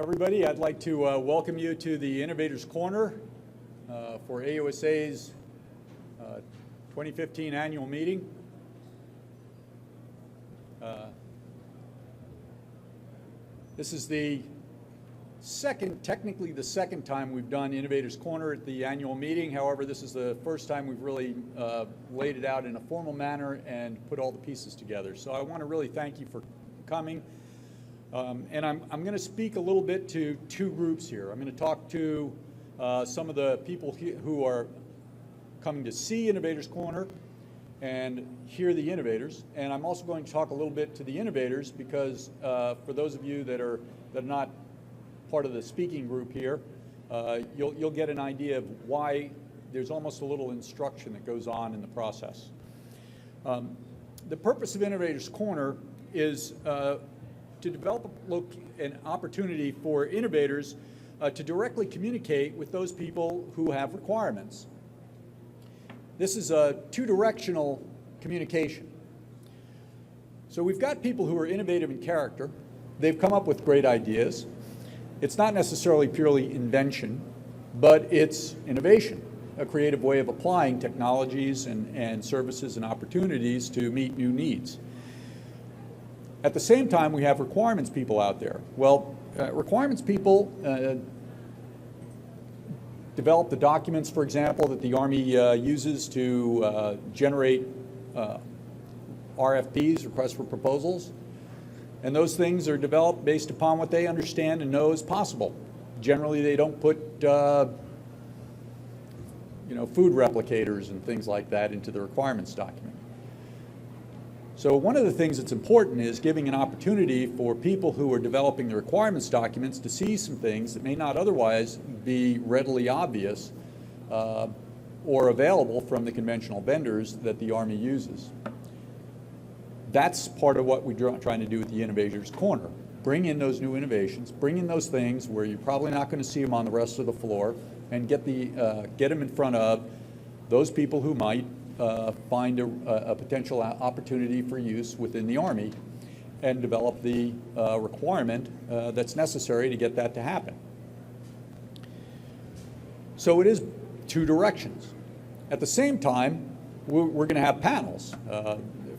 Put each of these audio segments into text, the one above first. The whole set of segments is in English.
Everybody, I'd like to welcome you to the Innovators Corner for AUSA's 2015 annual meeting. This is technically the second time we've done Innovators Corner at the annual meeting. However, this is the first time we've really laid it out in a formal manner and put all the pieces together. So I want to really thank you for coming. And I'm going to speak a little bit to two groups here. I'm going to talk to some of the people who are coming to see Innovators Corner and hear the innovators. And I'm also going to talk a little bit to the innovators because for those of you that are not part of the speaking group here, you'll get an idea of why there's almost a little instruction that goes on in the process. The purpose of Innovators Corner is to develop an opportunity for innovators to directly communicate with those people who have requirements. This is a two-directional communication. So we've got people who are innovative in character. They've come up with great ideas. It's not necessarily purely invention, but it's innovation, a creative way of applying technologies and services and opportunities to meet new needs. At the same time, we have requirements people out there. Well, requirements people develop the documents, for example, that the Army uses to generate RFPs, requests for proposals. And those things are developed based upon what they understand and know is possible. Generally, they don't put food replicators and things like that into the requirements document. So one of the things that's important is giving an opportunity for people who are developing the requirements documents to see some things that may not otherwise be readily obvious or available from the conventional vendors that the Army uses. That's part of what we're trying to do with the Innovators Corner. Bring in those new innovations, bring in those things where you're probably not going to see them on the rest of the floor, and get them in front of those people who might find a potential opportunity for use within the Army and develop the requirement that's necessary to get that to happen. So it is two directions. At the same time, we're going to have panels.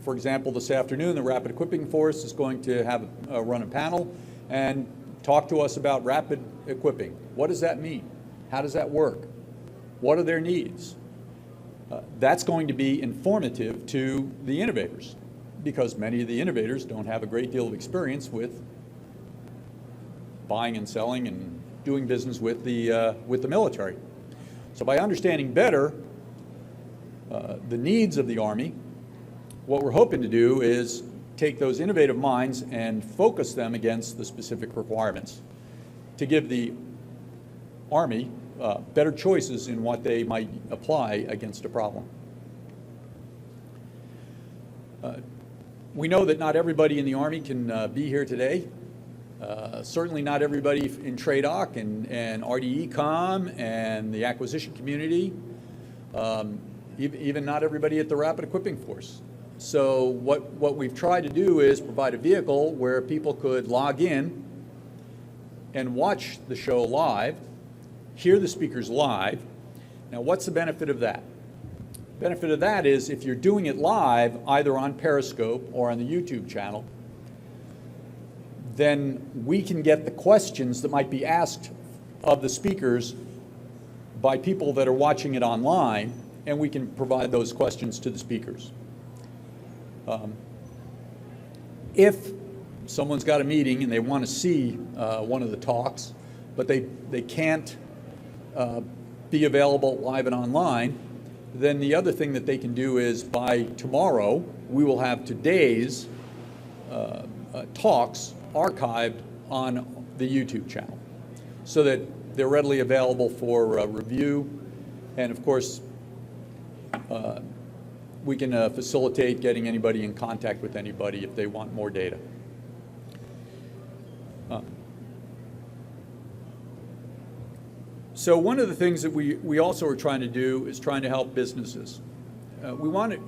For example, this afternoon, the Rapid Equipping Force is going to have run a panel and talk to us about rapid equipping. What does that mean? How does that work? What are their needs? That's going to be informative to the innovators because many of the innovators don't have a great deal of experience with buying and selling and doing business with the military. So by understanding better the needs of the Army, what we're hoping to do is take those innovative minds and focus them against the specific requirements to give the Army better choices in what they might apply against a problem. We know that not everybody in the Army can be here today. Certainly not everybody in TRADOC and RDECOM and the acquisition community, even not everybody at the Rapid Equipping Force. So what we've tried to do is provide a vehicle where people could log in and watch the show live, hear the speakers live. Now, what's the benefit of that? The benefit of that is if you're doing it live, either on Periscope or on the YouTube channel, then we can get the questions that might be asked of the speakers by people that are watching it online, and we can provide those questions to the speakers. If someone's got a meeting and they want to see one of the talks, but they can't be available live and online, then the other thing that they can do is by tomorrow, we will have today's talks archived on the YouTube channel so that they're readily available for review. And of course, we can facilitate getting anybody in contact with anybody if they want more data. So one of the things that we also are trying to do is trying to help businesses. We want to,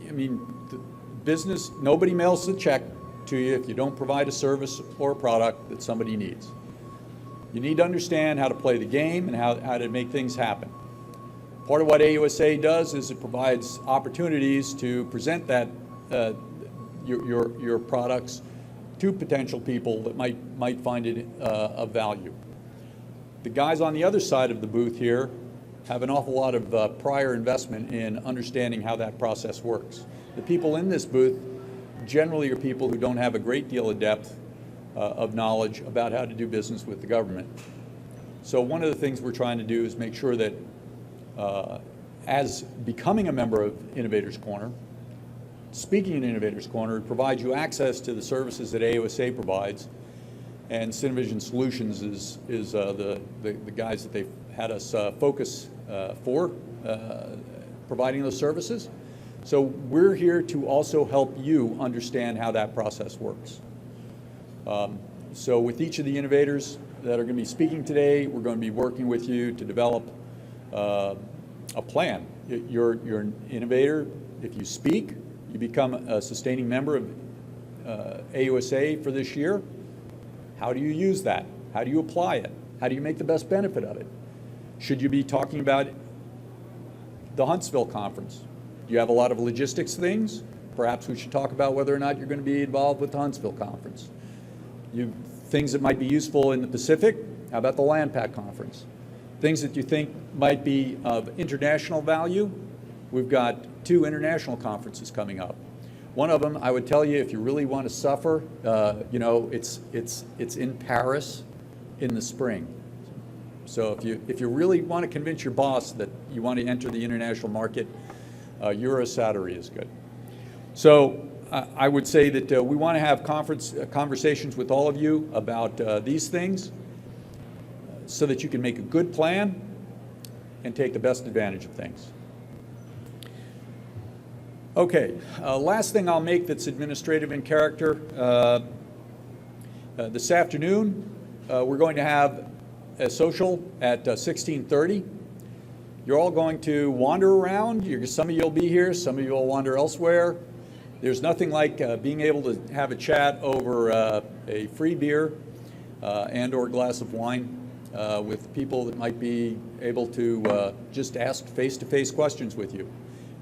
the business, nobody mails the check to you if you don't provide a service or a product that somebody needs. You need to understand how to play the game and how to make things happen. Part of what AUSA does is it provides opportunities to present that your products to potential people that might find it of value. The guys on the other side of the booth here have an awful lot of prior investment in understanding how that process works. The people in this booth generally are people who don't have a great deal of depth of knowledge about how to do business with the government. So one of the things we're trying to do is make sure that as becoming a member of Innovators Corner, speaking in Innovators Corner, it provides you access to the services that AUSA provides, and Cinevision Solutions is the guys that they've had us focus for providing those services. So we're here to also help you understand how that process works. So with each of the innovators that are going to be speaking today, we're going to be working with you to develop a plan. You're an innovator. If you speak, you become a sustaining member of AUSA for this year. How do you use that? How do you apply it? How do you make the best benefit of it? Should you be talking about the Huntsville conference? Do you have a lot of logistics things? Perhaps we should talk about whether or not you're going to be involved with the Huntsville conference. Things that might be useful in the Pacific, how about the LandPAC conference? Things that you think might be of international value, we've got 2 international conferences coming up. One of them, I would tell you, if you really want to suffer, you know, it's in Paris in the spring. So if you really want to convince your boss that you want to enter the international market, Eurosatary is good. So I would say that we want to have conversations with all of you about these things so that you can make a good plan and take the best advantage of things. Okay, last thing I'll make that's administrative in character. This afternoon, we're going to have a social at 16:30. You're all going to wander around. Some of you will be here, some of you will wander elsewhere. There's nothing like being able to have a chat over a free beer and or a glass of wine with people that might be able to just ask face-to-face questions with you.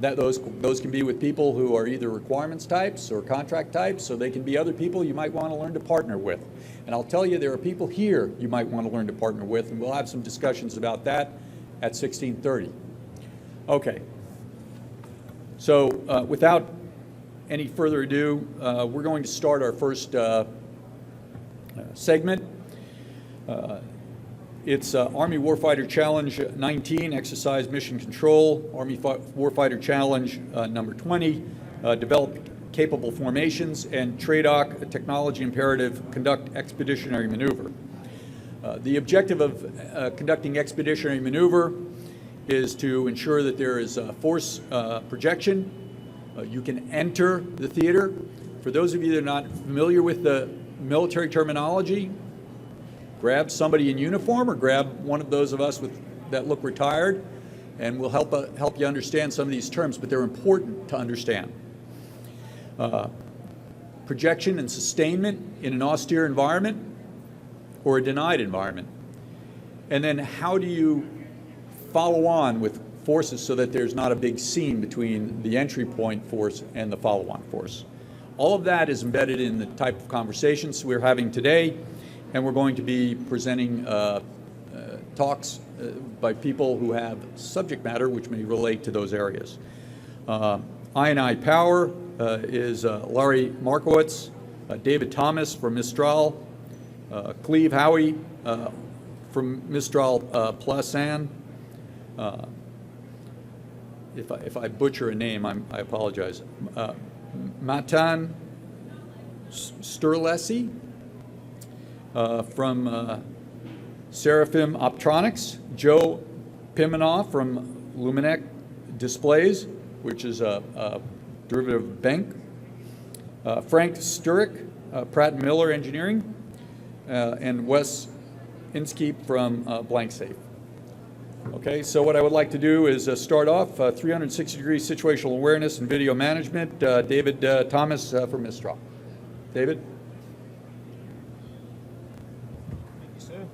Those can be with people who are either requirements types or contract types, so they can be other people you might want to learn to partner with. And I'll tell you, there are people here you might want to learn to partner with, and we'll have some discussions about that at 16:30. Okay. So without any further ado, we're going to start our first segment. It's Army Warfighter Challenge 19, Exercise Mission Control, Army Warfighter Challenge number 20, Develop Capable Formations, and TRADOC, Technology Imperative, Conduct Expeditionary Maneuver. The objective of conducting expeditionary maneuver is to ensure that there is force projection. You can enter the theater. For those of you that are not familiar with the military terminology, grab somebody in uniform or grab one of those of us that look retired, and we'll help you understand some of these terms, but they're important to understand. Projection and sustainment in an austere environment or a denied environment. And then how do you follow on with forces so that there's not a big seam between the entry point force and the follow-on force. All of that is embedded in the type of conversations we're having today, and we're going to be presenting talks by people who have subject matter which may relate to those areas. I&I Power is Laurie Markowitz, David Thomas from Mistral, Cleve Howie from Mistral Plasan. If I butcher a name, I apologize. Matan Sturlesi from Seraphim Optronics, Joe Pimenoff from Luminec Displays, which is a derivative bank, Frank Sturek, Pratt & Miller Engineering, and Wes Inskeep from Blank Safe. Okay, so what I would like to do is start off 360-degree situational awareness and video management. David Thomas from Mistral. David? Thank you, sir.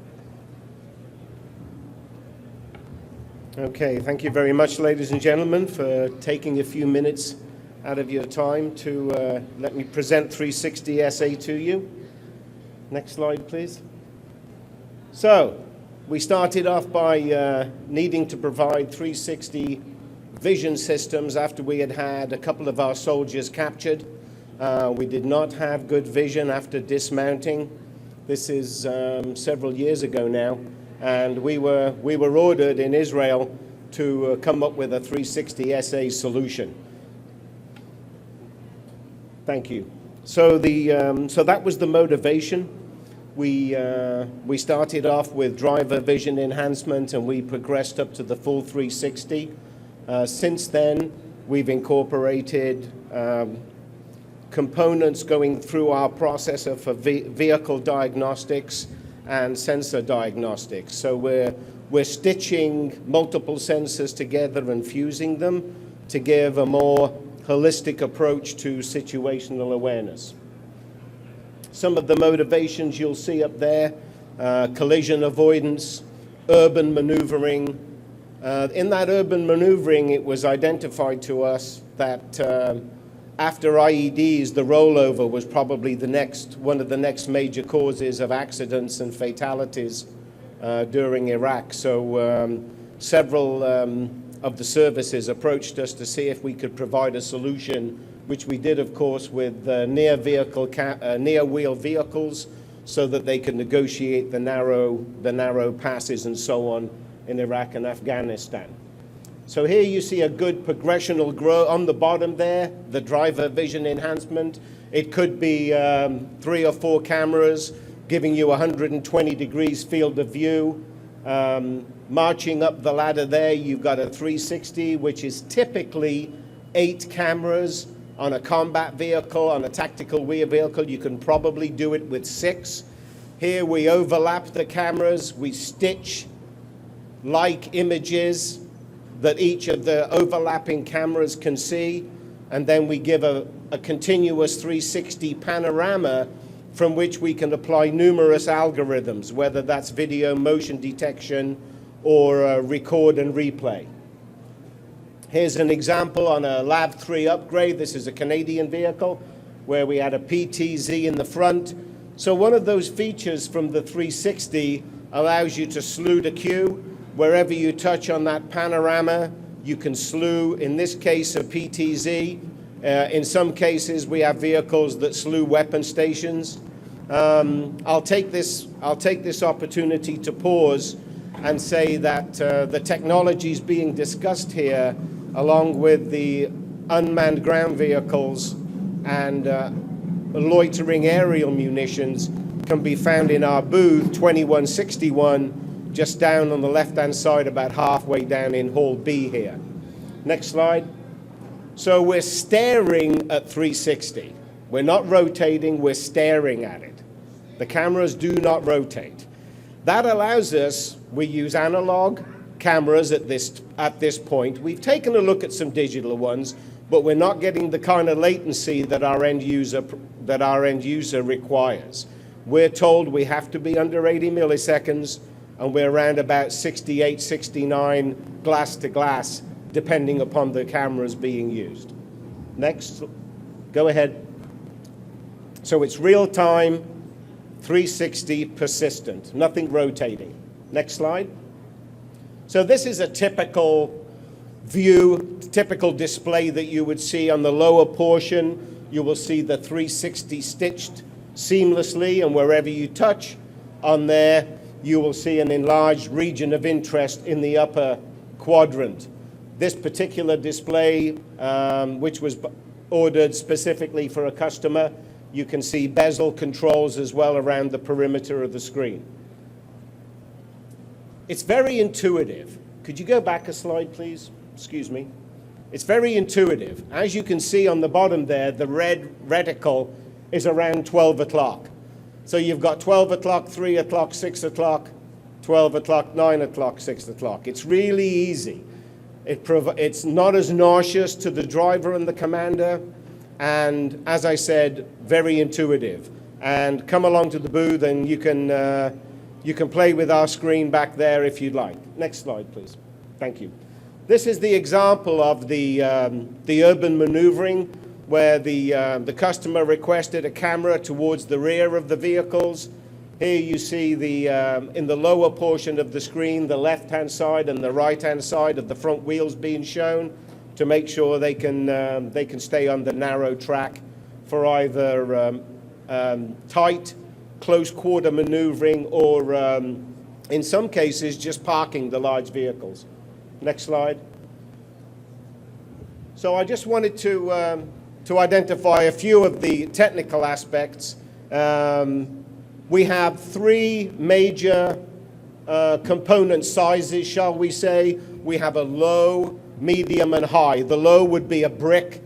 Okay, thank you very much, ladies and gentlemen, for taking a few minutes out of your time to let me present 360 SA to you. Next slide, please. So, we started off by needing to provide 360 vision systems after we had had a couple of our soldiers captured. We did not have good vision after dismounting. This is several years ago now. And we were ordered in Israel to come up with a 360 SA solution. Thank you. So that was the motivation. We started off with driver vision enhancement, and we progressed up to the full 360. Since then, we've incorporated components going through our processor for vehicle diagnostics and sensor diagnostics. So we're stitching multiple sensors together and fusing them to give a more holistic approach to situational awareness. Some of the motivations you'll see up there, collision avoidance, urban maneuvering. In that urban maneuvering, it was identified to us that after IEDs, the rollover was probably one of the next major causes of accidents and fatalities during Iraq. So several of the services approached us to see if we could provide a solution, which we did, of course, with near-wheel vehicles, so that they could negotiate the narrow passes and so on in Iraq and Afghanistan. So here you see a good progressional growth on the bottom there, the driver vision enhancement. It could be 3 or 4 cameras giving you 120 degrees field of view. Marching up the ladder there, you've got a 360, which is typically 8 cameras. On a combat vehicle, on a tactical vehicle, you can probably do it with 6. Here we overlap the cameras, we stitch like images that each of the overlapping cameras can see, and then we give a continuous 360 panorama from which we can apply numerous algorithms, whether that's video motion detection or record and replay. Here's an example on a LAV3 upgrade. This is a Canadian vehicle where we had a PTZ in the front. So one of those features from the 360 allows you to slew the queue. Wherever you touch on that panorama, you can slew, in this case, a PTZ. In some cases, we have vehicles that slew weapon stations. I'll take this opportunity to pause and say that the technologies being discussed here, along with the unmanned ground vehicles and loitering aerial munitions, can be found in our booth 2161, just down on the left-hand side, about halfway down in Hall B here. Next slide. So we're staring at 360. We're not rotating, we're staring at it. The cameras do not rotate. That allows us, we use analog cameras at this point. We've taken a look at some digital ones, but we're not getting the kind of latency that our end user requires. We're told we have to be under 80 milliseconds, and we're around about 68, 69 glass to glass, depending upon the cameras being used. Next, go ahead. So it's real time, 360 persistent, nothing rotating. Next slide. So this is a typical view, typical display that you would see on the lower portion. You will see the 360 stitched seamlessly, and wherever you touch on there, you will see an enlarged region of interest in the upper quadrant. This particular display, which was ordered specifically for a customer, you can see bezel controls as well around the perimeter of the screen. It's very intuitive. Could you go back a slide, please? Excuse me. It's very intuitive. As you can see on the bottom there, the red reticle is around 12 o'clock. So you've got 12 o'clock, 3 o'clock, 6 o'clock, 12 o'clock, 9 o'clock, 6 o'clock. It's really easy. It's not as nauseous to the driver and the commander, and as I said, very intuitive. And come along to the booth and you can play with our screen back there if you'd like. Next slide, please. Thank you. This is the example of the urban maneuvering where the customer requested a camera towards the rear of the vehicles. Here you see in the lower portion of the screen, the left-hand side and the right-hand side of the front wheels being shown to make sure they can stay on the narrow track for either tight, close quarter maneuvering or in some cases just parking the large vehicles. Next slide. So I just wanted to identify a few of the technical aspects. We have three major component sizes, shall we say. We have a low, medium, and high. The low would be a brick.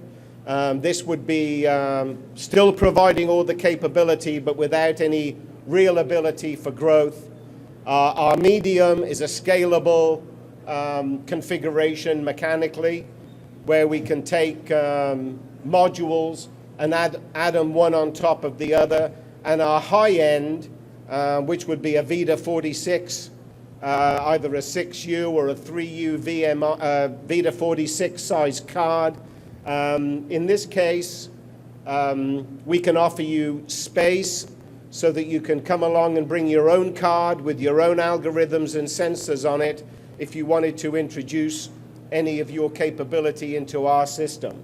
This would be still providing all the capability, but without any real ability for growth. Our medium is a scalable configuration mechanically, where we can take modules and add them one on top of the other. And our high end, which would be a VIDA 46, either a 6U or a 3U VIDA 46 size card. In this case, we can offer you space so that you can come along and bring your own card with your own algorithms and sensors on it if you wanted to introduce any of your capability into our system.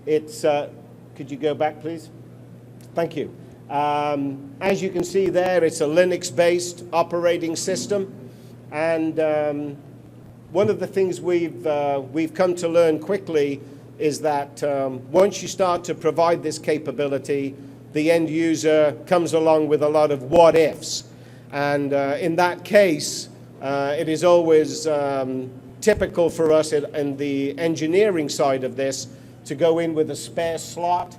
It's, could you go back, please? Thank you. As you can see there, it's a Linux-based operating system. And one of the things we've come to learn quickly is that once you start to provide this capability, the end user comes along with a lot of what-ifs. And in that case, it is always typical for us in the engineering side of this to go in with a spare slot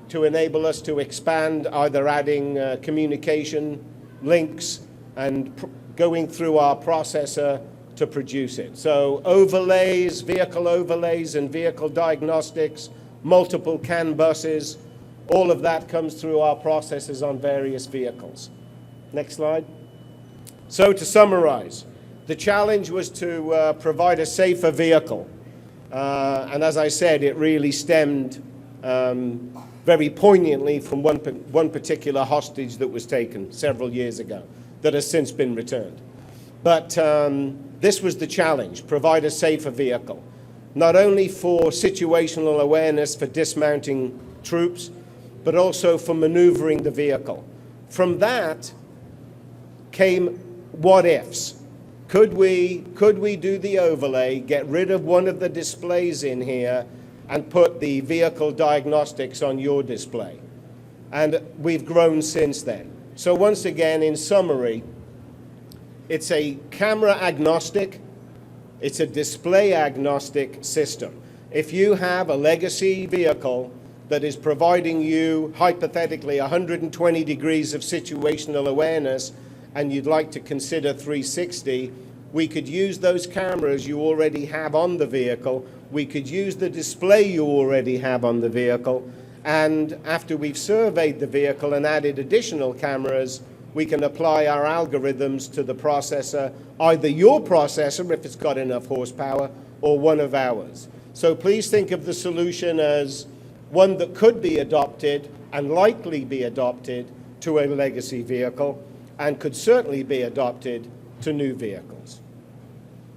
to enable us to expand, either adding communication links and going through our processor to produce it. So overlays, vehicle overlays and vehicle diagnostics, multiple CAN buses, all of that comes through our processors on various vehicles. Next slide. So to summarize, the challenge was to provide a safer vehicle. And as I said, it really stemmed very poignantly from one particular hostage that was taken several years ago that has since been returned. But this was the challenge, provide a safer vehicle, not only for situational awareness for dismounting troops, but also for maneuvering the vehicle. From that came what-ifs. Could we do the overlay, get rid of one of the displays in here, and put the vehicle diagnostics on your display? And we've grown since then. So once again, in summary, it's a camera agnostic, it's a display agnostic system. If you have a legacy vehicle that is providing you hypothetically 120 degrees of situational awareness and you'd like to consider 360, we could use those cameras you already have on the vehicle, we could use the display you already have on the vehicle, and after we've surveyed the vehicle and added additional cameras, we can apply our algorithms to the processor, either your processor if it's got enough horsepower, or one of ours. So please think of the solution as one that could be adopted and likely be adopted to a legacy vehicle and could certainly be adopted to new vehicles.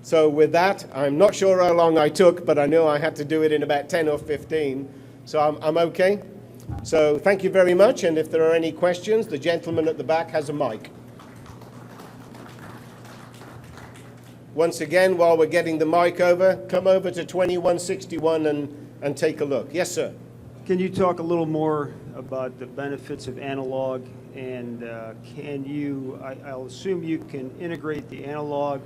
So with that, I'm not sure how long I took, but I know I had to do it in about 10 or 15, so I'm okay. So thank you very much, and if there are any questions, the gentleman at the back has a mic. Once again, while we're getting the mic over, come over to 2161 and take a look. Yes, sir. Can you talk a little more about the benefits of analog, and I'll assume you can integrate the analog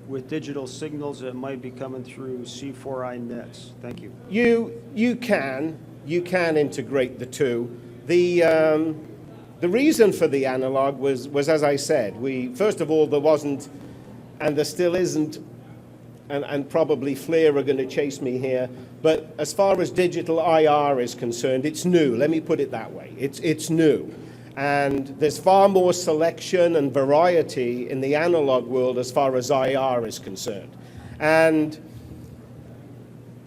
with digital signals that might be coming through C4I nets. Thank you. You can integrate the two. The reason for the analog was as I said, first of all, there wasn't, and there still isn't, and probably FLIR are going to chase me here, but as far as digital IR is concerned, it's new. Let me put it that way. It's new. And there's far more selection and variety in the analog world as far as IR is concerned. And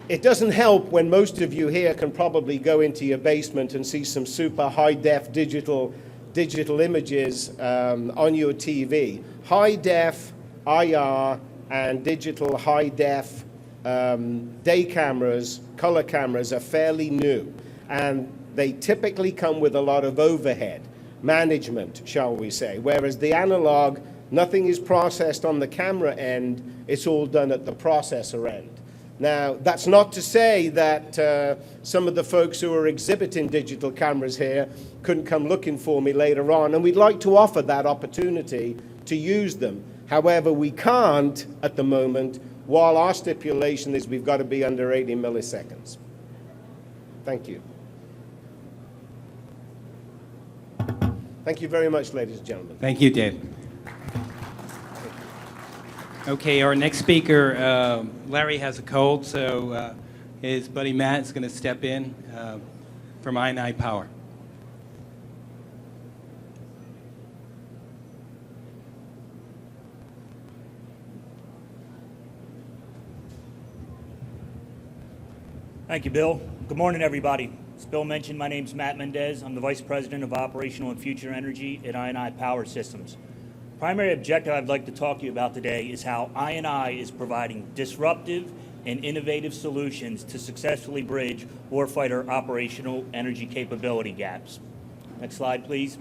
it doesn't help when most of you here can probably go into your basement and see some super high-def digital images on your TV. High-def IR and digital high-def day cameras, color cameras are fairly new, and they typically come with a lot of overhead management, shall we say, whereas the analog, nothing is processed on the camera end, it's all done at the processor end. Now, that's not to say that some of the folks who are exhibiting digital cameras here couldn't come looking for me later on, and we'd like to offer that opportunity to use them. However, we can't at the moment, while our stipulation is we've got to be under 80 milliseconds. Thank you. Thank you very much, ladies and gentlemen. Thank you, Dave. Okay, our next speaker, Larry has a cold, so his buddy Matt is going to step in from I&I Power. Thank you, Bill. Good morning, everybody. As Bill mentioned, my name is Matt Mendez. I'm the Vice President of Operational and Future Energy at I&I Power Systems. Primary objective I'd like to talk to you about today is how I&I is providing disruptive and innovative solutions to successfully bridge warfighter operational energy capability gaps. Next slide, please.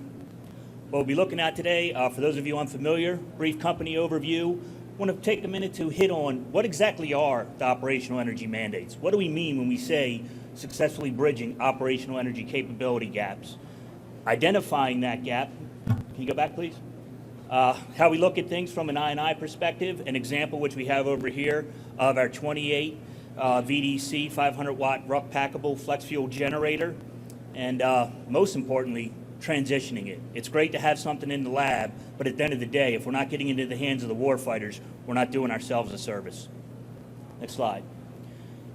What we'll be looking at today, for those of you unfamiliar, brief company overview. I want to take a minute to hit on what exactly are the operational energy mandates. What do we mean when we say successfully bridging operational energy capability gaps? Identifying that gap. Can you go back, please? How we look at things from an I&I perspective, an example which we have over here of our 28 VDC 500-watt rough packable flex fuel generator, and most importantly, transitioning it. It's great to have something in the lab, but at the end of the day, if we're not getting into the hands of the warfighters, we're not doing ourselves a service. Next slide.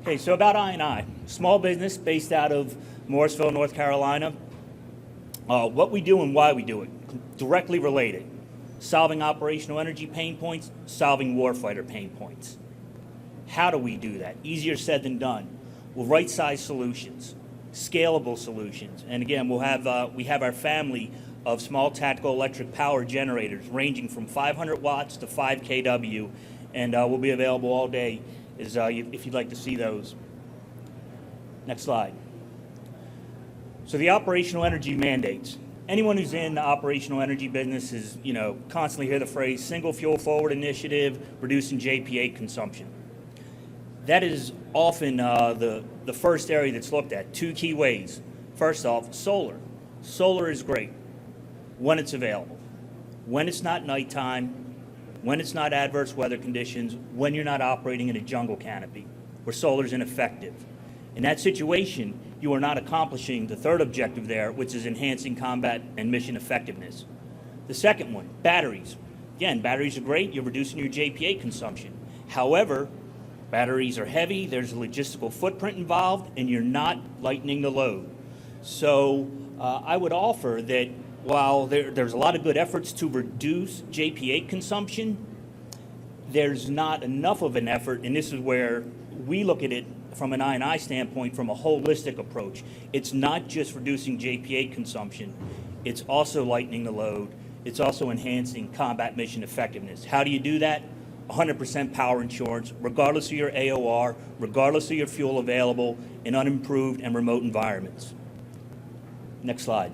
Okay, so about I&I, small business based out of Morrisville, North Carolina. What we do and why we do it, directly related. Solving operational energy pain points, solving warfighter pain points. How do we do that? Easier said than done. Well, right-size solutions, scalable solutions, and again, we have our family of small tactical electric power generators ranging from 500 watts to 5 kW, and will be available all day if you'd like to see those. Next slide. So the operational energy mandates. Anyone who's in the operational energy business is, constantly hear the phrase single fuel forward initiative, reducing JP8 consumption. That is often the first area that's looked at. Two key ways. First off, solar. Solar is great when it's available, when it's not nighttime, when it's not adverse weather conditions, when you're not operating in a jungle canopy, where solar is ineffective. In that situation, you are not accomplishing the third objective there, which is enhancing combat and mission effectiveness. The second one, batteries. Again, batteries are great. You're reducing your JP8 consumption. However, batteries are heavy. There's a logistical footprint involved, and you're not lightening the load. So I would offer that while there's a lot of good efforts to reduce JP8 consumption, there's not enough of an effort, and this is where we look at it from an I&I standpoint, from a holistic approach. It's not just reducing JP8 consumption, it's also lightening the load, it's also enhancing combat mission effectiveness. How do you do that? 100% power insurance, regardless of your AOR, regardless of your fuel available in unimproved and remote environments. Next slide.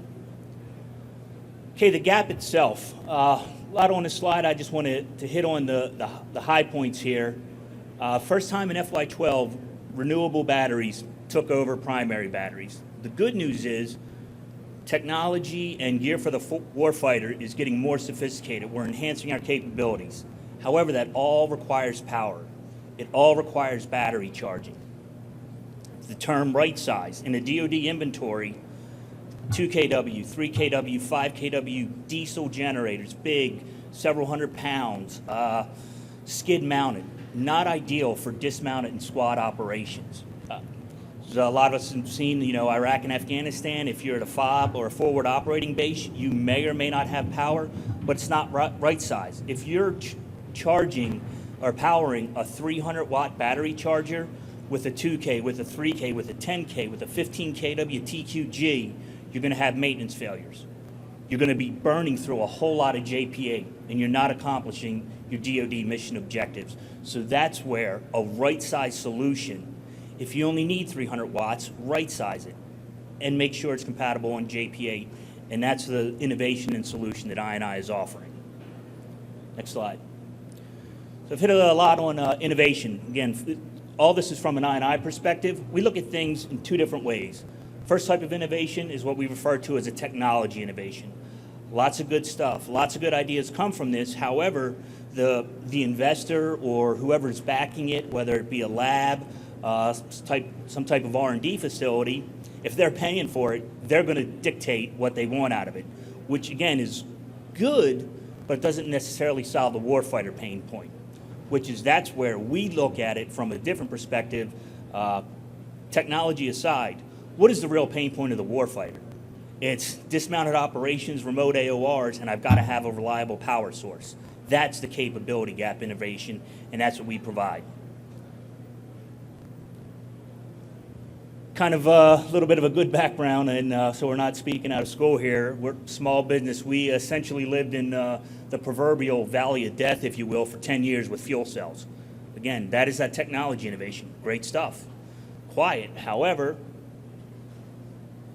Okay, the gap itself. A lot on this slide, I just wanted to hit on the high points here. First time in FY12, renewable batteries took over primary batteries. The good news is technology and gear for the warfighter is getting more sophisticated. We're enhancing our capabilities. However, that all requires power. It all requires battery charging. The term right size in the DoD inventory, 2 kW, 3 kW, 5 kW diesel generators, big, several hundred pounds, skid mounted. Not ideal for dismounted and squad operations. So a lot of us have seen, Iraq and Afghanistan. If you're at a FOB or a forward operating base, you may or may not have power, but it's not right size. If you're charging are powering a 300-watt battery charger with a 2K, with a 3K, with a 10K, with a 15 kW TQG, you're going to have maintenance failures. You're going to be burning through a whole lot of JPA, and you're not accomplishing your DoD mission objectives. So that's where a right-size solution, if you only need 300 watts, right-size it and make sure it's compatible on JPA. And that's the innovation and solution that I&I is offering. Next slide. So I've hit a lot on innovation. Again, all this is from an I&I perspective. We look at things in two different ways. First type of innovation is what we refer to as a technology innovation. Lots of good stuff, lots of good ideas come from this. However, the investor or whoever's backing it, whether it be a lab, some type of R&D facility, if they're paying for it, they're going to dictate what they want out of it, which again is good, but it doesn't necessarily solve the warfighter pain point, that's where we look at it from a different perspective. Technology aside, what is the real pain point of the warfighter? It's dismounted operations, remote AORs, and I've got to have a reliable power source. That's the capability gap innovation, and that's what we provide. Kind of a little bit of a good background, and so we're not speaking out of school here. We're small business. We essentially lived in the proverbial valley of death, if you will, for 10 years with fuel cells. Again, that is that technology innovation. Great stuff. Quiet, however,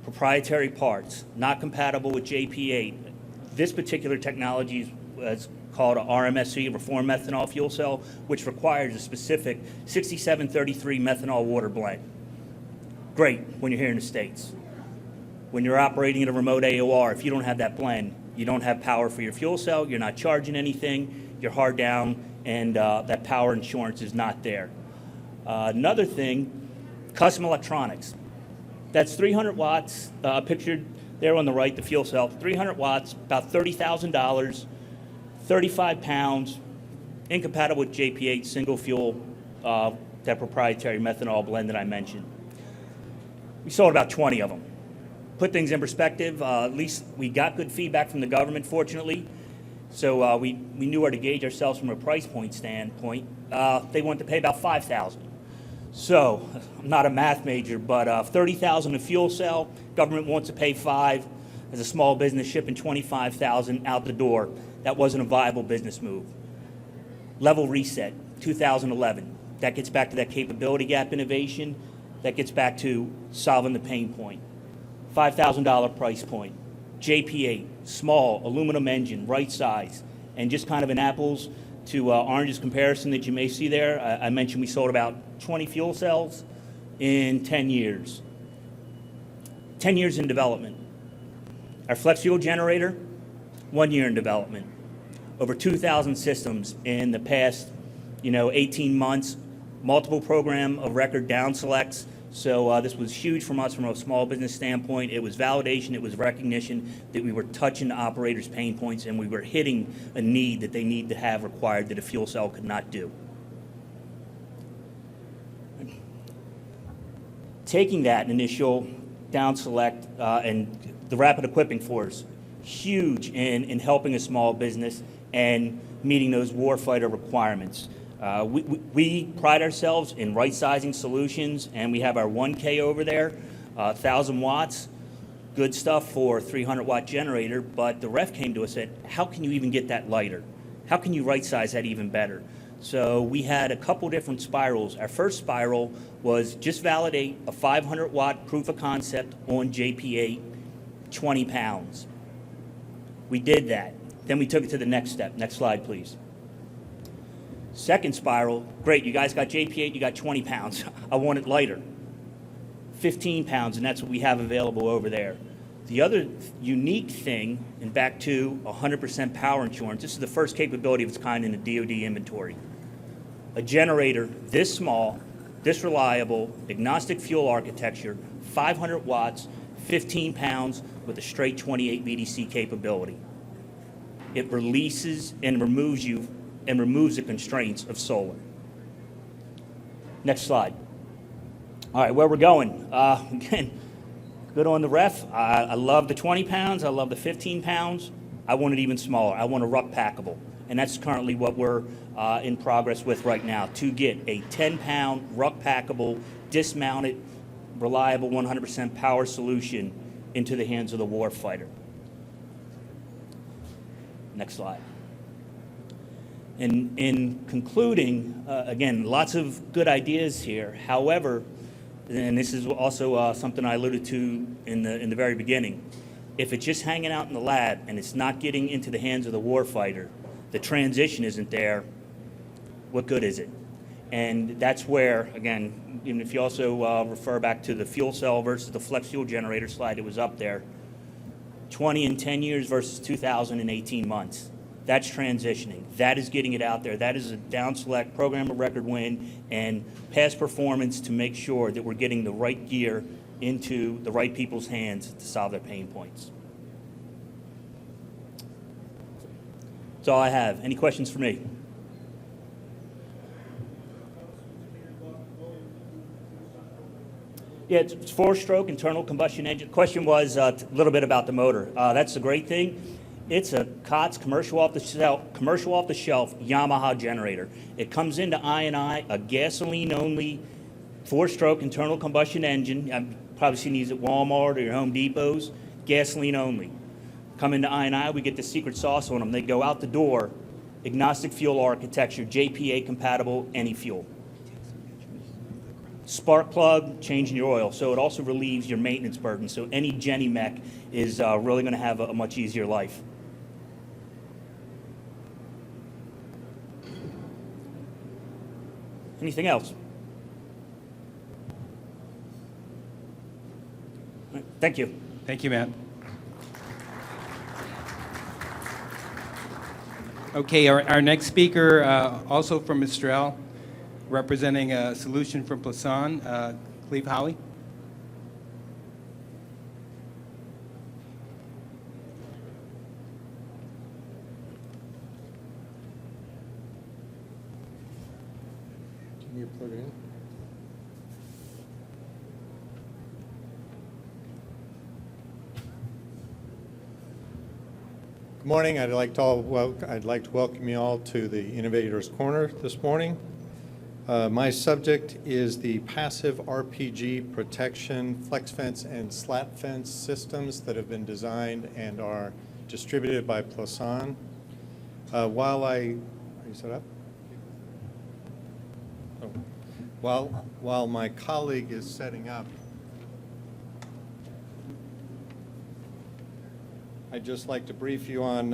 proprietary parts, not compatible with JP8. This particular technology is called a RMSE, Reform Methanol Fuel Cell, which requires a specific 6733 methanol water blend. Great when you're here in the States. When you're operating at a remote AOR, if you don't have that blend, you don't have power for your fuel cell, you're not charging anything, you're hard down, and that power insurance is not there. Another thing, custom electronics. That's 300 watts, pictured there on the right, the fuel cell, 300 watts, about $30,000, 35 pounds, incompatible with JP8 single fuel, that proprietary methanol blend that I mentioned. We sold about 20 of them. Put things in perspective, at least we got good feedback from the government, fortunately. So we knew where to gauge ourselves from a price point standpoint. They wanted to pay about $5,000. So I'm not a math major, but $30,000 a fuel cell, government wants to pay $5,000 as a small business shipping $25,000 out the door. That wasn't a viable business move. Level reset, 2011. That gets back to that capability gap innovation. That gets back to solving the pain point. $5,000 price point. JP8, small, aluminum engine, right size, and just kind of an apples to oranges comparison that you may see there. I mentioned we sold about 20 fuel cells in 10 years. 10 years in development. Our flex fuel generator, 1 year in development. Over 2,000 systems in the past 18 months. Multiple program of record down selects. So this was huge from us from a small business standpoint. It was validation, it was recognition that we were touching the operators' pain points and we were hitting a need that they need to have required that a fuel cell could not do. Taking that initial down select and the rapid equipping force, huge in helping a small business and meeting those warfighter requirements. We pride ourselves in right-sizing solutions, and we have our 1K over there, 1,000 watts, good stuff for a 300-watt generator, but the ref came to us and said, how can you even get that lighter? How can you right-size that even better? So we had a couple different spirals. Our first spiral was just validate a 500-watt proof of concept on JP8, 20 pounds. We did that. Then we took it to the next step. Next slide, please. Second spiral, great, you guys got JP8, you got 20 pounds. I want it lighter. 15 pounds, and that's what we have available over there. The other unique thing, and back to 100% power insurance, this is the first capability of its kind in the DoD inventory. A generator this small, this reliable, agnostic fuel architecture, 500 watts, 15 pounds with a straight 28 VDC capability. It releases and removes the constraints of solar. Next slide. All right, where we're going. Again, good on the ref. I love the 20 pounds. I love the 15 pounds. I want it even smaller. I want a ruck packable. and that's currently what we're in progress with right now, to get a 10-pound, ruck-packable, dismounted, reliable, 100% power solution into the hands of the warfighter. Next slide. In concluding, again, lots of good ideas here. However, and this is also something I alluded to in the very beginning, if it's just hanging out in the lab and it's not getting into the hands of the warfighter, the transition isn't there, what good is it? And that's where, again, even if you also refer back to the fuel cell versus the flex fuel generator slide that was up there, 20 in 10 years versus 2,000 in 18 months. That's transitioning. That is getting it out there. That is a down select, program of record win, and past performance to make sure that we're getting the right gear into the right people's hands to solve their pain points. That's all I have. Any questions for me? Yeah, it's four-stroke internal combustion engine. The question was a little bit about the motor. That's the great thing. It's a COTS commercial off the shelf Yamaha generator. It comes into I&I, a gasoline-only four-stroke internal combustion engine. I've probably seen these at Walmart or your Home Depots. Gasoline only. Come into I&I, we get the secret sauce on them. They go out the door. Agnostic fuel architecture, JPA compatible, any fuel. Spark plug, changing your oil. So it also relieves your maintenance burden. So any Jenny mech is really going to have a much easier life. Anything else? All right, thank you. Thank you, Matt. Okay, our next speaker, also from Mistral, representing a solution from Plasan, Cleve Holly. Can you plug it in? Good morning. I'd like to welcome you all to the Innovators Corner this morning. My subject is the passive RPG protection flex fence and slat fence systems that have been designed and are distributed by Plasan. Are you set up? Oh. While my colleague is setting up, I'd just like to brief you on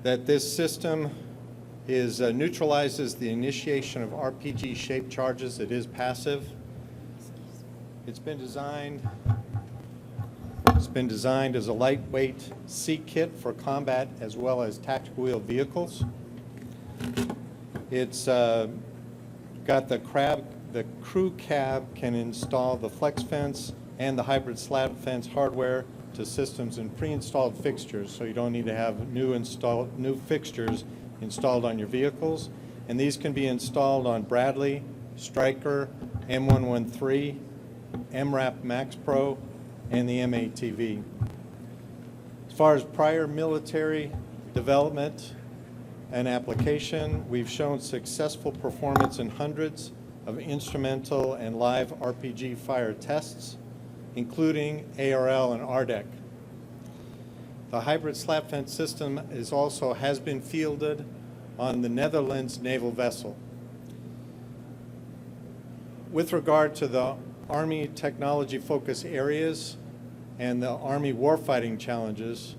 that this system neutralizes the initiation of RPG-shaped charges. It is passive. It's been designed as a lightweight seat kit for combat as well as tactical wheeled vehicles. It's got the crew cab can install the flex fence and the hybrid slat fence hardware to systems and pre-installed fixtures, so you don't need to have new fixtures installed on your vehicles. And these can be installed on Bradley, Stryker, M113, MRAP Max Pro, and the MATV. As far as prior military development and application, we've shown successful performance in hundreds of instrumental and live RPG fire tests, including ARL and RDEC. The hybrid slat fence system has been fielded on the Netherlands naval vessel. With regard to the Army technology focus areas and the Army warfighting challenges,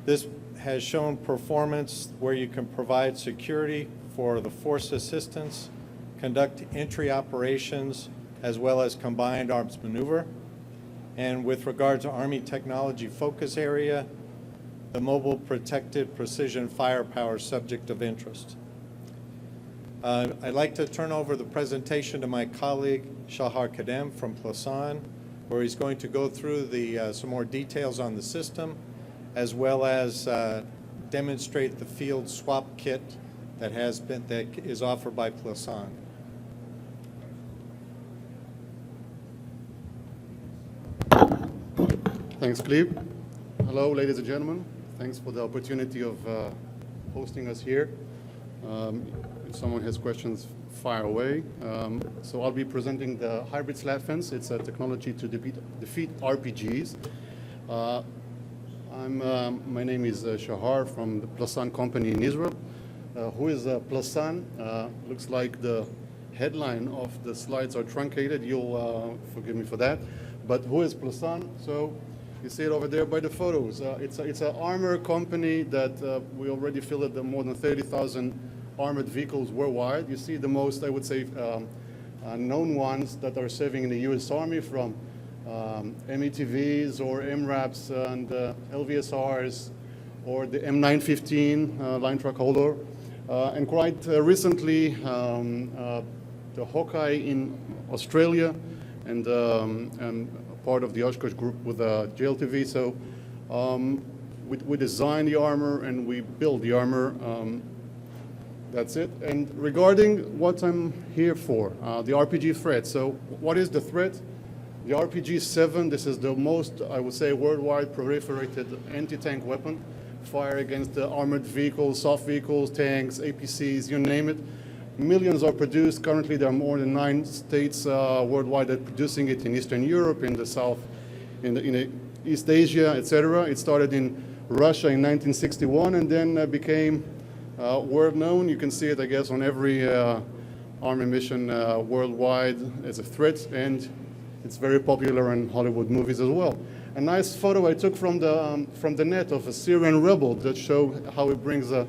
this has shown performance where you can provide security for the force assistance, conduct entry operations, as well as combined arms maneuver. And with regard to Army technology focus area, the mobile protected precision firepower subject of interest. I'd like to turn over the presentation to my colleague, Shahar Kadem from Plasan, where he's going to go through some more details on the system, as well as demonstrate the field swap kit that is offered by Plasan. Thanks, Cleve. Hello, ladies and gentlemen. Thanks for the opportunity of hosting us here. If someone has questions, fire away. So I'll be presenting the hybrid slat fence. It's a technology to defeat RPGs. My name is Shahar from the Plasan company in Israel. Who is Plasan? Looks like the headline of the slides are truncated. You'll forgive me for that. But who is Plasan? So you see it over there by the photos. It's an armor company that we already fielded more than 30,000 armored vehicles worldwide. You see the most, I would say, known ones that are serving in the U.S. Army, from METVs or MRAPs and LVSRs, or the M915 line truck holder. And quite recently, the Hawkeye in Australia, and part of the Oshkosh group with JLTV. So we design the armor and we build the armor. That's it. And regarding what I'm here for, the RPG threat. So what is the threat? The RPG-7, this is the most, I would say, worldwide proliferated anti-tank weapon. Fire against the armored vehicles, soft vehicles, tanks, APCs, you name it. Millions are produced. Currently, there are more than 9 states worldwide that are producing it in Eastern Europe, in the South, in East Asia, etc. It started in Russia in 1961 and then became world known. You can see it, I guess, on every army mission worldwide as a threat, and it's very popular in Hollywood movies as well. A nice photo I took from the net of a Syrian rebel that showed how it brings a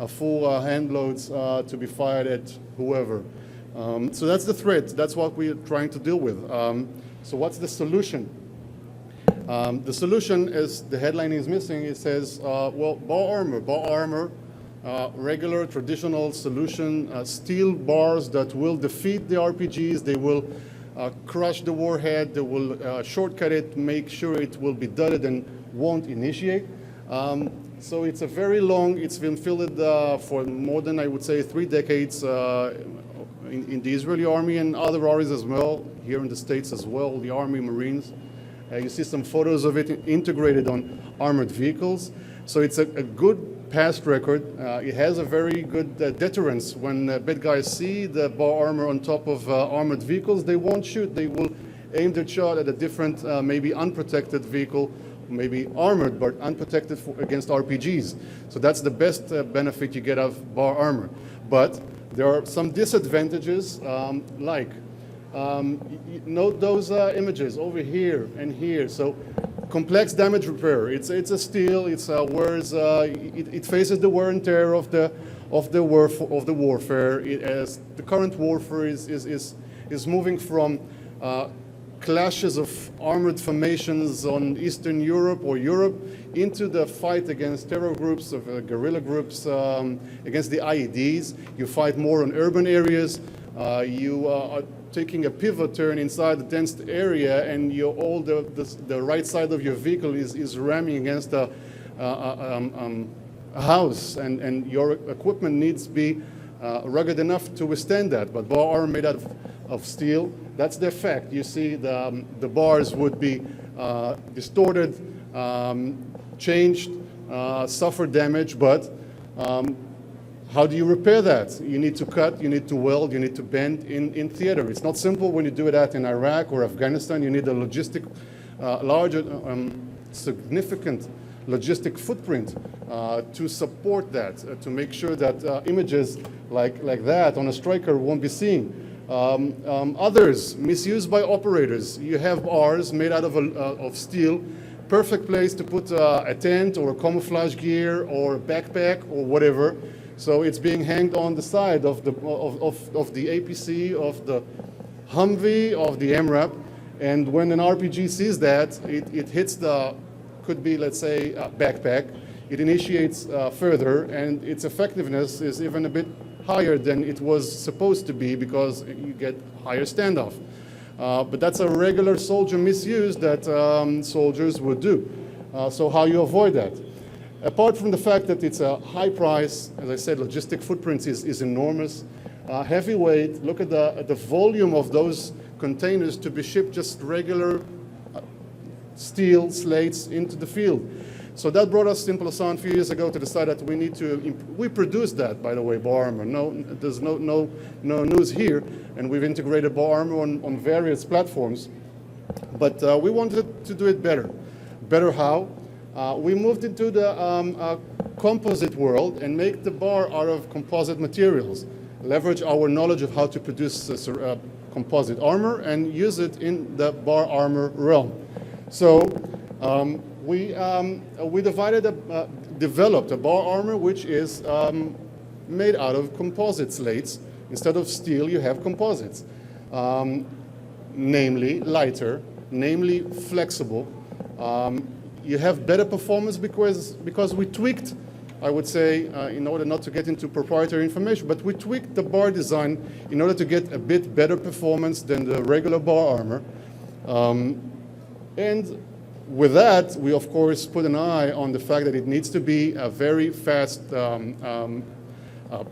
full hand loads to be fired at whoever. So that's the threat. That's what we're trying to deal with. So what's the solution? The solution, as the headline is missing, it says, well, bar armor, regular traditional solution, steel bars that will defeat the RPGs. They will crush the warhead. They will shortcut it, make sure it will be dudded and won't initiate. So it's a very long, it's been fielded for more than, I would say, 3 decades in the Israeli army and other armies as well, here in the States as well, the Army, Marines. You see some photos of it integrated on armored vehicles. So it's a good past record. It has a very good deterrence. When bad guys see the bar armor on top of armored vehicles, they won't shoot. They will aim their shot at a different, maybe unprotected vehicle, maybe armored but unprotected against RPGs. So that's the best benefit you get of bar armor. But there are some disadvantages, like note those images over here and here. So complex damage repair. It's a steel. It's it faces the wear and tear of the warfare. As the current warfare is moving from clashes of armored formations on Eastern Europe or Europe into the fight against terror groups, of guerrilla groups, against the IEDs. You fight more on urban areas. You are taking a pivot turn inside the dense area, and the right side of your vehicle is ramming against a house, and your equipment needs to be rugged enough to withstand that. But bar armor made out of steel, that's the effect. You see the bars would be distorted, changed, suffer damage, but how do you repair that? You need to cut, you need to weld, you need to bend in theater. It's not simple when you do that in Iraq or Afghanistan. You need a larger, significant logistic footprint to support that, to make sure that images like that on a striker won't be seen. Others, misused by operators. You have bars made out of steel, perfect place to put a tent or a camouflage gear or a backpack or whatever. So it's being hanged on the side of the APC, of the Humvee, of the MRAP. And when an RPG sees that, it hits could be, let's say, a backpack. It initiates further, and its effectiveness is even a bit higher than it was supposed to be, because you get higher standoff. But that's a regular soldier misuse that soldiers would do. So how you avoid that? Apart from the fact that it's a high price, as I said, logistic footprint is enormous. Heavyweight, look at the volume of those containers to be shipped, just regular steel slates into the field. So that brought us, Simple Hassan, a few years ago to decide that we need to, we produced that, by the way, bar armor. No, there's no news here. And we've integrated bar armor on various platforms. But we wanted to do it better. Better how? We moved into the composite world and make the bar out of composite materials. Leverage our knowledge of how to produce composite armor and use it in the bar armor realm. So we developed a bar armor which is made out of composite slates. Instead of steel, you have composites, namely lighter, namely flexible. You have better performance because we tweaked, I would say, in order not to get into proprietary information, but we tweaked the bar design in order to get a bit better performance than the regular bar armor. And with that, we of course put an eye on the fact that it needs to be a very fast,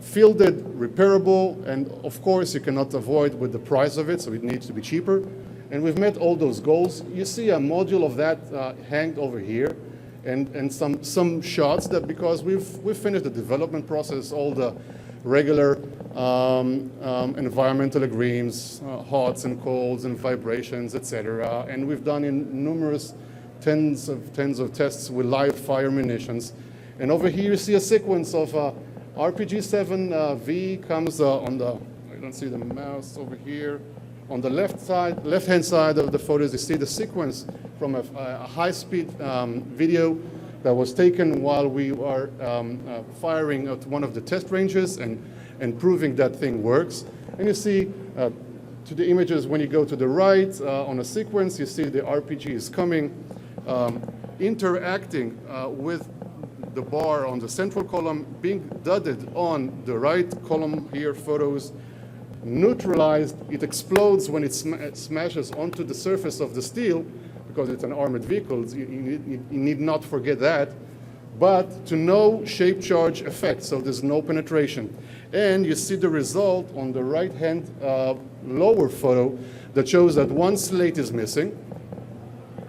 fielded, repairable, and of course you cannot avoid with the price of it, so it needs to be cheaper. And we've met all those goals. You see a module of that hanged over here, and some shots that because we've finished the development process, all the regular environmental agreements, hots and colds and vibrations, etc. And we've done in numerous tens of tests with live fire munitions. And over here you see a sequence of RPG-7V comes on the, I don't see the mouse over here. On the left-hand side of the photos, you see the sequence from a high-speed video that was taken while we were firing at one of the test ranges and proving that thing works. And you see to the images when you go to the right on a sequence, you see the RPG is coming, interacting with the bar on the central column, being dudded on the right column here, photos, neutralized. It explodes when it smashes onto the surface of the steel because it's an armored vehicle. You need not forget that. But to no shape charge effect, so there's no penetration. And you see the result on the right-hand lower photo that shows that one slate is missing.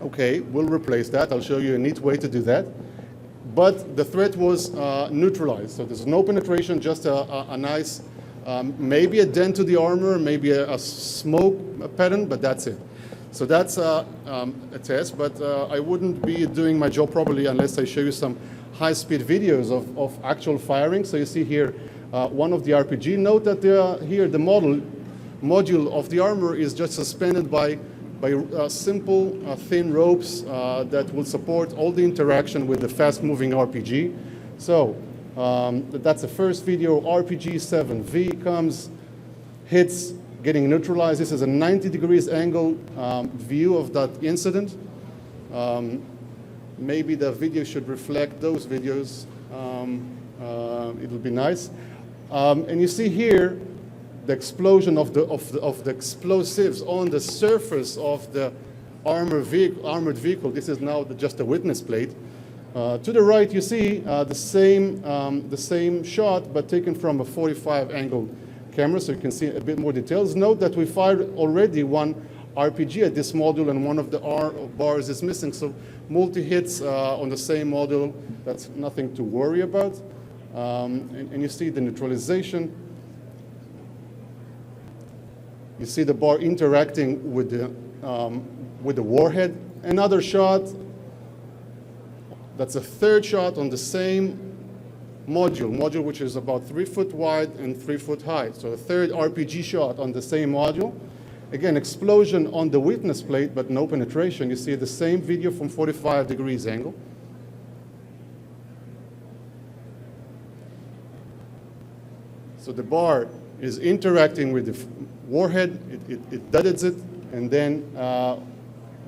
Okay, we'll replace that. I'll show you a neat way to do that. But the threat was neutralized, so there's no penetration, just a nice maybe a dent to the armor, maybe a smoke pattern, but that's it. So that's a test, but I wouldn't be doing my job properly unless I show you some high-speed videos of actual firing. So you see here one of the RPG. Note that here the module of the armor is just suspended by simple thin ropes that will support all the interaction with the fast-moving RPG. So that's the first video. RPG-7V comes, hits, getting neutralized. This is a 90 degrees angle view of that incident. Maybe the video should reflect those videos. It would be nice. And you see here the explosion of the explosives on the surface of the armored vehicle. This is now just a witness plate. To the right, you see the same shot, but taken from a 45 angle camera, so you can see a bit more details. Note that we fired already one RPG at this module, and one of the bars is missing. So multi-hits on the same module, that's nothing to worry about. And you see the neutralization. You see the bar interacting with the warhead. Another shot. That's a third shot on the same module which is about 3 foot wide and 3 foot high. So a third RPG shot on the same module. Again, explosion on the witness plate, but no penetration. You see the same video from 45 degrees angle. So the bar is interacting with the warhead, it duddeds it, and then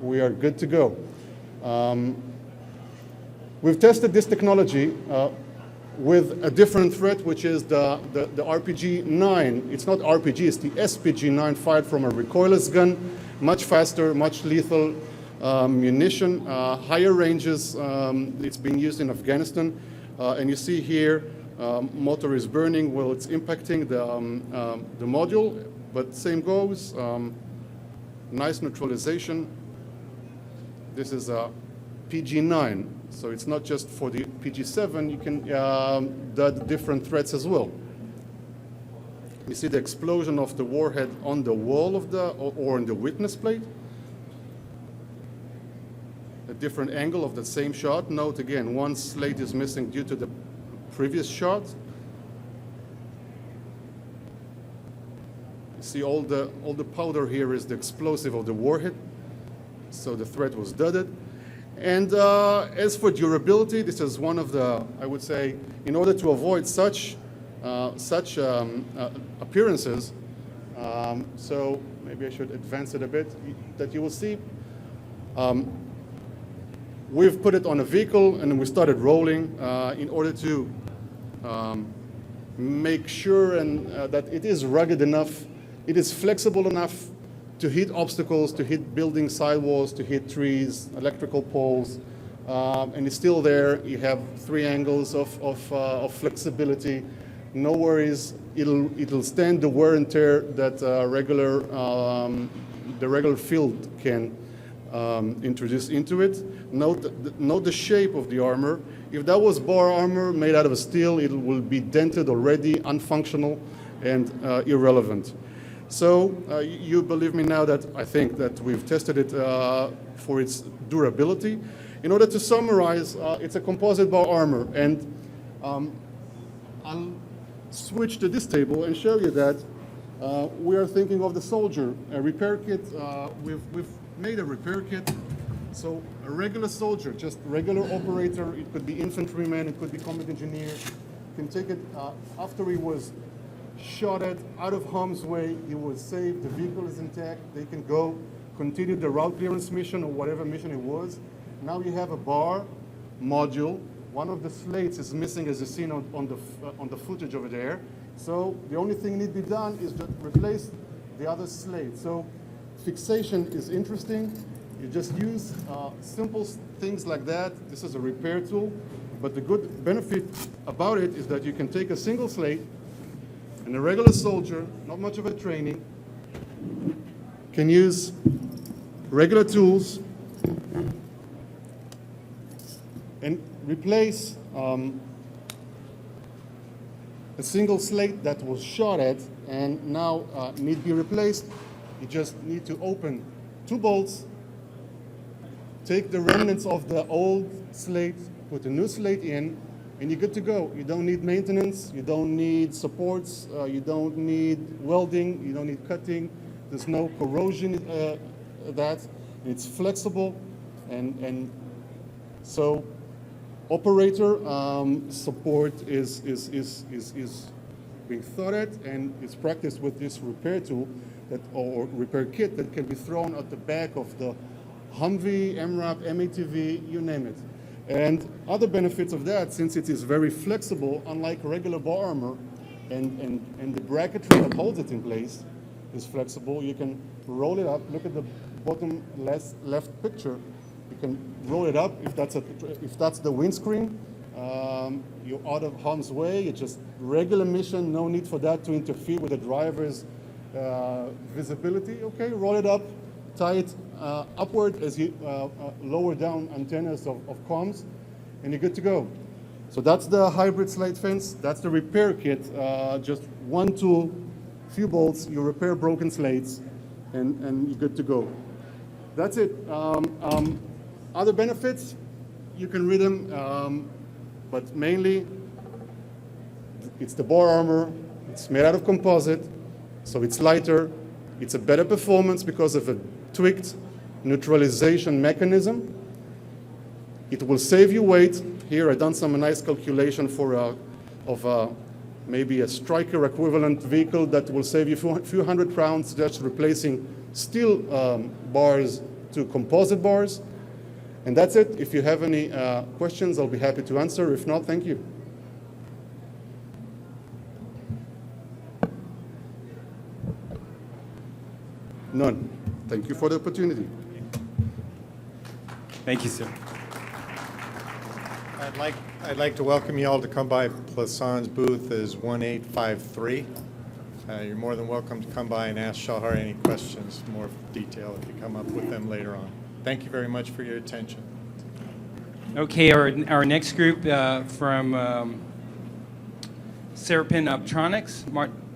we are good to go. We've tested this technology with a different threat, which is the RPG-9. It's not RPG, it's the SPG-9 fired from a recoilless gun, much faster, much lethal munition, higher ranges. It's being used in Afghanistan. And you see here, motor is burning while it's impacting the module, but same goes. Nice neutralization. This is a PG-9. So it's not just for the PG-7, you can dud different threats as well. You see the explosion of the warhead on the wall of the, or on the witness plate. A different angle of the same shot. Note again, one slate is missing due to the previous shot. You see all the powder here is the explosive of the warhead. So the threat was dudded. And as for durability, this is one of the, I would say, in order to avoid such appearances, so maybe I should advance it a bit, that you will see we've put it on a vehicle and we started rolling in order to make sure that it is rugged enough, it is flexible enough to hit obstacles, to hit building sidewalls, to hit trees, electrical poles, and it's still there. You have 3 angles of flexibility. No worries. It'll stand the wear and tear that the regular field can introduce into it. Note the shape of the armor. If that was bar armor made out of steel, it will be dented already, unfunctional, and irrelevant. So you believe me now that I think that we've tested it for its durability. In order to summarize, it's a composite bar armor, and I'll switch to this table and show you that we are thinking of the soldier. A repair kit, we've made a repair kit. So a regular soldier, just regular operator, it could be infantryman, it could be combat engineer, can take it after he was shot at, out of harm's way, he was saved, the vehicle is intact, they can go, continue the route clearance mission or whatever mission it was. Now you have a bar module. One of the slates is missing, as you see on the footage over there. So the only thing need to be done is just replace the other slate. So fixation is interesting. You just use simple things like that. This is a repair tool, but the good benefit about it is that you can take a single slate, and a regular soldier, not much of a training, can use regular tools and replace a single slate that was shot at and now need to be replaced. You just need to open 2 bolts, take the remnants of the old slate, put a new slate in, and you're good to go. You don't need maintenance, you don't need supports, you don't need welding, you don't need cutting. There's no corrosion that. It's flexible, and so operator support is being thought at and is practiced with this repair tool or repair kit that can be thrown at the back of the Humvee, MRAP, MATV, you name it. And other benefits of that, since it is very flexible, unlike regular bar armor, and the bracketry that holds it in place is flexible, you can roll it up. Look at the bottom left picture. You can roll it up if that's the windscreen. You're out of harm's way. It's just regular mission. No need for that to interfere with the driver's visibility. Okay, roll it up, tie it upward as you lower down antennas of comms, and you're good to go. So that's the hybrid slate fence. That's the repair kit. Just 1 tool, few bolts. You repair broken slates, and you're good to go. That's it. Other benefits, you can read them, but mainly it's the bar armor. It's made out of composite, so it's lighter. It's a better performance because of a tweaked neutralization mechanism. It will save you weight. Here I've done some nice calculation for maybe a Striker equivalent vehicle that will save you a few hundred pounds just replacing steel bars to composite bars. And that's it. If you have any questions, I'll be happy to answer. If not, thank you. None. Thank you for the opportunity. Thank you, sir. I'd like to welcome you all to come by Plasan's booth is 1853. You're more than welcome to come by and ask Shahar any questions, more detail if you come up with them later on. Thank you very much for your attention. Okay, our next group from Serapin Optronics,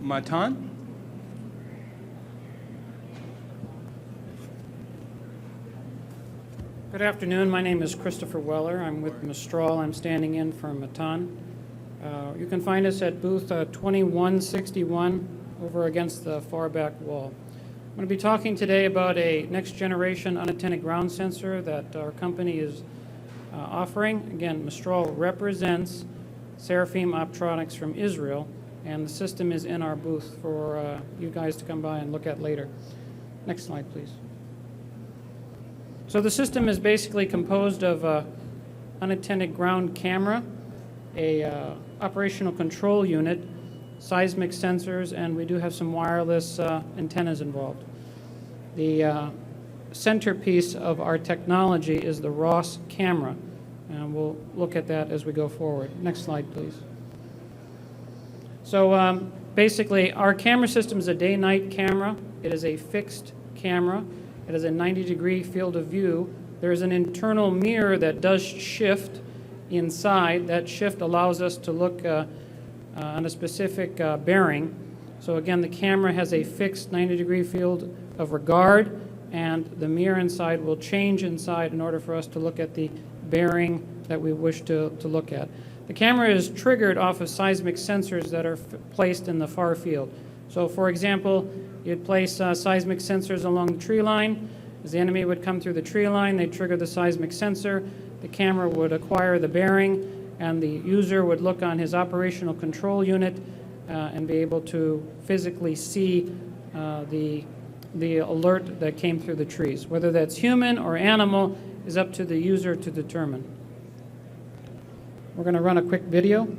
Matan. Good afternoon. My name is Christopher Weller. I'm with Mistral. I'm standing in for Matan. You can find us at booth 2161 over against the far back wall. I'm going to be talking today about a next generation unattended ground sensor that our company is offering. Again, Mistral represents Seraphim Optronics from Israel, and the system is in our booth for you guys to come by and look at later. Next slide, please. So the system is basically composed of a unattended ground camera, a operational control unit, seismic sensors, and we do have some wireless antennas involved. The centerpiece of our technology is the ROS camera, and we'll look at that as we go forward. Next slide, please. So basically, our camera system is a day-night camera. It is a fixed camera. It has a 90-degree field of view. There's an internal mirror that does shift inside. That shift allows us to look on a specific bearing. So again, the camera has a fixed 90-degree field of regard, and the mirror inside will change inside in order for us to look at the bearing that we wish to look at. The camera is triggered off of seismic sensors that are placed in the far field. So for example, you'd place seismic sensors along the tree line. As the enemy would come through the tree line, they'd trigger the seismic sensor. The camera would acquire the bearing, and the user would look on his operational control unit and be able to physically see the alert that came through the trees. Whether that's human or animal is up to the user to determine. We're going to run a quick video.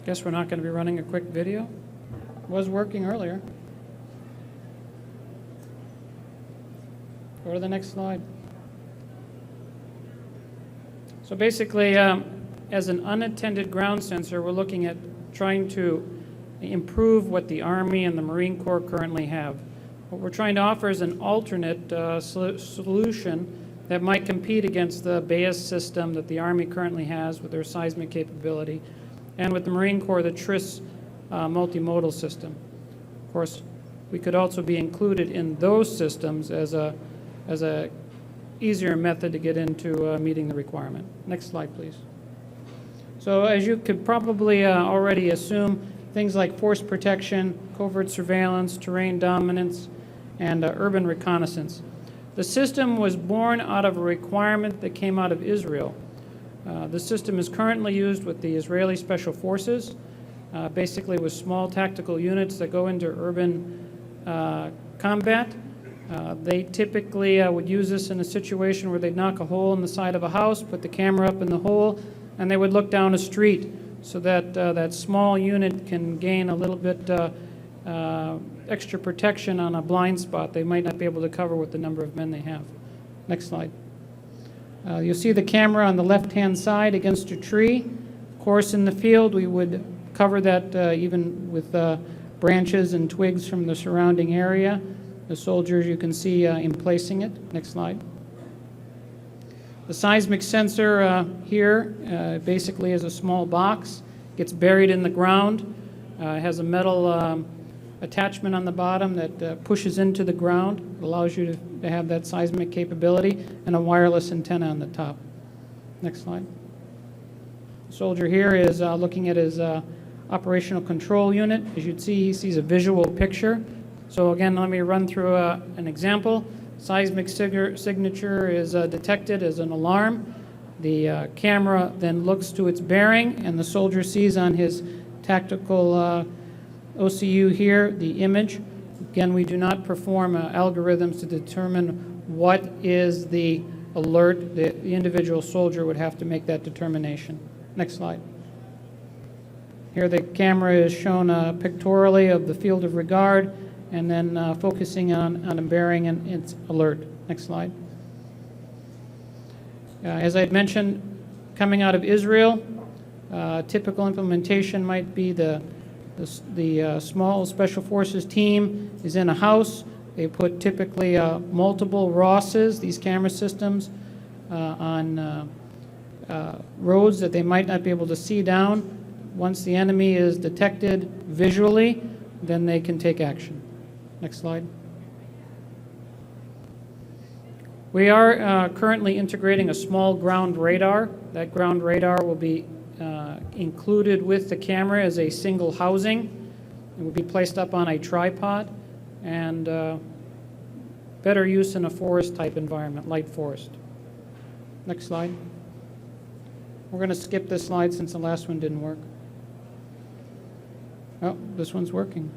Guess we're not going to be running a quick video. It was working earlier. Go to the next slide. So basically, as an unattended ground sensor, we're looking at trying to improve what the Army and the Marine Corps currently have. What we're trying to offer is an alternate solution that might compete against the BAES system that the Army currently has with their seismic capability, and with the Marine Corps, the TRIS multimodal system. Of course, we could also be included in those systems as a easier method to get into meeting the requirement. Next slide, please. So as you could probably already assume, things like force protection, covert surveillance, terrain dominance, and urban reconnaissance. The system was born out of a requirement that came out of Israel. The system is currently used with the Israeli Special Forces, basically with small tactical units that go into urban combat. They typically would use this in a situation where they'd knock a hole in the side of a house, put the camera up in the hole, and they would look down a street so that that small unit can gain a little bit extra protection on a blind spot they might not be able to cover with the number of men they have. Next slide. You'll see the camera on the left-hand side against a tree. Of course, in the field, we would cover that even with branches and twigs from the surrounding area. The soldiers, you can see in placing it. Next slide. The seismic sensor here basically is a small box. Gets buried in the ground. It has a metal attachment on the bottom that pushes into the ground. It allows you to have that seismic capability, and a wireless antenna on the top. Next slide. Soldier here is looking at his operational control unit. As you'd see, he sees a visual picture. So again, let me run through an example. Seismic signature is detected as an alarm. The camera then looks to its bearing, and the soldier sees on his tactical OCU here the image. Again, we do not perform algorithms to determine what is the alert. The individual soldier would have to make that determination. Next slide. Here the camera is shown pictorially of the field of regard, and then focusing on a bearing and its alert. Next slide. As I had mentioned, coming out of Israel, typical implementation might be the small special forces team is in a house. They put typically multiple ROSs, these camera systems, on roads that they might not be able to see down. Once the enemy is detected visually, then they can take action. Next slide. We are currently integrating a small ground radar. That ground radar will be included with the camera as a single housing. It will be placed up on a tripod, and better use in a forest type environment, light forest. Next slide. We're going to skip this slide since the last one didn't work. Oh, this one's working.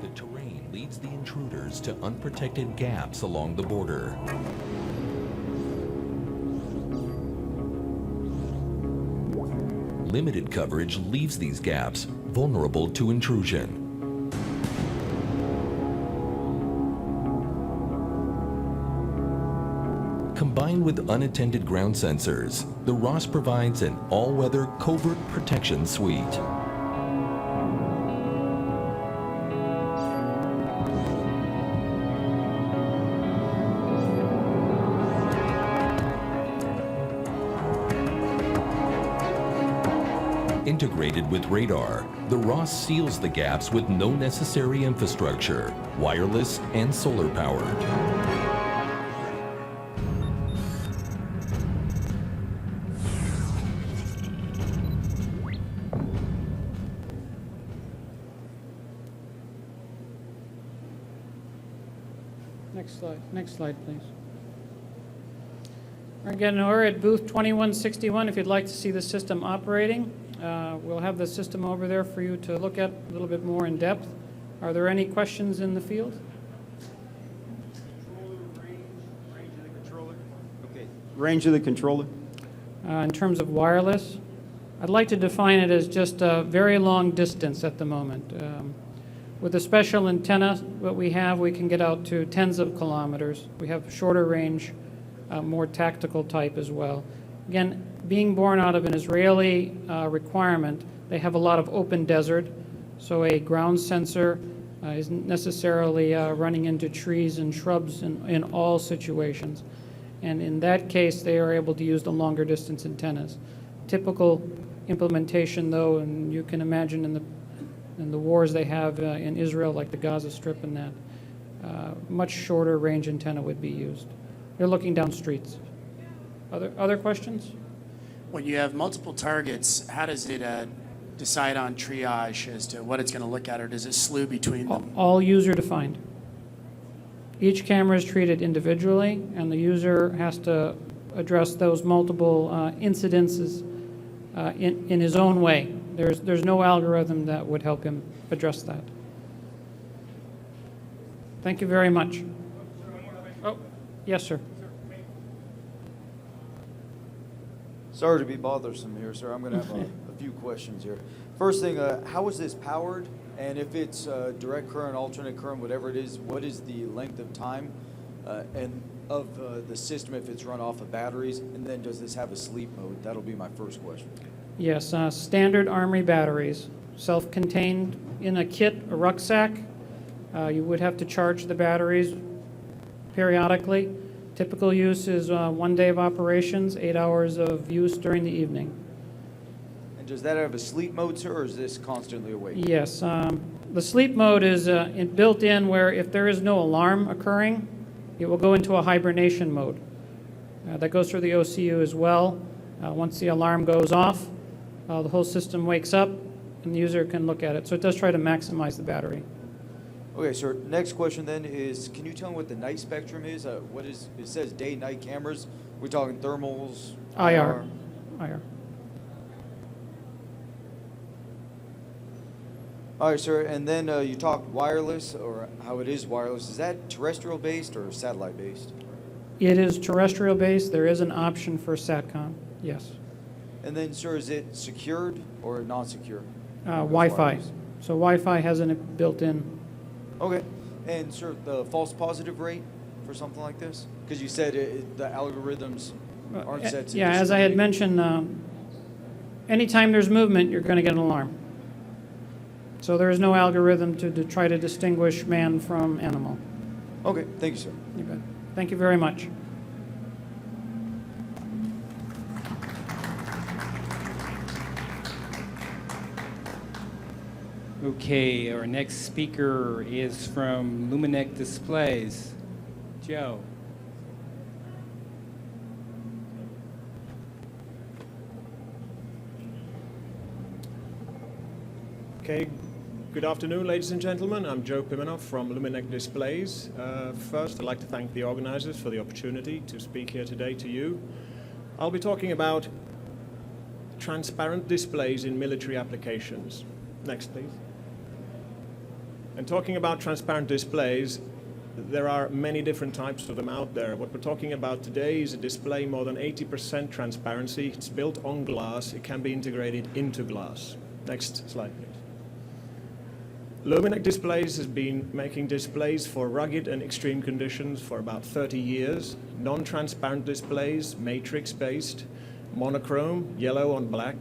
The terrain leads the intruders to unprotected gaps along the border. Limited coverage leaves these gaps vulnerable to intrusion. Combined with unattended ground sensors, the ROS provides an all-weather covert protection suite. Integrated with radar, the ROS seals the gaps with no necessary infrastructure, wireless and solar powered. Next slide, please. Again, we're at booth 2161. If you'd like to see the system operating, we'll have the system over there for you to look at a little bit more in depth. Are there any questions in the field? Range of the controller? In terms of wireless, I'd like to define it as just a very long distance at the moment. With a special antenna, what we have, we can get out to tens of kilometers. We have shorter range, more tactical type as well. Again, being born out of an Israeli requirement, they have a lot of open desert, so a ground sensor isn't necessarily running into trees and shrubs in all situations. And in that case, they are able to use the longer distance antennas. Typical implementation, though, and you can imagine in the wars they have in Israel, like the Gaza Strip and that, much shorter range antenna would be used. They're looking down streets. Other questions? When you have multiple targets, how does it decide on triage as to what it's going to look at, or does it slew between them? All user defined. Each camera is treated individually, and the user has to address those multiple incidences in his own way. There's no algorithm that would help him address that. Thank you very much. Oh, yes, sir. Sorry to be bothersome here, sir. I'm going to have a few questions here. First thing, how is this powered? And if it's direct current, alternate current, whatever it is, what is the length of time and of the system if it's run off of batteries? And then does this have a sleep mode? That'll be my first question. Yes, standard Armory batteries, self-contained in a kit, a rucksack. You would have to charge the batteries periodically. Typical use is 1 day of operations, 8 hours of use during the evening. And does that have a sleep mode, sir, or is this constantly awake? Yes. The sleep mode is built in where if there is no alarm occurring, it will go into a hibernation mode. That goes through the OCU as well. Once the alarm goes off, the whole system wakes up and the user can look at it. So it does try to maximize the battery. Okay, sir. Next question then is, can you tell me what the night spectrum is? What is it? Says day-night cameras. We're talking thermals, IR. All right, sir. And then you talked wireless, or how it is wireless. Is that terrestrial based or satellite based? It is terrestrial based. There is an option for SATCOM. Yes. And then, sir, is it secured or non-secure? Wi-Fi. So Wi-Fi has it built in. Okay. And, sir, the false positive rate for something like this? Because you said the algorithms aren't set to Yeah, as I had mentioned, anytime there's movement, you're going to get an alarm. So there is no algorithm to try to distinguish man from animal. Okay. Thank you, sir. You bet. Thank you very much. Okay, our next speaker is from Luminec Displays. Joe. Okay, good afternoon, ladies and gentlemen. I'm Joe Pimenov from Luminec Displays. First, I'd like to thank the organizers for the opportunity to speak here today to you. I'll be talking about transparent displays in military applications. Next, please. And talking about transparent displays, there are many different types of them out there. What we're talking about today is a display more than 80% transparency. It's built on glass. It can be integrated into glass. Next slide, please. Luminec Displays has been making displays for rugged and extreme conditions for about 30 years. Non-transparent displays, matrix-based, monochrome, yellow on black,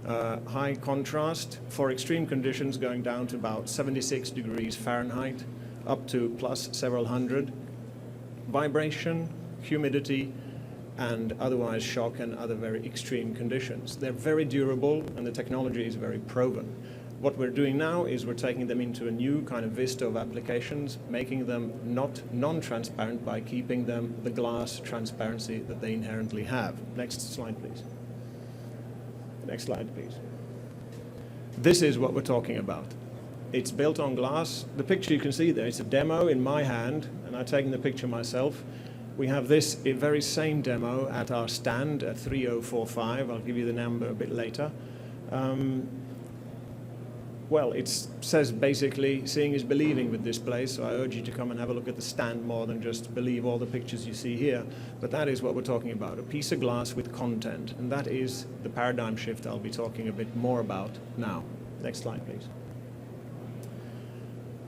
high contrast for extreme conditions going down to about 76 degrees Fahrenheit, up to plus several hundred. Vibration, humidity, and otherwise shock and other very extreme conditions. They're very durable and the technology is very proven. What we're doing now is we're taking them into a new kind of vista of applications, making them not non-transparent by keeping them the glass transparency that they inherently have. Next slide, please. Next slide, please. This is what we're talking about. It's built on glass. The picture you can see there, it's a demo in my hand, and I've taken the picture myself. We have this very same demo at our stand at 3045. I'll give you the number a bit later. Well, it says basically, seeing is believing with this place, so I urge you to come and have a look at the stand more than just believe all the pictures you see here. But that is what we're talking about, a piece of glass with content, and that is the paradigm shift I'll be talking a bit more about now. Next slide, please.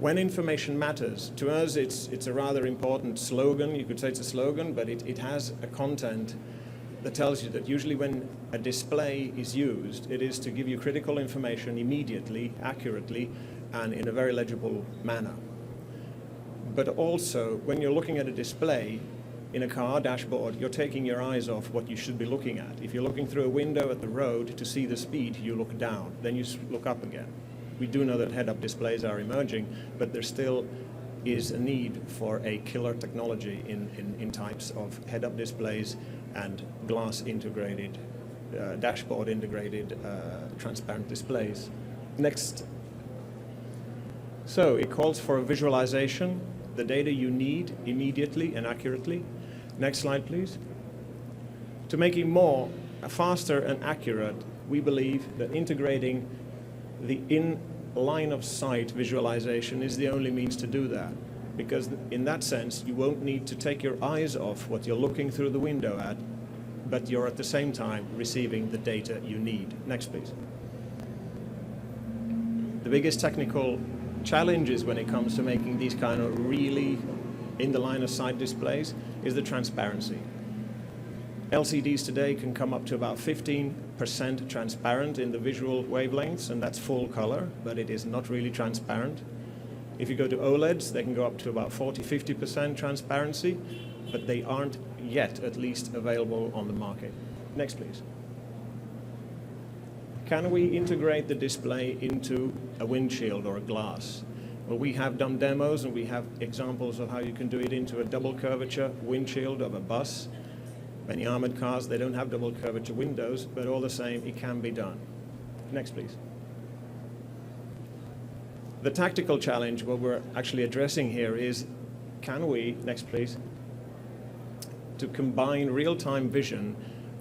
When information matters, to us it's a rather important slogan. You could say it's a slogan, but it has a content that tells you that usually when a display is used, it is to give you critical information immediately, accurately, and in a very legible manner. But also, when you're looking at a display in a car dashboard, you're taking your eyes off what you should be looking at. If you're looking through a window at the road to see the speed, you look down, then you look up again. We do know that head-up displays are emerging, but there still is a need for a killer technology in types of head-up displays and glass integrated, dashboard integrated transparent displays. Next. So it calls for a visualization, the data you need immediately and accurately. Next slide, please. To make it more faster and accurate, we believe that integrating the in-line of sight visualization is the only means to do that. Because in that sense, you won't need to take your eyes off what you're looking through the window at, but you're at the same time receiving the data you need. Next, please. The biggest technical challenges when it comes to making these kind of really in the line of sight displays is the transparency. LCDs today can come up to about 15% transparent in the visual wavelengths, and that's full color, but it is not really transparent. If you go to OLEDs, they can go up to about 40–50% transparency, but they aren't yet at least available on the market. Next, please. Can we integrate the display into a windshield or a glass? Well, we have done demos and we have examples of how you can do it into a double curvature windshield of a bus. Many armored cars, they don't have double curvature windows, but all the same, it can be done. Next, please. The tactical challenge, what we're actually addressing here is, can we, next please, to combine real-time vision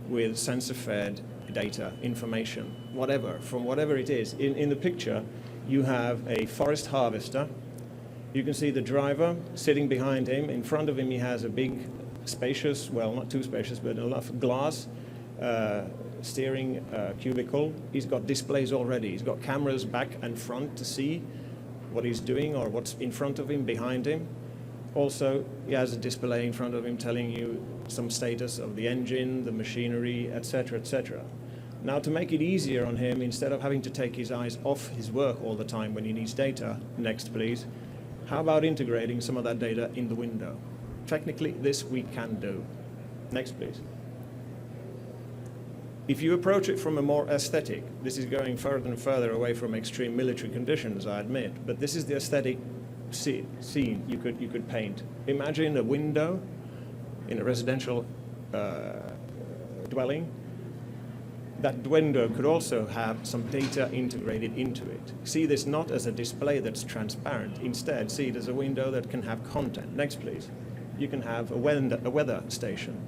with sensor-fed data, information, whatever, from whatever it is. In the picture, you have a forest harvester. You can see the driver sitting behind him. In front of him, he has a big, spacious, well, not too spacious, but enough glass steering cubicle. He's got displays already. He's got cameras back and front to see what he's doing or what's in front of him, behind him. Also, he has a display in front of him telling you some status of the engine, the machinery, etc., etc. Now, to make it easier on him, instead of having to take his eyes off his work all the time when he needs data, next please, how about integrating some of that data in the window? Technically, this we can do. Next, please. If you approach it from a more aesthetic, this is going further and further away from extreme military conditions, I admit, but this is the aesthetic scene you could paint. Imagine a window in a residential dwelling. That window could also have some data integrated into it. See this not as a display that's transparent. Instead, see it as a window that can have content. Next, please. You can have a weather station.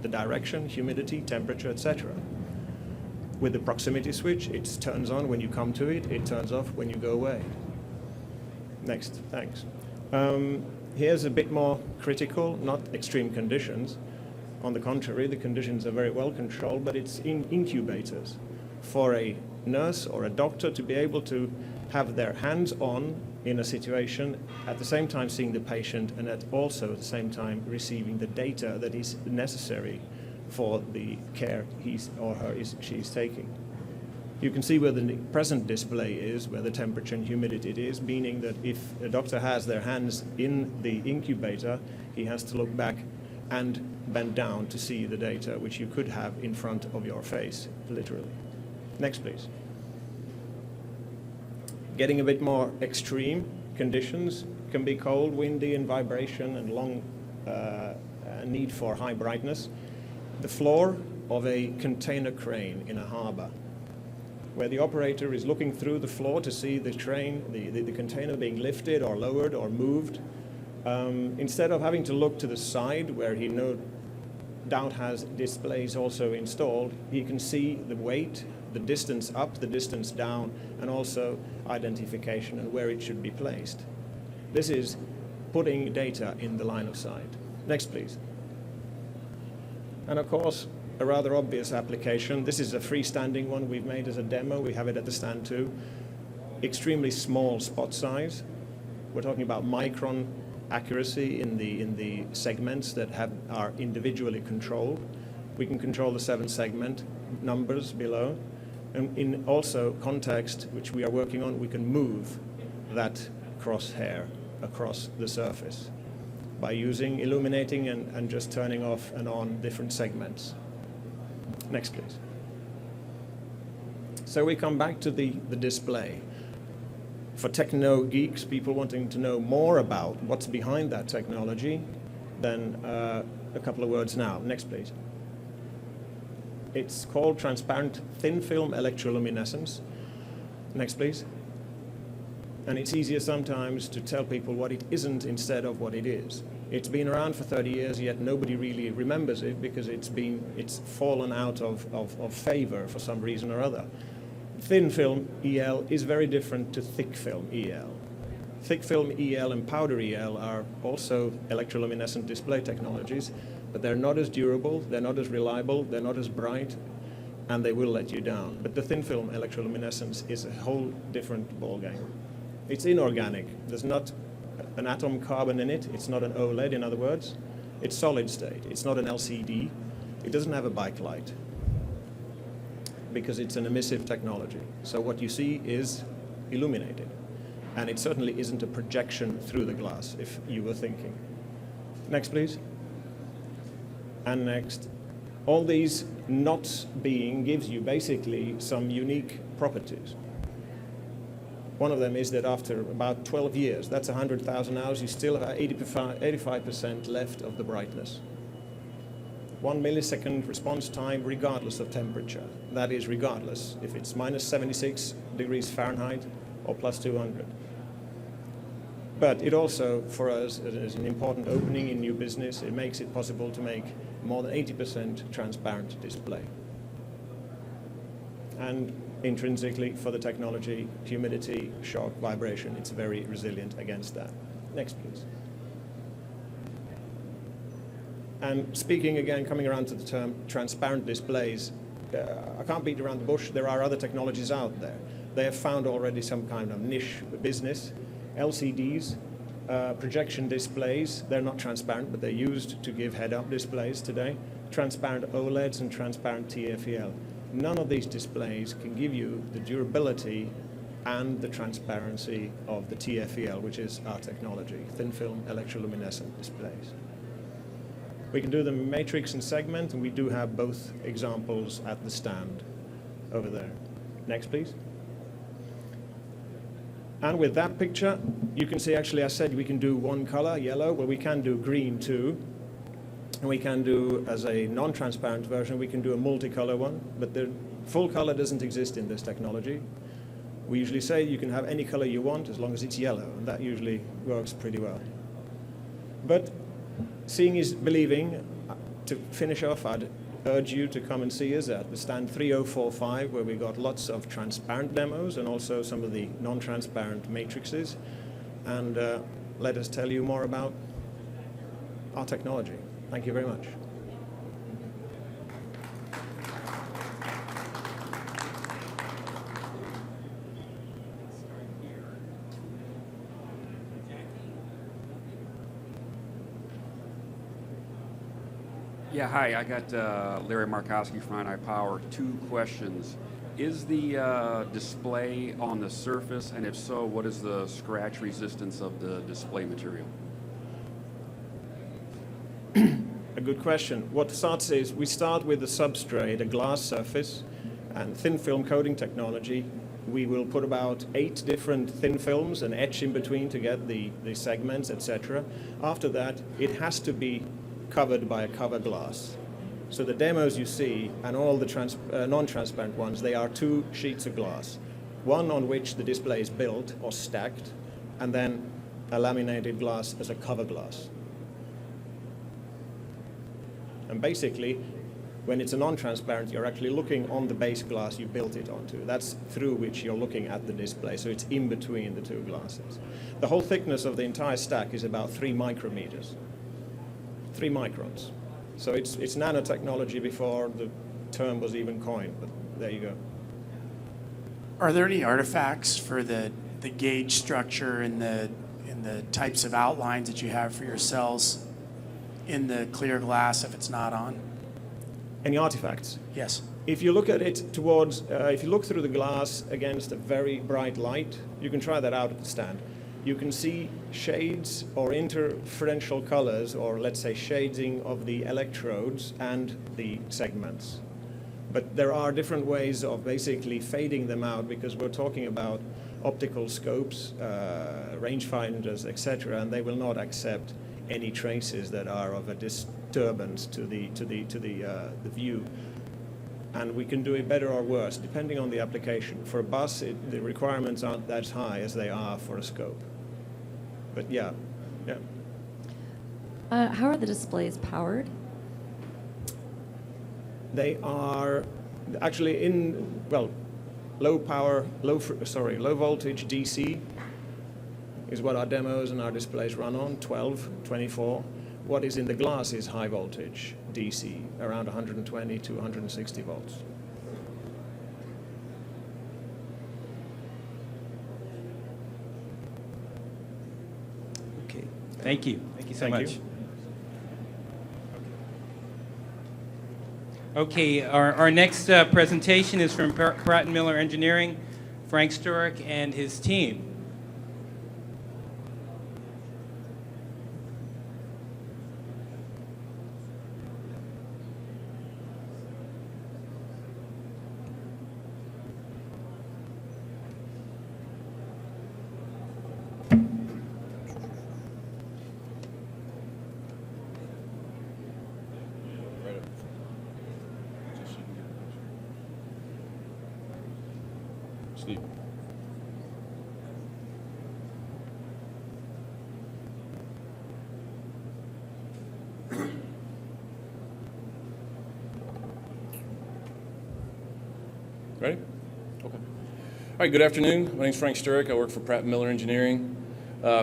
The direction, humidity, temperature, etc. With the proximity switch, it turns on when you come to it, it turns off when you go away. Next, thanks. Here's a bit more critical, not extreme conditions. On the contrary, the conditions are very well controlled, but it's in incubators for a nurse or a doctor to be able to have their hands on in a situation, at the same time seeing the patient and at also at the same time receiving the data that is necessary for the care she's taking. You can see where the present display is, where the temperature and humidity it is, meaning that if a doctor has their hands in the incubator, he has to look back and bend down to see the data, which you could have in front of your face, literally. Next, please. Getting a bit more extreme conditions can be cold, windy, and vibration, and long need for high brightness. The floor of a container crane in a harbor, where the operator is looking through the floor to see the train, the container being lifted or lowered or moved. Instead of having to look to the side where he no doubt has displays also installed, he can see the weight, the distance up, the distance down, and also identification and where it should be placed. This is putting data in the line of sight. Next, please. And of course, a rather obvious application. This is a freestanding one we've made as a demo. We have it at the stand too. Extremely small spot size. We're talking about micron accuracy in the segments that are individually controlled. We can control the 7 segment numbers below. And in also context, which we are working on, we can move that crosshair across the surface by using illuminating and just turning off and on different segments. Next, please. So we come back to the display. For techno geeks, people wanting to know more about what's behind that technology, then a couple of words now. Next, please. It's called transparent thin film electroluminescence. Next, please. And it's easier sometimes to tell people what it isn't instead of what it is. It's been around for 30 years, yet nobody really remembers it because it's fallen out of favor for some reason or other. Thin film EL is very different to thick film EL. Thick film EL and powder EL are also electroluminescent display technologies, but they're not as durable, they're not as reliable, they're not as bright, and they will let you down. But the thin film electroluminescence is a whole different ballgame. It's inorganic. There's not an atom carbon in it. It's not an OLED, in other words. It's solid state. It's not an LCD. It doesn't have a bike light because it's an emissive technology. So what you see is illuminated. And it certainly isn't a projection through the glass, if you were thinking. Next, please. And next. All these not being gives you basically some unique properties. One of them is that after about 12 years, that's 100,000 hours, you still have 85% left of the brightness. 1 millisecond response time regardless of temperature. That is regardless if it's minus 76 degrees Fahrenheit or plus 200. But it also, for us, is an important opening in new business. It makes it possible to make more than 80% transparent display. And intrinsically, for the technology, humidity, shock, vibration, it's very resilient against that. Next, please. And speaking again, coming around to the term transparent displays, I can't beat around the bush. There are other technologies out there. They have found already some kind of niche business. LCDs, projection displays, they're not transparent, but they're used to give head-up displays today. Transparent OLEDs and transparent TFL. None of these displays can give you the durability and the transparency of the TFL, which is our technology, thin film electroluminescent displays. We can do them matrix and segment, and we do have both examples at the stand over there. Next, please. And with that picture, you can see, actually, I said we can do one color, yellow, well, we can do green too. And we can do, as a non-transparent version, we can do a multicolor one, but the full color doesn't exist in this technology. We usually say you can have any color you want as long as it's yellow, and that usually works pretty well. But seeing is believing. To finish off, I'd urge you to come and see us at the stand 3045, where we got lots of transparent demos and also some of the non-transparent matrices. And let us tell you more about our technology. Thank you very much. Yeah, hi, I got Larry Markowski from I Power. 2 questions. Is the display on the surface, and if so, what is the scratch resistance of the display material? A good question. What starts is we start with the substrate, a glass surface, and thin film coating technology. We will put about 8 different thin films and etch in between to get the segments, etc. After that, it has to be covered by a cover glass. So the demos you see, and all the non-transparent ones, they are 2 sheets of glass. One on which the display is built or stacked, and then a laminated glass as a cover glass. And basically, when it's a non-transparent, you're actually looking on the base glass you built it onto. That's through which you're looking at the display, so it's in between the 2 glasses. The whole thickness of the entire stack is about 3 micrometers. 3 microns. So it's nanotechnology before the term was even coined, but there you go. Are there any artifacts for the gauge structure and the types of outlines that you have for your cells in the clear glass if it's not on? Any artifacts? Yes. If you look at it towards, if you look through the glass against a very bright light, you can try that out at the stand. You can see shades or interferential colors, or let's say shading of the electrodes and the segments. But there are different ways of basically fading them out, because we're talking about optical scopes, rangefinders, etc., and they will not accept any traces that are of a disturbance to the view. And we can do it better or worse, depending on the application. For a bus, the requirements aren't that high as they are for a scope. But yeah. How are the displays powered? They are actually in, well, low voltage DC is what our demos and our displays run on, 12, 24. What is in the glass is high voltage DC, around 120 to 160 volts. Okay, thank you. Thank you so much. Okay, our next presentation is from Pratt & Miller Engineering, Frank Sturek and his team. Steve. Ready? Okay. All right, good afternoon. My name's Frank Sturek. I work for Pratt Miller Engineering.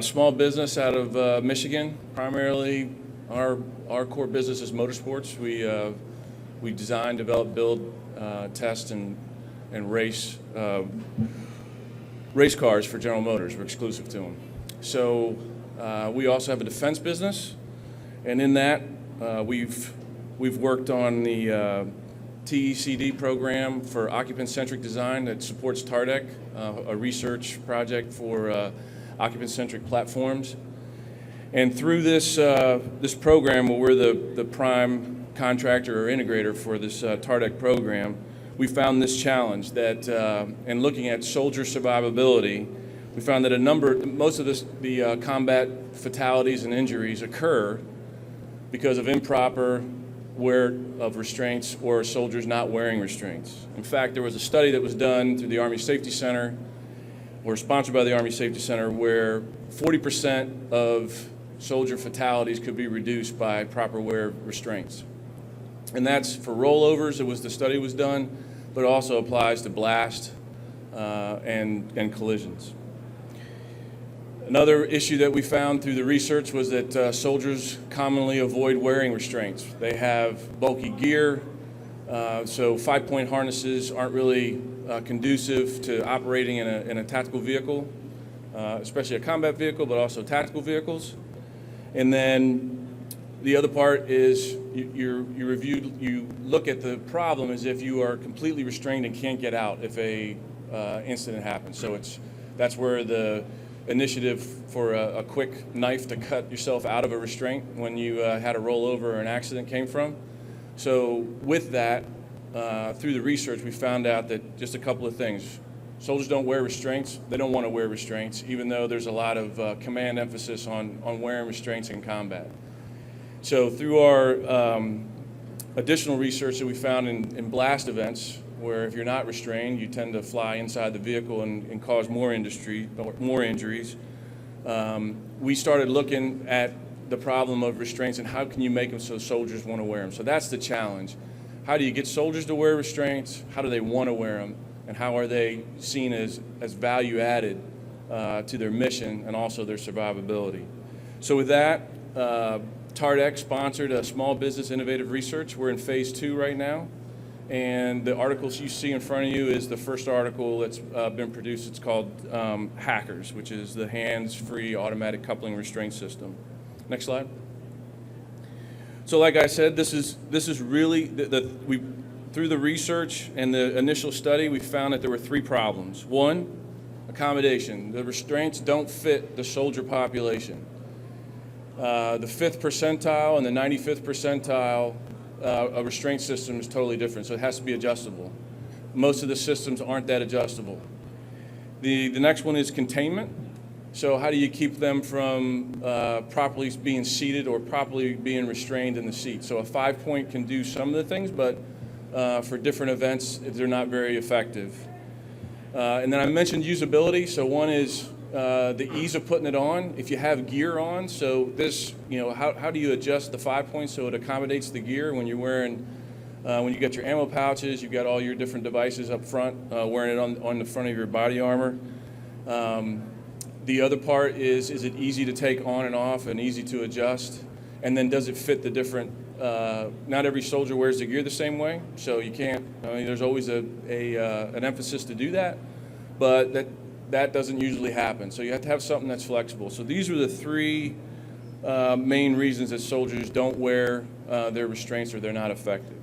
Small business out of Michigan. Primarily, our core business is motorsports. We design, develop, build, test, and race race cars for General Motors. We're exclusive to them. So we also have a defense business, and in that we've worked on the TECD program for occupant-centric design that supports TARDEC, a research project for occupant-centric platforms. And through this program, where we're the prime contractor or integrator for this TARDEC program, we found this challenge that, in looking at soldier survivability, we found that most of the combat fatalities and injuries occur because of improper wear of restraints or soldiers not wearing restraints. In fact, there was a study that was done through the Army Safety Center, or sponsored by the Army Safety Center, where 40% of soldier fatalities could be reduced by proper wear of restraints. And that's for rollovers. The study was done, but it also applies to blast and collisions. Another issue that we found through the research was that soldiers commonly avoid wearing restraints. They have bulky gear, so 5-point harnesses aren't really conducive to operating in a tactical vehicle, especially a combat vehicle, but also tactical vehicles. And then the other part is you look at the problem as if you are completely restrained and can't get out if a incident happens. So that's where the initiative for a quick knife to cut yourself out of a restraint when you had a rollover or an accident came from. So with that, through the research, we found out that just a couple of things. Soldiers don't wear restraints. They don't want to wear restraints, even though there's a lot of command emphasis on wearing restraints in combat. So through our additional research that we found in blast events, where if you're not restrained, you tend to fly inside the vehicle and cause more injuries. We started looking at the problem of restraints and how can you make them so soldiers want to wear them. So that's the challenge. How do you get soldiers to wear restraints? How do they want to wear them? And how are they seen as value added to their mission and also their survivability? So with that, TARDEC sponsored a small business innovative research. We're in phase 2 right now. And the articles you see in front of you is the first article that's been produced. It's called Hackers, which is the hands-free automatic coupling restraint system. Next slide. So like I said, this is really, through the research and the initial study, we found that there were 3 problems. 1, accommodation. The restraints don't fit the soldier population. The 5th percentile and the 95th percentile a restraint system is totally different, so it has to be adjustable. Most of the systems aren't that adjustable. The next one is containment. So how do you keep them from properly being seated or properly being restrained in the seat? So a 5-point can do some of the things, but for different events, they're not very effective. And then I mentioned usability. So one is the ease of putting it on. If you have gear on, so this, how do you adjust the 5 points so it accommodates the gear when you're wearing, when you got your ammo pouches, you've got all your different devices up front, wearing it on the front of your body armor. The other part is it easy to take on and off and easy to adjust? And then does it fit the different, not every soldier wears the gear the same way, so you can't, there's always an emphasis to do that, but that doesn't usually happen. So you have to have something that's flexible. So these are the 3 main reasons that soldiers don't wear their restraints or they're not effective.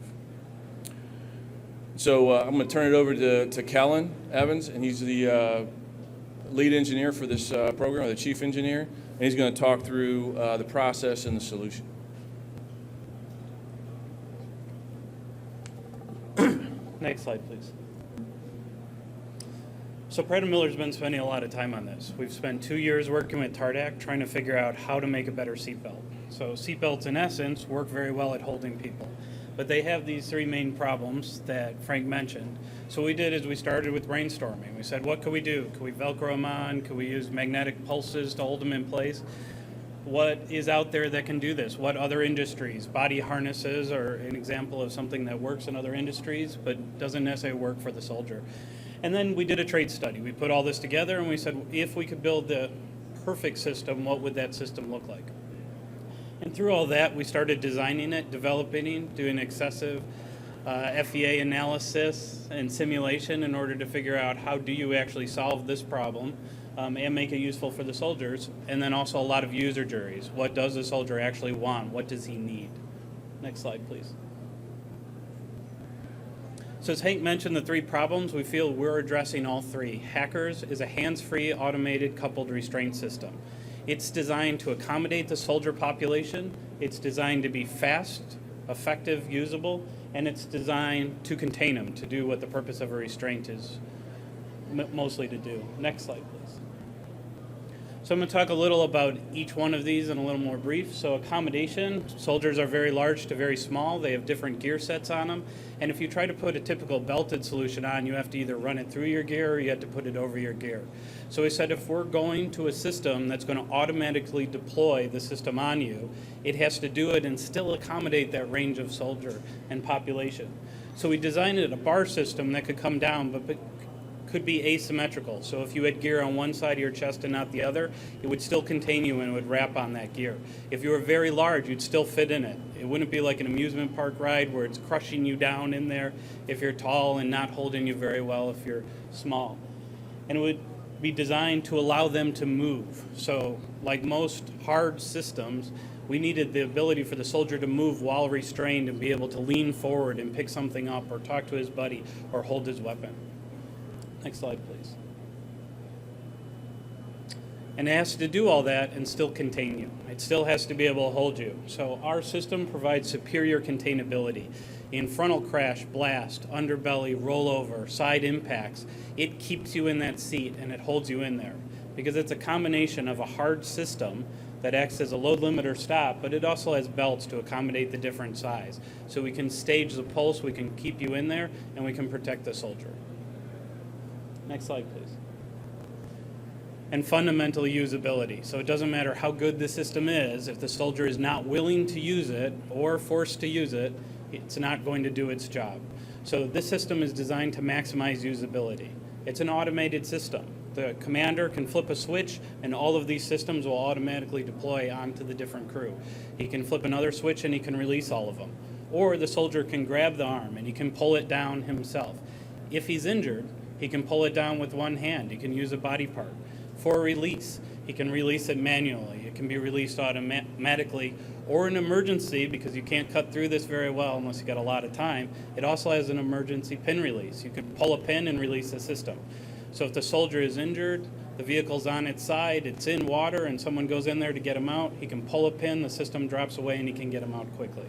So I'm going to turn it over to Kellen Evans, and he's the lead engineer for this program, or the chief engineer, and he's going to talk through the process and the solution. Next slide, please. So Pratt & Miller's been spending a lot of time on this. We've spent 2 years working with TARDEC trying to figure out how to make a better seatbelt. So seatbelts, in essence, work very well at holding people. but they have these three main problems that Frank mentioned. So what we did is we started with brainstorming. We said, what could we do? Could we Velcro them on? Could we use magnetic pulses to hold them in place? What is out there that can do this? What other industries? Body harnesses are an example of something that works in other industries, but doesn't necessarily work for the soldier. And then we did a trade study. We put all this together and we said, if we could build the perfect system, what would that system look like? And through all that, we started designing it, developing it, doing excessive FEA analysis and simulation in order to figure out how do you actually solve this problem and make it useful for the soldiers. And then also a lot of user juries. What does the soldier actually want? What does he need? Next slide, please. So as Hank mentioned the three problems, we feel we're addressing all three. Hackers is a hands-free automated coupled restraint system. It's designed to accommodate the soldier population. It's designed to be fast, effective, usable, and it's designed to contain them, to do what the purpose of a restraint is mostly to do. Next slide, please. So I'm going to talk a little about each one of these in a little more brief. So accommodation, soldiers are very large to very small. They have different gear sets on them. And if you try to put a typical belted solution on, you have to either run it through your gear or you have to put it over your gear. So we said if we're going to a system that's going to automatically deploy the system on you, it has to do it and still accommodate that range of soldier and population. So we designed it a bar system that could come down, but could be asymmetrical. So if you had gear on one side of your chest and not the other, it would still contain you and it would wrap on that gear. If you were very large, you'd still fit in it. It wouldn't be like an amusement park ride where it's crushing you down in there if you're tall and not holding you very well if you're small. And it would be designed to allow them to move. So like most hard systems, we needed the ability for the soldier to move while restrained and be able to lean forward and pick something up or talk to his buddy or hold his weapon. Next slide, please. And it has to do all that and still contain you. It still has to be able to hold you. So our system provides superior containability. In frontal crash, blast, underbelly, rollover, side impacts, it keeps you in that seat and it holds you in there. Because it's a combination of a hard system that acts as a load limiter stop, but it also has belts to accommodate the different size. So we can stage the pulse, we can keep you in there, and we can protect the soldier. Next slide, please. And fundamental usability. So it doesn't matter how good the system is, if the soldier is not willing to use it or forced to use it, it's not going to do its job. So this system is designed to maximize usability. It's an automated system. The commander can flip a switch and all of these systems will automatically deploy onto the different crew. He can flip another switch and he can release all of them. Or the soldier can grab the arm and he can pull it down himself. If he's injured, he can pull it down with one hand. He can use a body part. For release, he can release it manually. It can be released automatically or an emergency, because you can't cut through this very well unless you got a lot of time. It also has an emergency pin release. You can pull a pin and release the system. So if the soldier is injured, the vehicle's on its side, it's in water, and someone goes in there to get him out, he can pull a pin, the system drops away, and he can get him out quickly.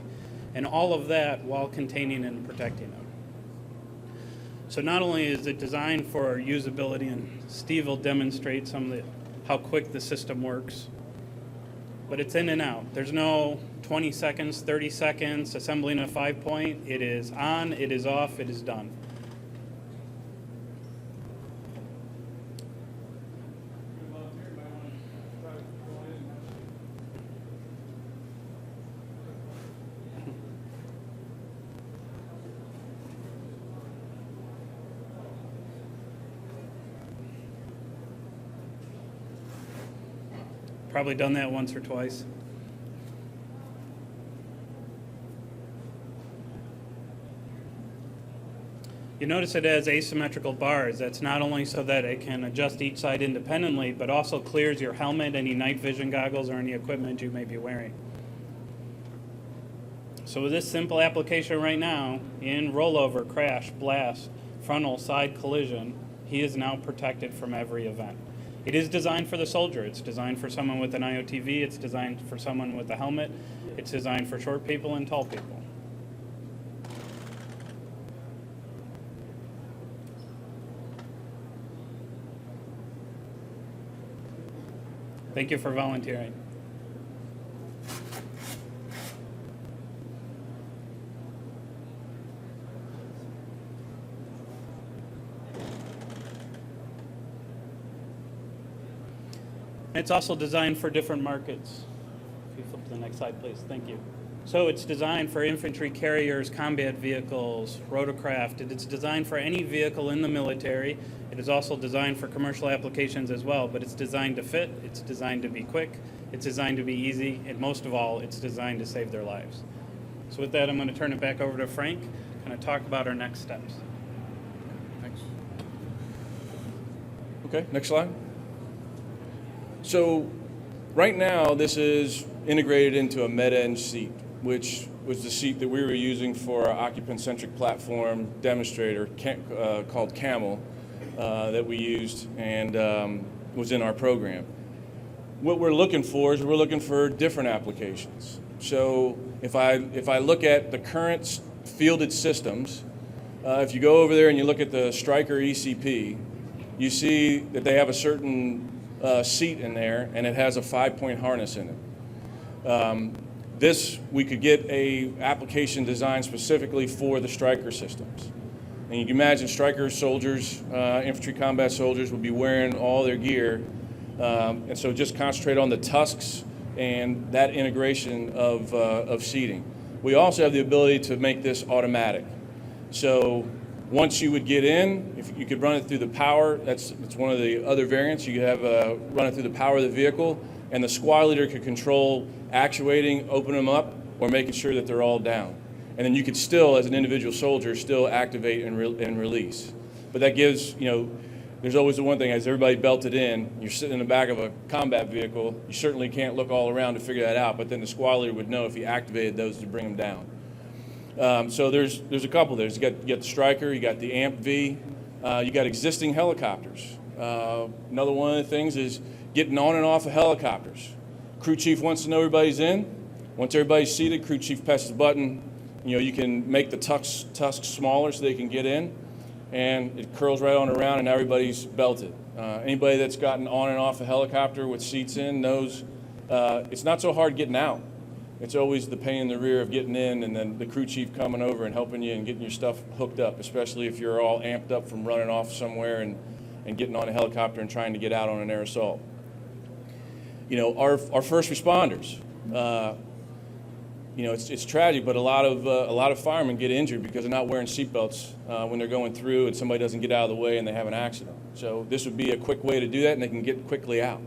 And all of that while containing and protecting him. So not only is it designed for usability, and Steve will demonstrate how quick the system works, but it's in and out. There's no 20 seconds, 30 seconds, assembling a 5-point. It is on, it is off, it is done. Probably done that once or twice. You notice it has asymmetrical bars. That's not only so that it can adjust each side independently, but also clears your helmet, any night vision goggles, or any equipment you may be wearing. So with this simple application right now, in rollover, crash, blast, frontal, side collision, he is now protected from every event. It is designed for the soldier. It's designed for someone with an IOTV. It's designed for someone with a helmet. It's designed for short people and tall people. Thank you for volunteering. It's also designed for different markets. If you flip to the next slide, please. Thank you. So it's designed for infantry carriers, combat vehicles, rotorcraft. It's designed for any vehicle in the military. It is also designed for commercial applications as well, but it's designed to fit, it's designed to be quick, it's designed to be easy, and most of all, it's designed to save their lives. So with that, I'm going to turn it back over to Frank, kind of talk about our next steps. Thanks. Okay, next slide. So right now, this is integrated into a mid-end seat, which was the seat that we were using for our occupant-centric platform demonstrator called Camel that we used and was in our program. What we're looking for is we're looking for different applications. So if I look at the current fielded systems, if you go over there and you look at the Stryker ECP, you see that they have a certain seat in there, and it has a 5-point harness in it. This, we could get a application designed specifically for the Stryker systems. And you can imagine Stryker soldiers, infantry combat soldiers would be wearing all their gear, and so just concentrate on the tusks and that integration of seating. We also have the ability to make this automatic. So once you would get in, if you could run it through the power, that's one of the other variants. You could have run it through the power of the vehicle, and the squad leader could control actuating, open them up, or making sure that they're all down. And then you could still, as an individual soldier, still activate and release. But that gives, there's always the one thing, as everybody belted in, you're sitting in the back of a combat vehicle, you certainly can't look all around to figure that out, but then the squad leader would know if he activated those to bring them down. So there's a couple there. You got the Stryker, you got the AMP-V, you got existing helicopters. Another one of the things is getting on and off of helicopters. Crew chief wants to know everybody's in. Once everybody's seated, crew chief presses the button. You can make the tusks smaller so they can get in, and it curls right on around, and everybody's belted. Anybody that's gotten on and off a helicopter with seats in knows it's not so hard getting out. It's always the pain in the rear of getting in, and then the crew chief coming over and helping you and getting your stuff hooked up, especially if you're all amped up from running off somewhere and getting on a helicopter and trying to get out on an air assault. Our first responders. It's tragic, but a lot of firemen get injured because they're not wearing seatbelts when they're going through, and somebody doesn't get out of the way and they have an accident. So this would be a quick way to do that, and they can get quickly out.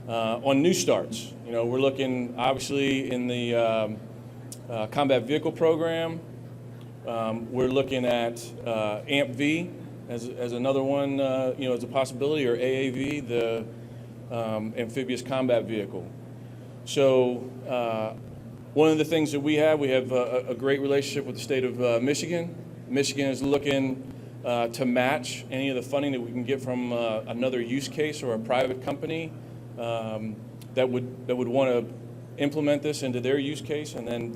On new starts, we're looking obviously in the combat vehicle program. We're looking at AMP-V as another one, as a possibility, or AAV, the amphibious combat vehicle. So one of the things that we have a great relationship with the state of Michigan. Michigan is looking to match any of the funding that we can get from another use case or a private company that would want to implement this into their use case, and then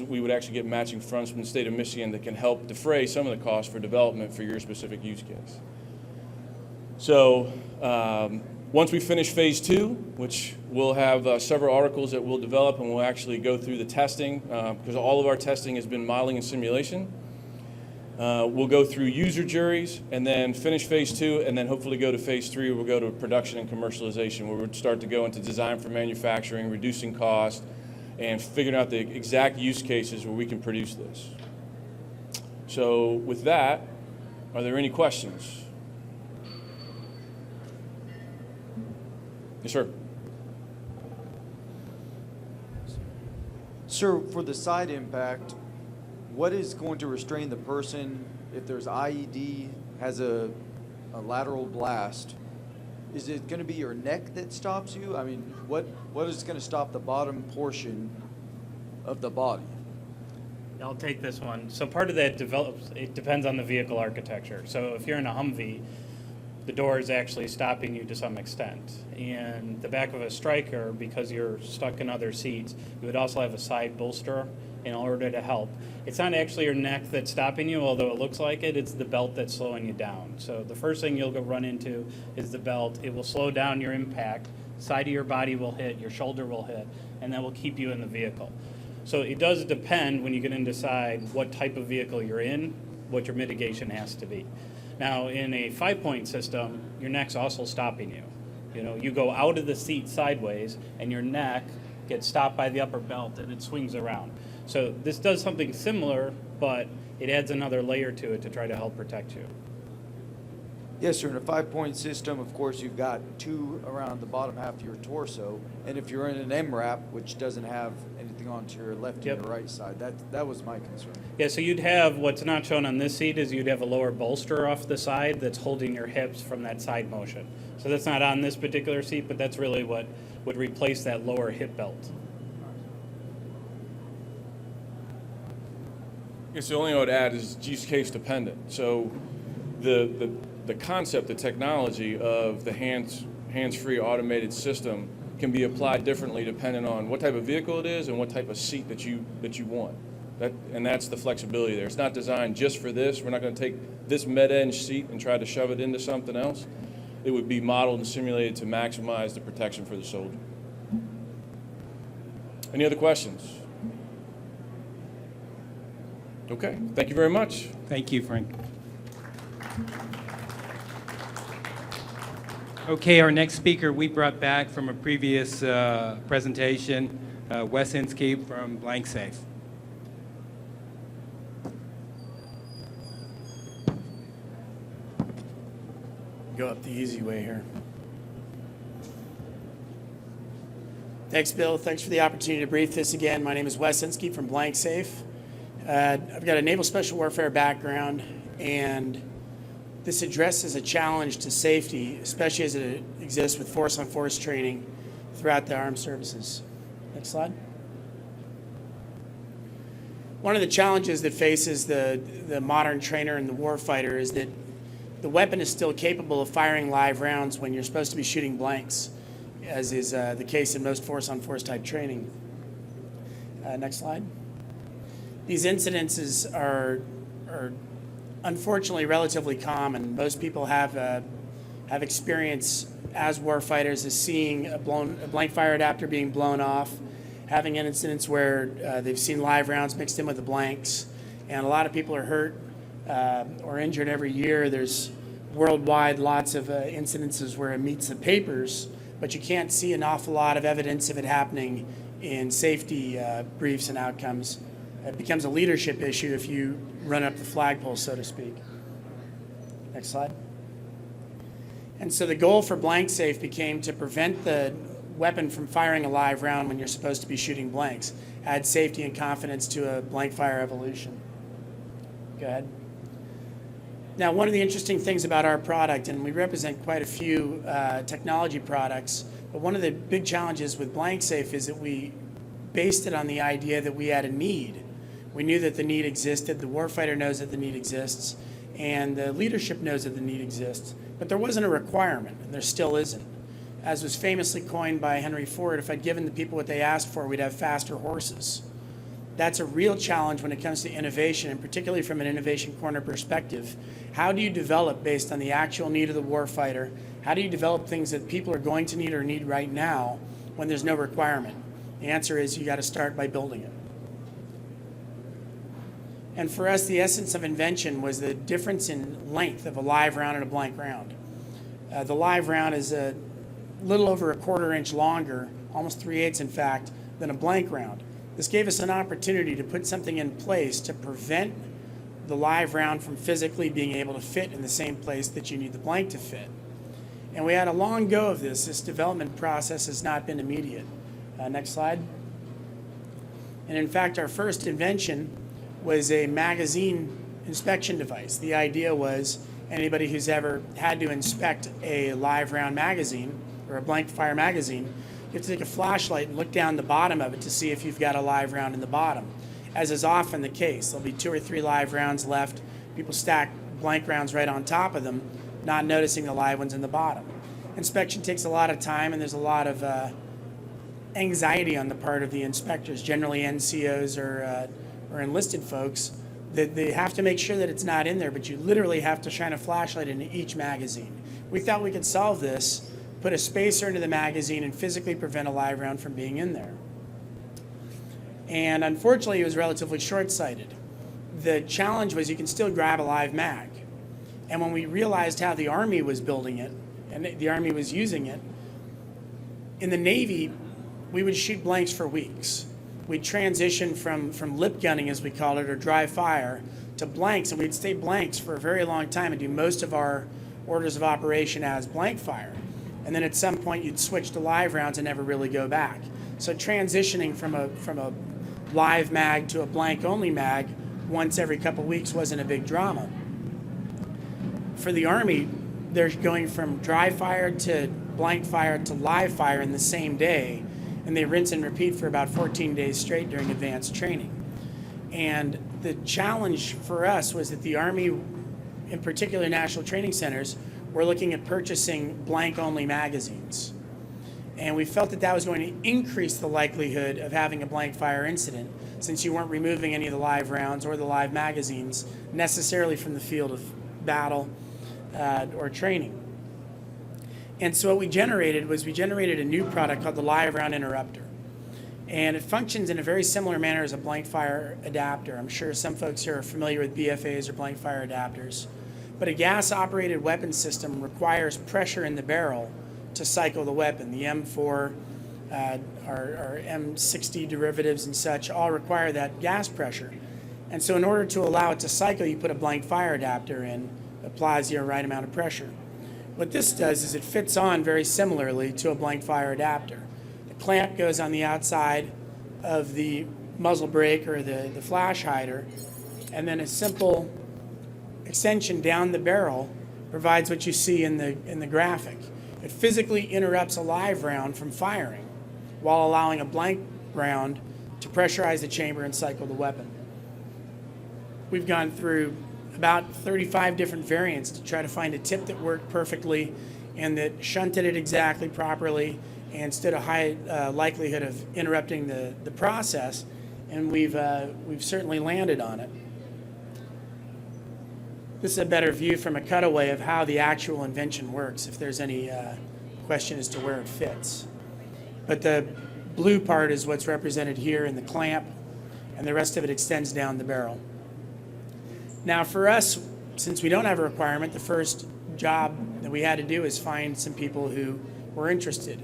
we would actually get matching funds from the state of Michigan that can help defray some of the costs for development for your specific use case. So once we finish phase 2, which we'll have several articles that we'll develop, and we'll actually go through the testing, because all of our testing has been modeling and simulation. We'll go through user juries, and then finish phase 2, and then hopefully go to phase 3, we'll go to production and commercialization, where we'll start to go into design for manufacturing, reducing cost, and figuring out the exact use cases where we can produce this. So with that, are there any questions? Yes, sir. Sir, for the side impact, what is going to restrain the person if there's IED, has a lateral blast? Is it going to be your neck that stops you? I mean, what is going to stop the bottom portion of the body? I'll take this one. So part of that it depends on the vehicle architecture. So if you're in a Humvee, the door is actually stopping you to some extent. And the back of a Stryker, because you're stuck in other seats, you would also have a side bolster in order to help. It's not actually your neck that's stopping you, although it looks like it. It's the belt that's slowing you down. So the first thing you'll go run into is the belt. It will slow down your impact. Side of your body will hit, your shoulder will hit, and that will keep you in the vehicle. So it does depend when you get in to decide what type of vehicle you're in, what your mitigation has to be. Now, in a 5-point system, your neck's also stopping you. You know, you go out of the seat sideways and your neck gets stopped by the upper belt and it swings around. So this does something similar, but it adds another layer to it to try to help protect you. Yes, sir. In a 5-point system, of course, you've got 2 around the bottom half of your torso. And if you're in an M-wrap, which doesn't have anything onto your left and your right side, that was my concern. Yeah, so you'd have, what's not shown on this seat is you'd have a lower bolster off the side that's holding your hips from that side motion. So that's not on this particular seat, but that's really what would replace that lower hip belt. I guess the only thing I would add is use case dependent. So the concept, the technology of the hands-free automated system can be applied differently depending on what type of vehicle it is and what type of seat that you want. And that's the flexibility there. It's not designed just for this. We're not going to take this mid-end seat and try to shove it into something else. It would be modeled and simulated to maximize the protection for the soldier. Any other questions? Okay, thank you very much. Thank you, Frank. Okay, our next speaker we brought back from a previous presentation, Wes Inskeep from Blank Safe. Go up the easy way here. Thanks, Bill. Thanks for the opportunity to brief this again. My name is Wes Inskeep from Blank Safe. I've got a naval special warfare background, and this addresses a challenge to safety, especially as it exists with force-on-force training throughout the armed services. Next slide. One of the challenges that faces the modern trainer and the warfighter is that the weapon is still capable of firing live rounds when you're supposed to be shooting blanks, as is the case in most force-on-force type training. Next slide. These incidences are unfortunately relatively common. Most people have experience as warfighters as seeing a blank fire adapter being blown off, having incidents where they've seen live rounds mixed in with the blanks, and a lot of people are hurt or injured every year. There's worldwide lots of incidences where it meets the papers, but you can't see an awful lot of evidence of it happening in safety briefs and outcomes. It becomes a leadership issue if you run up the flagpole, so to speak. Next slide. And so the goal for Blank Safe became to prevent the weapon from firing a live round when you're supposed to be shooting blanks, add safety and confidence to a blank fire evolution. Go ahead. Now, one of the interesting things about our product, and we represent quite a few technology products, but one of the big challenges with Blank Safe is that we based it on the idea that we had a need. We knew that the need existed, the warfighter knows that the need exists, and the leadership knows that the need exists, but there wasn't a requirement, and there still isn't. As was famously coined by Henry Ford, if I'd given the people what they asked for, we'd have faster horses. That's a real challenge when it comes to innovation, and particularly from an Innovation Corner perspective. How do you develop based on the actual need of the warfighter? How do you develop things that people are going to need or need right now when there's no requirement? The answer is you got to start by building it. And for us, the essence of invention was the difference in length of a live round and a blank round. The live round is a little over a 1/4 inch longer, almost 3/8 in fact, than a blank round. This gave us an opportunity to put something in place to prevent the live round from physically being able to fit in the same place that you need the blank to fit. And we had a long go of this. This development process has not been immediate. Next slide. And in fact, our first invention was a magazine inspection device. The idea was anybody who's ever had to inspect a live round magazine or a blank fire magazine, you have to take a flashlight and look down the bottom of it to see if you've got a live round in the bottom. As is often the case, there'll be 2 or 3 live rounds left. People stack blank rounds right on top of them, not noticing the live ones in the bottom. Inspection takes a lot of time, and there's a lot of anxiety on the part of the inspectors, generally NCOs or enlisted folks, that they have to make sure that it's not in there, but you literally have to shine a flashlight into each magazine. We thought we could solve this, put a spacer into the magazine and physically prevent a live round from being in there. And unfortunately, it was relatively short-sighted. The challenge was you can still grab a live mag. And when we realized how the Army was building it, and the Army was using it, In the Navy, we would shoot blanks for weeks. We'd transition from lip gunning, as we call it, or dry fire, to blanks, and we'd stay blanks for a very long time and do most of our orders of operation as blank fire. And then at some point, you'd switch to live rounds and never really go back. So transitioning from a live mag to a blank-only mag once every couple weeks wasn't a big drama. For the Army, they're going from dry fire to blank fire to live fire in the same day, and they rinse and repeat for about 14 days straight during advanced training. And the challenge for us was that the Army, in particular national training centers, were looking at purchasing blank-only magazines. And we felt that that was going to increase the likelihood of having a blank fire incident, since you weren't removing any of the live rounds or the live magazines necessarily from the field of battle or training. And so what we generated a new product called the Live Round Interrupter. And it functions in a very similar manner as a blank fire adapter. I'm sure some folks here are familiar with BFAs or blank fire adapters. But a gas-operated weapon system requires pressure in the barrel to cycle the weapon. The M4, our M60 derivatives and such all require that gas pressure. And so in order to allow it to cycle, you put a blank fire adapter in, applies the right amount of pressure. What this does is it fits on very similarly to a blank fire adapter. The clamp goes on the outside of the muzzle brake or the flash hider, and then a simple extension down the barrel provides what you see in the graphic. It physically interrupts a live round from firing while allowing a blank round to pressurize the chamber and cycle the weapon. We've gone through about 35 different variants to try to find a tip that worked perfectly and that shunted it exactly properly and stood a high likelihood of interrupting the process, and we've certainly landed on it. This is a better view from a cutaway of how the actual invention works, if there's any question as to where it fits. But the blue part is what's represented here in the clamp, and the rest of it extends down the barrel. Now for us, since we don't have a requirement, the first job that we had to do is find some people who were interested.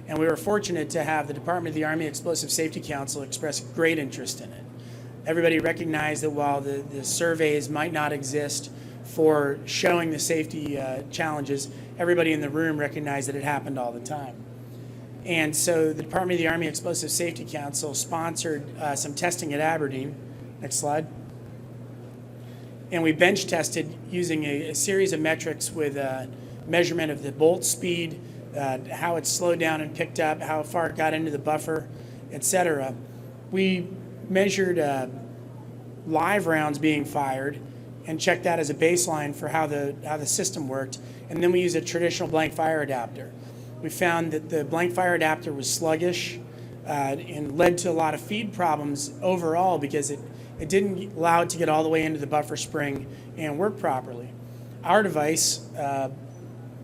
And we were fortunate to have the Department of the Army Explosive Safety Council express great interest in it. Everybody recognized that while the surveys might not exist for showing the safety challenges, everybody in the room recognized that it happened all the time. And so the Department of the Army Explosive Safety Council sponsored some testing at Aberdeen. Next slide. And we bench tested using a series of metrics with measurement of the bolt speed, how it slowed down and picked up, how far it got into the buffer, etc. We measured live rounds being fired and checked that as a baseline for how the system worked. And then we used a traditional blank fire adapter. We found that the blank fire adapter was sluggish and led to a lot of feed problems overall because it didn't allow it to get all the way into the buffer spring and work properly. Our device,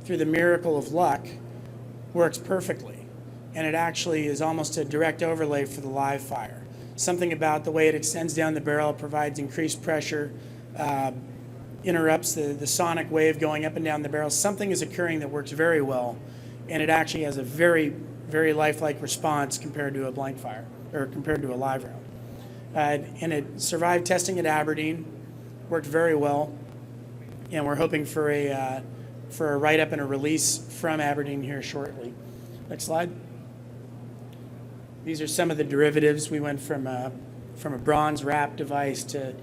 through the miracle of luck, works perfectly. And it actually is almost a direct overlay for the live fire. Something about the way it extends down the barrel, provides increased pressure, interrupts the sonic wave going up and down the barrel. Something is occurring that works very well, and it actually has a very, very lifelike response compared to a blank fire, or compared to a live round. And it survived testing at Aberdeen, worked very well, and we're hoping for a write-up and a release from Aberdeen here shortly. Next slide. These are some of the derivatives. We went from a bronze wrap device to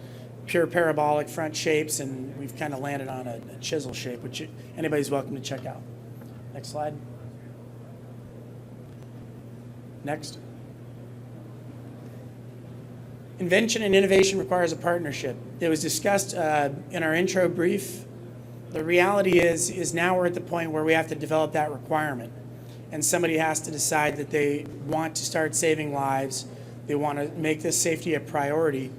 pure parabolic front shapes, and we've kind of landed on a chisel shape, which anybody's welcome to check out. Next slide. Next. Invention and innovation requires a partnership. It was discussed in our intro brief. The reality is now we're at the point where we have to develop that requirement. And somebody has to decide that they want to start saving lives. They want to make this safety a priority.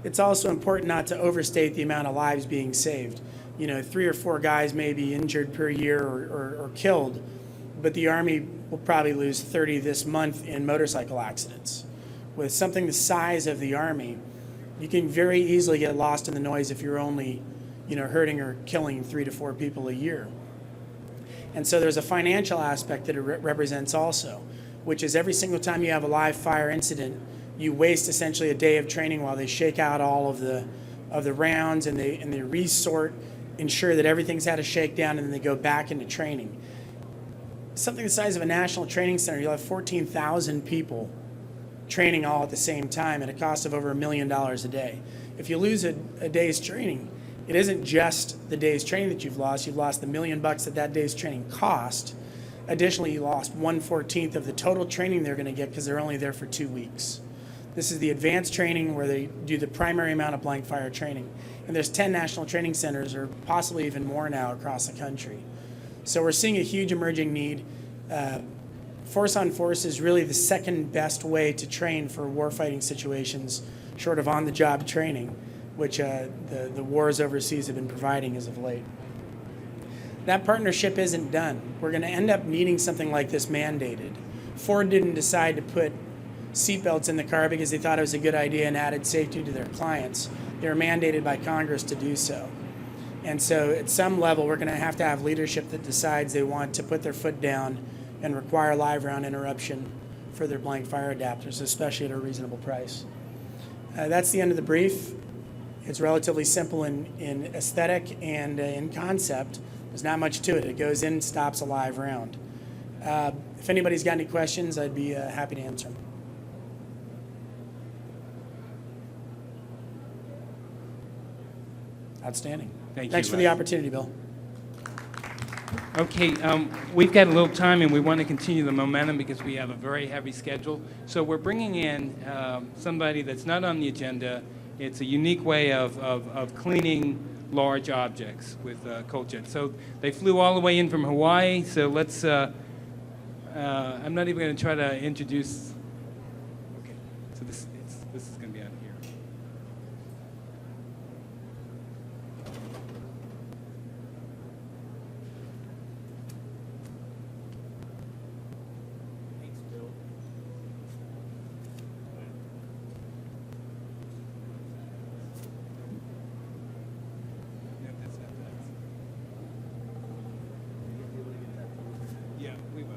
It's also important not to overstate the amount of lives being saved. 3 or 4 guys may be injured per year or killed, but the Army will probably lose 30 this month in motorcycle accidents. With something the size of the Army, you can very easily get lost in the noise if you're only hurting or killing 3 to 4 people a year. And so there's a financial aspect that it represents also. which is every single time you have a live fire incident, you waste essentially a day of training while they shake out all of the rounds and they resort, ensure that everything's had a shakedown, and then they go back into training. Something the size of a national training center, you'll have 14,000 people training all at the same time at a cost of over $1 million a day. If you lose a day's training, it isn't just the day's training that you've lost the $1 million that day's training cost. Additionally, you lost 1/14 of the total training they're going to get because they're only there for 2 weeks. This is the advanced training where they do the primary amount of blank fire training. And there's 10 national training centers, or possibly even more now, across the country. So we're seeing a huge emerging need. Force on force is really the second best way to train for warfighting situations, short of on-the-job training, which the wars overseas have been providing as of late. That partnership isn't done. We're going to end up needing something like this mandated. Ford didn't decide to put seatbelts in the car because they thought it was a good idea and added safety to their clients. They were mandated by Congress to do so. And so at some level, we're going to have leadership that decides they want to put their foot down and require live round interruption for their blank fire adapters, especially at a reasonable price. That's the end of the brief. It's relatively simple in aesthetic and in concept. There's not much to it. It goes in, stops a live round. If anybody's got any questions, I'd be happy to answer them. Outstanding. Thanks for the opportunity, Bill. Okay, we've got a little time, and we want to continue the momentum because we have a very heavy schedule. So we're bringing in somebody that's not on the agenda. It's a unique way of cleaning large objects with cold jet. So they flew all the way in from Hawaii. So let's. I'm not even going to try to introduce. Okay, so this is going to be out here. Yeah, we will.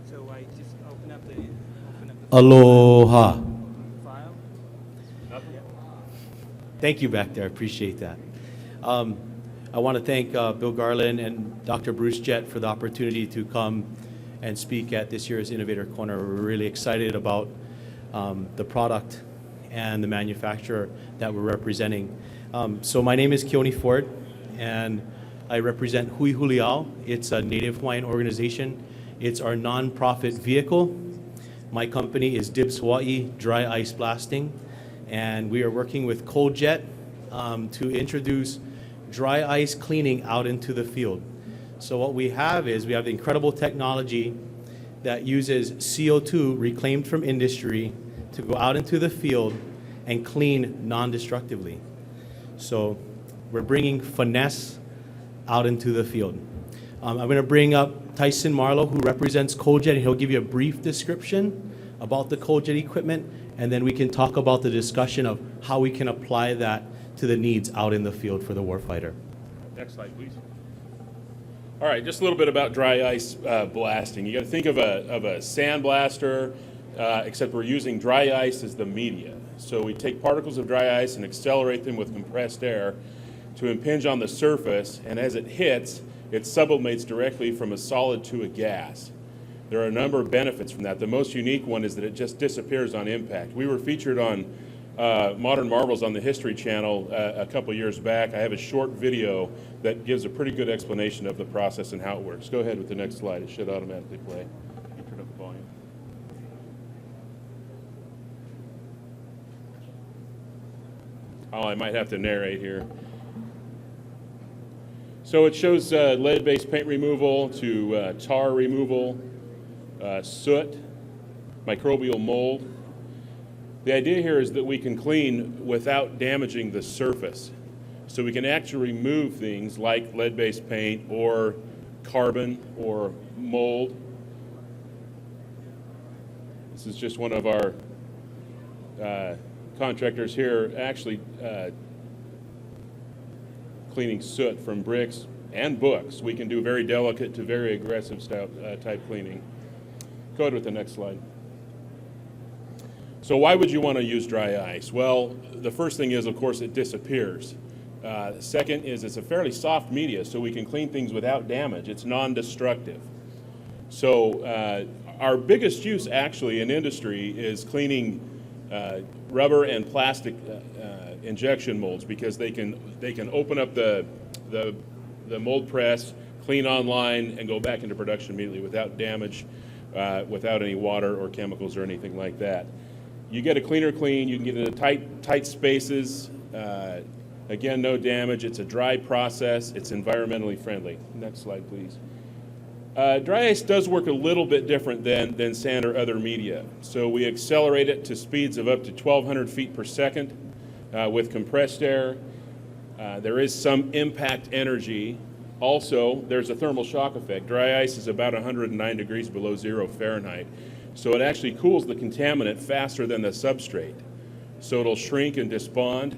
So I just open up the Aloha. file. Thank you back there. I appreciate that. I want to thank Bill Garland and Dr. Bruce Jett for the opportunity to come and speak at this year's Innovator Corner. We're really excited about the product and the manufacturer that we're representing. So my name is Keone Ford, and I represent Hui Huliao. It's a Native Hawaiian organization. It's our nonprofit vehicle. My company is Dibs Hawaii Dry Ice Blasting, and we are working with Cold Jet to introduce dry ice cleaning out into the field. So what we have is we have the incredible technology that uses CO2 reclaimed from industry to go out into the field and clean non-destructively. So we're bringing finesse out into the field. I'm going to bring up Tyson Marlowe, who represents Cold Jet, and he'll give you a brief description about the Cold Jet equipment, and then we can talk about the discussion of how we can apply that to the needs out in the field for the warfighter. Next slide, please. All right, just a little bit about dry ice blasting. You got to think of a sandblaster, except we're using dry ice as the media. So we take particles of dry ice and accelerate them with compressed air to impinge on the surface, and as it hits, it sublimates directly from a solid to a gas. There are a number of benefits from that. The most unique one is that it just disappears on impact. We were featured on Modern Marvels on the History Channel a couple years back. I have a short video that gives a pretty good explanation of the process and how it works. Go ahead with the next slide. It should automatically play. You turn up the volume. Oh, I might have to narrate here. So it shows lead-based paint removal to tar removal, soot, microbial mold. The idea here is that we can clean without damaging the surface. So we can actually remove things like lead-based paint or carbon or mold. This is just one of our contractors here actually cleaning soot from bricks and books. We can do very delicate to very aggressive style, type cleaning. Go ahead with the next slide. So why would you want to use dry ice? Well, the first thing is, of course, it disappears. Second is it's a fairly soft media, so we can clean things without damage. It's non-destructive. So our biggest use actually in industry is cleaning rubber and plastic injection molds, because they can open up the mold press, clean online, and go back into production immediately without damage, without any water or chemicals or anything like that. You get a cleaner clean, you can get into tight spaces, again, no damage. It's a dry process, it's environmentally friendly. Next slide, please. Dry ice does work a little bit different than sand or other media. So we accelerate it to speeds of up to 1,200 feet per second with compressed air. There is some impact energy. Also, there's a thermal shock effect. Dry ice is about 109 degrees below 0 Fahrenheit. So it actually cools the contaminant faster than the substrate. So it'll shrink and despond.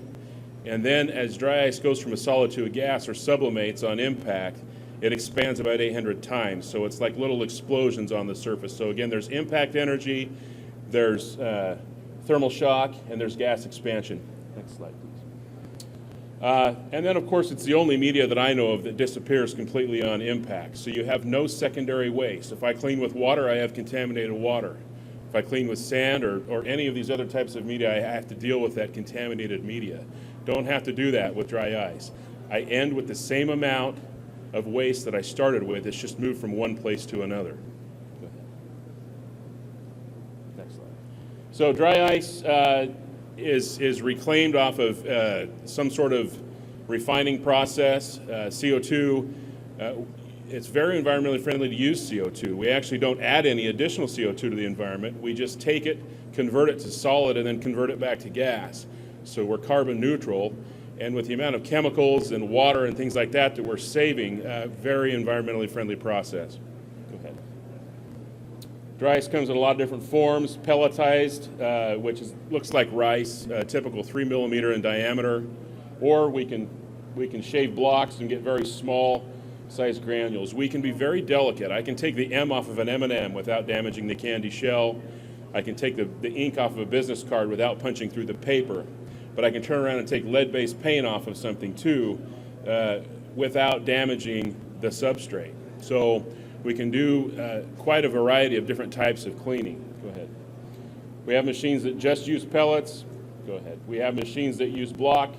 And then as dry ice goes from a solid to a gas or sublimates on impact, it expands about 800 times. So it's like little explosions on the surface. So again, there's impact energy, there's thermal shock, and there's gas expansion. Next slide, please. And then, of course, it's the only media that I know of that disappears completely on impact. So you have no secondary waste. If I clean with water, I have contaminated water. If I clean with sand or any of these other types of media, I have to deal with that contaminated media. Don't have to do that with dry ice. I end with the same amount of waste that I started with. It's just moved from one place to another. Go ahead. Next slide. So dry ice is reclaimed off of some sort of refining process, CO2. It's very environmentally friendly to use CO2. We actually don't add any additional CO2 to the environment. We just take it, convert it to solid, and then convert it back to gas. So we're carbon neutral. And with the amount of chemicals and water and things like that we're saving, very environmentally friendly process. Go ahead. Dry ice comes in a lot of different forms. Pelletized, which looks like rice, typical 3 millimeter in diameter. Or we can shave blocks and get very small size granules. We can be very delicate. I can take the M off of an M&M without damaging the candy shell. I can take the ink off of a business card without punching through the paper. But I can turn around and take lead-based paint off of something too without damaging the substrate. So we can do quite a variety of different types of cleaning. Go ahead. We have machines that just use pellets. Go ahead. We have machines that use block.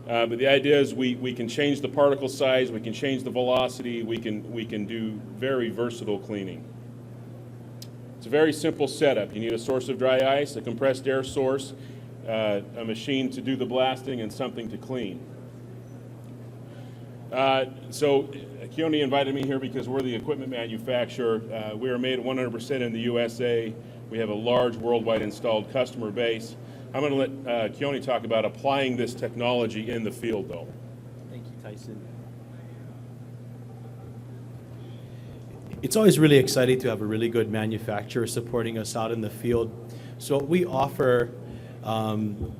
But the idea is we can change the particle size, we can change the velocity, we can do very versatile cleaning. It's a very simple setup. You need a source of dry ice, a compressed air source, a machine to do the blasting, and something to clean. So Keone invited me here because we're the equipment manufacturer. We are made 100% in the USA. We have a large worldwide installed customer base. I'm going to let Keone talk about applying this technology in the field, though. Thank you, Tyson. It's always really exciting to have a really good manufacturer supporting us out in the field. So what we offer,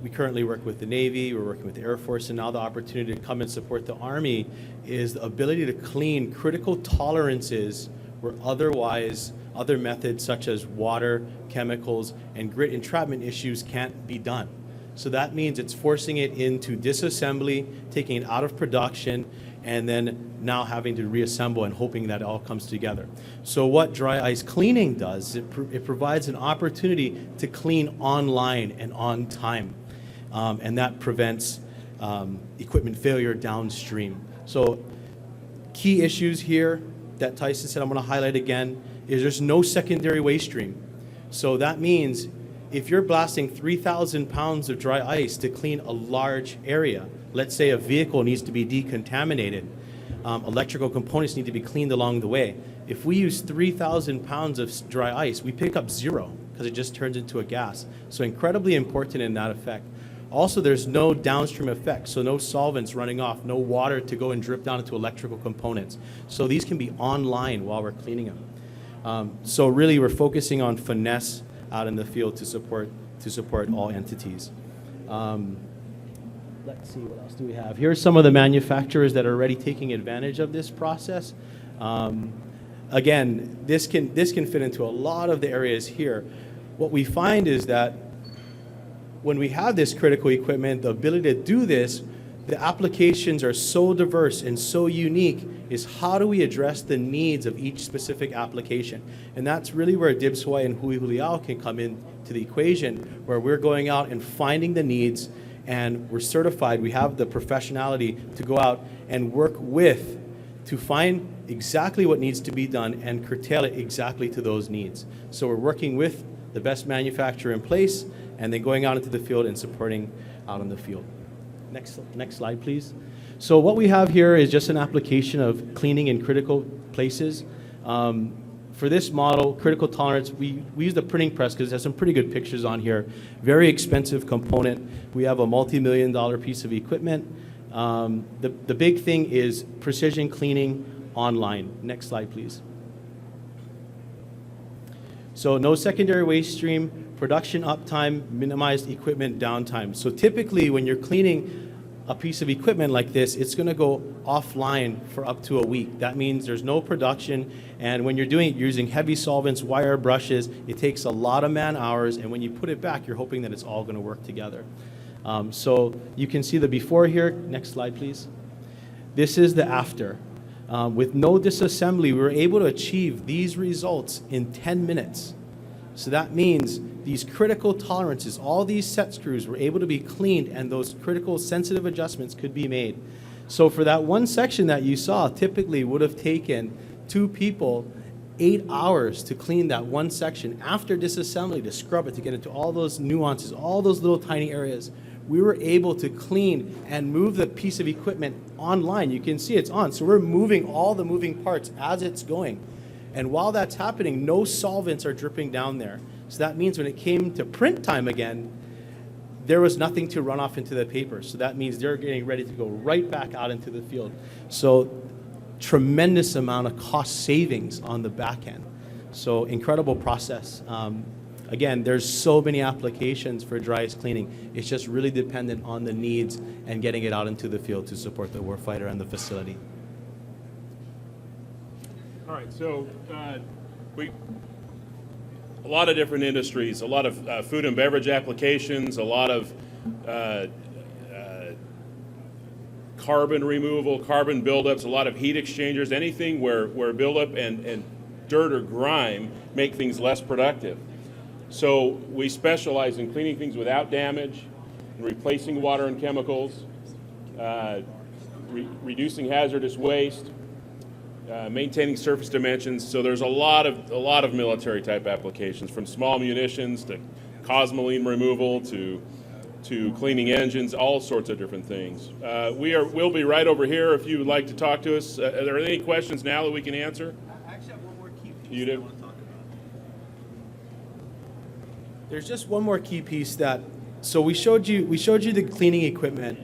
we currently work with the Navy, we're working with the Air Force, and now the opportunity to come and support the Army is the ability to clean critical tolerances where otherwise other methods such as water, chemicals, and grit entrapment issues can't be done. So that means it's forcing it into disassembly, taking it out of production, and then now having to reassemble and hoping that it all comes together. So what dry ice cleaning does, it provides an opportunity to clean online and on time. And that prevents equipment failure downstream. So key issues here that Tyson said I'm going to highlight again is there's no secondary waste stream. So that means if you're blasting 3,000 pounds of dry ice to clean a large area, let's say a vehicle needs to be decontaminated, electrical components need to be cleaned along the way. If we use 3,000 pounds of dry ice, we pick up 0 because it just turns into a gas. So incredibly important in that effect. Also, there's no downstream effects, so no solvents running off, no water to go and drip down into electrical components. So these can be online while we're cleaning them. So really, we're focusing on finesse out in the field to support all entities. let's see, what else do we have? Here's some of the manufacturers that are already taking advantage of this process. Again, this can fit into a lot of the areas here. What we find is that when we have this critical equipment, the ability to do this, the applications are so diverse and so unique, is how do we address the needs of each specific application? And that's really where Dibs Hawaii and Hui Huliao can come into the equation, where we're going out and finding the needs, and we're certified. We have the professionality to go out and work with to find exactly what needs to be done and curtail it exactly to those needs. So we're working with the best manufacturer in place, and then going out into the field and supporting out in the field. Next slide, please. So what we have here is just an application of cleaning in critical places. For this model, critical tolerance, we use the printing press because it has some pretty good pictures on here. Very expensive component. We have a multi-million-dollar piece of equipment. The big thing is precision cleaning online. Next slide, please. So no secondary waste stream, production uptime, minimized equipment downtime. So typically when you're cleaning a piece of equipment like this, it's going to go offline for up to a week. That means there's no production, and when you're doing it using heavy solvents, wire brushes, it takes a lot of man hours, and when you put it back, you're hoping that it's all going to work together. So you can see the before here. Next slide, please. This is the after. With no disassembly, we were able to achieve these results in 10 minutes. So that means these critical tolerances, all these set screws were able to be cleaned, and those critical sensitive adjustments could be made. So for that one section that you saw, typically would have taken 2 people 8 hours to clean that one section. After disassembly, to scrub it, to get into all those nuances, all those little tiny areas, we were able to clean and move the piece of equipment online. You can see it's on. So we're moving all the moving parts as it's going. And while that's happening, no solvents are dripping down there. So that means when it came to print time again, there was nothing to run off into the paper. So that means they're getting ready to go right back out into the field. So tremendous amount of cost savings on the back end. So incredible process. Again, there's so many applications for dry ice cleaning. It's just really dependent on the needs and getting it out into the field to support the warfighter and the facility. All right, so a lot of different industries, a lot of food and beverage applications, a lot of carbon removal, carbon buildups, a lot of heat exchangers, anything where buildup and dirt or grime make things less productive. So we specialize in cleaning things without damage, replacing water and chemicals, reducing hazardous waste, maintaining surface dimensions. So there's a lot of military type applications, from small munitions to cosmoline removal to cleaning engines, all sorts of different things. We'll be right over here if you would like to talk to us. Are there any questions now that we can answer? I actually have one more key piece You do? I want to talk about. There's just one more key piece that, so we showed you the cleaning equipment.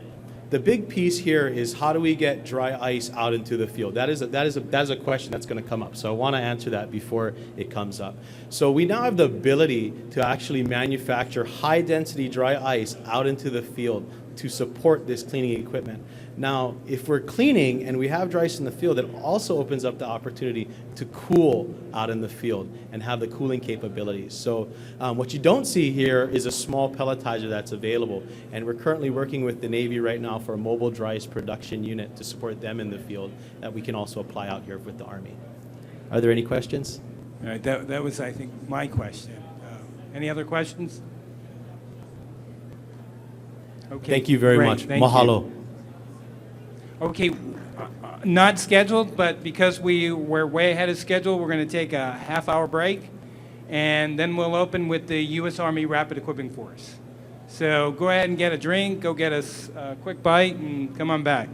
The big piece here is how do we get dry ice out into the field? That is a question that's going to come up. So I want to answer that before it comes up. So we now have the ability to actually manufacture high density dry ice out into the field to support this cleaning equipment. Now, if we're cleaning and we have dry ice in the field, it also opens up the opportunity to cool out in the field and have the cooling capabilities. So what you don't see here is a small pelletizer that's available. And we're currently working with the Navy right now for a mobile dry ice production unit to support them in the field that we can also apply out here with the Army. Are there any questions? All right, that was, I think, my question. Any other questions? Okay. Thank you very great, much. thank Mahalo. you. Okay, not scheduled, but because we're way ahead of schedule, we're going to take a half-hour break, and then we'll open with the U.S. Army Rapid Equipping Force. So go ahead and get a drink, go get a quick bite, and come on back.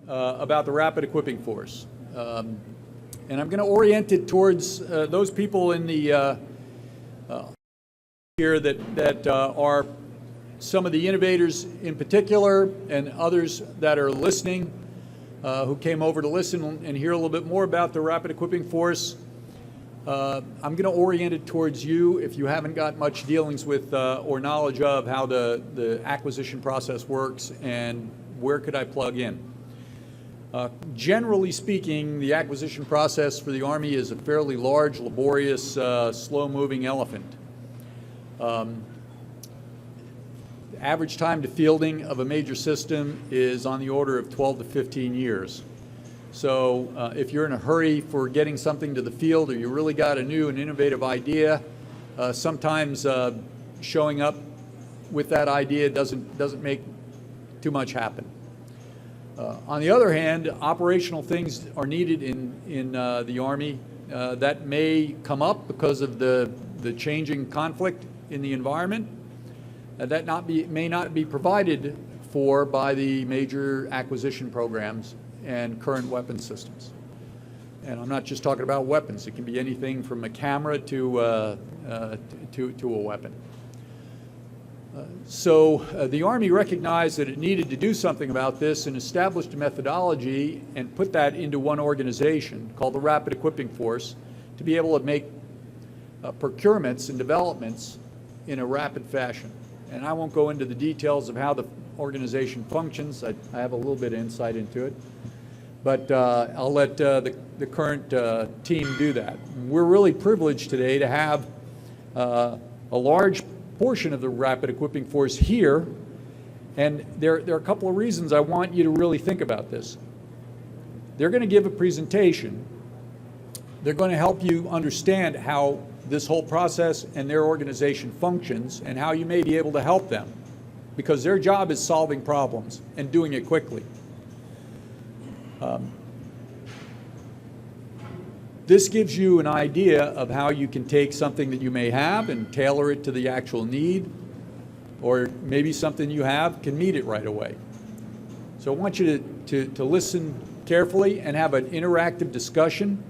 about the Rapid Equipping Force. And I'm going to orient it towards those people in the here that are some of the innovators in particular, and others that are listening, who came over to listen and hear a little bit more about the Rapid Equipping Force. I'm going to orient it towards you if you haven't got much dealings with or knowledge of how the acquisition process works and where could I plug in. Generally speaking, the acquisition process for the Army is a fairly large, laborious, slow-moving elephant. Average time to fielding of a major system is on the order of 12 to 15 years. So if you're in a hurry for getting something to the field, or you really got a new and innovative idea, sometimes showing up with that idea doesn't make too much happen. On the other hand, operational things are needed in the Army that may come up because of the changing conflict in the environment, that may not be provided for by the major acquisition programs and current weapon systems. And I'm not just talking about weapons. It can be anything from a camera to a weapon. So the Army recognized that it needed to do something about this and established a methodology and put that into one organization called the Rapid Equipping Force to be able to make procurements and developments in a rapid fashion. And I won't go into the details of how the organization functions. I have a little bit of insight into it. But I'll let the current team do that. We're really privileged today to have a large portion of the Rapid Equipping Force here, and there are a couple of reasons I want you to really think about this. They're going to give a presentation. They're going to help you understand how this whole process and their organization functions and how you may be able to help them, because their job is solving problems and doing it quickly. This gives you an idea of how you can take something that you may have and tailor it to the actual need, or maybe something you have can meet it right away. So I want you to listen carefully and have an interactive discussion,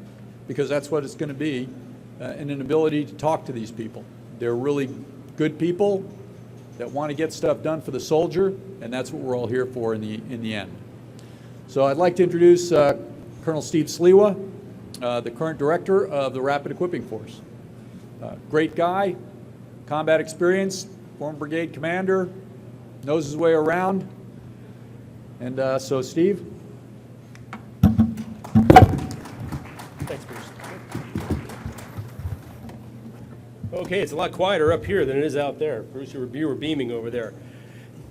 because that's what it's going to be, and an ability to talk to these people. They're really good people that want to get stuff done for the soldier, and that's what we're all here for in the end. So I'd like to introduce Colonel Steve Sliwa, the current director of the Rapid Equipping Force. Great guy, combat experience, former brigade commander, knows his way around. And so Steve. Thanks, Bruce. Okay, it's a lot quieter up here than it is out there. Bruce, you were beaming over there.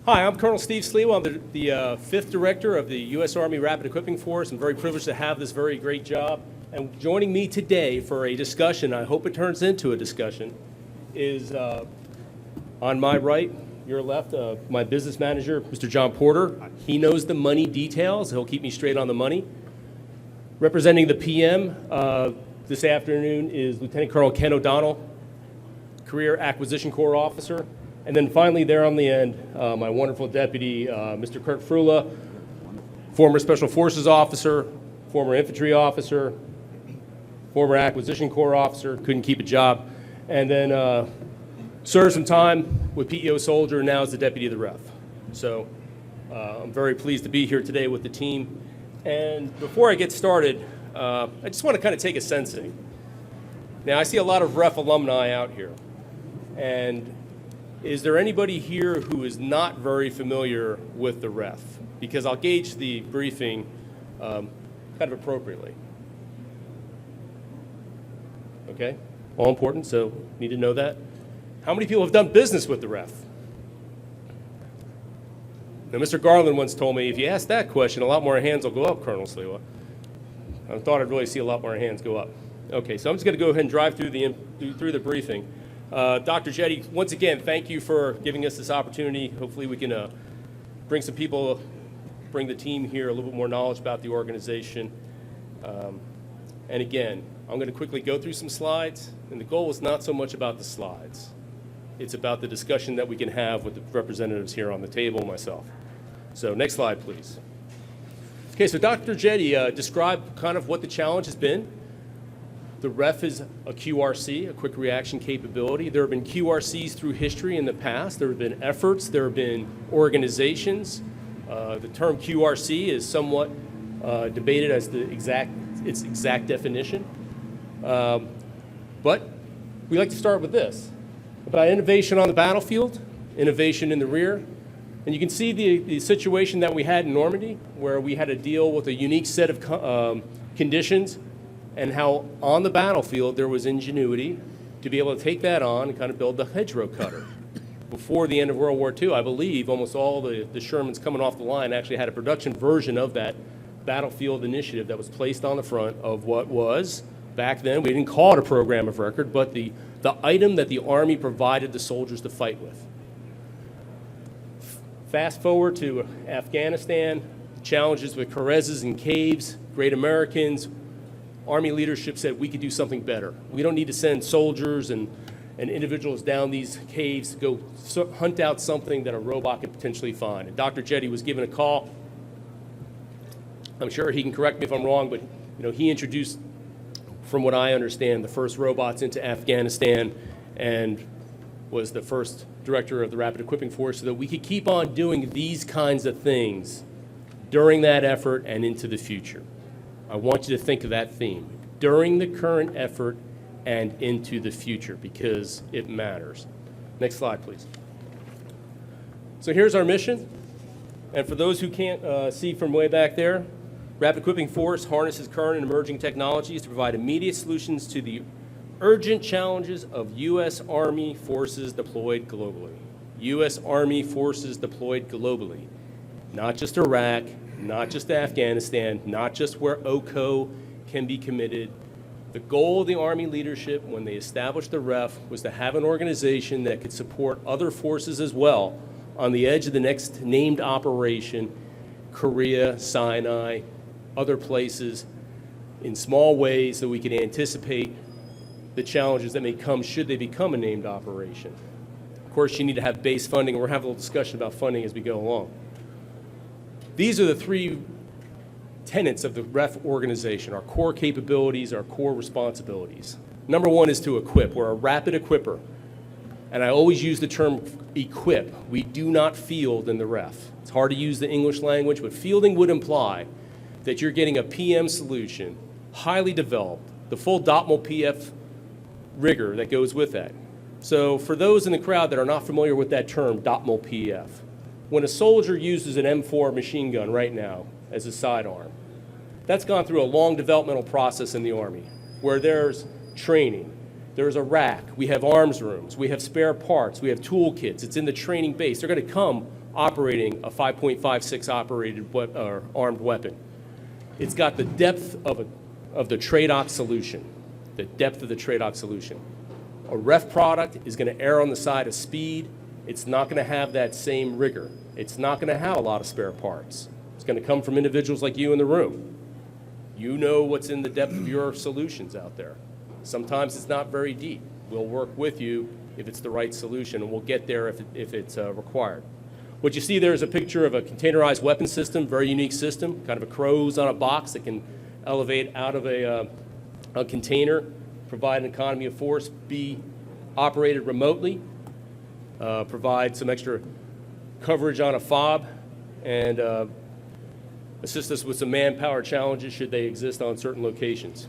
Hi, I'm Colonel Steve Sliwa. I'm the 5th Director of the U.S. Army Rapid Equipping Force. I'm very privileged to have this very great job. And joining me today for a discussion, I hope it turns into a discussion, is on my right, your left, my business manager, Mr. John Porter. He knows the money details. He'll keep me straight on the money. Representing the PM this afternoon is Lieutenant Colonel Ken O'Donnell, Career Acquisition Corps Officer. And then finally there on the end, my wonderful deputy, Mr. Kurt Frula, former Special Forces officer, former infantry officer, former Acquisition Corps officer, couldn't keep a job, and then served some time with PEO soldier, and now is the deputy of the ref. So I'm very pleased to be here today with the team. And before I get started, I just want to kind of take a sensing. Now I see a lot of ref alumni out here, and is there anybody here who is not very familiar with the ref? Because I'll gauge the briefing kind of appropriately. Okay, all important, so need to know that. How many people have done business with the ref? Now, Mr. Garland once told me, if you ask that question, a lot more hands will go up, Colonel Sliwa. I thought I'd really see a lot more hands go up. Okay, so I'm just going to go ahead and drive through the briefing. Dr. Jetty, once again, thank you for giving us this opportunity. Hopefully we can bring some people, bring the team here a little bit more knowledge about the organization. And again, I'm going to quickly go through some slides, and the goal is not so much about the slides. It's about the discussion that we can have with the representatives here on the table, myself. So next slide, please. Okay, so Dr. Jetty described kind of what the challenge has been. The REF is a QRC, a quick reaction capability. There have been QRCs through history in the past. There have been efforts. There have been organizations. The term QRC is somewhat debated as its exact definition. But we like to start with this, about innovation on the battlefield, innovation in the rear. And you can see the situation that we had in Normandy, where we had to deal with a unique set of conditions, and how on the battlefield there was ingenuity to be able to take that on and kind of build the hedgerow cutter. Before the end of World War II, I believe almost all the Shermans coming off the line actually had a production version of that battlefield initiative that was placed on the front of what was, back then, we didn't call it a program of record, but the item that the Army provided the soldiers to fight with. Fast forward to Afghanistan, challenges with Carezes and caves, Great Americans. Army leadership said we could do something better. We don't need to send soldiers and individuals down these caves to go hunt out something that a robot could potentially find. And Dr. Jetty was given a call. I'm sure he can correct me if I'm wrong, but he introduced, from what I understand, the first robots into Afghanistan and was the first director of the Rapid Equipping Force so that we could keep on doing these kinds of things during that effort and into the future. I want you to think of that theme, during the current effort and into the future, because it matters. Next slide, please. So here's our mission. And for those who can't see from way back there, Rapid Equipping Force harnesses current and emerging technologies to provide immediate solutions to the urgent challenges of U.S. Army forces deployed globally. U.S. Army forces deployed globally. Not just Iraq, not just Afghanistan, not just where OCO can be committed. The goal of the Army leadership when they established the REF was to have an organization that could support other forces as well on the edge of the next named operation, Korea, Sinai, other places, in small ways so we could anticipate the challenges that may come should they become a named operation. Of course, you need to have base funding, and we're having a little discussion about funding as we go along. These are the three tenets of the REF organization, our core capabilities, our core responsibilities. Number one is to equip. We're a rapid equipper. And I always use the term equip. We do not field in the REF. It's hard to use the English language, but fielding would imply that you're getting a PM solution, highly developed, the full DOTML PF rigor that goes with that. So for those in the crowd that are not familiar with that term, DOTML PF, when a soldier uses an M4 machine gun right now as a sidearm, that's gone through a long developmental process in the Army where there's training, there's a rack, we have arms rooms, we have spare parts, we have toolkits, it's in the training base. They're going to come operating a 5.56 operated armed weapon. It's got the depth of the trade-off solution, the depth of the trade-off solution. A REF product is going to err on the side of speed. It's not going to have that same rigor. It's not going to have a lot of spare parts. It's going to come from individuals like you in the room. You know what's in the depth of your solutions out there. Sometimes it's not very deep. We'll work with you if it's the right solution, and we'll get there if it's required. What you see there is a picture of a containerized weapon system, very unique system, kind of a crows on a box that can elevate out of a container, provide an economy of force, be operated remotely, provide some extra coverage on a fob, and assist us with some manpower challenges should they exist on certain locations.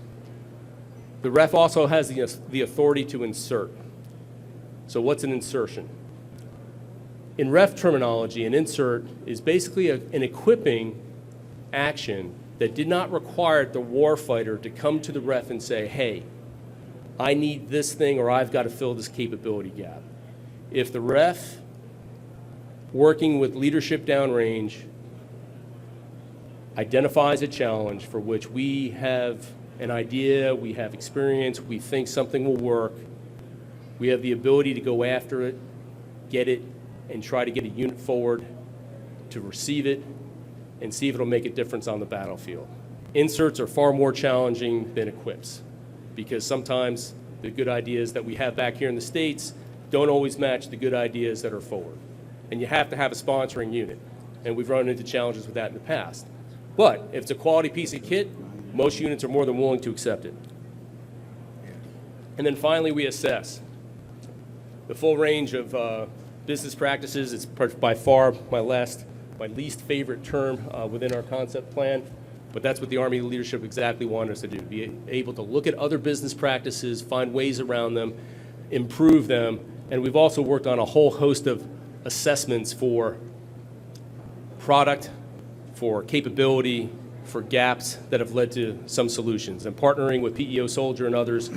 The REF also has the authority to insert. So what's an insertion? In REF terminology, an insert is basically an equipping action that did not require the warfighter to come to the REF and say, hey, I need this thing or I've got to fill this capability gap. If the REF, working with leadership downrange, identifies a challenge for which we have an idea, we have experience, we think something will work, we have the ability to go after it, get it, and try to get a unit forward to receive it and see if it'll make a difference on the battlefield. Inserts are far more challenging than equips because sometimes the good ideas that we have back here in the States don't always match the good ideas that are forward. And you have to have a sponsoring unit. And we've run into challenges with that in the past. But if it's a quality piece of kit, most units are more than willing to accept it. And then finally, we assess the full range of business practices. It's by far my least favorite term within our concept plan, but that's what the Army leadership exactly wanted us to do, be able to look at other business practices, find ways around them, improve them, and we've also worked on a whole host of assessments for product, for capability, for gaps that have led to some solutions. And partnering with PEO Soldier and others,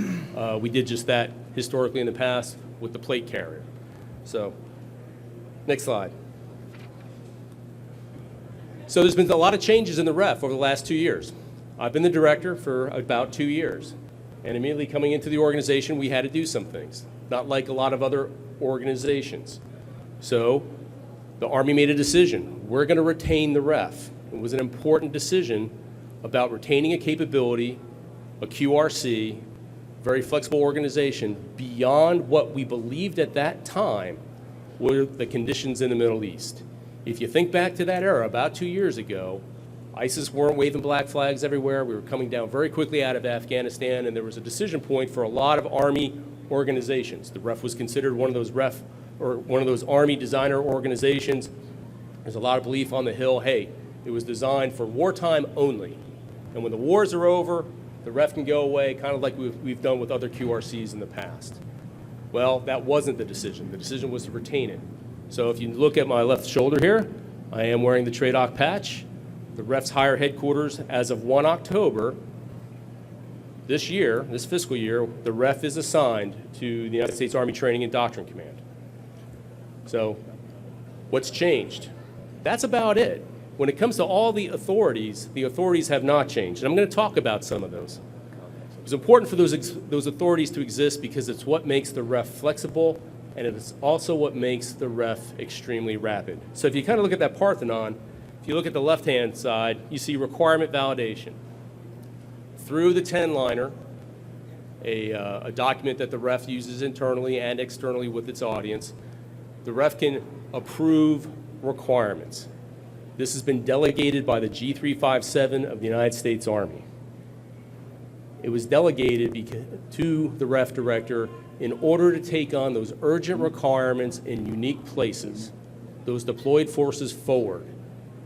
we did just that historically in the past with the plate carrier. So, next slide. So there's been a lot of changes in the REF over the last 2 years. I've been the director for about 2 years. And immediately coming into the organization, we had to do some things, not like a lot of other organizations. So the Army made a decision. We're going to retain the REF. It was an important decision about retaining a capability, a QRC, very flexible organization, beyond what we believed at that time were the conditions in the Middle East. If you think back to that era, about 2 years ago, ISIS weren't waving black flags everywhere. We were coming down very quickly out of Afghanistan, and there was a decision point for a lot of Army organizations. The REF was considered one of those Army designer organizations. There's a lot of belief on the Hill, hey, it was designed for wartime only. And when the wars are over, the REF can go away, kind of like we've done with other QRCs in the past. Well, that wasn't the decision. The decision was to retain it. So if you look at my left shoulder here, I am wearing the TRADOC patch. The REF's higher headquarters, as of 1 October, this year, this fiscal year, the REF is assigned to the United States Army Training and Doctrine Command. So what's changed? That's about it. When it comes to all the authorities have not changed. And I'm going to talk about some of those. It's important for those authorities to exist because it's what makes the REF flexible, and it's also what makes the REF extremely rapid. So if you kind of look at that Parthenon, if you look at the left-hand side, you see requirement validation. Through the 10-liner, a document that the REF uses internally and externally with its audience, the REF can approve requirements. This has been delegated by the G357 of the United States Army. It was delegated to the REF director in order to take on those urgent requirements in unique places, those deployed forces forward.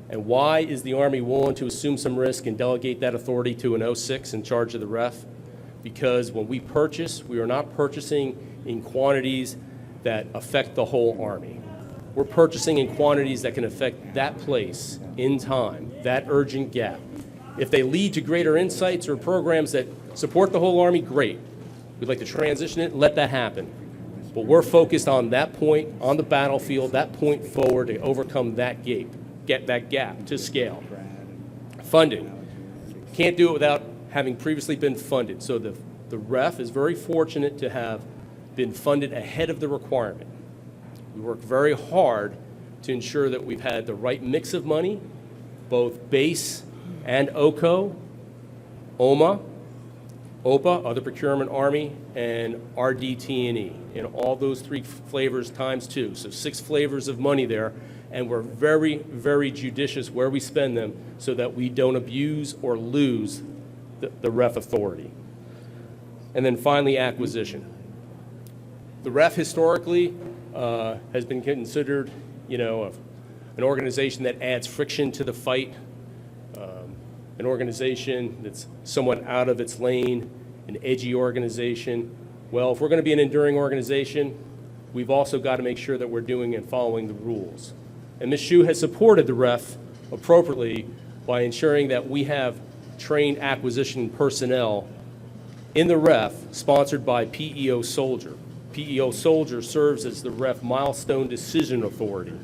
And why is the Army willing to assume some risk and delegate that authority to an 06 in charge of the REF? Because when we purchase, we are not purchasing in quantities that affect the whole Army. We're purchasing in quantities that can affect that place in time, that urgent gap. If they lead to greater insights or programs that support the whole Army, great. We'd like to transition it and let that happen. But we're focused on that point on the battlefield, that point forward to overcome that gap, get that gap to scale. Funding. Can't do it without having previously been funded. So the REF is very fortunate to have been funded ahead of the requirement. We work very hard to ensure that we've had the right mix of money, both base and OCO, OMA, OPA, Other Procurement Army, and RDT&E, in all those 3 flavors times 2. So 6 flavors of money there, and we're very, very judicious where we spend them so that we don't abuse or lose the REF authority. And then finally, acquisition. The REF historically has been considered, an organization that adds friction to the fight, an organization that's somewhat out of its lane, an edgy organization. Well, if we're going to be an enduring organization, we've also got to make sure that we're doing and following the rules. And Ms. Hsu has supported the REF appropriately by ensuring that we have trained acquisition personnel in the REF sponsored by PEO Soldier. PEO Soldier serves as the REF milestone decision authority.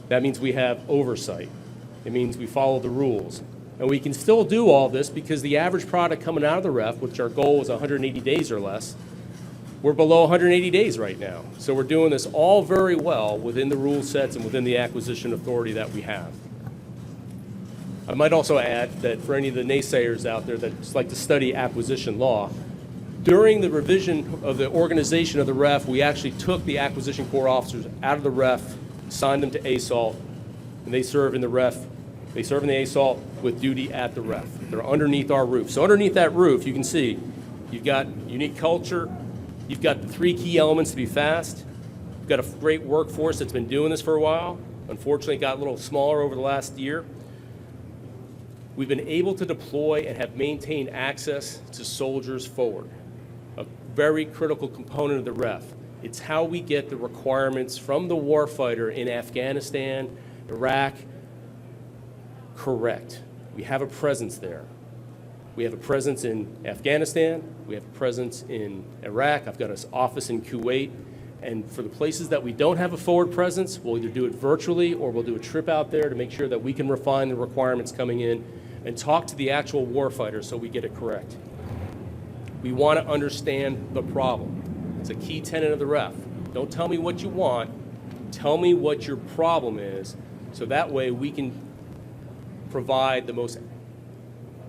That means we have oversight. It means we follow the rules. And we can still do all this because the average product coming out of the REF, which our goal is 180 days or less, we're below 180 days right now. So we're doing this all very well within the rule sets and within the acquisition authority that we have. I might also add that for any of the naysayers out there that just like to study acquisition law, during the revision of the organization of the REF, we actually took the acquisition corps officers out of the REF, assigned them to ASALT, and they serve in the REF They serve in the assault with duty at the ref. They're underneath our roof. So underneath that roof, you can see you've got unique culture. You've got the 3 key elements to be fast. You've got a great workforce that's been doing this for a while. Unfortunately, it got a little smaller over the last year. We've been able to deploy and have maintained access to soldiers forward, a very critical component of the ref. It's how we get the requirements from the warfighter in Afghanistan, Iraq, correct. We have a presence there. We have a presence in Afghanistan. We have a presence in Iraq. I've got an office in Kuwait. And for the places that we don't have a forward presence, we'll either do it virtually or we'll do a trip out there to make sure that we can refine the requirements coming in and talk to the actual warfighter so we get it correct. We want to understand the problem. It's a key tenet of the ref. Don't tell me what you want. Tell me what your problem is, so that way we can provide the most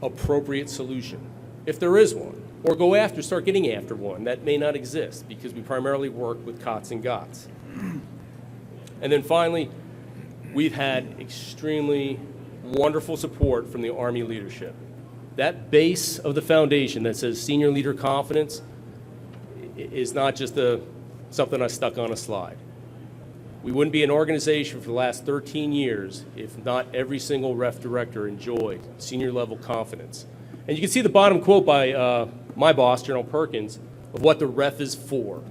appropriate solution, if there is one, or start getting after one that may not exist, because we primarily work with COTS and GOTS. And then finally, we've had extremely wonderful support from the Army leadership. That base of the foundation that says senior leader confidence is not just something I stuck on a slide. We wouldn't be an organization for the last 13 years if not every single ref director enjoyed senior level confidence. And you can see the bottom quote by my boss, General Perkins, of what the ref is for.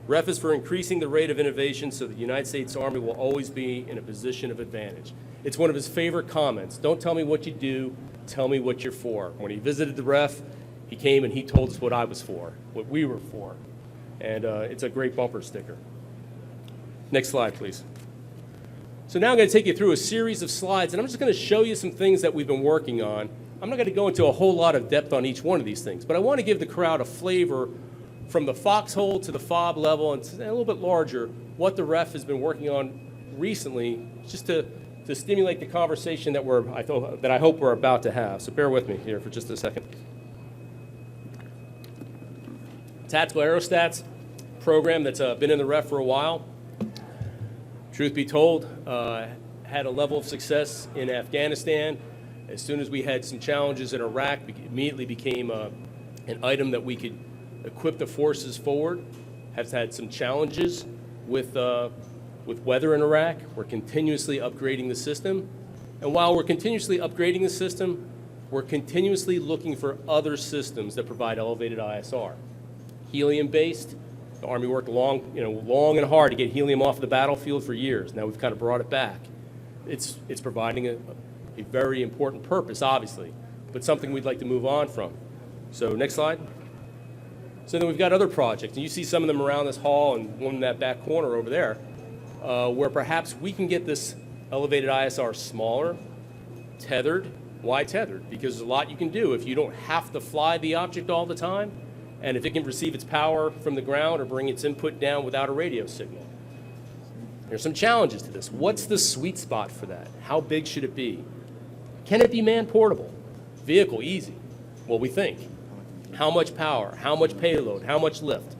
Ref is for increasing the rate of innovation so the United States Army will always be in a position of advantage. It's one of his favorite comments. Don't tell me what you do, tell me what you're for. When he visited the ref, he came and he told us what I was for, what we were for. And it's a great bumper sticker. Next slide, please. So now I'm going to take you through a series of slides, and I'm just going to show you some things that we've been working on. I'm not going to go into a whole lot of depth on each one of these things, but I want to give the crowd a flavor from the foxhole to the fob level and a little bit larger, what the ref has been working on recently, just to stimulate the conversation that I hope we're about to have. So bear with me here for just a second. Tactical Aerostats program that's been in the ref for a while. Truth be told, had a level of success in Afghanistan. As soon as we had some challenges in Iraq, it immediately became an item that we could equip the forces forward. Have had some challenges with weather in Iraq. We're continuously upgrading the system. And while we're continuously upgrading the system, we're continuously looking for other systems that provide elevated ISR. Helium-based. The Army worked long and hard to get helium off the battlefield for years. Now we've kind of brought it back. It's providing a very important purpose, obviously, but something we'd like to move on from. So next slide. So then we've got other projects, and you see some of them around this hall and one in that back corner over there, where perhaps we can get this elevated ISR smaller, tethered. Why tethered? Because there's a lot you can do if you don't have to fly the object all the time, and if it can receive its power from the ground or bring its input down without a radio signal. There's some challenges to this. What's the sweet spot for that? How big should it be? Can it be man-portable? Vehicle, easy. Well, we think. How much power? How much payload? How much lift?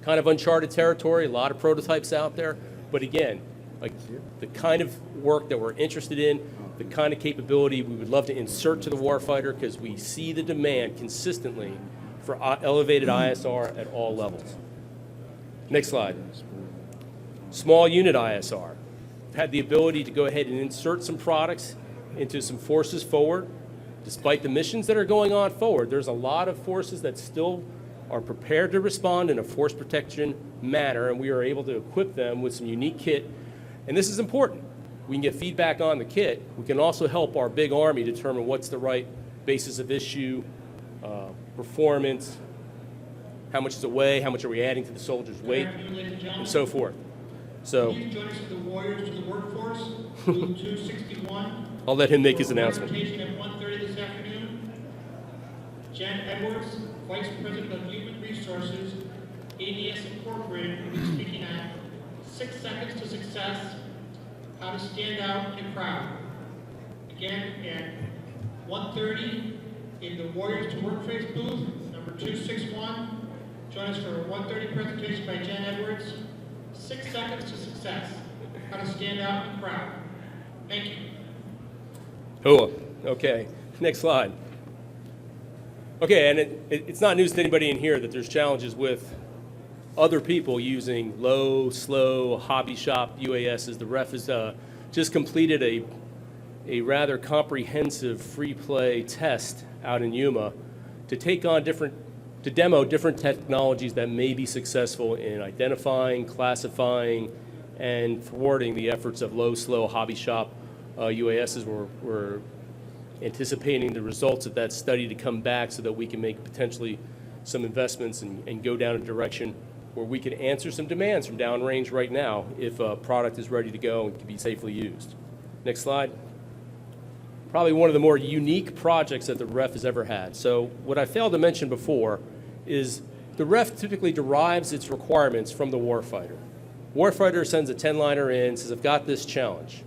Kind of uncharted territory, a lot of prototypes out there. But again, like the kind of work that we're interested in, the kind of capability we would love to insert to the warfighter, because we see the demand consistently for elevated ISR at all levels. Next slide. Small unit ISR. We've had the ability to go ahead and insert some products into some forces forward. Despite the missions that are going on forward, there's a lot of forces that still are prepared to respond in a force protection manner, and we are able to equip them with some unique kit. And this is important. We can get feedback on the kit. We can also help our big Army determine what's the right basis of issue, performance, how much is it weigh, how much are we adding to the soldier's weight, and so forth. So Please join us at the Warriors to the Workforce, booth 261. I'll let him make his announcement. Presentation at 1:30 this afternoon. Jen Edwards, Vice President of Human Resources, ADS Incorporated, will be speaking on 6 seconds to success, how to stand out in a crowd. Again, at 1:30 in the Warriors to Workforce booth, number 261. Join us for a 1:30 presentation by Jen Edwards. 6 seconds to success, how to stand out in a crowd. Thank you. Oh, okay. Next slide. Okay, and it's not news to anybody in here that there's challenges with other people using low, slow, hobby shop UASs. The ref has just completed a rather comprehensive free play test out in Yuma to demo different technologies that may be successful in identifying, classifying, and thwarting the efforts of low, slow, hobby shop UASs. We're anticipating the results of that study to come back so that we can make potentially some investments and go down a direction where we can answer some demands from downrange right now if a product is ready to go and can be safely used. Next slide. Probably one of the more unique projects that the REF has ever had. So what I failed to mention before is the REF typically derives its requirements from the warfighter. Warfighter sends a 10-liner in, says, I've got this challenge.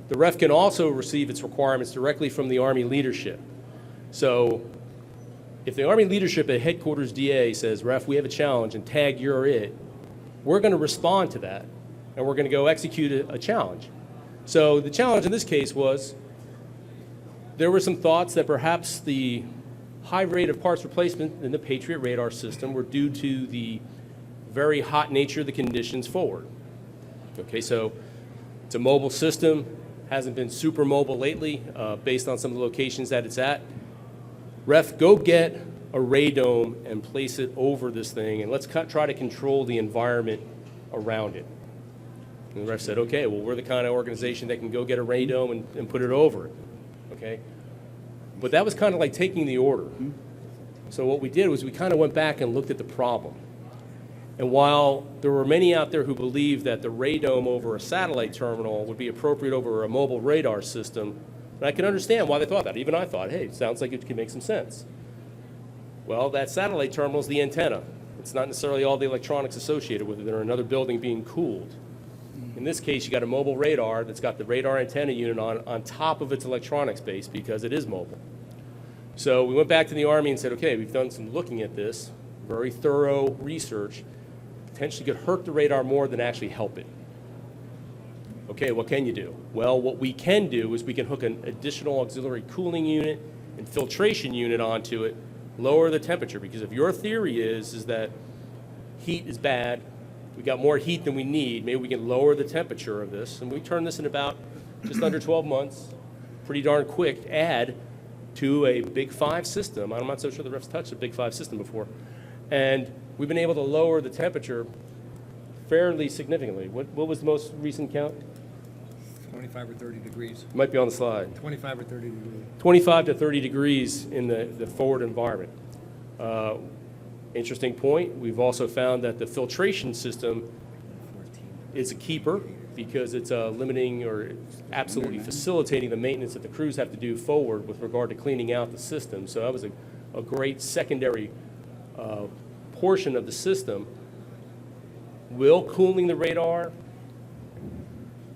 The REF can also receive its requirements directly from the Army leadership. So if the Army leadership at headquarters DA says, REF, we have a challenge and tag, you're it, we're going to respond to that and we're going to go execute a challenge. So the challenge in this case was there were some thoughts that perhaps the high rate of parts replacement in the Patriot radar system were due to the very hot nature of the conditions forward. Okay, so it's a mobile system, hasn't been super mobile lately based on some of the locations that it's at. REF, go get a radome and place it over this thing, and let's try to control the environment around it. And the REF said, okay, well, we're the kind of organization that can go get a radome and put it over it, okay? But that was kind of like taking the order. So what we did was we kind of went back and looked at the problem. And while there were many out there who believed that the radome over a satellite terminal would be appropriate over a mobile radar system, and I can understand why they thought that. Even I thought, hey, sounds like it can make some sense. Well, that satellite terminal is the antenna. It's not necessarily all the electronics associated with it. They're in another building being cooled. In this case, you got a mobile radar that's got the radar antenna unit on top of its electronics base because it is mobile. So we went back to the Army and said, okay, we've done some looking at this, very thorough research, potentially could hurt the radar more than actually help it. Okay, what can you do? Well, what we can do is we can hook an additional auxiliary cooling unit and filtration unit onto it, lower the temperature, because if your theory is that heat is bad, we got more heat than we need, maybe we can lower the temperature of this, and we turn this in about just under 12 months, pretty darn quick, add to a Big 5 system. I'm not so sure the refs touched a Big 5 system before. And we've been able to lower the temperature fairly significantly. What was the most recent count? 25 or 30 degrees. Might be on the slide. 25 or 30 degrees. 25 to 30 degrees in the forward environment. Interesting point. We've also found that the filtration system is a keeper because it's limiting or absolutely facilitating the maintenance that the crews have to do forward with regard to cleaning out the system. So that was a great secondary portion of the system. Will cooling the radar,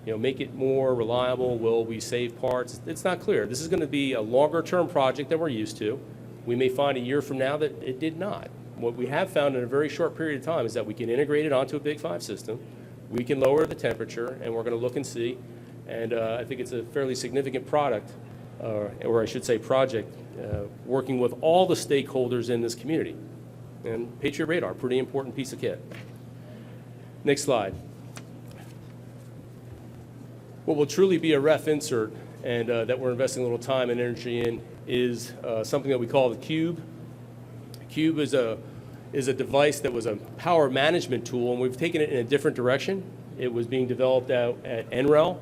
make it more reliable? Will we save parts? It's not clear. This is going to be a longer-term project than we're used to. We may find a year from now that it did not. What we have found in a very short period of time is that we can integrate it onto a Big 5 system. We can lower the temperature, and we're going to look and see. And I think it's a fairly significant product, or I should say project, working with all the stakeholders in this community. And Patriot Radar, pretty important piece of kit. Next slide. What will truly be a ref insert, and that we're investing a little time and energy in, is something that we call the Cube. Cube is a device that was a power management tool, and we've taken it in a different direction. It was being developed out at NREL.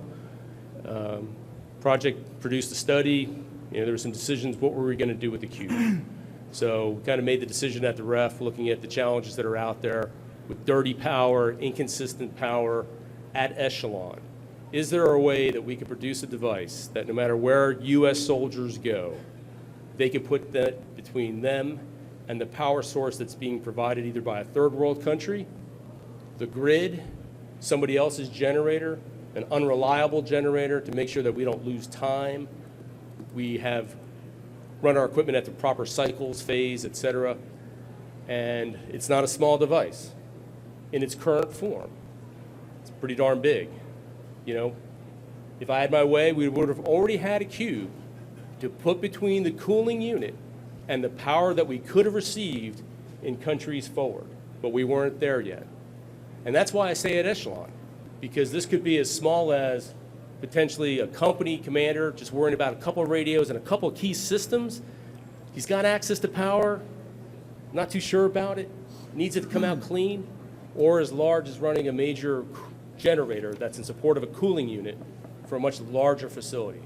Project produced a study. There were some decisions, what were we going to do with the Cube? So we kind of made the decision at the ref, looking at the challenges that are out there with dirty power, inconsistent power at echelon. Is there a way that we could produce a device that no matter where U.S. soldiers go, they can put that between them and the power source that's being provided either by a third world country, the grid, somebody else's generator, an unreliable generator to make sure that we don't lose time. We have run our equipment at the proper cycles, phase, et cetera, and it's not a small device in its current form. It's pretty darn big. If I had my way, we would have already had a cube to put between the cooling unit and the power that we could have received in countries forward, but we weren't there yet. And that's why I say at echelon, because this could be as small as potentially a company commander just worrying about a couple of radios and a couple of key systems. He's got access to power, not too sure about it, needs it to come out clean, or as large as running a major generator that's in support of a cooling unit for a much larger facility.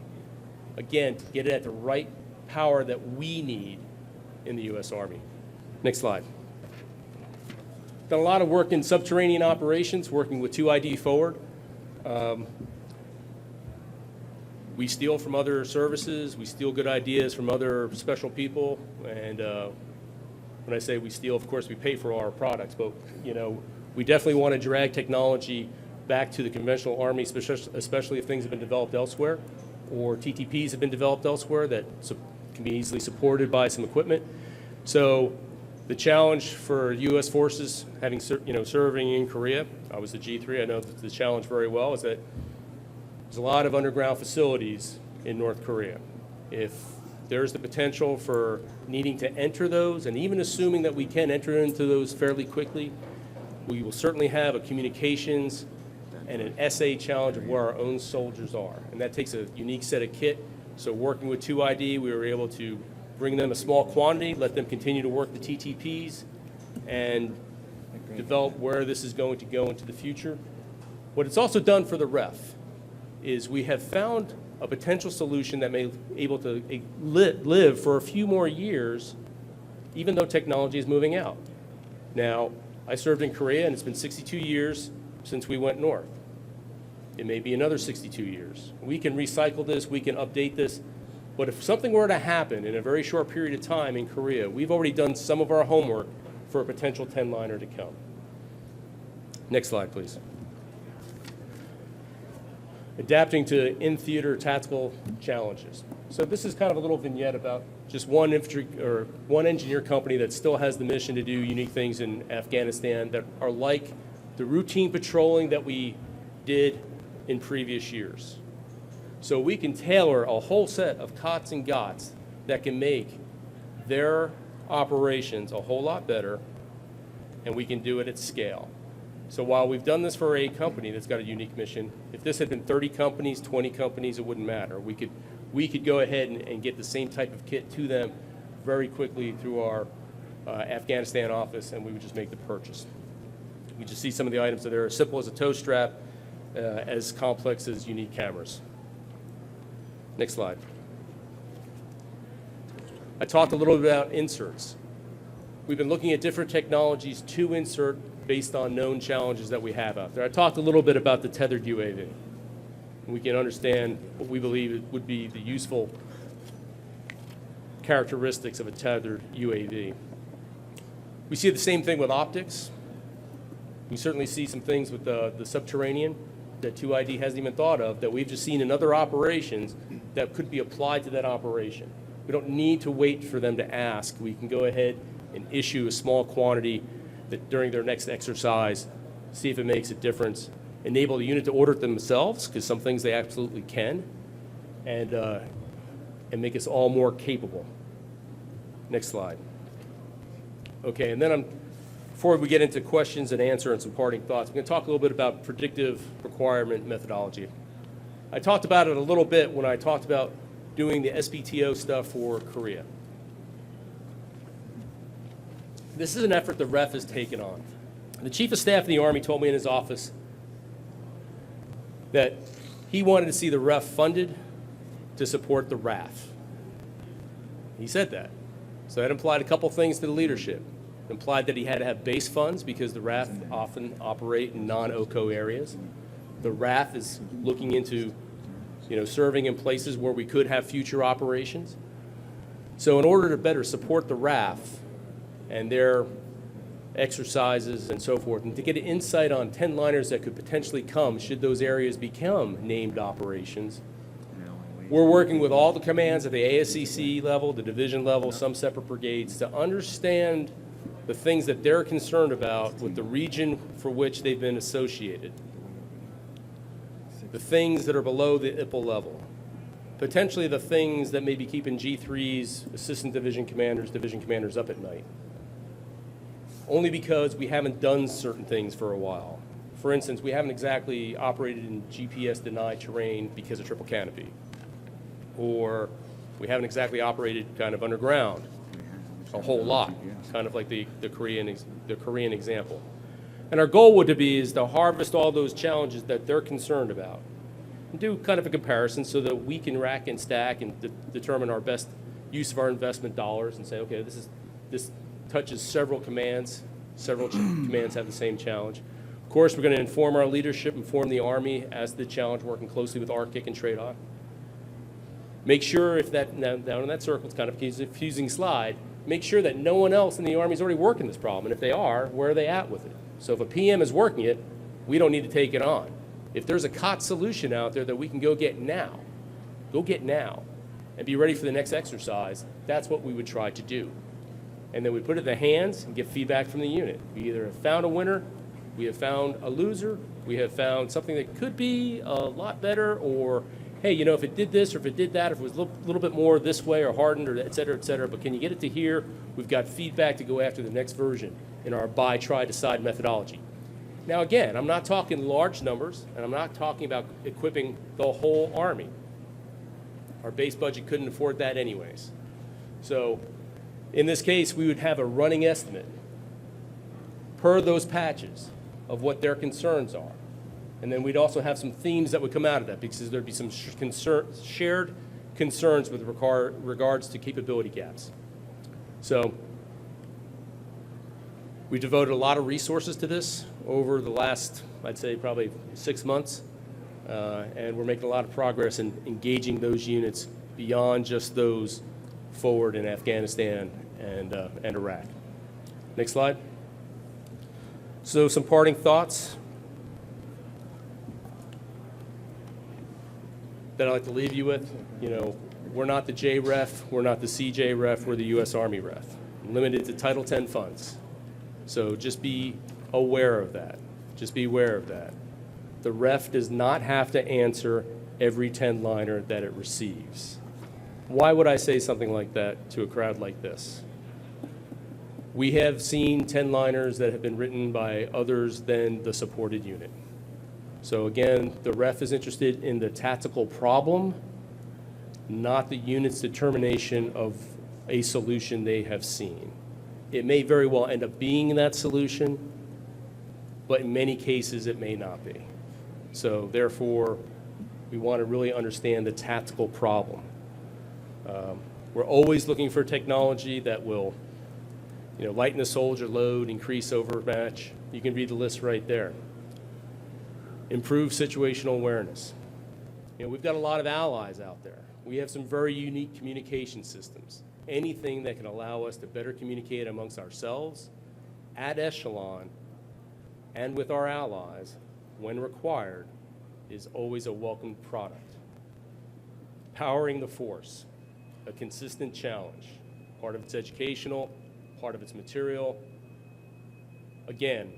Again, to get it at the right power that we need in the U.S. Army. Next slide. Done a lot of work in subterranean operations, working with 2ID Forward. We steal from other services. We steal good ideas from other special people. And when I say we steal, of course, we pay for our products. But, you know, we definitely want to drag technology back to the conventional Army, especially if things have been developed elsewhere or TTPs have been developed elsewhere that can be easily supported by some equipment. So the challenge for U.S. forces, having serving in Korea, I was the G3, I know the challenge very well, is that there's a lot of underground facilities in North Korea. If there's the potential for needing to enter those, and even assuming that we can enter into those fairly quickly, we will certainly have a communications and an SA challenge of where our own soldiers are. And that takes a unique set of kit. So working with 2ID, we were able to bring them a small quantity, let them continue to work the TTPs, and develop where this is going to go into the future. What it's also done for the REF is we have found a potential solution that may be able to live for a few more years, even though technology is moving out. Now, I served in Korea, and it's been 62 years since we went north. It may be another 62 years. We can recycle this, we can update this, but if something were to happen in a very short period of time in Korea, we've already done some of our homework for a potential 10-liner to come. Next slide, please. Adapting to in-theater tactical challenges. So this is kind of a little vignette about just one engineer company that still has the mission to do unique things in Afghanistan that are like the routine patrolling that we did in previous years. So we can tailor a whole set of COTS and GOTS that can make their operations a whole lot better, and we can do it at scale. So while we've done this for a company that's got a unique mission, if this had been 30 companies, 20 companies, it wouldn't matter. We could go ahead and get the same type of kit to them very quickly through our Afghanistan office, and we would just make the purchase. You just see some of the items that are as simple as a tow strap, as complex as unique cameras. Next slide. I talked a little bit about inserts. We've been looking at different technologies to insert based on known challenges that we have out there. I talked a little bit about the tethered UAV. We can understand what we believe would be the useful characteristics of a tethered UAV. We see the same thing with optics. We certainly see some things with the subterranean that 2ID hasn't even thought of that we've just seen in other operations that could be applied to that operation. We don't need to wait for them to ask. We can go ahead and issue a small quantity that during their next exercise, see if it makes a difference, enable the unit to order it themselves, because some things they absolutely can, and make us all more capable. Next slide. Okay, and then before we get into questions and answer and some parting thoughts, I'm going to talk a little bit about predictive requirement methodology. I talked about it a little bit when I talked about doing the SBTO stuff for Korea. This is an effort the REF has taken on. The Chief of Staff of the Army told me in his office that he wanted to see the REF funded to support the RAF. He said that. So that implied a couple things to the leadership. It implied that he had to have base funds because the RAF often operate in non-OCO areas. The RAF is looking into serving in places where we could have future operations. So in order to better support the RAF and their exercises and so forth, and to get an insight on 10-liners that could potentially come should those areas become named operations, we're working with all the commands at the ASCC level, the division level, some separate brigades, to understand the things that they're concerned about with the region for which they've been associated. the things that are below the IPL level, potentially the things that may be keeping G3's assistant division commanders up at night, only because we haven't done certain things for a while. For instance, we haven't exactly operated in GPS-denied terrain because of triple canopy, or we haven't exactly operated kind of underground a whole lot, kind of like the Korean example. And our goal would be is to harvest all those challenges that they're concerned about and do kind of a comparison so that we can rack and stack and determine our best use of our investment dollars and say, okay, this touches several commands. Several commands have the same challenge. Of course, we're going to inform our leadership, inform the Army as the challenge, working closely with ARCIC and TRADOC. Make sure if that, down in that circle, it's kind of a confusing slide, make sure that no one else in the Army is already working this problem. And if they are, where are they at with it? So if a PM is working it, we don't need to take it on. If there's a COT solution out there that we can go get now and be ready for the next exercise, that's what we would try to do. And then we put it in the hands and get feedback from the unit. We either have found a winner, we have found a loser, we have found something that could be a lot better, or hey, you know, if it did this or if it did that, if it was a little bit more this way or hardened or et cetera, but can you get it to here? We've got feedback to go after the next version in our buy, try, decide methodology. Now again, I'm not talking large numbers, and I'm not talking about equipping the whole Army. Our base budget couldn't afford that anyways. So in this case, we would have a running estimate per those patches of what their concerns are. And then we'd also have some themes that would come out of that, because there'd be some shared concerns with regards to capability gaps. So we devoted a lot of resources to this over the last, I'd say, probably 6 months. And we're making a lot of progress in engaging those units beyond just those forward in Afghanistan and Iraq. Next slide. So some parting thoughts that I'd like to leave you with. You know, we're not the JREF, we're not the CJREF, we're the U.S. Army REF, limited to Title 10 funds. So just be aware of that. Just be aware of that. The REF does not have to answer every 10-liner that it receives. Why would I say something like that to a crowd like this? We have seen 10-liners that have been written by others than the supported unit. So again, the REF is interested in the tactical problem, not the unit's determination of a solution they have seen. It may very well end up being that solution, but in many cases it may not be. So therefore, we want to really understand the tactical problem. We're always looking for technology that will, you know, lighten the soldier load, increase overmatch. You can read the list right there. Improve situational awareness. You know, we've got a lot of allies out there. We have some very unique communication systems. Anything that can allow us to better communicate amongst ourselves, at echelon, and with our allies, when required, is always a welcome product. Powering the force, a consistent challenge. Part of it's educational, part of it's material. Again,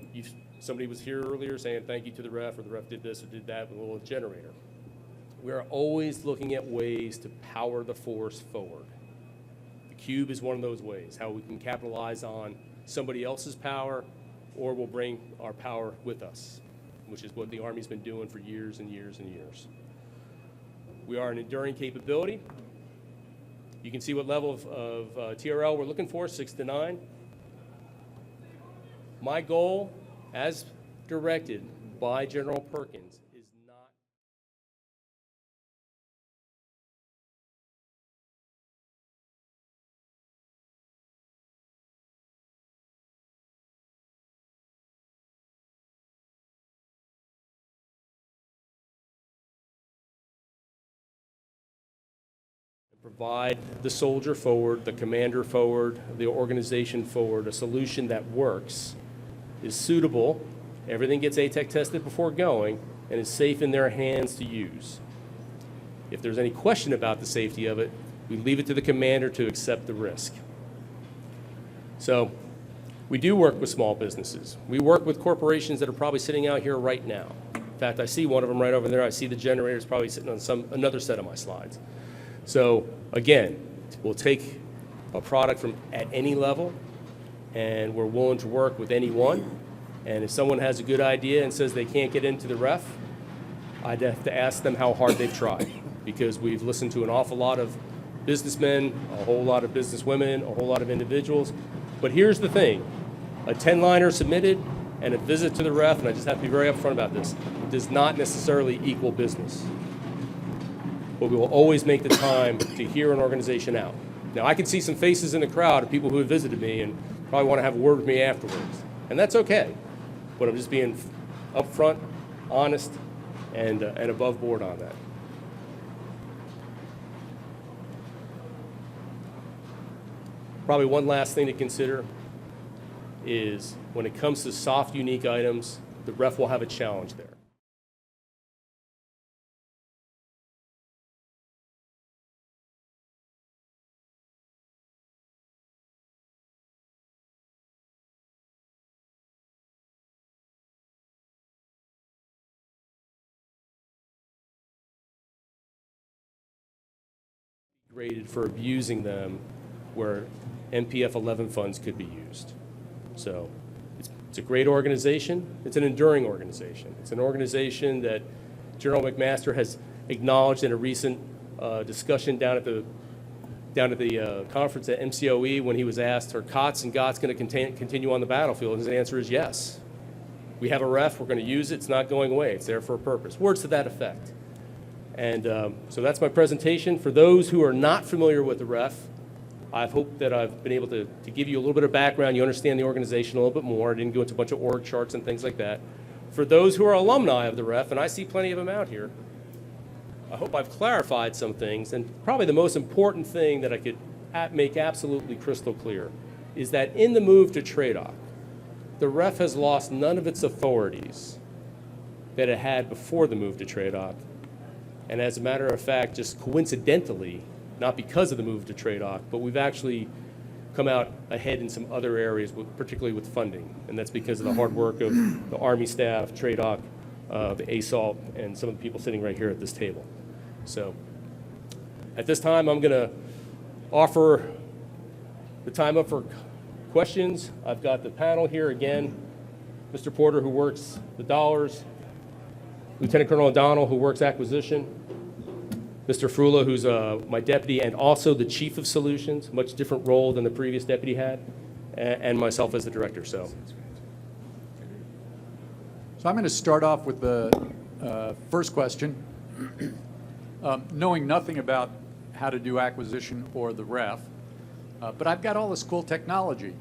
somebody was here earlier saying thank you to the REF, or the REF did this or did that with a little generator. We're always looking at ways to power the force forward. The cube is one of those ways, how we can capitalize on somebody else's power, or we'll bring our power with us, which is what the Army's been doing for years and years and years. We are an enduring capability. You can see what level of TRL we're looking for, 6 to 9. My goal, as directed by General Perkins, is not provide the soldier forward, the commander forward, the organization forward, a solution that works, is suitable, everything gets ATEC tested before going, and is safe in their hands to use. If there's any question about the safety of it, we leave it to the commander to accept the risk. So we do work with small businesses. We work with corporations that are probably sitting out here right now. In fact, I see one of them right over there. I see the generators probably sitting on another set of my slides. So again, we'll take a product from at any level, and we're willing to work with anyone. And if someone has a good idea and says they can't get into the ref, I'd have to ask them how hard they've tried, because we've listened to an awful lot of businessmen, a whole lot of businesswomen, a whole lot of individuals. But here's the thing, a 10-liner submitted and a visit to the ref, and I just have to be very upfront about this, does not necessarily equal business. But we will always make the time to hear an organization out. Now, I can see some faces in the crowd of people who have visited me and probably want to have a word with me afterwards, and that's okay. But I'm just being upfront, honest, and above board on that. Probably one last thing to consider is when it comes to soft, unique items, the ref will have a challenge there. Graded for abusing them where MPF 11 funds could be used. So it's a great organization. It's an enduring organization. It's an organization that General McMaster has acknowledged in a recent discussion down at the conference at MCOE when he was asked, are COTS and GOTS going to continue on the battlefield? And his answer is yes. We have a ref. We're going to use it. It's not going away. It's there for a purpose. Words to that effect. And so that's my presentation. For those who are not familiar with the ref, I hope that I've been able to give you a little bit of background. You understand the organization a little bit more. I didn't go into a bunch of org charts and things like that. For those who are alumni of the ref, and I see plenty of them out here, I hope I've clarified some things. And probably the most important thing that I could make absolutely crystal clear is that in the move to TRADOC, the ref has lost none of its authorities that it had before the move to TRADOC. And as a matter of fact, just coincidentally, not because of the move to TRADOC, but we've actually come out ahead in some other areas, particularly with funding. And that's because of the hard work of the Army staff, TRADOC, the ASALT, and some of the people sitting right here at this table. So at this time, I'm going to offer the time up for questions. I've got the panel here again. Mr. Porter, who works the dollars. Lieutenant Colonel O'Donnell, who works acquisition. Mr. Frula, who's my deputy and also the chief of solutions, much different role than the previous deputy had, and myself as the director. So I'm going to start off with the first question. Knowing nothing about how to do acquisition or the ref, but I've got all this cool technology.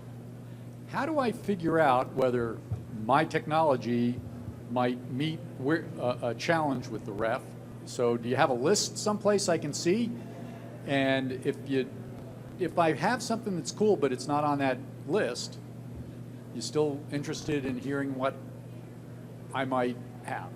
How do I figure out whether my technology might meet a challenge with the ref? So do you have a list someplace I can see? And if I have something that's cool but it's not on that list, you still interested in hearing what I might have?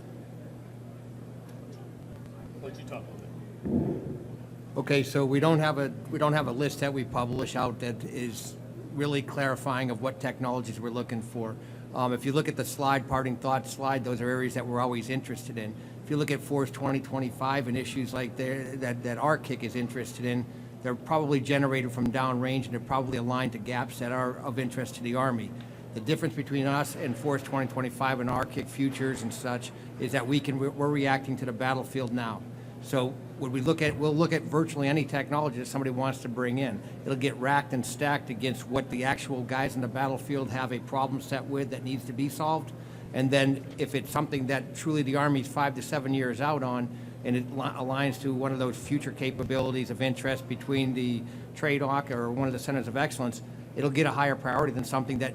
I'll let you talk a little bit. Okay, so we don't have a list that we publish out that is really clarifying of what technologies we're looking for. If you look at the parting thoughts slide, those are areas that we're always interested in. If you look at Force 2025 and issues like that our KIC is interested in, they're probably generated from downrange and they're probably aligned to gaps that are of interest to the Army. The difference between us and Force 2025 and our KIC futures and such is that we're reacting to the battlefield now. So we'll look at virtually any technology that somebody wants to bring in. It'll get racked and stacked against what the actual guys in the battlefield have a problem set with that needs to be solved. And then if it's something that truly the Army's 5 to 7 years out on, and it aligns to one of those future capabilities of interest between the TRADOC or one of the centers of excellence, it'll get a higher priority than something that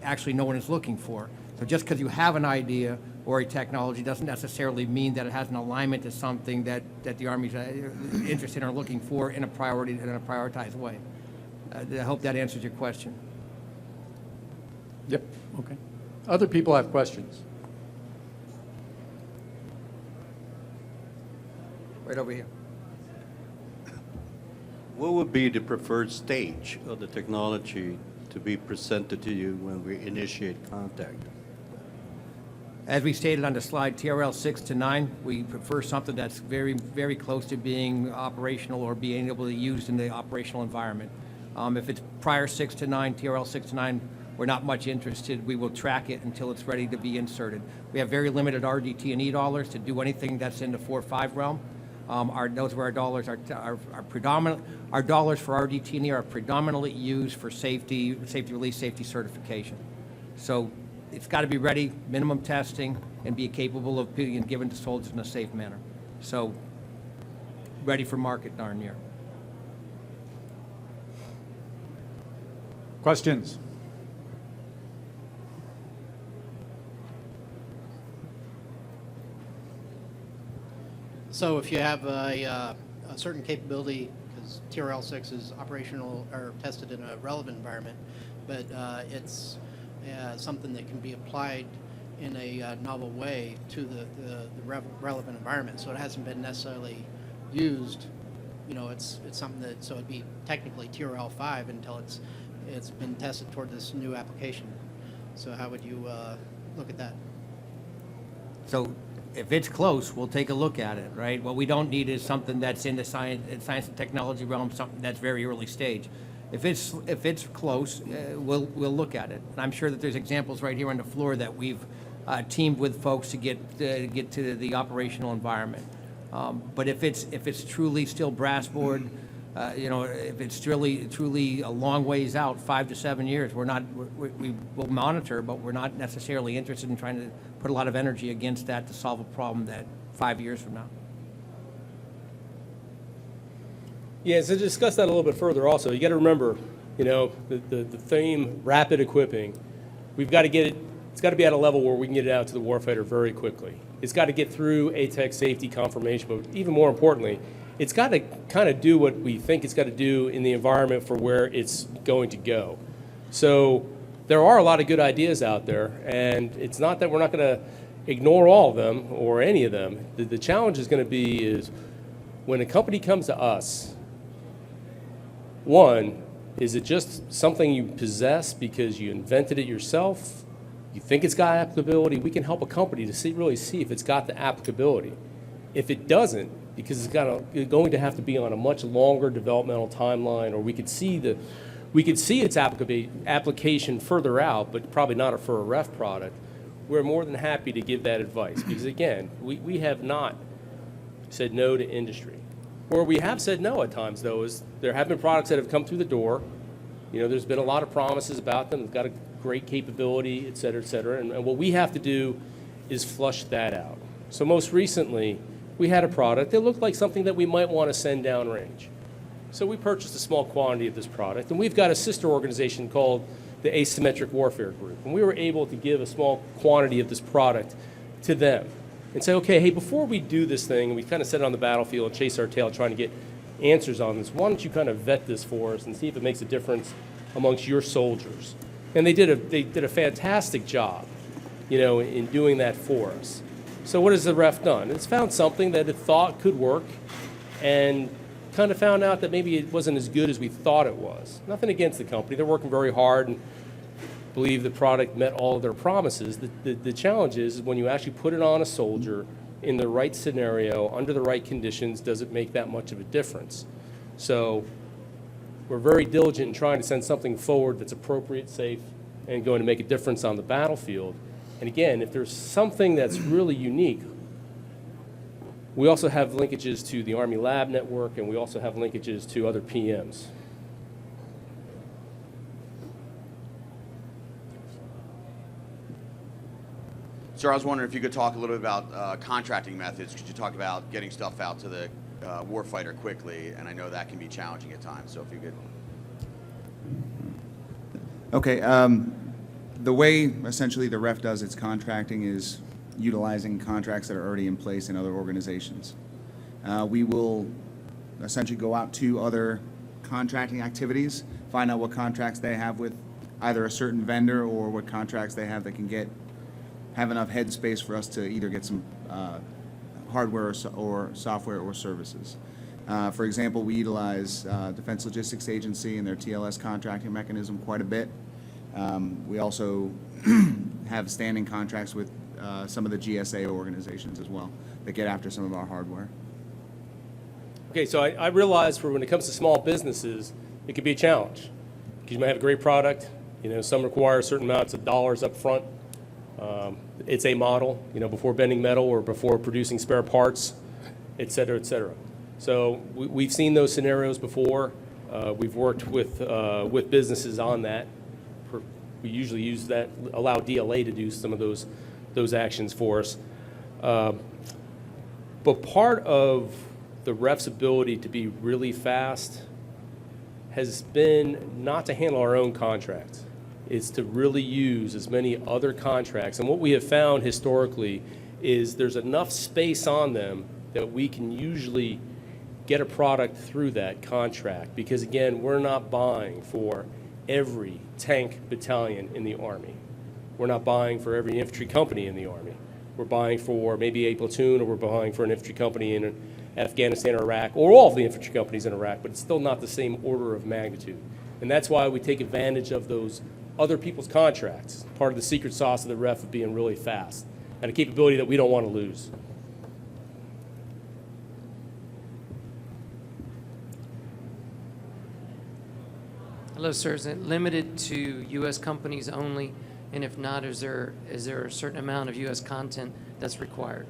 actually no one is looking for. So just because you have an idea or a technology doesn't necessarily mean that it has an alignment to something that the Army's interested in or looking for in a prioritized way. I hope that answers your question. Yep, okay. Other people have questions? Right over here. What would be the preferred stage of the technology to be presented to you when we initiate contact? As we stated on the slide, TRL 6 to 9, we prefer something that's very, very close to being operational or being able to be used in the operational environment. If it's prior 6 to 9, TRL 6 to 9, we're not much interested. We will track it until it's ready to be inserted. We have very limited RDT&E dollars to do anything that's in the 4-5 realm. Those are where our dollars are predominant. Our dollars for RDT&E are predominantly used for safety release, safety certification. So it's got to be ready, minimum testing, and be capable of being given to soldiers in a safe manner. So ready for market darn near. Questions? So if you have a certain capability, because TRL 6 is operational or tested in a relevant environment, but it's something that can be applied in a novel way to the relevant environment. So it hasn't been necessarily used. You know, it's something that, so it'd be technically TRL 5 until it's been tested toward this new application. So how would you look at that? So if it's close, we'll take a look at it, right? What we don't need is something that's in the science and technology realm, something that's very early stage. If it's close, we'll look at it. And I'm sure that there's examples right here on the floor that we've teamed with folks to get to the operational environment. But if it's truly still brass board, if it's truly a long ways out, 5 to 7 years, we will monitor, but we're not necessarily interested in trying to put a lot of energy against that to solve a problem that 5 years from now. Yeah, so to discuss that a little bit further also, you got to remember, the theme rapid equipping, we've got to get it, it's got to be at a level where we can get it out to the warfighter very quickly. It's got to get through ATEC safety confirmation, but even more importantly, it's got to kind of do what we think it's got to do in the environment for where it's going to go. So there are a lot of good ideas out there, and it's not that we're not going to ignore all of them or any of them. The challenge is going to be is when a company comes to us, one, is it just something you possess because you invented it yourself? You think it's got applicability? We can help a company to really see if it's got the applicability. If it doesn't, because it's going to have to be on a much longer developmental timeline, or we could see its application further out, but probably not for a ref product, we're more than happy to give that advice. Because again, we have not said no to industry. Where we have said no at times, though, is there have been products that have come through the door. There's been a lot of promises about them. They've got a great capability, et cetera, and what we have to do is flush that out. So most recently, we had a product that looked like something that we might want to send downrange. So we purchased a small quantity of this product, and we've got a sister organization called the Asymmetric Warfare Group, and we were able to give a small quantity of this product to them and say, okay, hey, before we do this thing, and we kind of set it on the battlefield and chase our tail trying to get answers on this, why don't you kind of vet this for us and see if it makes a difference amongst your soldiers? And they did a fantastic job, in doing that for us. So what has the ref done? It's found something that it thought could work and kind of found out that maybe it wasn't as good as we thought it was. Nothing against the company. They're working very hard and believe the product met all of their promises. The challenge is when you actually put it on a soldier in the right scenario, under the right conditions, does it make that much of a difference? So we're very diligent in trying to send something forward that's appropriate, safe, and going to make a difference on the battlefield. And again, if there's something that's really unique, we also have linkages to the Army Lab Network, and we also have linkages to other PMs. Sir, I was wondering if you could talk a little bit about contracting methods. Could you talk about getting stuff out to the warfighter quickly? And I know that can be challenging at times, so if you could. Okay. The way essentially the ref does its contracting is utilizing contracts that are already in place in other organizations. We will essentially go out to other contracting activities, find out what contracts they have with either a certain vendor or what contracts they have that can have enough headspace for us to either get some hardware or software or services. For example, we utilize Defense Logistics Agency and their TLS contracting mechanism quite a bit. We also have standing contracts with some of the GSA organizations as well that get after some of our hardware. Okay, so I realize for when it comes to small businesses, it could be a challenge because you might have a great product. You know, some require certain amounts of dollars up front. It's a model, you know, before bending metal or before producing spare parts, et cetera, et cetera. So we've seen those scenarios before. We've worked with businesses on that. We usually use that, allow DLA to do some of those actions for us. But part of the ref's ability to be really fast has been not to handle our own contracts. It's to really use as many other contracts. And what we have found historically is there's enough space on them that we can usually get a product through that contract. Because again, we're not buying for every tank battalion in the Army. We're not buying for every infantry company in the Army. We're buying for maybe a platoon, or we're buying for an infantry company in Afghanistan or Iraq, or all of the infantry companies in Iraq, but it's still not the same order of magnitude. And that's why we take advantage of those other people's contracts, part of the secret sauce of the ref of being really fast, and a capability that we don't want to lose. Hello, sir. Is it limited to U.S. companies only? And if not, is there a certain amount of U.S. content that's required?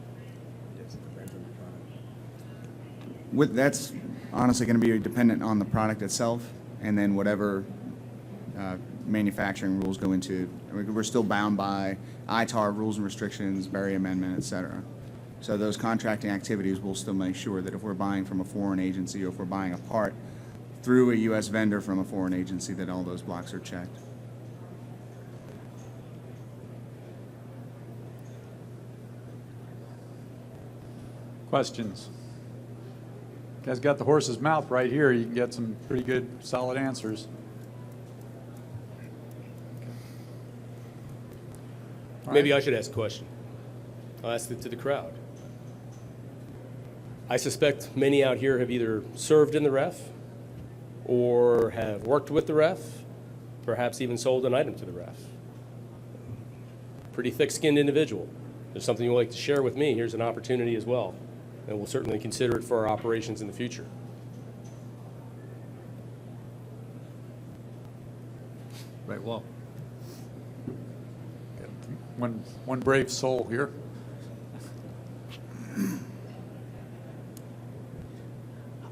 That's honestly going to be dependent on the product itself, and then whatever manufacturing rules go into. We're still bound by ITAR rules and restrictions, Berry Amendment, et cetera. So those contracting activities will still make sure that if we're buying from a foreign agency, or if we're buying a part through a U.S. vendor from a foreign agency, that all those blocks are checked. Questions? You guys got the horse's mouth right here. You can get some pretty good, solid answers. Maybe I should ask a question. I'll ask it to the crowd. I suspect many out here have either served in the ref or have worked with the ref, perhaps even sold an item to the ref. Pretty thick-skinned individual. If there's something you'd like to share with me, here's an opportunity as well. And we'll certainly consider it for our operations in the future. Right, well, one brave soul here.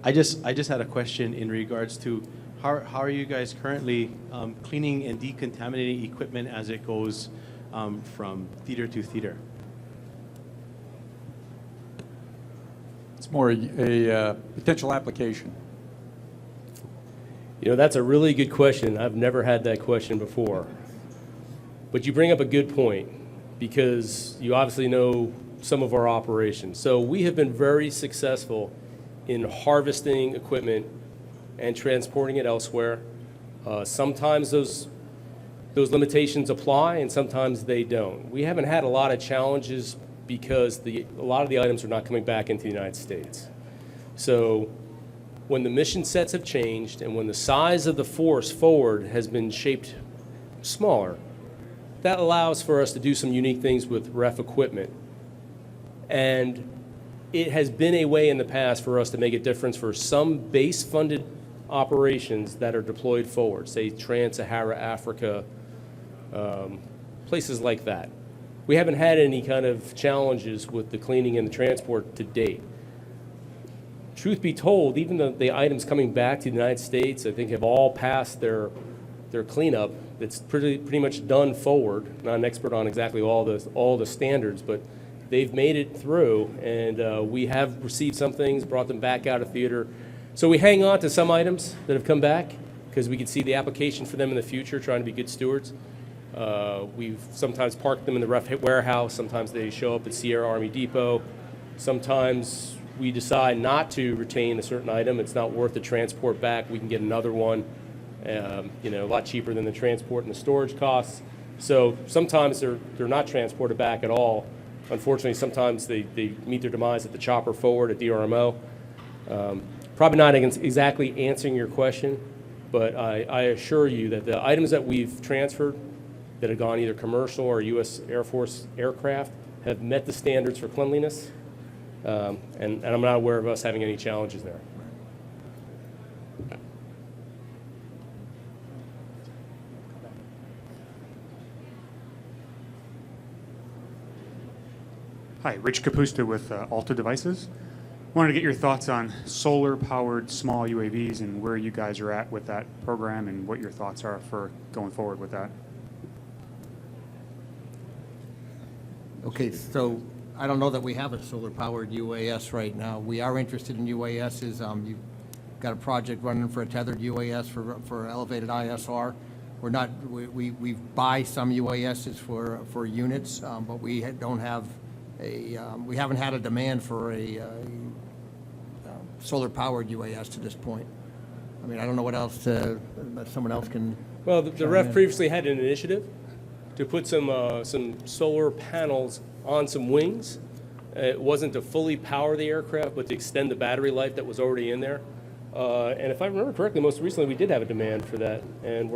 I just had a question in regards to how are you guys currently cleaning and decontaminating equipment as it goes from theater to theater? It's more a potential application. You know, that's a really good question. I've never had that question before. But you bring up a good point, because you obviously know some of our operations. So we have been very successful in harvesting equipment and transporting it elsewhere. Sometimes those limitations apply, and sometimes they don't. We haven't had a lot of challenges because a lot of the items are not coming back into the United States. So when the mission sets have changed, and when the size of the force forward has been shaped smaller, that allows for us to do some unique things with ref equipment. And it has been a way in the past for us to make a difference for some base-funded operations that are deployed forward, say Trans-Sahara Africa, places like that. We haven't had any kind of challenges with the cleaning and the transport to date. Truth be told, even the items coming back to the United States, I think, have all passed their cleanup. It's pretty much done forward. Not an expert on exactly all the standards, but they've made it through, and we have received some things, brought them back out of theater. So we hang on to some items that have come back because we can see the application for them in the future, trying to be good stewards. We've sometimes parked them in the ref warehouse. Sometimes they show up at Sierra Army Depot. Sometimes we decide not to retain a certain item. It's not worth the transport back. We can get another one, a lot cheaper than the transport and the storage costs. So sometimes they're not transported back at all. Unfortunately, sometimes they meet their demise at the chopper forward at DRMO. Probably not exactly answering your question, but I assure you that the items that we've transferred that have gone either commercial or U.S. Air Force aircraft have met the standards for cleanliness, and I'm not aware of us having any challenges there. Hi, Rich Capusta with Alta Devices. Wanted to get your thoughts on solar-powered small UAVs and where you guys are at with that program and what your thoughts are for going forward with that. Okay, so I don't know that we have a solar-powered UAS right now. We are interested in UASs. You've got a project running for a tethered UAS for elevated ISR. We're not, we buy some UASs for units, but we don't have we haven't had a demand for a solar-powered UAS to this point. I mean, I don't know what else someone else can. Well, the chime REF in. previously had an initiative to put some solar panels on some wings. It wasn't to fully power the aircraft, but to extend the battery life that was already in there. And if I remember correctly, most recently we did have a demand for that, and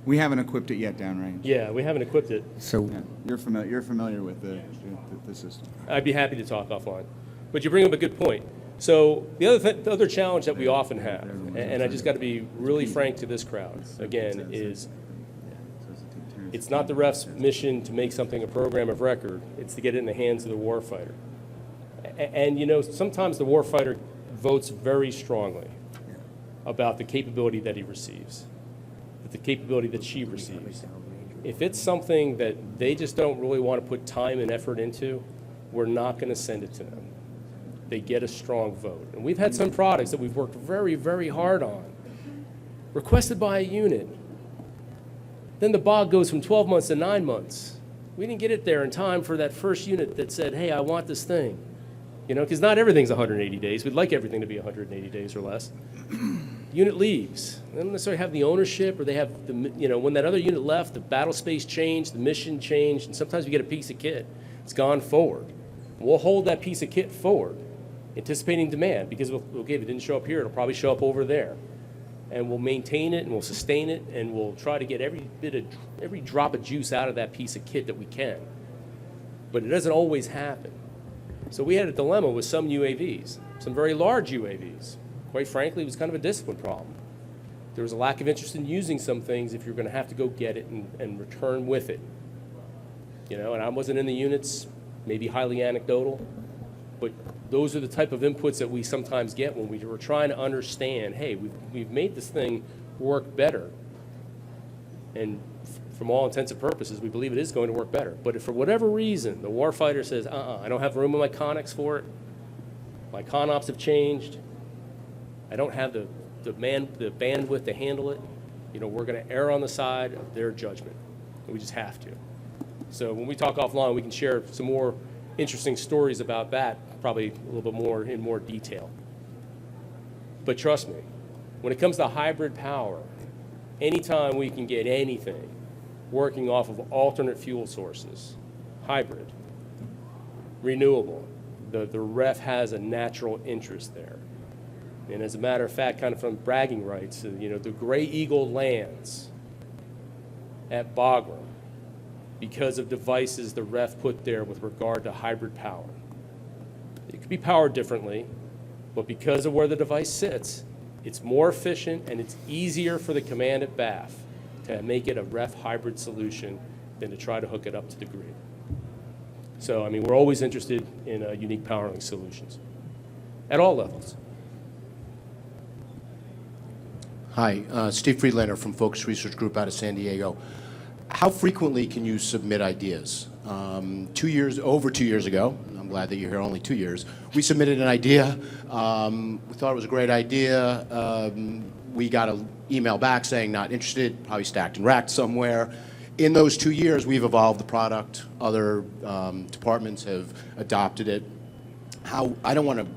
We haven't equipped it yet downrange. yeah, we haven't equipped it. So Yeah, you're familiar with the system. I'd be happy to talk offline. But you bring up a good point. So the other challenge that we often have, and I just got to be really frank to this crowd, again, is it's not the ref's mission to make something a program of record. It's to get it in the hands of the warfighter. And you know, sometimes the warfighter votes very strongly about the capability that he receives, the capability that she receives. If it's something that they just don't really want to put time and effort into, we're not going to send it to them. They get a strong vote. And we've had some products that we've worked very, very hard on, requested by a unit. Then the BOG goes from 12 months to 9 months. We didn't get it there in time for that first unit that said, hey, I want this thing. You know, because not everything's 180 days. We'd like everything to be 180 days or less. Unit leaves. They don't necessarily have the ownership, or they have the, you know, when that other unit left, the battle space changed, the mission changed, and sometimes we get a piece of kit. It's gone forward. We'll hold that piece of kit forward, anticipating demand, because okay, if it didn't show up here, it'll probably show up over there. And we'll maintain it, and we'll sustain it, and we'll try to get every drop of juice out of that piece of kit that we can. But it doesn't always happen. So we had a dilemma with some UAVs, some very large UAVs. Quite frankly, it was kind of a discipline problem. There was a lack of interest in using some things if you're going to have to go get it and return with it. You know, and I wasn't in the units, maybe highly anecdotal, but those are the type of inputs that we sometimes get when we were trying to understand, hey, we've made this thing work better. And from all intents and purposes, we believe it is going to work better. But if for whatever reason the warfighter says, I don't have room in my ConX for it, my ConOps have changed, I don't have the bandwidth to handle it, you know, we're going to err on the side of their judgment. And we just have to. So when we talk offline, we can share some more interesting stories about that, probably a little bit more in more detail. But trust me, when it comes to hybrid power, anytime we can get anything working off of alternate fuel sources, hybrid, renewable, the REF has a natural interest there. And as a matter of fact, kind of from bragging rights, you know, the Gray Eagle lands at Bagram because of devices the REF put there with regard to hybrid power. It could be powered differently, but because of where the device sits, it's more efficient and it's easier for the command at BAF to make it a REF hybrid solution than to try to hook it up to the grid. So, I mean, we're always interested in unique powering solutions at all levels. Hi, Steve Friedlander from Focus Research Group out of San Diego. How frequently can you submit ideas? Over 2 years ago, I'm glad that you're here only 2 years, we submitted an idea. We thought it was a great idea. We got an email back saying not interested, probably stacked and racked somewhere. In those 2 years, we've evolved the product. Other departments have adopted it. I don't want to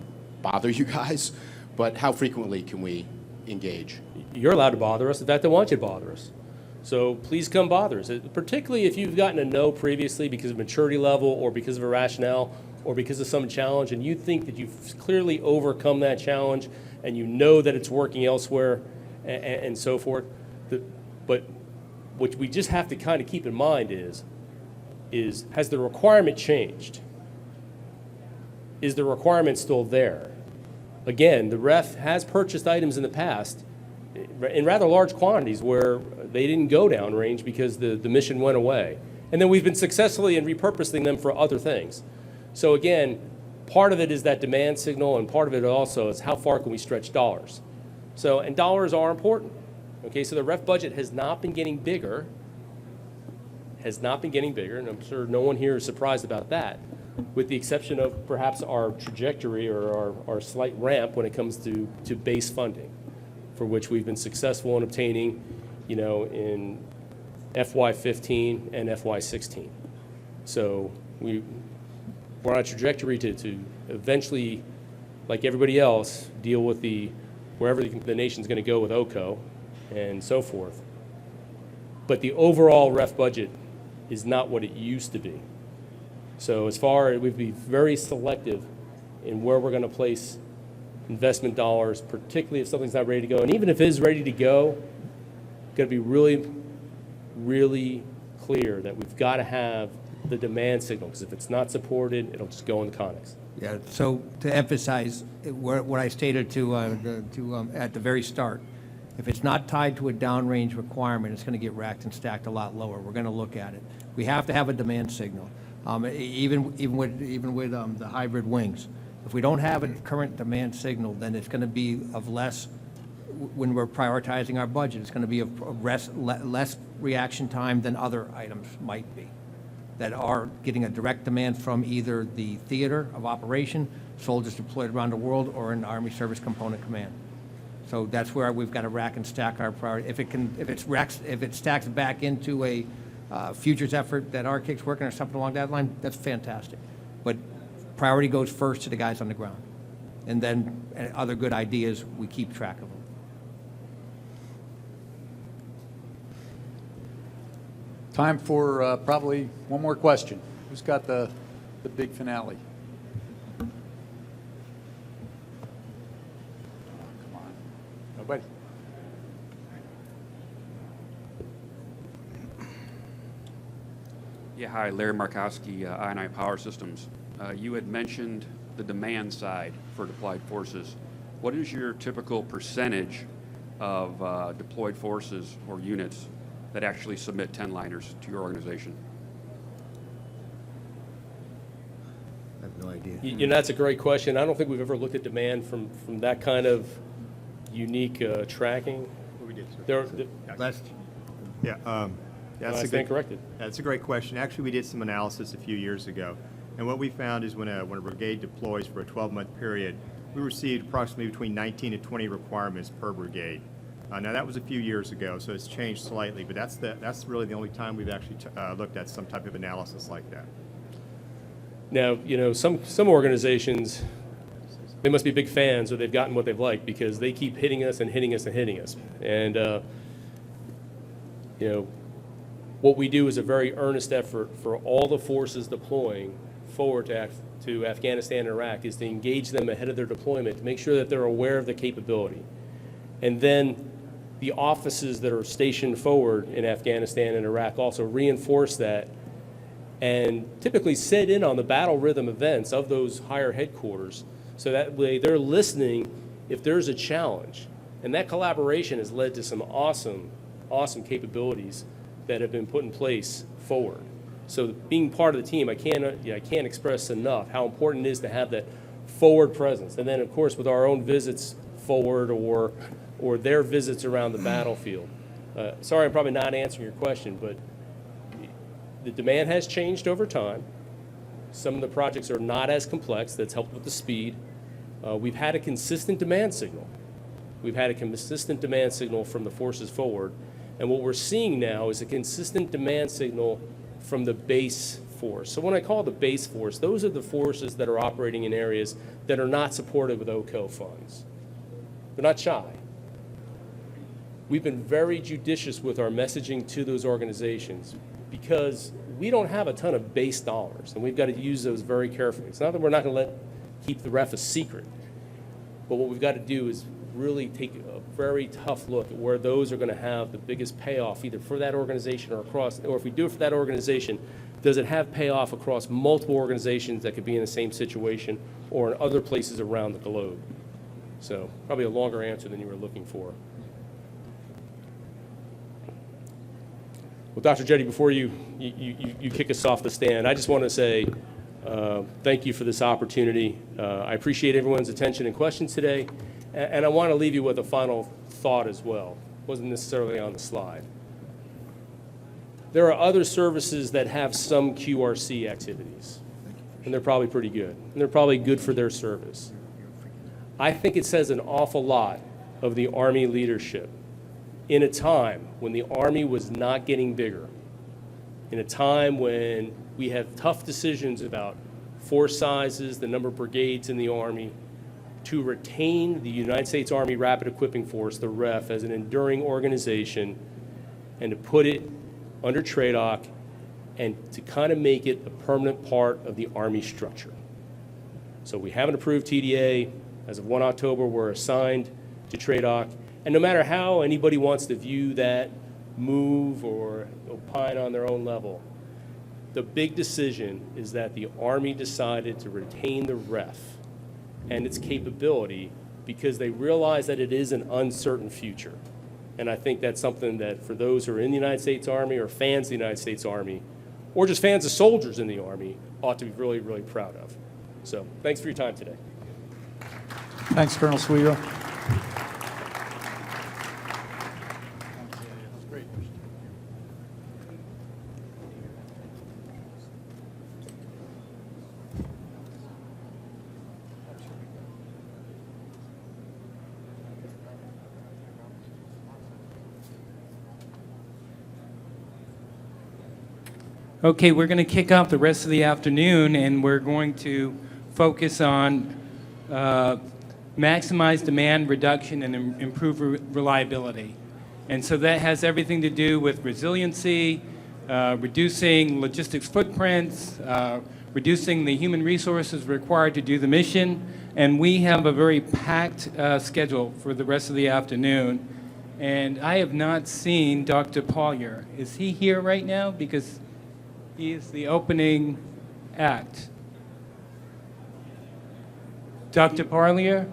bother you guys, but how frequently can we engage? You're allowed to bother us. In fact, I want you to bother us. So please come bother us, particularly if you've gotten a no previously because of maturity level or because of a rationale or because of some challenge, and you think that you've clearly overcome that challenge and you know that it's working elsewhere and so forth. But what we just have to kind of keep in mind is is, has the requirement changed? Is the requirement still there? Again, the ref has purchased items in the past in rather large quantities where they didn't go downrange because the mission went away. And then we've been successfully in repurposing them for other things. So again, part of it is that demand signal, and part of it also is how far can we stretch dollars. So, and dollars are important. Okay, so the ref budget has not been getting bigger, and I'm sure no one here is surprised about that, with the exception of perhaps our trajectory or our slight ramp when it comes to base funding, for which we've been successful in obtaining, you know, in FY15 and FY16. So we're on a trajectory to eventually, like everybody else, deal with wherever the nation's going to go with OCO and so forth. But the overall ref budget is not what it used to be. So as far as we'd be very selective in where we're going to place investment dollars, particularly if something's not ready to go. And even if it is ready to go, got to be really, really clear that we've got to have the demand signal, because if it's not supported, it'll just go in the Connex. Yeah, so to emphasize what I stated at the very start, if it's not tied to a downrange requirement, it's going to get racked and stacked a lot lower. We're going to look at it. We have to have a demand signal, even with the hybrid wings. If we don't have a current demand signal, then it's going to be of less, when we're prioritizing our budget, it's going to be of less reaction time than other items might be that are getting a direct demand from either the theater of operation, soldiers deployed around the world, or an Army Service Component Command. So that's where we've got to rack and stack our priority. If it stacks back into a futures effort that our kick's working or something along that line, that's fantastic. But priority goes first to the guys on the ground, and then other good ideas, we keep track of them. Time for probably one more question. Who's got the big finale? Come on. Nobody? Yeah, hi, Larry Markowski, I&I Power Systems. You had mentioned the demand side for deployed forces. What is your typical percentage of deployed forces or units that actually submit 10-liners to your organization? I have no idea. You know, that's a great question. I don't think we've ever looked at demand from that kind of unique tracking. We did, sir. That's a great question. Actually, we did some analysis a few years ago, and what we found is when a brigade deploys for a 12-month period, we received approximately between 19 and 20 requirements per brigade. Now that was a few years ago, so it's changed slightly, but that's really the only time we've actually looked at some type of analysis like that. Now, you know, some organizations, they must be big fans, or they've gotten what they've liked, because they keep hitting us and hitting us and hitting us. And you know, what we do is a very earnest effort for all the forces deploying forward to Afghanistan and Iraq, is to engage them ahead of their deployment to make sure that they're aware of the capability. And then the offices that are stationed forward in Afghanistan and Iraq also reinforce that, and typically sit in on the battle rhythm events of those higher headquarters, so that way they're listening if there's a challenge. And that collaboration has led to some awesome capabilities that have been put in place forward. So being part of the team, I can't express enough how important it is to have that forward presence. And then, of course, with our own visits forward or their visits around the battlefield. Sorry, I'm probably not answering your question, but the demand has changed over time. Some of the projects are not as complex. That's helped with the speed. We've had a consistent demand signal. We've had a consistent demand signal from the forces forward. And what we're seeing now is a consistent demand signal from the base force. So when I call the base force, those are the forces that are operating in areas that are not supported with OCO funds. They're not shy. We've been very judicious with our messaging to those organizations because we don't have a ton of base dollars, and we've got to use those very carefully. It's not that we're not going to keep the ref a secret, but what we've got to do is really take a very tough look at where those are going to have the biggest payoff, either for that organization or if we do it for that organization, Does it have payoff across multiple organizations that could be in the same situation or in other places around the globe? So probably a longer answer than you were looking for. Well, Dr. Jetty, before you kick us off the stand, I just want to say thank you for this opportunity. I appreciate everyone's attention and questions today, and I want to leave you with a final thought as well. It wasn't necessarily on the slide. There are other services that have some QRC activities, and they're probably pretty good, and they're probably good for their service. I think it says an awful lot of the Army leadership in a time when the Army was not getting bigger, in a time when we have tough decisions about force sizes, the number of brigades in the Army, to retain the United States Army Rapid Equipping Force, the REF, as an enduring organization, and to put it under TRADOC and to kind of make it a permanent part of the Army structure. So we have an approved TDA. As of 1 October, we're assigned to TRADOC. And no matter how anybody wants to view that move or opine on their own level, the big decision is that the Army decided to retain the REF and its capability because they realize that it is an uncertain future. And I think that's something that for those who are in the United States Army or fans of the United States Army, or just fans of soldiers in the Army, ought to be really, really proud of. So thanks for your time today. Thanks, Colonel Sweeter. Okay, we're going to kick off the rest of the afternoon, and we're going to focus on maximize demand reduction and improve reliability. And so that has everything to do with resiliency, reducing logistics footprints, reducing the human resources required to do the mission. And we have a very packed schedule for the rest of the afternoon. And I have not seen Dr. Pollier. Is he here right now? Because he is the opening act. Dr. Pollier?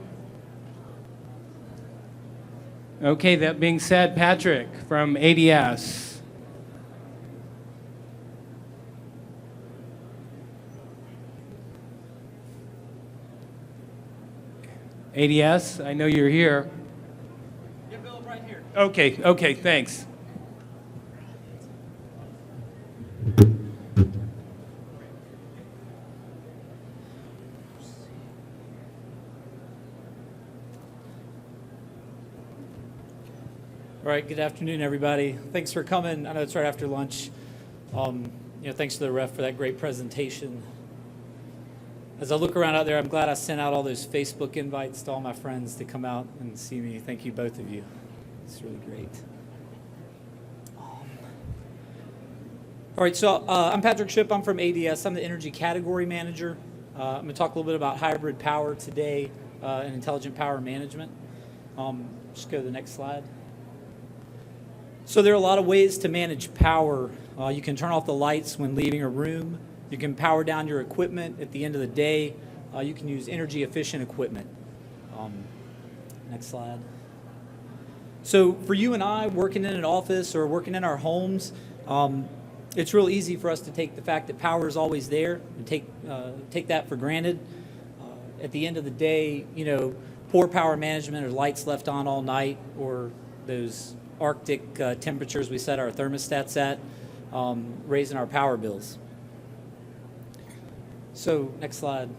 Okay, that being said, Patrick from ADS. ADS, I know you're here. Yeah, Bill, I'm right here. Okay, thanks. All right, good afternoon, everybody. Thanks for coming. I know it's right after lunch. Thanks to the ref for that great presentation. As I look around out there, I'm glad I sent out all those Facebook invites to all my friends to come out and see me. Thank you, both of you. It's really great. All right, so I'm Patrick Shipp. I'm from ADS. I'm the Energy Category Manager. I'm going to talk a little bit about hybrid power today and intelligent power management. Just go to the next slide. So there are a lot of ways to manage power. You can turn off the lights when leaving a room. You can power down your equipment at the end of the day. You can use energy efficient equipment. Next slide. So for you and I working in an office or working in our homes, it's real easy for us to take the fact that power is always there and take that for granted. At the end of the day, poor power management or lights left on all night or those Arctic temperatures we set our thermostats at, raising our power bills. So next slide.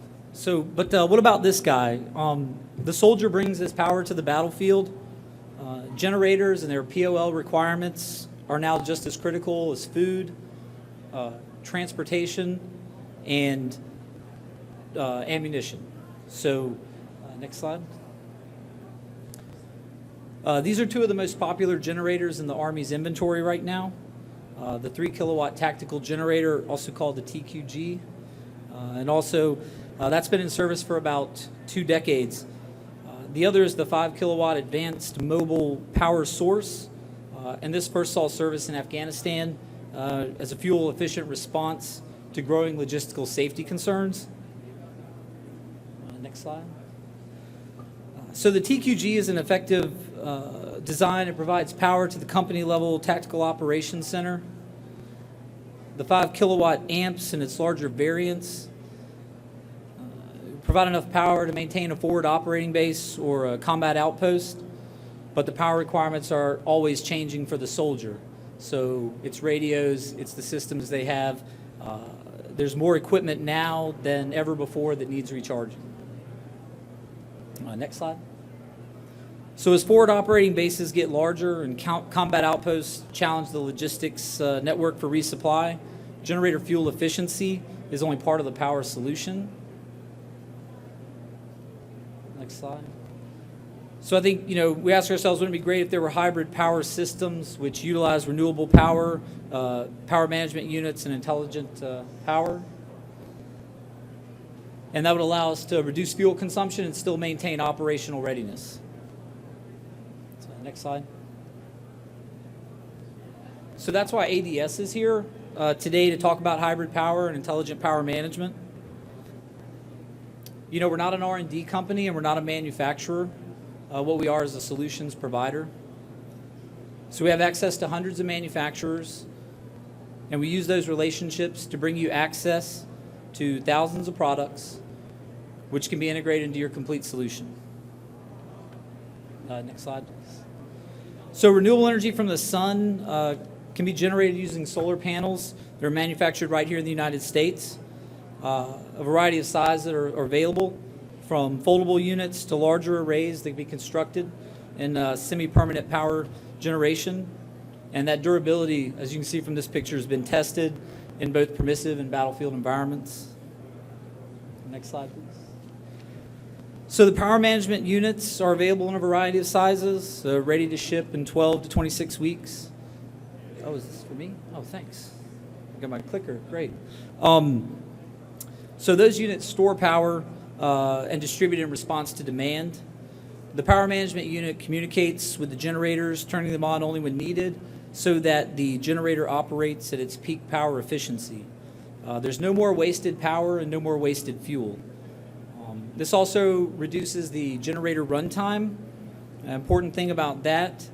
But what about this guy? The soldier brings his power to the battlefield. Generators and their POL requirements are now just as critical as food, transportation, and ammunition. So next slide. These are two of the most popular generators in the Army's inventory right now. The 3 kilowatt tactical generator, also called the TQG, and also that's been in service for about 2 decades. The other is the 5 kilowatt advanced mobile power source, and this first saw service in Afghanistan as a fuel-efficient response to growing logistical safety concerns. Next slide. So the TQG is an effective design. It provides power to the company-level tactical operations center. The 5 kilowatt amps and its larger variants provide enough power to maintain a forward operating base or a combat outpost, but the power requirements are always changing for the soldier. So it's radios, it's the systems they have. There's more equipment now than ever before that needs recharging. Next slide. So as forward operating bases get larger and combat outposts challenge the logistics network for resupply, generator fuel efficiency is only part of the power solution. Next slide. So I think, we ask ourselves, wouldn't it be great if there were hybrid power systems which utilize renewable power, power management units, and intelligent power? And that would allow us to reduce fuel consumption and still maintain operational readiness. So, next slide. So that's why ADS is here today to talk about hybrid power and intelligent power management. We're not an R&D company and we're not a manufacturer. What we are is a solutions provider. So we have access to hundreds of manufacturers, and we use those relationships to bring you access to thousands of products, which can be integrated into your complete solution. Next slide. So renewable energy from the sun can be generated using solar panels that are manufactured right here in the United States. A variety of sizes that are available, from foldable units to larger arrays that can be constructed in semi-permanent power generation. And that durability, as you can see from this picture, has been tested in both permissive and battlefield environments. Next slide, please. So the power management units are available in a variety of sizes, ready to ship in 12 to 26 weeks. Oh, is this for me? Oh, thanks. I got my clicker. Great. So those units store power and distribute in response to demand. The power management unit communicates with the generators, turning them on only when needed, so that the generator operates at its peak power efficiency. There's no more wasted power and no more wasted fuel. This also reduces the generator runtime. An important thing about that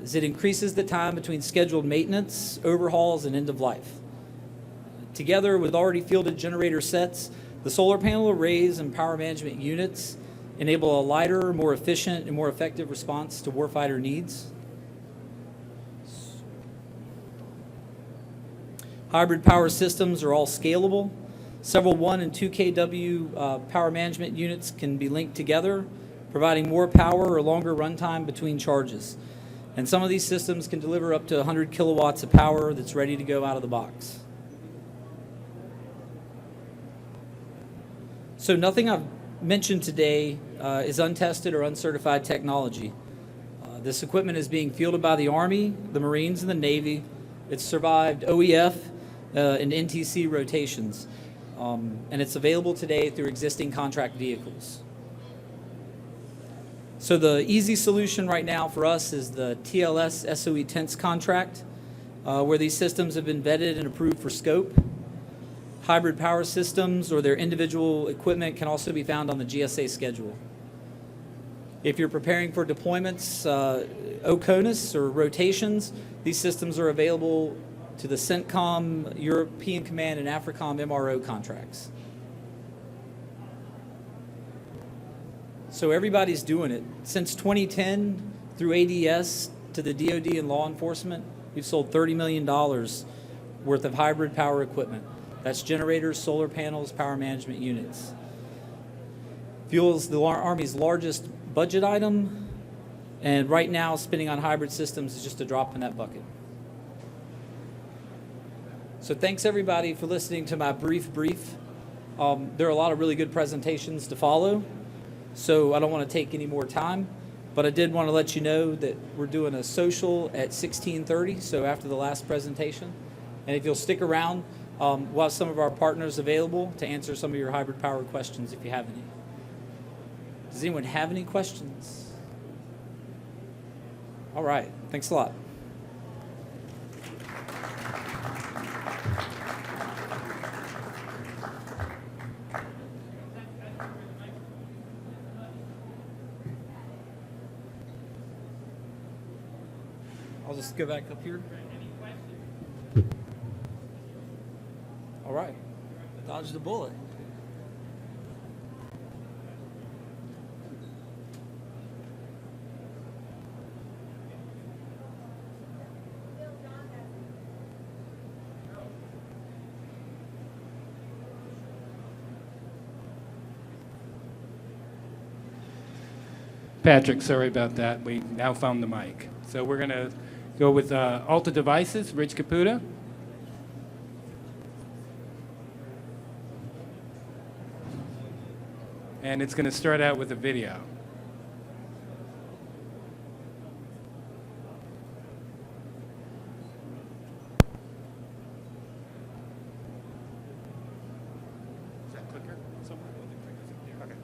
is it increases the time between scheduled maintenance, overhauls, and end of life. Together with already fielded generator sets, the solar panel arrays and power management units enable a lighter, more efficient, and more effective response to warfighter needs. Hybrid power systems are all scalable. Several 1 and 2 kW power management units can be linked together, providing more power or longer runtime between charges. And some of these systems can deliver up to 100 kilowatts of power that's ready to go out of the box. So nothing I've mentioned today is untested or uncertified technology. This equipment is being fielded by the Army, the Marines, and the Navy. It's survived OEF and NTC rotations, and it's available today through existing contract vehicles. So the easy solution right now for us is the TLS SOE TENS contract, where these systems have been vetted and approved for scope. Hybrid power systems or their individual equipment can also be found on the GSA schedule. If you're preparing for deployments, OCONUS or rotations, these systems are available to the CENTCOM, European Command, and AFRICOM MRO contracts. So everybody's doing it. Since 2010, through ADS to the DoD and law enforcement, we've sold $30 million worth of hybrid power equipment. That's generators, solar panels, power management units. Fuel is the Army's largest budget item, and right now spending on hybrid systems is just a drop in that bucket. So thanks everybody for listening to my brief. There are a lot of really good presentations to follow, so I don't want to take any more time, but I did want to let you know that we're doing a social at 16:30, so after the last presentation. And if you'll stick around, we'll have some of our partners available to answer some of your hybrid power questions if you have any. Does anyone have any questions? All right, thanks a lot. I'll just go back up here. All right. Dodge the bullet. Patrick, sorry about that. We now found the mic. So we're going to go with Alta Devices, Rich Caputa. And it's going to start out with a video. Is that clicker somewhere? Okay.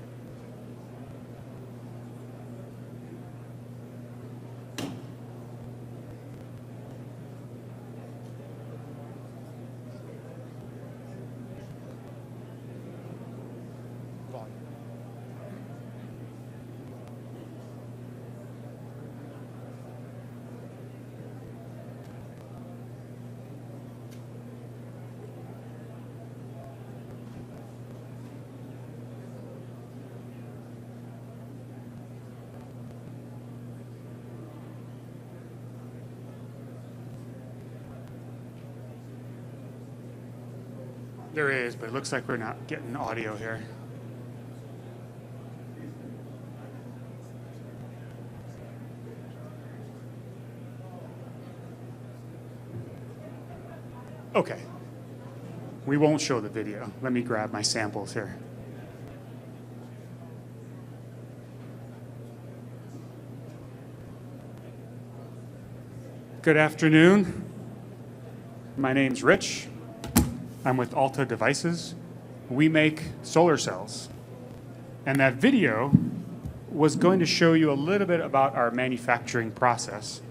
There is, but it looks like we're not getting audio here. Okay. We won't show the video. Let me grab my samples here. Good afternoon. My name's Rich. I'm with Alta Devices. We make solar cells. And that video was going to show you a little bit about our manufacturing process,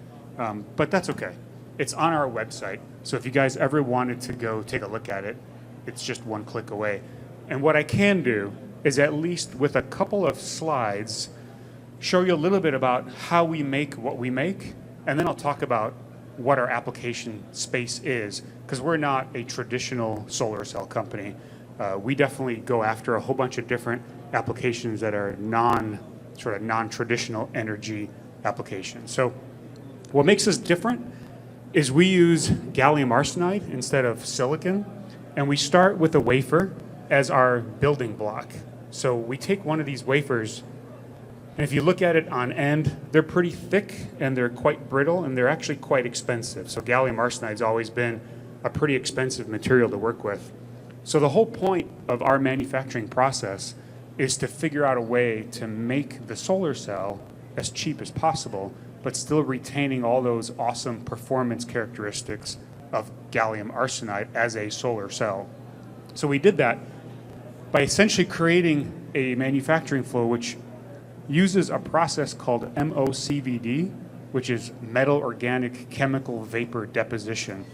but that's okay. It's on our website, so if you guys ever wanted to go take a look at it, it's just one click away. And what I can do is, at least with a couple of slides, show you a little bit about how we make what we make, and then I'll talk about what our application space is, because we're not a traditional solar cell company. We definitely go after a whole bunch of different applications that are non-traditional energy applications. So what makes us different is we use gallium arsenide instead of silicon, and we start with a wafer as our building block. So we take one of these wafers, and if you look at it on end, they're pretty thick and they're quite brittle and they're actually quite expensive. So gallium arsenide has always been a pretty expensive material to work with. So the whole point of our manufacturing process is to figure out a way to make the solar cell as cheap as possible, but still retaining all those awesome performance characteristics of gallium arsenide as a solar cell. So we did that by essentially creating a manufacturing flow which uses a process called MOCVD, which is metal organic chemical vapor deposition.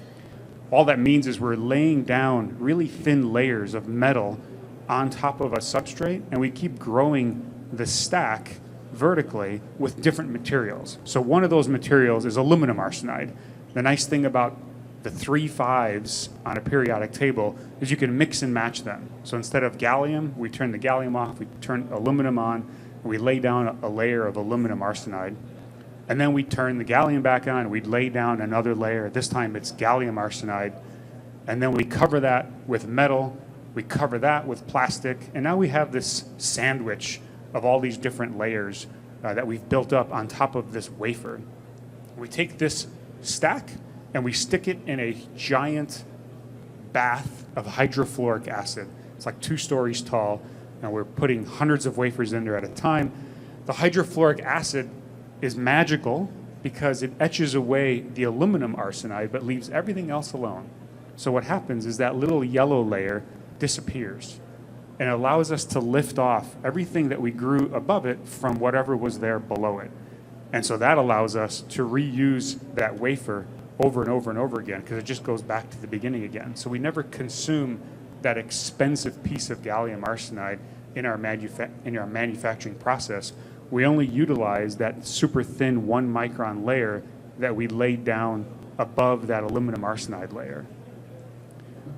All that means is we're laying down really thin layers of metal on top of a substrate, and we keep growing the stack vertically with different materials. So one of those materials is aluminum arsenide. The nice thing about the 3 5s on a periodic table is you can mix and match them. So instead of gallium, we turn the gallium off, we turn aluminum on, we lay down a layer of aluminum arsenide, and then we turn the gallium back on, and we lay down another layer. This time it's gallium arsenide, and then we cover that with metal, we cover that with plastic, and now we have this sandwich of all these different layers that we've built up on top of this wafer. We take this stack and we stick it in a giant bath of hydrofluoric acid. It's like 2 stories tall. And we're putting hundreds of wafers in there at a time. The hydrofluoric acid is magical because it etches away the aluminum arsenide but leaves everything else alone. So what happens is that little yellow layer disappears and allows us to lift off everything that we grew above it from whatever was there below it. And so that allows us to reuse that wafer over and over and over again because it just goes back to the beginning again. So we never consume that expensive piece of gallium arsenide in our manufacturing process. We only utilize that super thin 1 micron layer that we laid down above that aluminum arsenide layer.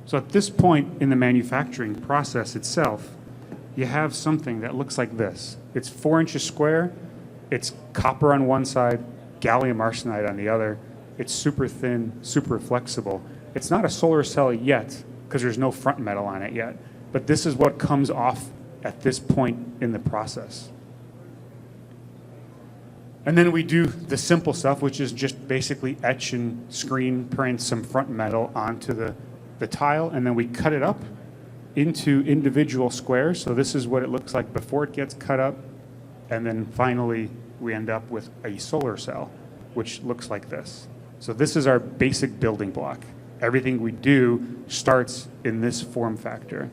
So at this point in the manufacturing process itself, you have something that looks like this. It's 4 inches square, it's copper on one side, gallium arsenide on the other. It's super thin, super flexible. It's not a solar cell yet because there's no front metal on it yet, but this is what comes off at this point in the process. And then we do the simple stuff, which is just basically etch and screen print some front metal onto the tile, and then we cut it up into individual squares. So this is what it looks like before it gets cut up, and then finally we end up with a solar cell, which looks like this. So this is our basic building block. Everything we do starts in this form factor,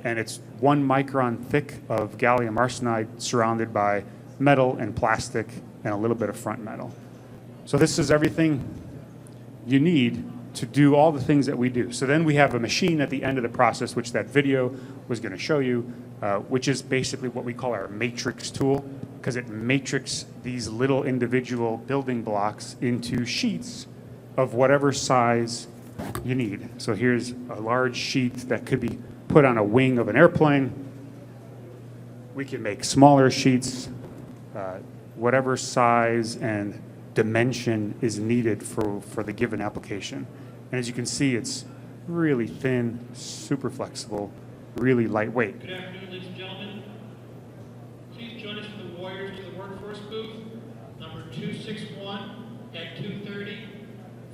and it's 1 micron thick of gallium arsenide surrounded by metal and plastic and a little bit of front metal. So this is everything you need to do all the things that we do. So then we have a machine at the end of the process, which that video was going to show you, which is basically what we call our matrix tool, because it matrix these little individual building blocks into sheets of whatever size you need. So here's a large sheet that could be put on a wing of an airplane. We can make smaller sheets, whatever size and dimension is needed for the given application. And as you can see, it's really thin, super flexible, really lightweight. Good afternoon, ladies and gentlemen. Please join us for the Warriors to the Workforce booth, number 261 at 2:30,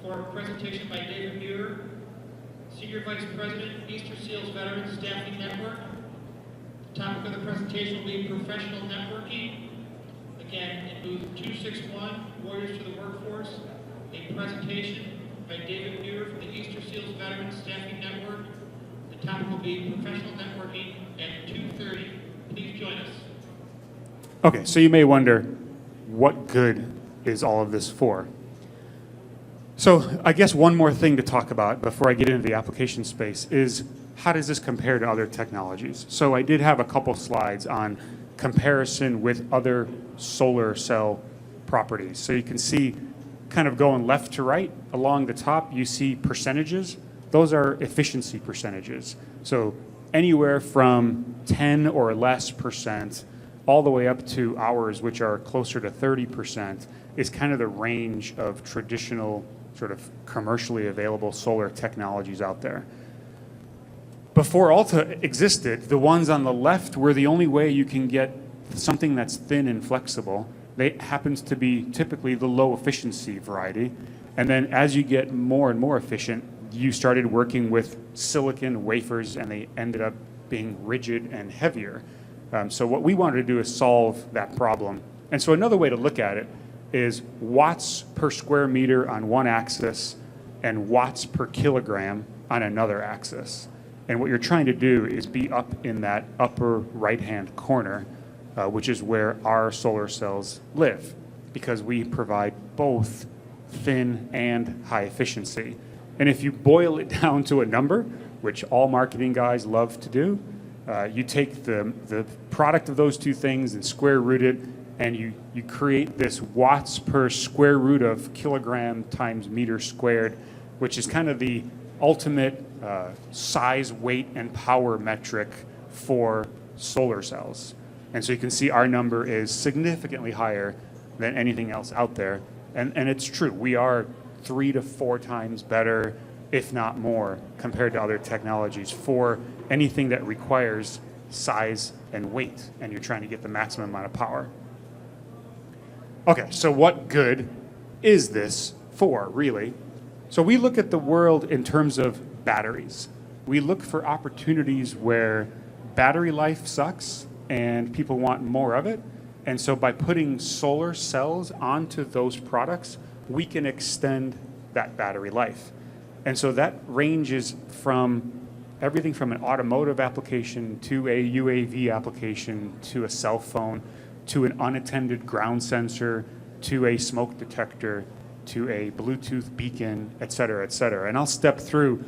for a presentation by David Muir, Senior Vice President, Easter Seals Veterans Staffing Network. The topic of the presentation will be professional networking. Again, in booth 261, Warriors to the Workforce, a presentation by David Muir from the Easter Seals Veterans Staffing Network. The topic will be professional networking at 2:30. Please join us. Okay, so you may wonder, what good is all of this for? So I guess one more thing to talk about before I get into the application space is, how does this compare to other technologies? So I did have a couple slides on comparison with other solar cell properties. So you can see, kind of going left to right along the top, you see percentages. Those are efficiency percentages. So anywhere from 10 or less percent all the way up to ours, which are closer to 30%, is kind of the range of traditional sort of commercially available solar technologies out there. Before Alta existed, the ones on the left were the only way you can get something that's thin and flexible. They happens to be typically the low efficiency variety. And then as you get more and more efficient, you started working with silicon wafers, and they ended up being rigid and heavier. So what we wanted to do is solve that problem. And so another way to look at it is watts per square meter on one axis and watts per kilogram on another axis. And what you're trying to do is be up in that upper right-hand corner, which is where our solar cells live, because we provide both thin and high efficiency. And if you boil it down to a number, which all marketing guys love to do, you take the product of those two things and square root it, and you create this watts per square root of kilogram times meter squared, which is kind of the ultimate size, weight, and power metric for solar cells. And so you can see our number is significantly higher than anything else out there. And it's true, we are 3 to 4 times better, if not more, compared to other technologies for anything that requires size and weight, and you're trying to get the maximum amount of power. Okay, so what good is this for, really? So we look at the world in terms of batteries. We look for opportunities where battery life sucks and people want more of it. And so by putting solar cells onto those products, we can extend that battery life. And so that ranges from everything from an automotive application to a UAV application to a cell phone to an unattended ground sensor to a smoke detector to a Bluetooth beacon, et cetera, et cetera. And I'll step through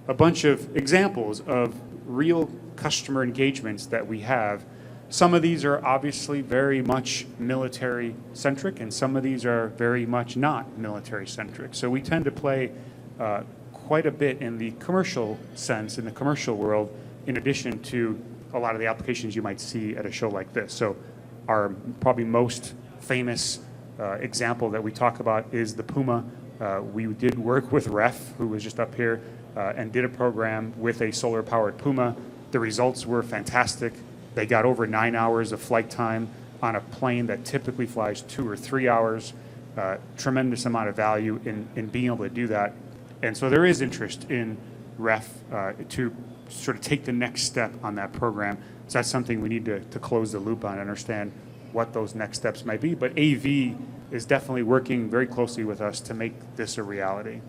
a bunch of examples of real customer engagements that we have. Some of these are obviously very much military-centric, and some of these are very much not military-centric. So we tend to play quite a bit in the commercial sense, in the commercial world, in addition to a lot of the applications you might see at a show like this. So our probably most famous example that we talk about is the Puma. We did work with REF, who was just up here, and did a program with a solar-powered Puma. The results were fantastic. They got over 9 hours of flight time on a plane that typically flies 2 or 3 hours. Tremendous amount of value in being able to do that. And so there is interest in REF to sort of take the next step on that program. So that's something we need to close the loop on and understand what those next steps might be. But AV is definitely working very closely with us to make this a reality.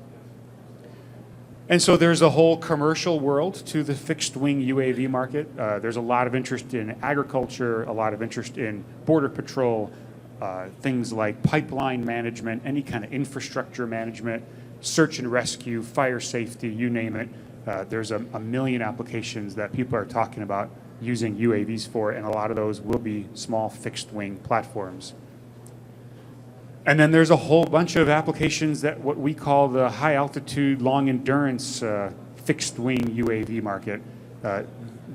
And so there's a whole commercial world to the fixed wing UAV market. There's a lot of interest in agriculture, a lot of interest in border patrol, things like pipeline management, any kind of infrastructure management, search and rescue, fire safety, you name it. There's a million applications that people are talking about using UAVs for, and a lot of those will be small fixed wing platforms. And then there's a whole bunch of applications that what we call the high altitude, long endurance fixed wing UAV market.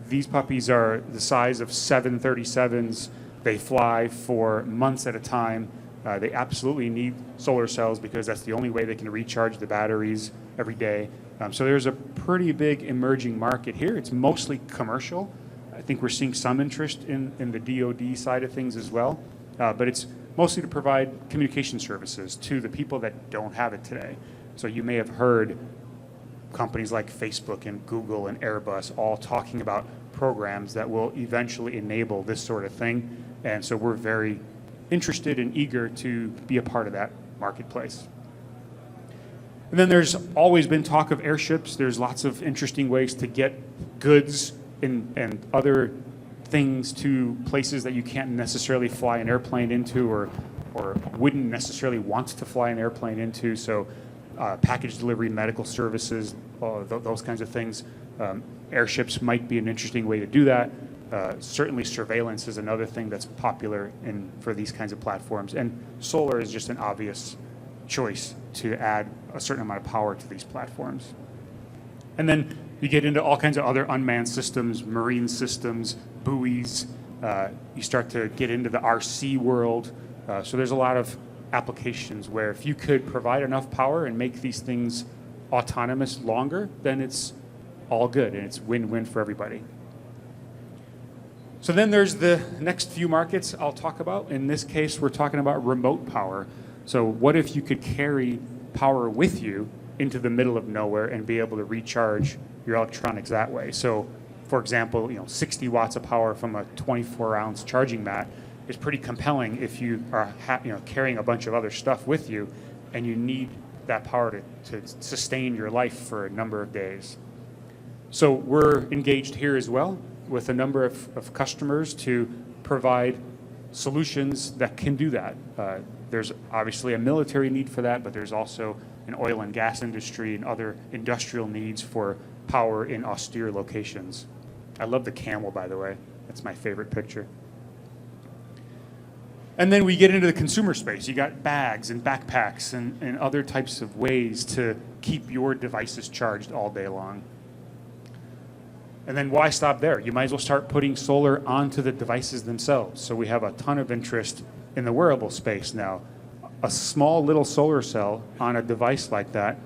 These puppies are the size of 737s. They fly for months at a time. They absolutely need solar cells because that's the only way they can recharge the batteries every day. So there's a pretty big emerging market here. It's mostly commercial. I think we're seeing some interest in the DoD side of things as well, but it's mostly to provide communication services to the people that don't have it today. So you may have heard companies like Facebook and Google and Airbus all talking about programs that will eventually enable this sort of thing. And so we're very interested and eager to be a part of that marketplace. And then there's always been talk of airships. There's lots of interesting ways to get goods and other things to places that you can't necessarily fly an airplane into or wouldn't necessarily want to fly an airplane into. So package delivery, medical services, those kinds of things. Airships might be an interesting way to do that. Certainly surveillance is another thing that's popular for these kinds of platforms. And solar is just an obvious choice to add a certain amount of power to these platforms. And then you get into all kinds of other unmanned systems, marine systems, buoys. You start to get into the RC world. So there's a lot of applications where if you could provide enough power and make these things autonomous longer, then it's all good and it's win-win for everybody. So then there's the next few markets I'll talk about. In this case, we're talking about remote power. So what if you could carry power with you into the middle of nowhere and be able to recharge your electronics that way? So, for example, 60 watts of power from a 24-ounce charging mat is pretty compelling if you are carrying a bunch of other stuff with you and you need that power to sustain your life for a number of days. So we're engaged here as well with a number of customers to provide solutions that can do that. There's obviously a military need for that, but there's also an oil and gas industry and other industrial needs for power in austere locations. I love the camel, by the way. That's my favorite picture. And then we get into the consumer space. You got bags and backpacks and other types of ways to keep your devices charged all day long. And then why stop there? You might as well start putting solar onto the devices themselves. So we have a ton of interest in the wearable space now. A small little solar cell on a device like that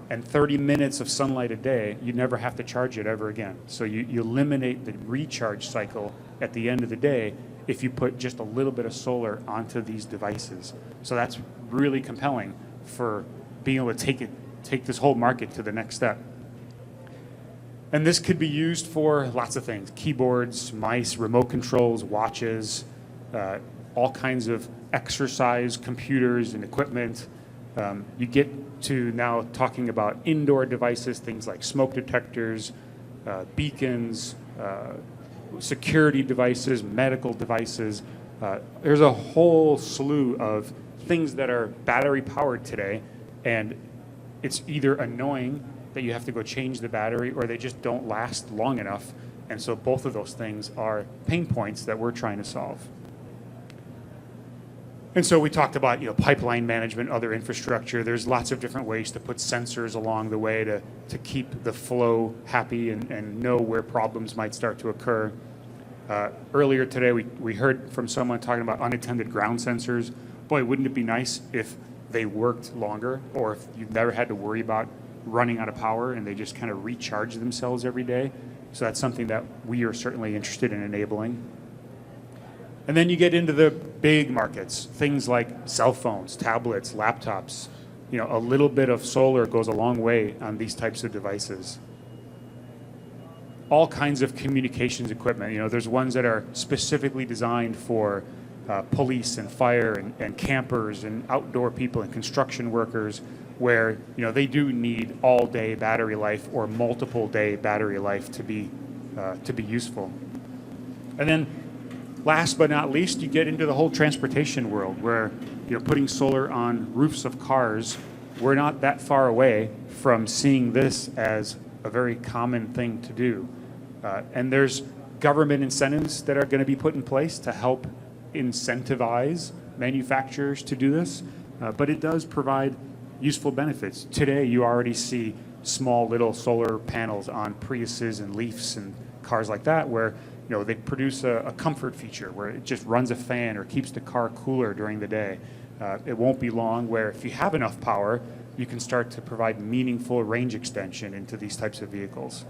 and 30 minutes of sunlight a day, you never have to charge it ever again. So you eliminate the recharge cycle at the end of the day if you put just a little bit of solar onto these devices. So that's really compelling for being able to take this whole market to the next step. And this could be used for lots of things: keyboards, mice, remote controls, watches, all kinds of exercise computers and equipment. You get to now talking about indoor devices, things like smoke detectors, beacons, security devices, medical devices. There's a whole slew of things that are battery powered today, and it's either annoying that you have to go change the battery or they just don't last long enough And so both of those things are pain points that we're trying to solve. And so we talked about, pipeline management, other infrastructure. There's lots of different ways to put sensors along the way to keep the flow happy and know where problems might start to occur. Earlier today, we heard from someone talking about unattended ground sensors. Boy, wouldn't it be nice if they worked longer, or if you never had to worry about running out of power and they just kind of recharge themselves every day. So that's something that we are certainly interested in enabling. And then you get into the big markets, things like cell phones, tablets, laptops. A little bit of solar goes a long way on these types of devices. All kinds of communications equipment. There's ones that are specifically designed for police and fire and campers and outdoor people and construction workers, where they do need all-day battery life or multiple-day battery life to be useful. And then last but not least, you get into the whole transportation world where putting solar on roofs of cars. We're not that far away from seeing this as a very common thing to do. And there's government incentives that are going to be put in place to help incentivize manufacturers to do this. But it does provide useful benefits. Today, you already see small little solar panels on Priuses and Leafs and cars like that, where they produce a comfort feature where it just runs a fan or keeps the car cooler during the day. It won't be long where if you have enough power, you can start to provide meaningful range extension into these types of vehicles.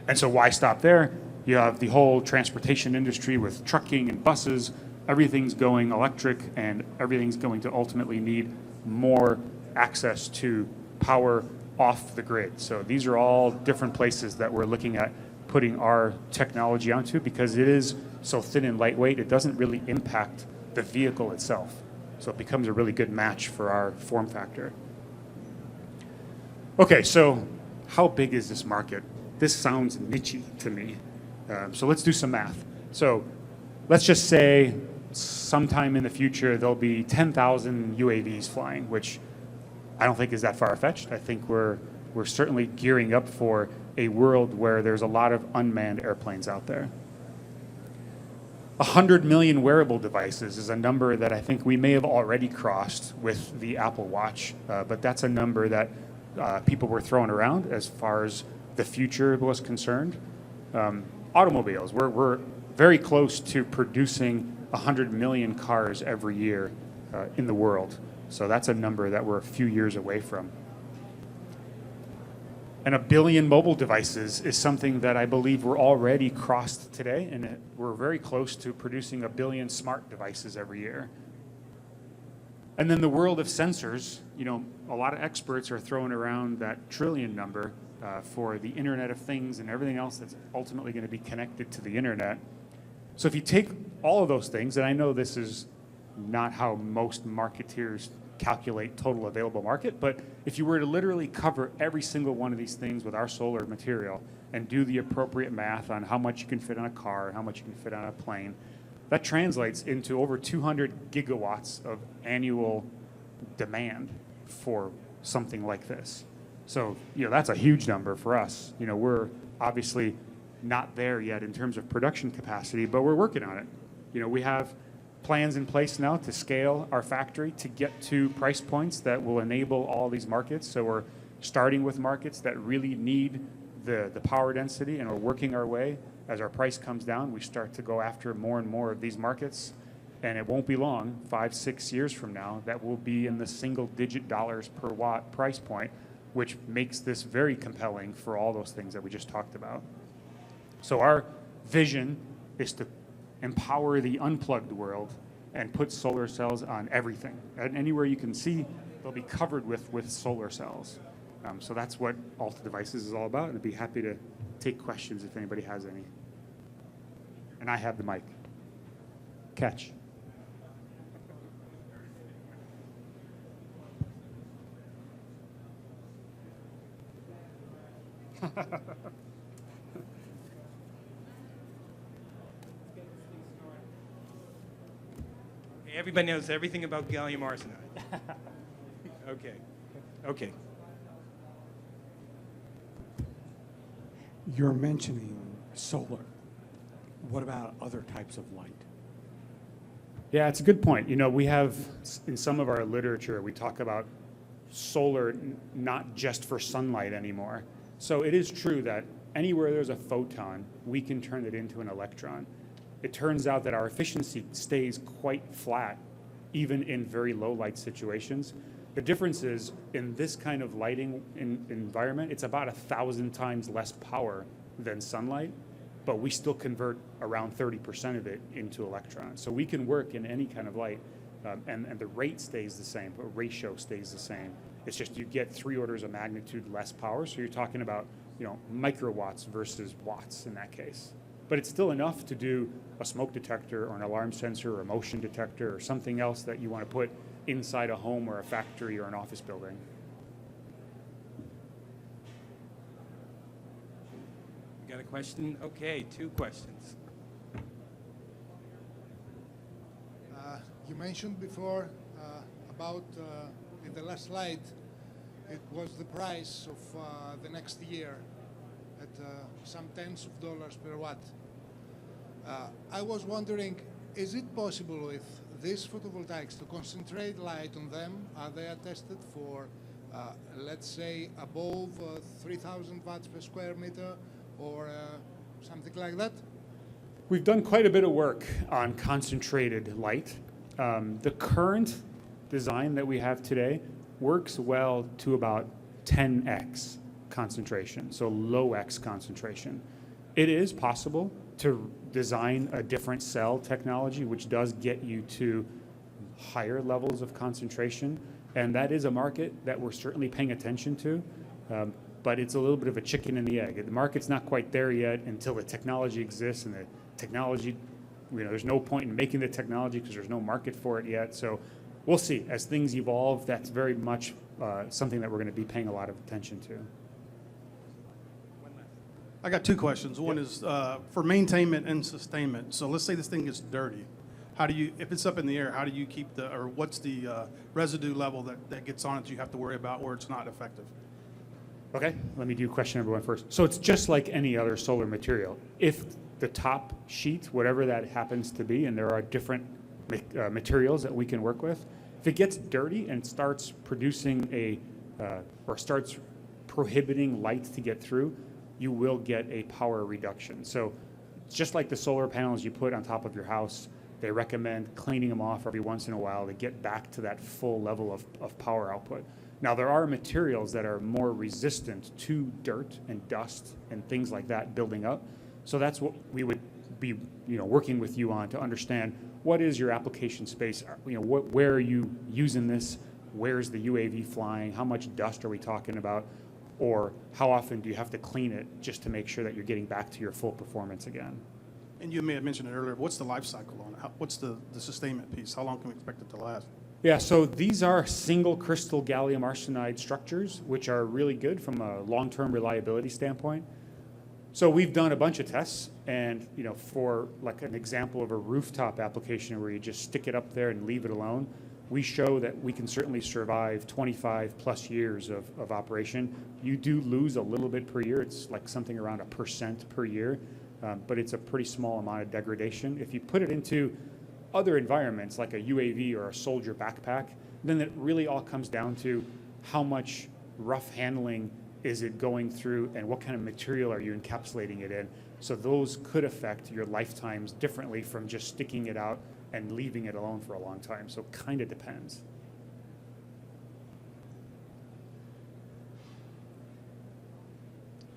And so why stop there? You have the whole transportation industry with trucking and buses. Everything's going electric, and everything's going to ultimately need more access to power off the grid. So these are all different places that we're looking at putting our technology onto, because it is so thin and lightweight, it doesn't really impact the vehicle itself. So it becomes a really good match for our form factor. Okay, so how big is this market? This sounds niche to me. So let's do some math. So let's just say sometime in the future there'll be 10,000 UAVs flying, which I don't think is that far-fetched. I think we're certainly gearing up for a world where there's a lot of unmanned airplanes out there. 100 million wearable devices is a number that I think we may have already crossed with the Apple Watch, but that's a number that people were throwing around as far as the future was concerned. Automobiles, we're very close to producing 100 million cars every year in the world. So that's a number that we're a few years away from. And 1 billion mobile devices is something that I believe we're already crossed today, and we're very close to producing 1 billion smart devices every year. And then the world of sensors, a lot of experts are throwing around that trillion number for the Internet of Things and everything else that's ultimately going to be connected to the Internet. So if you take all of those things, and I know this is not how most marketeers calculate total available market, but if you were to literally cover every single one of these things with our solar material and do the appropriate math on how much you can fit on a car and how much you can fit on a plane, that translates into over 200 gigawatts of annual demand for something like this. So, that's a huge number for us. We're obviously not there yet in terms of production capacity, but we're working on it. We have plans in place now to scale our factory to get to price points that will enable all these markets. So we're starting with markets that really need the power density, and we're working our way. As our price comes down, we start to go after more and more of these markets. And it won't be long, 5-6 years from now, that will be in the single-digit dollars per watt price point, which makes this very compelling for all those things that we just talked about. So our vision is to empower the unplugged world and put solar cells on everything. And anywhere you can see, they'll be covered with solar cells. So that's what Alta Devices is all about, and I'd be happy to take questions if anybody has any. And I have the mic. Catch. Everybody knows everything about gallium arsenide. Okay. You're mentioning solar. What about other types of light? Yeah, it's a good point. You know, we have, in some of our literature, we talk about solar not just for sunlight anymore. So it is true that anywhere there's a photon, we can turn it into an electron. It turns out that our efficiency stays quite flat, even in very low light situations. The difference is, in this kind of lighting environment, it's about 1,000 times less power than sunlight, but we still convert around 30% of it into electrons. So we can work in any kind of light, and the rate stays the same, but ratio stays the same. It's just you get 3 orders of magnitude less power, so you're talking about, you know, microwatts versus watts in that case. But it's still enough to do a smoke detector or an alarm sensor or a motion detector or something else that you want to put inside a home or a factory or an office building. Got a question? Okay, 2 questions. You mentioned before about in the last slide, it was the price of the next year at some tens of dollars per watt. I was wondering, is it possible with these photovoltaics to concentrate light on them? Are they attested for, let's say, above 3,000 watts per square meter or something like that? We've done quite a bit of work on concentrated light. The current design that we have today works well to about 10x concentration, so low X concentration. It is possible to design a different cell technology which does get you to higher levels of concentration, and that is a market that we're certainly paying attention to, but it's a little bit of a chicken and the egg. The market's not quite there yet until the technology exists, and the technology, you know, there's no point in making the technology because there's no market for it yet. So we'll see. As things evolve, that's very much something that we're going to be paying a lot of attention to. I got 2 questions. One is for maintainment and sustainment. So let's say this thing gets dirty. How do you, if it's up in the air, how do you keep the, or what's the residue level that gets on it that you have to worry about where it's not effective? Okay, let me do question number 1 first. So it's just like any other solar material. If the top sheet, whatever that happens to be, and there are different materials that we can work with, if it gets dirty and starts producing or starts prohibiting light to get through, you will get a power reduction. So just like the solar panels you put on top of your house, they recommend cleaning them off every once in a while to get back to that full level of power output. Now, there are materials that are more resistant to dirt and dust and things like that building up. So that's what we would be, working with you on to understand what is your application space, where are you using this, where's the UAV flying, how much dust are we talking about, or how often do you have to clean it just to make sure that you're getting back to your full performance again. And you may have mentioned it earlier, what's the life cycle on it? What's the sustainment piece? How long can we expect it to last? Yeah, so these are single crystal gallium arsenide structures, which are really good from a long-term reliability standpoint. So we've done a bunch of tests, and for like an example of a rooftop application where you just stick it up there and leave it alone, we show that we can certainly survive 25 plus years of operation. You do lose a little bit per year. It's like something around 1% per year, but it's a pretty small amount of degradation. If you put it into other environments like a UAV or a soldier backpack, then it really all comes down to how much rough handling is it going through and what kind of material are you encapsulating it in. So those could affect your lifetimes differently from just sticking it out and leaving it alone for a long time. So it kind of depends.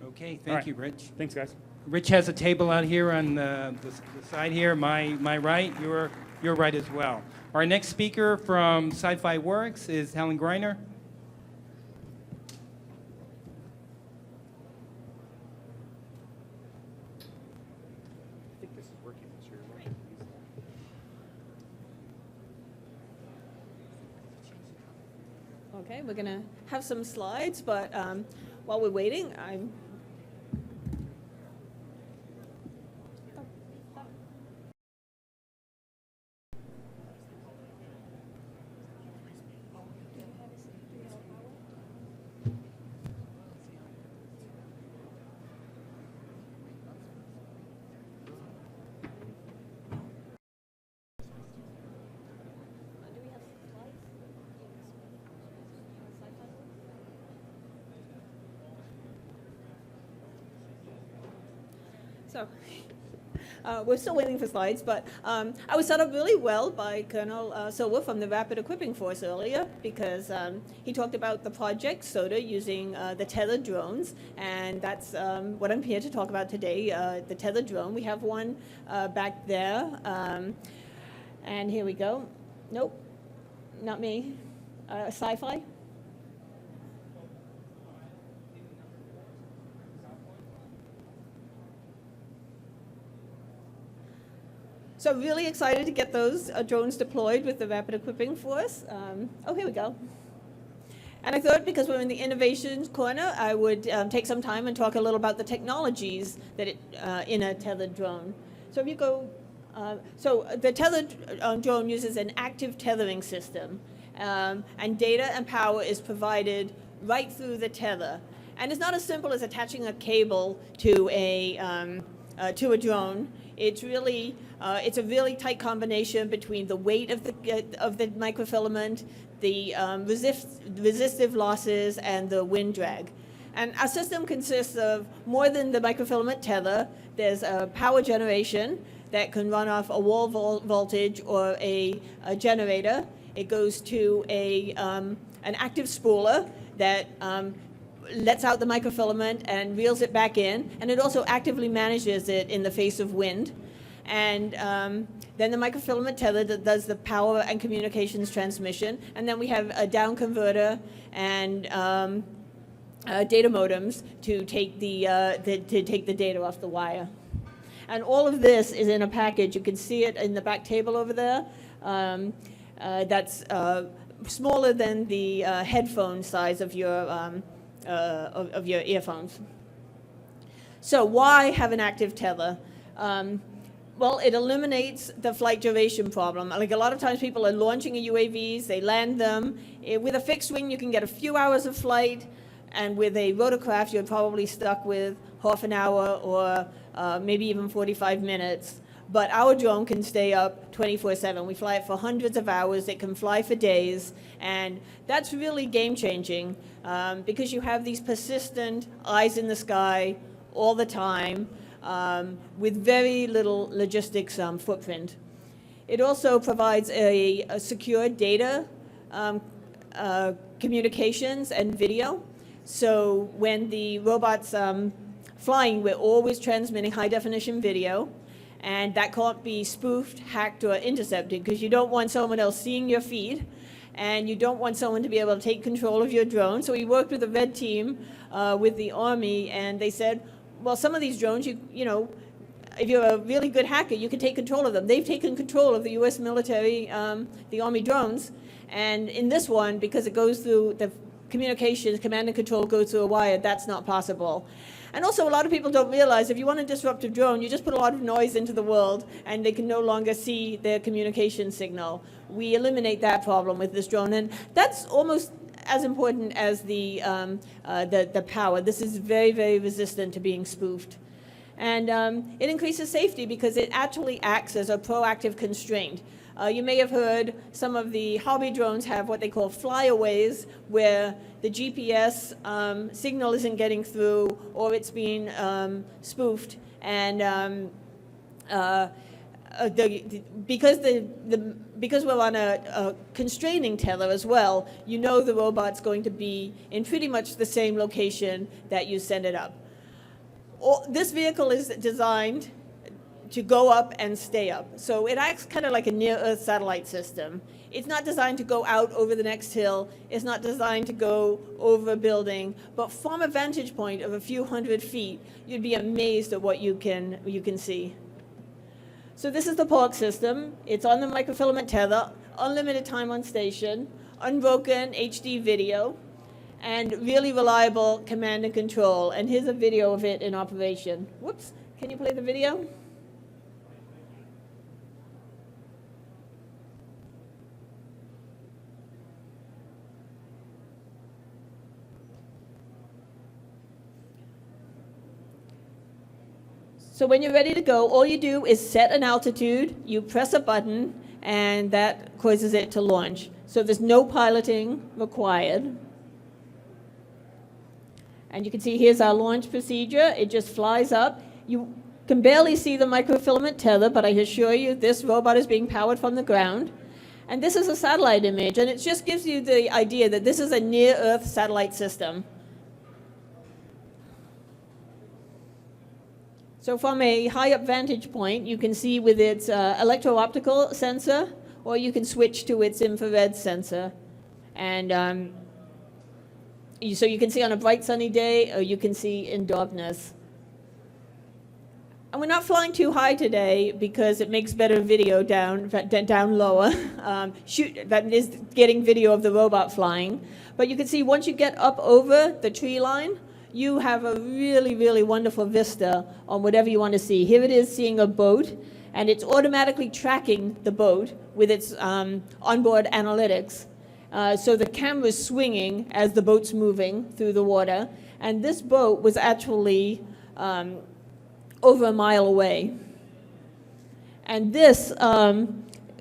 Okay, thank you, Rich. Thanks, guys. Rich has a table out here on the side here, my right, your right as well. Our next speaker from Sci-Fi Works is Helen Greiner. I think this is working. Okay, we're going to have some slides, but while we're waiting, So we're still waiting for slides, but I was set up really well by Colonel Silver from the Rapid Equipping Force earlier, because he talked about the project SOTA using the Tethered drones, and that's what I'm here to talk about today, the Tethered drone. We have one back there, and here we go. Nope, not me. Sci-fi. So I'm really excited to get those drones deployed with the Rapid Equipping Force. Oh, here we go. And I thought, because we're in the Innovations Corner, I would take some time and talk a little about the technologies that in a tethered drone. So if you go, so the tethered drone uses an active tethering system, and data and power is provided right through the tether. And it's not as simple as attaching a cable to a drone. It's really, it's a really tight combination between the weight of the microfilament, the resistive losses, and the wind drag. And our system consists of more than the microfilament tether. There's a power generation that can run off a wall voltage or a generator. It goes to an active spooler that lets out the microfilament and reels it back in, and it also actively manages it in the face of wind. And then the microfilament tether that does the power and communications transmission, and then we have a down converter and data modems to take the data off the wire. And all of this is in a package. You can see it in the back table over there. That's smaller than the headphone size of your earphones. So why have an active tether? Well, it eliminates the flight duration problem. Like, a lot of times people are launching UAVs, they land them. With a fixed wing, you can get a few hours of flight, and with a rotorcraft, you're probably stuck with half an hour or maybe even 45 minutes. But our drone can stay up 24/7. We fly it for hundreds of hours. It can fly for days. And that's really game-changing because you have these persistent eyes in the sky all the time with very little logistics footprint. It also provides a secure data communications and video. So when the robot's flying, we're always transmitting high-definition video. And that can't be spoofed, hacked, or intercepted, because you don't want someone else seeing your feed, and you don't want someone to be able to take control of your drone. So we worked with the red team with the Army, and they said, well, some of these drones, you know, if you're a really good hacker, you can take control of them. They've taken control of the U.S. military, the Army drones, and in this one, because it goes through the communications, command and control goes through a wire, that's not possible. And also, a lot of people don't realize if you want a disruptive drone, you just put a lot of noise into the world, and they can no longer see their communication signal. We eliminate that problem with this drone, and that's almost as important as the power. This is very, very resistant to being spoofed. And it increases safety because it actually acts as a proactive constraint. You may have heard some of the hobby drones have what they call flyaways, where the GPS signal isn't getting through, or it's being spoofed. And because we're on a constraining tether as well, you know the robot's going to be in pretty much the same location that you send it up. This vehicle is designed to go up and stay up. So it acts kind of like a near-Earth satellite system. It's not designed to go out over the next hill. It's not designed to go over a building. But from a vantage point of a few hundred feet, you'd be amazed at what you can see. So this is the PORC system. It's on the microfilament tether, unlimited time on station, unbroken HD video, and really reliable command and control. And here's a video of it in operation. Whoops, can you play the video? So when you're ready to go, all you do is set an altitude, you press a button, and that causes it to launch. So there's no piloting required. And you can see here's our launch procedure. It just flies up. can barely see the microfilament tether, but I assure you this robot is being powered from the ground. And this is a satellite image, and it just gives you the idea that this is a near-Earth satellite system. So from a high-up vantage point, you can see with its electro-optical sensor, or you can switch to its infrared sensor. And so you can see on a bright sunny day, or you can see in darkness. And we're not flying too high today because it makes better video down lower. That is getting video of the robot flying. But you can see once you get up over the tree line, you have a really, really wonderful vista on whatever you want to see. Here it is seeing a boat, and it's automatically tracking the boat with its onboard analytics. So the camera's swinging as the boat's moving through the water. And this boat was actually over a mile away. And this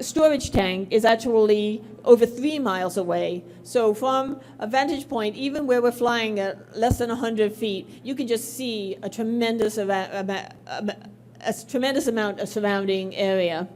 storage tank is actually over 3 miles away. So from a vantage point, even where we're flying at less than 100 feet, you can just see a tremendous amount of surrounding area.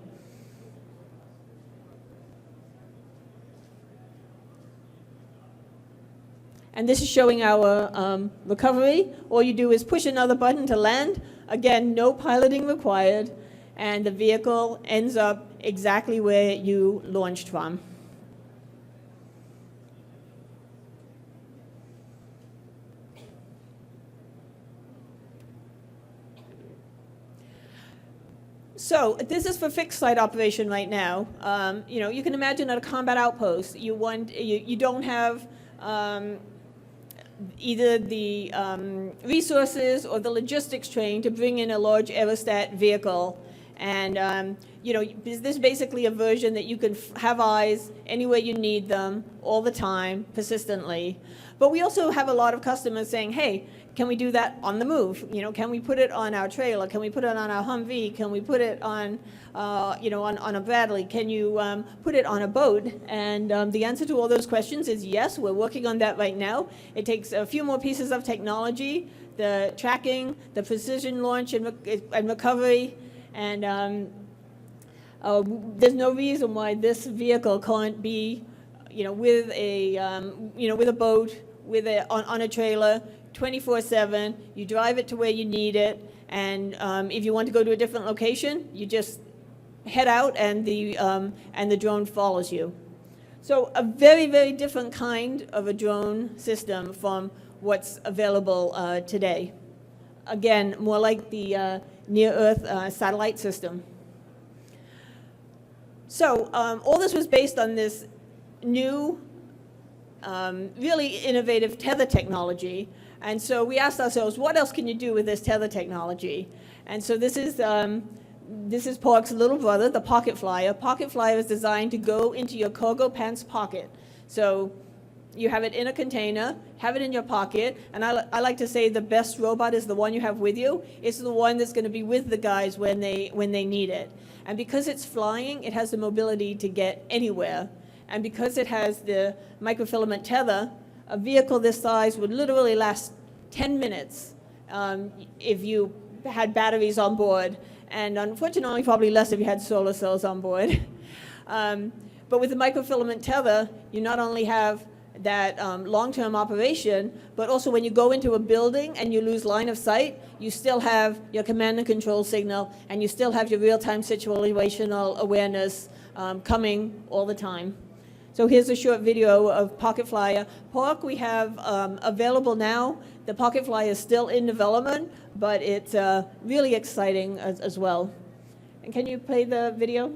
And this is showing our recovery. All you do is push another button to land. Again, no piloting required, and the vehicle ends up exactly where you launched from. So this is for fixed site operation right now. You can imagine at a combat outpost, you don't have either the resources or the logistics train to bring in a large aerostat vehicle. And this is basically a version that you can have eyes anywhere you need them, all the time, persistently. But we also have a lot of customers saying, hey, can we do that on the move? Can we put it on our trailer? Can we put it on our Humvee? Can we put it on, on a Bradley? Can you put it on a boat? And the answer to all those questions is yes. We're working on that right now. It takes a few more pieces of technology, the tracking, the precision launch and recovery, and there's no reason why this vehicle can't be, with a boat, on a trailer, 24/7. You drive it to where you need it, and if you want to go to a different location, you just head out, and the drone follows you. So a very, very different kind of a drone system from what's available today. Again, more like the near-Earth satellite system. So all this was based on this new, really innovative tether technology. And so we asked ourselves, what else can you do with this tether technology? And so this is Park's little brother, the Pocket Flyer. Pocket Flyer is designed to go into your cargo pants pocket. So you have it in a container, have it in your pocket, and I like to say the best robot is the one you have with you. It's the one that's going to be with the guys when they need it. And because it's flying, it has the mobility to get anywhere. And because it has the microfilament tether, a vehicle this size would literally last 10 minutes if you had batteries on board, and unfortunately probably less if you had solar cells on board. But with the microfilament tether, you not only have that long-term operation, but also when you go into a building and you lose line of sight, you still have your command and control signal, and you still have your real-time situational awareness coming all the time. So here's a short video of Pocket Flyer. Park we have available now. The Pocket Flyer is still in development, but it's really exciting as well. And can you play the video?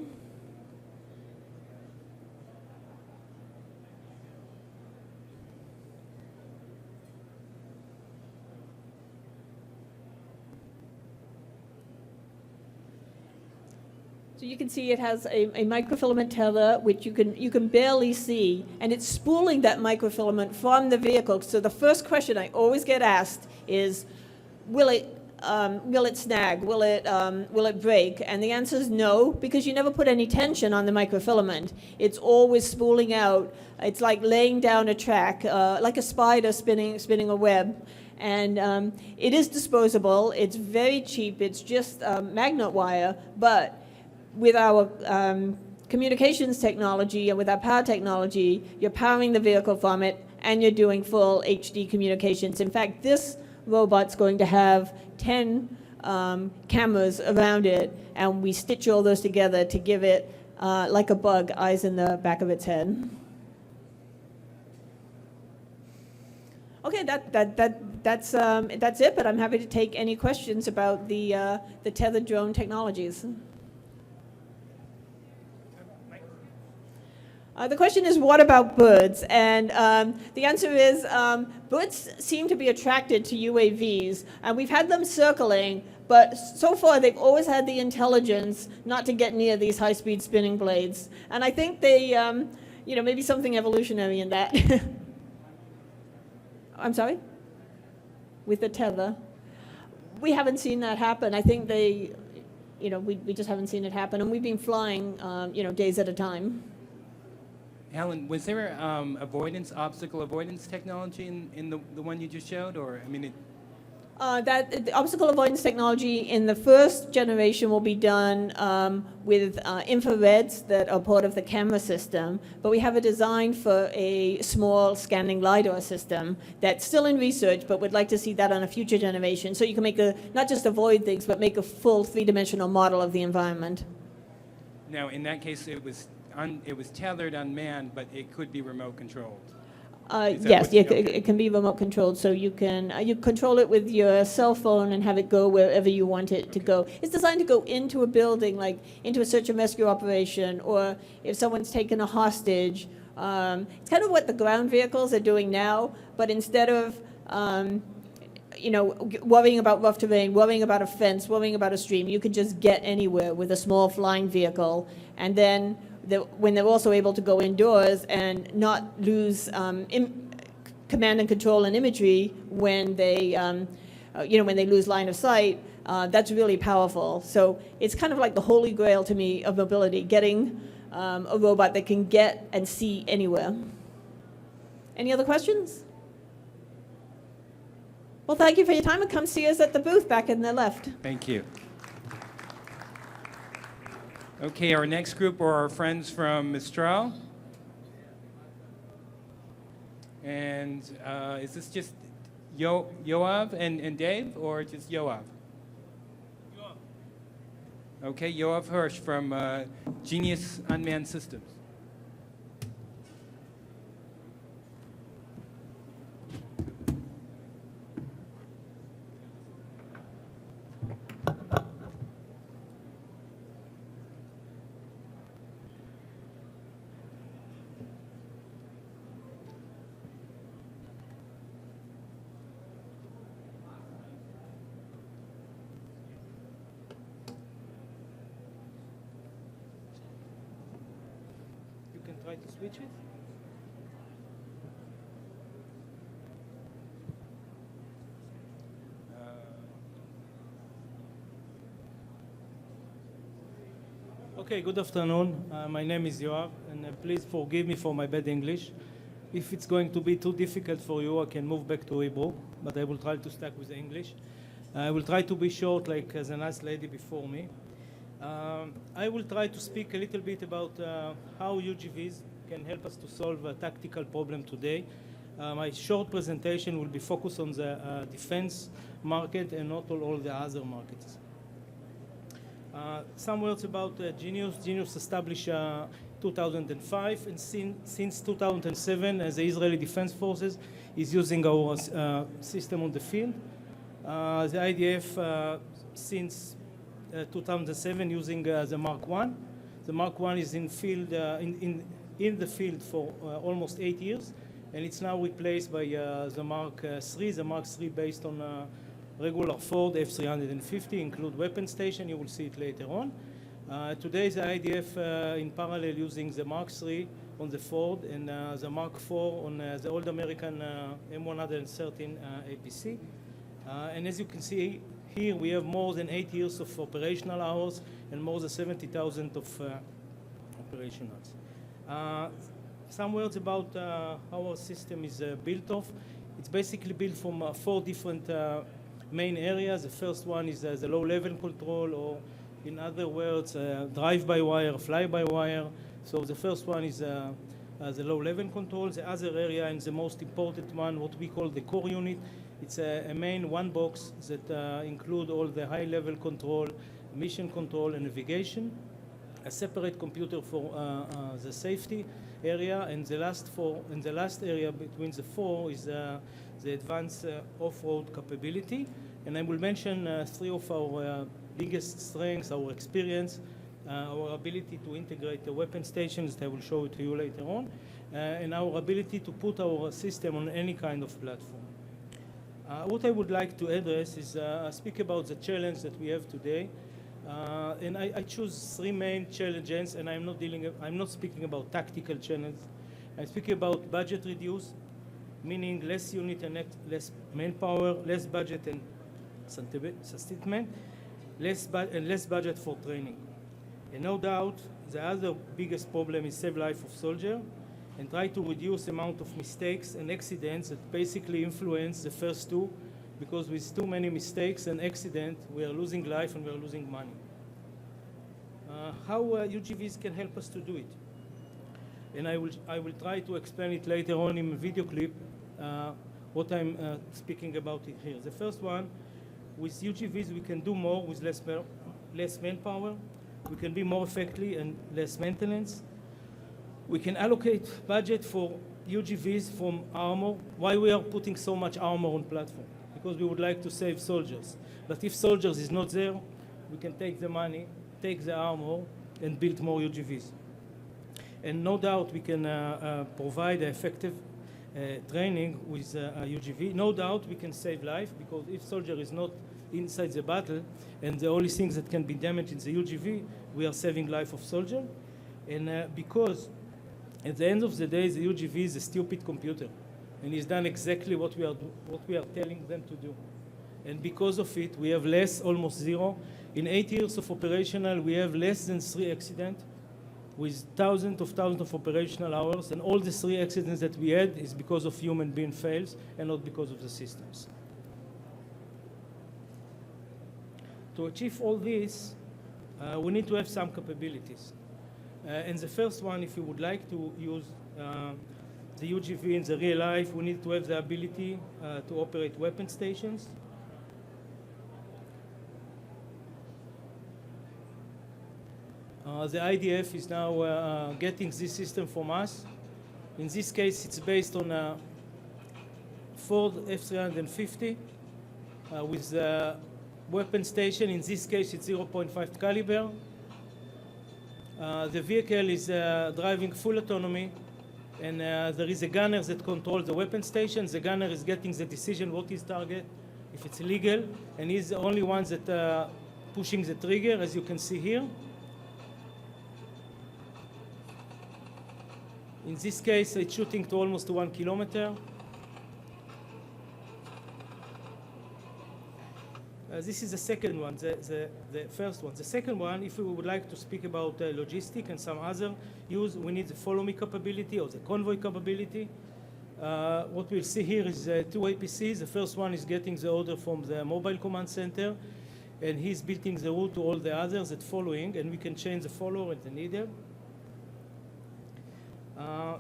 So you can see it has a microfilament tether, which you can barely see, and it's spooling that microfilament from the vehicle. So the first question I always get asked is, will it snag? Will it break? And the answer is no, because you never put any tension on the microfilament. It's always spooling out. It's like laying down a track, like a spider spinning a web. And it is disposable. It's very cheap. It's just magnet wire. But with our communications technology and with our power technology, you're powering the vehicle from it, and you're doing full HD communications. In fact, this robot's going to have 10 cameras around it, and we stitch all those together to give it, like a bug, eyes in the back of its head. Okay, that's it, but I'm happy to take any questions about the tethered drone technologies. The question is, what about birds? And the answer is, birds seem to be attracted to UAVs, and we've had them circling, but so far they've always had the intelligence not to get near these high-speed spinning blades. And I think they, maybe something evolutionary in that. I'm sorry? With the tether? We haven't seen that happen. I think they, we just haven't seen it happen, and we've been flying, days at a time. Helen, was there obstacle avoidance technology in the one you just showed, or That the obstacle avoidance technology in the first generation will be done with infrareds that are part of the camera system, but we have a design for a small scanning LiDAR system that's still in research, but we'd like to see that on a future generation, so you can make not just avoid things, but make a full three-dimensional model of the environment. Now, in that case, it was tethered, unmanned, but it could be remote controlled. Yes, it can be remote controlled, so you control it with your cell phone and have it go wherever you want it to go. It's designed to go into a building, like into a search and rescue operation, or if someone's taken a hostage. It's kind of what the ground vehicles are doing now, but instead of worrying about rough terrain, worrying about a fence, worrying about a stream, you can just get anywhere with a small flying vehicle, and then when they're also able to go indoors and not lose command and control and imagery when they, when they lose line of sight, that's really powerful. So it's kind of like the holy grail to me of mobility, getting a robot that can get and see anywhere. Any other questions? Well, thank you for your time, and come see us at the booth back in the left. Thank you. Okay, our next group are our friends from Mistral. And is this just Yoav and Dave, or just Yoav? Yoav. Okay, Yoav Hirsch from Genius Unmanned Systems. Try to switch it. Okay, good afternoon. My name is Yoav, and please forgive me for my bad English. If it's going to be too difficult for you, I can move back to Hebrew, but I will try to stick with the English. I will try to be short, like the nice lady before me. I will try to speak a little bit about how UGVs can help us to solve a tactical problem today. My short presentation will be focused on the defense market and not on all the other markets. Some words about Genius. Genius established 2005, and since 2007, the Israeli Defense Forces is using our system on the field. The IDF since 2007 using the Mark I. The Mark I is in the field for almost 8 years, and it's now replaced by the Mark III. The Mark III based on regular Ford F-350, include weapon station. You will see it later on. Today the IDF in parallel using the Mark III on the Ford and the Mark IV on the old American M113 APC. And as you can see here, we have more than 8 years of operational hours and more than 70,000 of operationals. Some words about how our system is built of. It's basically built from 4 different main areas. The first one is the low-level control, or in other words, drive-by-wire, fly-by-wire. So the first one is the low-level control. The other area, and the most important one, what we call the core unit, it's a main one box that include all the high-level control, mission control, and navigation. A separate computer for the safety area, and the last area between the 4 is the advanced off-road capability. And I will mention 3 of our biggest strengths, our experience, our ability to integrate the weapon stations that I will show to you later on, and our ability to put our system on any kind of platform. What I would like to address is speak about the challenge that we have today. And I choose 3 main challenges, and I'm not speaking about tactical challenges. I'm speaking about budget reduce, meaning less unit and less manpower, less budget and sustainment, less budget for training. And no doubt, the other biggest problem is save life of soldier and try to reduce the amount of mistakes and accidents that basically influence the first 2, because with too many mistakes and accidents, we are losing life and we are losing money. How UGVs can help us to do it? And I will try to explain it later on in a video clip, what I'm speaking about here. The first one, with UGVs, we can do more with less manpower. We can be more effective and less maintenance. We can allocate budget for UGVs from armor. Why we are putting so much armor on platform? Because we would like to save soldiers. But if soldiers is not there, we can take the money, take the armor, and build more UGVs. And no doubt we can provide effective training with UGV. No doubt we can save life, because if soldier is not inside the battle, and the only things that can be damaged in the UGV, we are saving life of soldier. And because at the end of the day, the UGV is a stupid computer, and he's done exactly what we are telling them to do. And because of it, we have less, almost 0. In 8 years of operational, we have less than 3 accidents, with thousands of operational hours, and all the 3 accidents that we had is because of human being fails and not because of the systems. To achieve all this, we need to have some capabilities. And the first one, if you would like to use the UGV in the real life, we need to have the ability to operate weapon stations. The IDF is now getting this system from us. In this case, it's based on a Ford F-350 with the weapon station. In this case, it's 0.5 caliber. The vehicle is driving full autonomy, and there is a gunner that controls the weapon station. The gunner is getting the decision what is target, if it's illegal, and he's the only one that pushing the trigger, as you can see here. In this case, it's shooting to almost 1 kilometer. This is the second one, the first one. The second one, if we would like to speak about logistic and some other use, we need the follow me capability or the convoy capability. What we'll see here is 2 APCs. The first one is getting the order from the mobile command center, and he's building the route to all the others that following, and we can change the follower and the needle.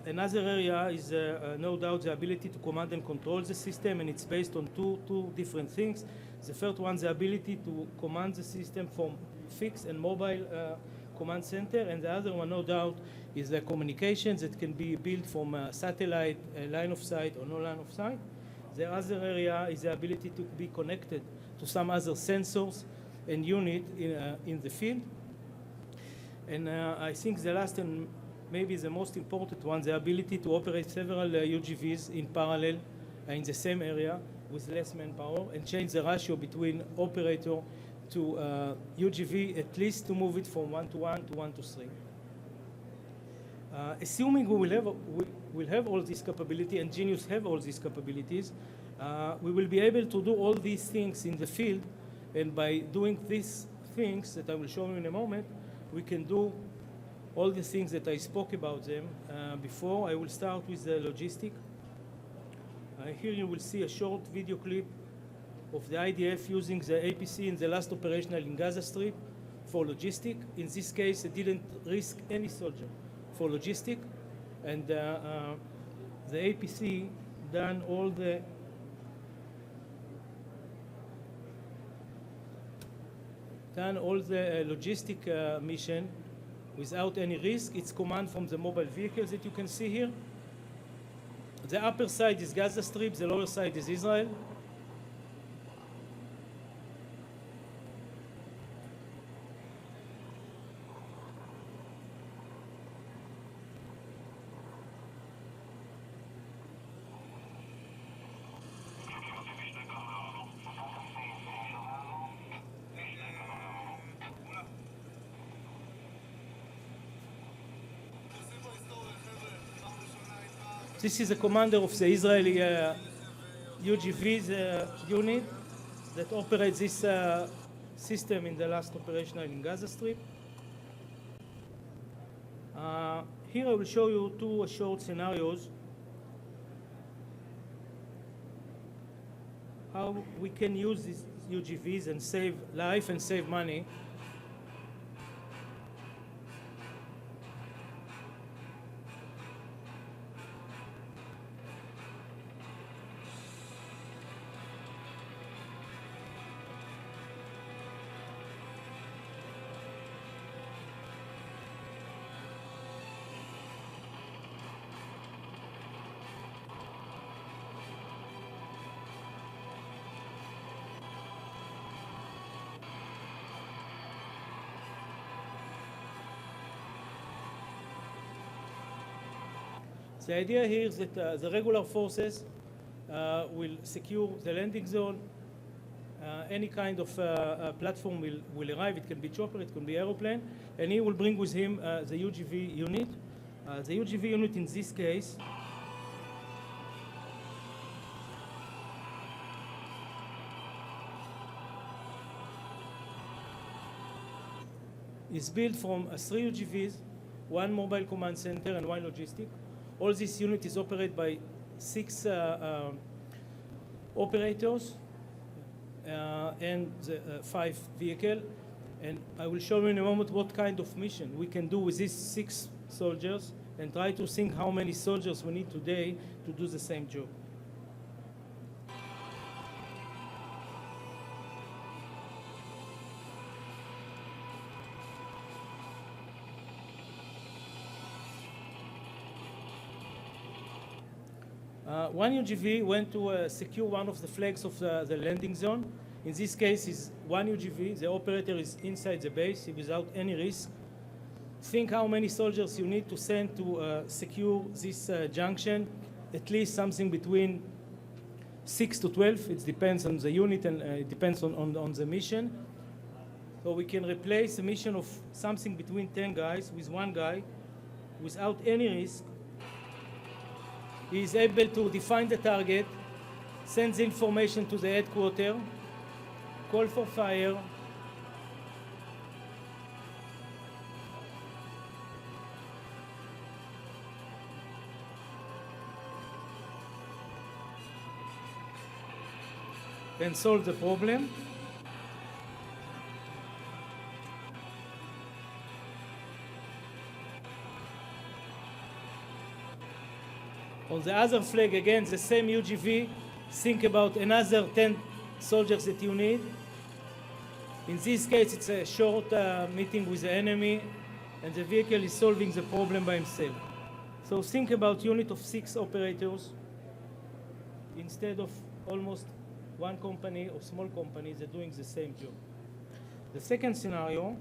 Another area is no doubt the ability to command and control the system, and it's based on two different things. The first one, the ability to command the system from fixed and mobile command center, and the other one, no doubt, is the communications that can be built from satellite, line of sight, or no line of sight. The other area is the ability to be connected to some other sensors and unit in the field. And I think the last and maybe the most important one, the ability to operate several UGVs in parallel in the same area with less manpower, and change the ratio between operator to UGV, at least to move it from 1 to 1 to 1 to 3. Assuming we will have all this capability, and Genius have all these capabilities, we will be able to do all these things in the field, and by doing these things that I will show you in a moment, we can do all the things that I spoke about them before. I will start with the logistic. Here you will see a short video clip of the IDF using the APC in the last operational in Gaza Strip for logistic. In this case, it didn't risk any soldier for logistic, and the APC done all the logistic mission without any risk. It's command from the mobile vehicles that you can see here. The upper side is Gaza Strip, the lower side is Israel. This is a commander of the Israeli UGV's unit that operates this system in the last operational in Gaza Strip. Here I will show you two short scenarios how we can use these UGVs and save life and save money. The idea here is that the regular forces will secure the landing zone. Any kind of platform will arrive. It can be chopper, it can be aeroplane, and he will bring with him the UGV unit. The UGV unit in this case is built from 3 UGVs, 1 mobile command center and 1 logistic. All this unit is operated by 6 operators and 5 vehicles. And I will show you in a moment what kind of mission we can do with these 6 soldiers and try to think how many soldiers we need today to do the same job. One UGV went to secure one of the flags of the landing zone. In this case, is 1 UGV. The operator is inside the base without any risk. Think how many soldiers you need to send to secure this junction. At least something between 6 to 12. It depends on the unit and it depends on the mission. So we can replace a mission of something between 10 guys with 1 guy without any risk. He is able to define the target, send the information to the headquarters, call for fire, and solve the problem. On the other flag, again, the same UGV. Think about another 10 soldiers that you need. In this case, it's a short meeting with the enemy, and the vehicle is solving the problem by himself. So think about unit of 6 operators instead of almost 1 company or small companies that are doing the same job. The second scenario,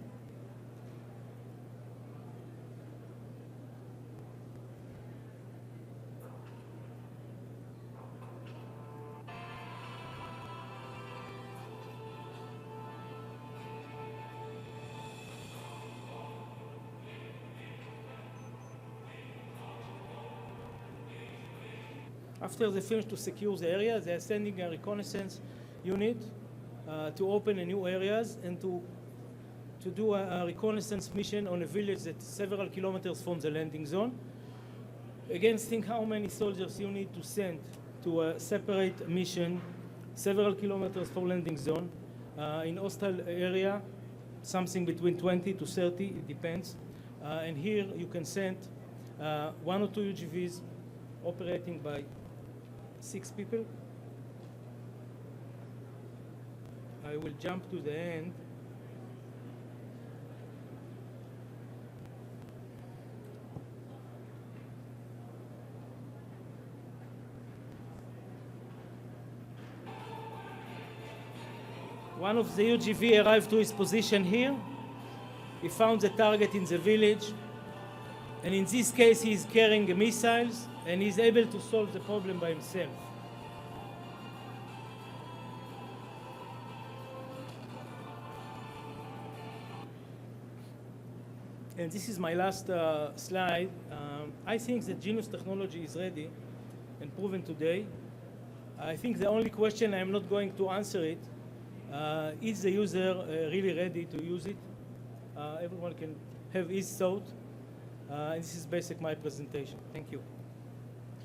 after they finish to secure the area, they are sending a reconnaissance unit to open a new areas and to do a reconnaissance mission on a village that's several kilometers from the landing zone. Again, think how many soldiers you need to send to a separate mission, several kilometers for landing zone. In hostile area, something between 20 to 30, it depends. And here you can send 1 or 2 UGVs operating by 6 people. I will jump to the end. One of the UGV arrived to his position here. He found the target in the village. And in this case, he's carrying missiles, and he's able to solve the problem by himself. And this is my last slide. I think that Genius technology is ready and proven today. I think the only question, I'm not going to answer it, is the user really ready to use it? Everyone can have his thought. And this is basically my presentation. Thank you.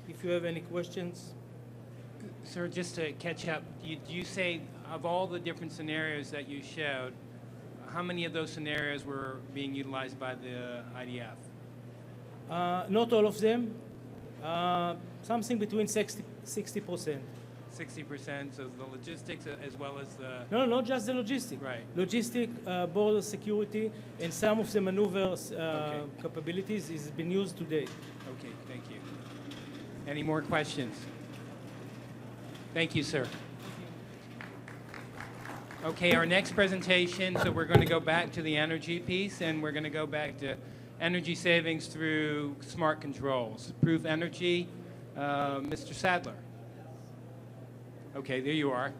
If you have any questions. Sir, just to catch up, you say of all the different scenarios that you showed, how many of those scenarios were being utilized by the IDF? Not all of them. Something between 60%. 60%, so the logistics as well as the... No, not just the logistic. Right. Logistic, border security, and some of the maneuvers capabilities is been used today. Okay, thank you. Any more questions? Thank you, sir. Okay, our next presentation, so we're going to go back to the energy piece, and we're going to go back to energy savings through smart controls. Proof energy, Mr. Sadler. Okay, there you are.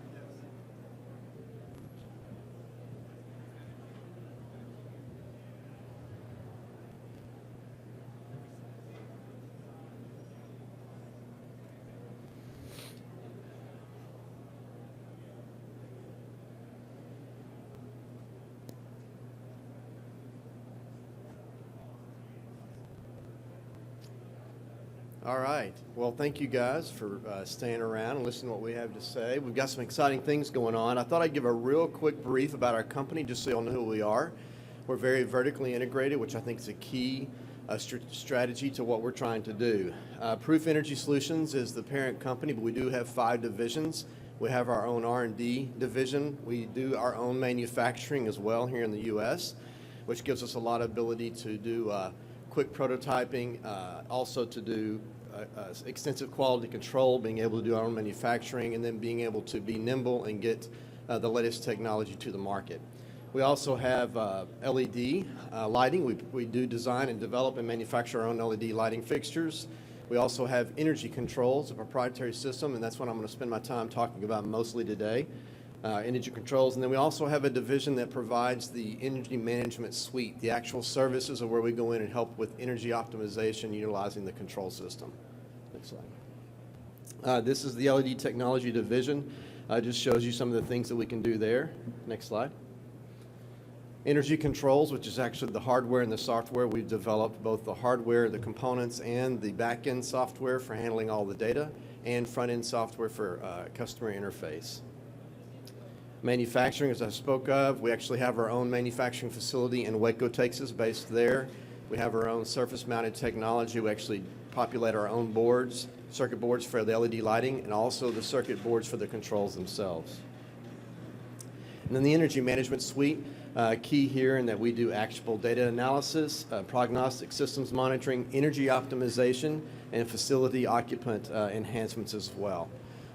All right. Well, thank you guys for staying around and listening to what we have to say. We've got some exciting things going on. I thought I'd give a real quick brief about our company just so you'll know who we are. We're very vertically integrated, which I think is a key strategy to what we're trying to do. Proof Energy Solutions is the parent company, but we do have 5 divisions. We have our own R&D division. We do our own manufacturing as well here in the U.S., which gives us a lot of ability to do quick prototyping, also to do extensive quality control, being able to do our own manufacturing, and then being able to be nimble and get the latest technology to the market. We also have LED lighting. We do design and develop and manufacture our own LED lighting fixtures. We also have energy controls, a proprietary system, and that's what I'm going to spend my time talking about mostly today. Energy controls, and then we also have a division that provides the energy management suite. The actual services are where we go in and help with energy optimization utilizing the control system. Next slide. This is the LED technology division. Just shows you some of the things that we can do there. Next slide. Energy controls, which is actually the hardware and the software. We've developed both the hardware, the components, and the back-end software for handling all the data, and front-end software for customer interface. Manufacturing, as I spoke of, we actually have our own manufacturing facility in Waco, Texas, based there. We have our own surface-mounted technology. We actually populate our own boards, circuit boards for the LED lighting, and also the circuit boards for the controls themselves. And then the energy management suite, key here in that we do actionable data analysis, prognostic systems monitoring, energy optimization, and facility occupant enhancements as well.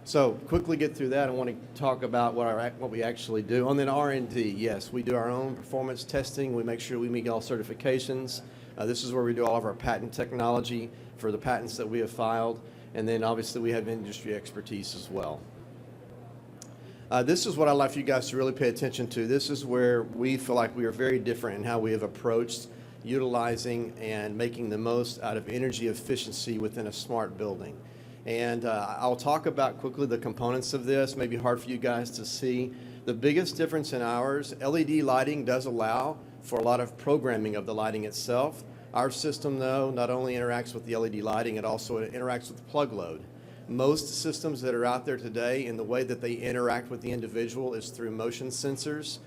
So quickly get through that. I want to talk about what we actually do. On the R&D, yes, we do our own performance testing. We make sure we meet all certifications. This is where we do all of our patent technology for the patents that we have filed. And then obviously we have industry expertise as well. This is what I'd like for you guys to really pay attention to. This is where we feel like we are very different in how we have approached utilizing and making the most out of energy efficiency within a smart building. And I'll talk about quickly the components of this. Maybe hard for you guys to see. The biggest difference in ours, LED lighting does allow for a lot of programming of the lighting itself. Our system, though, not only interacts with the LED lighting, it also interacts with the plug load. Most systems that are out there today and the way that they interact with the individual is through motion sensors.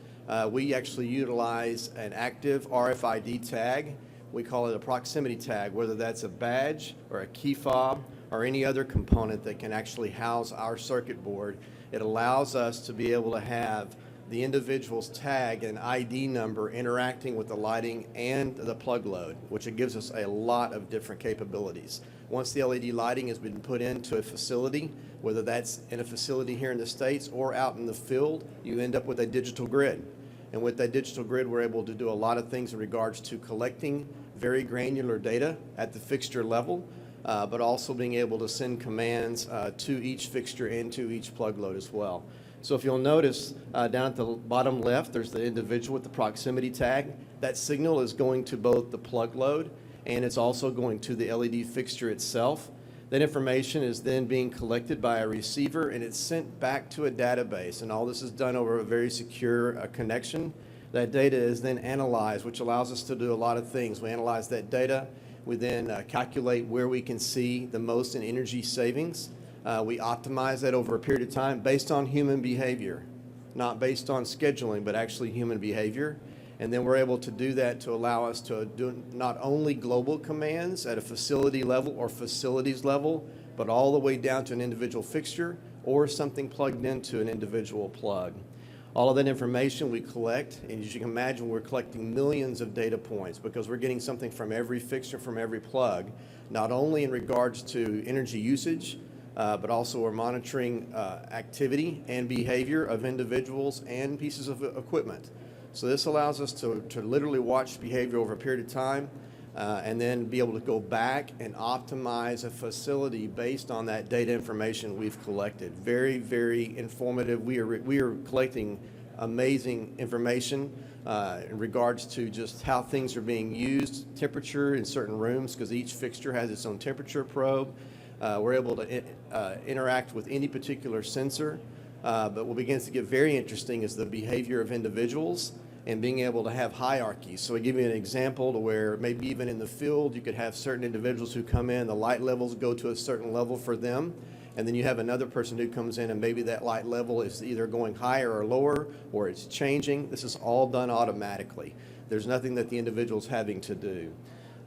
We actually utilize an active RFID tag. We call it a proximity tag, whether that's a badge or a key fob or any other component that can actually house our circuit board. It allows us to be able to have the individual's tag and ID number interacting with the lighting and the plug load, which it gives us a lot of different capabilities. Once the LED lighting has been put into a facility, whether that's in a facility here in the States or out in the field, you end up with a digital grid. And with that digital grid, we're able to do a lot of things in regards to collecting very granular data at the fixture level, but also being able to send commands to each fixture and to each plug load as well. So if you'll notice down at the bottom left, there's the individual with the proximity tag. That signal is going to both the plug load and it's also going to the LED fixture itself. That information is then being collected by a receiver and it's sent back to a database, and all this is done over a very secure connection. That data is then analyzed, which allows us to do a lot of things. We analyze that data. We then calculate where we can see the most in energy savings. We optimize that over a period of time based on human behavior, not based on scheduling, but actually human behavior. And then we're able to do that to allow us to do not only global commands at a facility level or facilities level, but all the way down to an individual fixture or something plugged into an individual plug. All of that information we collect, and as you can imagine, we're collecting millions of data points because we're getting something from every fixture, from every plug, not only in regards to energy usage, but also we're monitoring activity and behavior of individuals and pieces of equipment. So this allows us to literally watch behavior over a period of time and then be able to go back and optimize a facility based on that data information we've collected. Very, very informative. We are collecting amazing information in regards to just how things are being used, temperature in certain rooms, because each fixture has its own temperature probe. We're able to interact with any particular sensor, but what begins to get very interesting is the behavior of individuals and being able to have hierarchies. So I give you an example to where maybe even in the field you could have certain individuals who come in, the light levels go to a certain level for them, and then you have another person who comes in and maybe that light level is either going higher or lower or it's changing. This is all done automatically. There's nothing that the individual's having to do.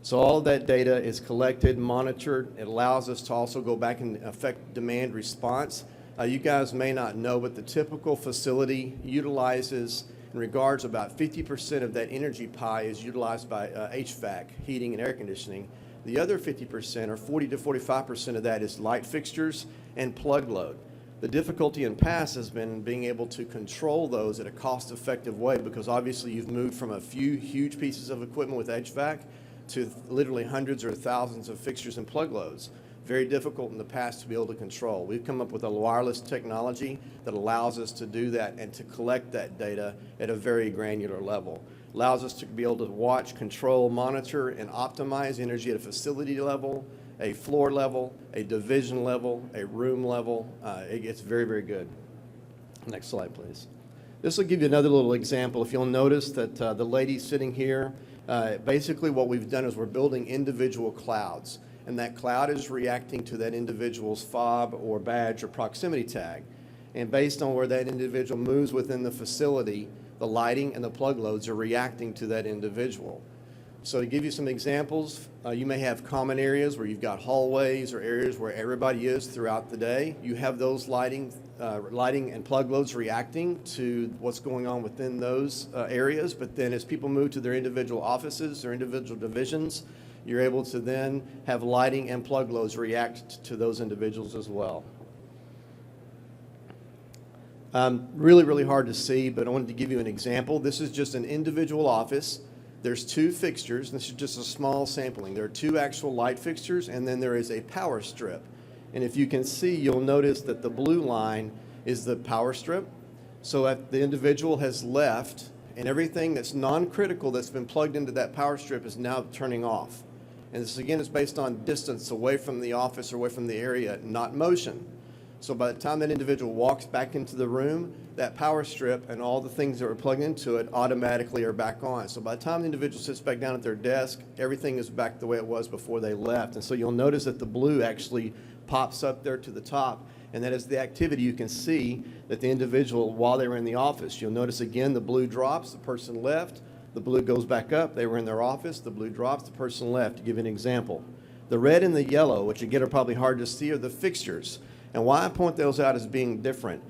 So all of that data is collected, monitored. It allows us to also go back and affect demand response. You guys may not know, but the typical facility utilizes, in regards, about 50% of that energy pie is utilized by HVAC, heating and air conditioning. The other 50%, or 40 to 45% of that, is light fixtures and plug load. The difficulty in past has been being able to control those at a cost-effective way, because obviously you've moved from a few huge pieces of equipment with HVAC to literally hundreds or thousands of fixtures and plug loads. Very difficult in the past to be able to control. We've come up with a wireless technology that allows us to do that and to collect that data at a very granular level. Allows us to be able to watch, control, monitor, and optimize energy at a facility level, a floor level, a division level, a room level. It gets very, very good. Next slide, please. This will give you another little example. If you'll notice that the lady sitting here, basically what we've done is we're building individual clouds. And that cloud is reacting to that individual's fob or badge or proximity tag. And based on where that individual moves within the facility, the lighting and the plug loads are reacting to that individual. So to give you some examples, you may have common areas where you've got hallways or areas where everybody is throughout the day. You have those lighting and plug loads reacting to what's going on within those areas. But then as people move to their individual offices, their individual divisions, you're able to then have lighting and plug loads react to those individuals as well. Really, really hard to see, but I wanted to give you an example. This is just an individual office. There's two fixtures. This is just a small sampling. There are two actual light fixtures, and then there is a power strip. And if you can see, you'll notice that the blue line is the power strip. So if the individual has left, and everything that's non-critical that's been plugged into that power strip is now turning off. And this, again, is based on distance away from the office or away from the area, not motion. So by the time that individual walks back into the room, that power strip and all the things that were plugged into it automatically are back on. So by the time the individual sits back down at their desk, everything is back the way it was before they left. And so you'll notice that the blue actually pops up there to the top, and that is the activity. You can see that the individual, while they were in the office, you'll notice again the blue drops, the person left, the blue goes back up, they were in their office, the blue drops, the person left. To give you an example, the red and the yellow, which again are probably hard to see, are the fixtures. And why I point those out as being different,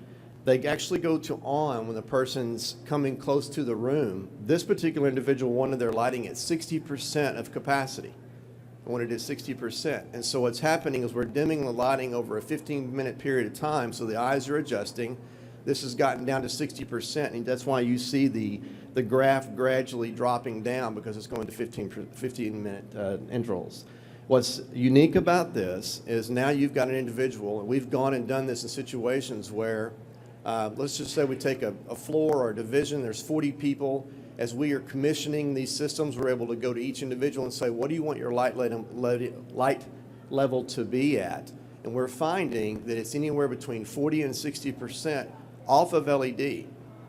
they actually go to on when the person's coming close to the room. This particular individual wanted their lighting at 60% of capacity. I wanted it at 60%. And so what's happening is we're dimming the lighting over a 15-minute period of time, so the eyes are adjusting. This has gotten down to 60%, and that's why you see the graph gradually dropping down, because it's going to 15-minute intervals. What's unique about this is now you've got an individual, and we've gone and done this in situations where, let's just say we take a floor or a division, there's 40 people. As we are commissioning these systems, we're able to go to each individual and say, what do you want your light level to be at? And we're finding that it's anywhere between 40 and 60% off of LED.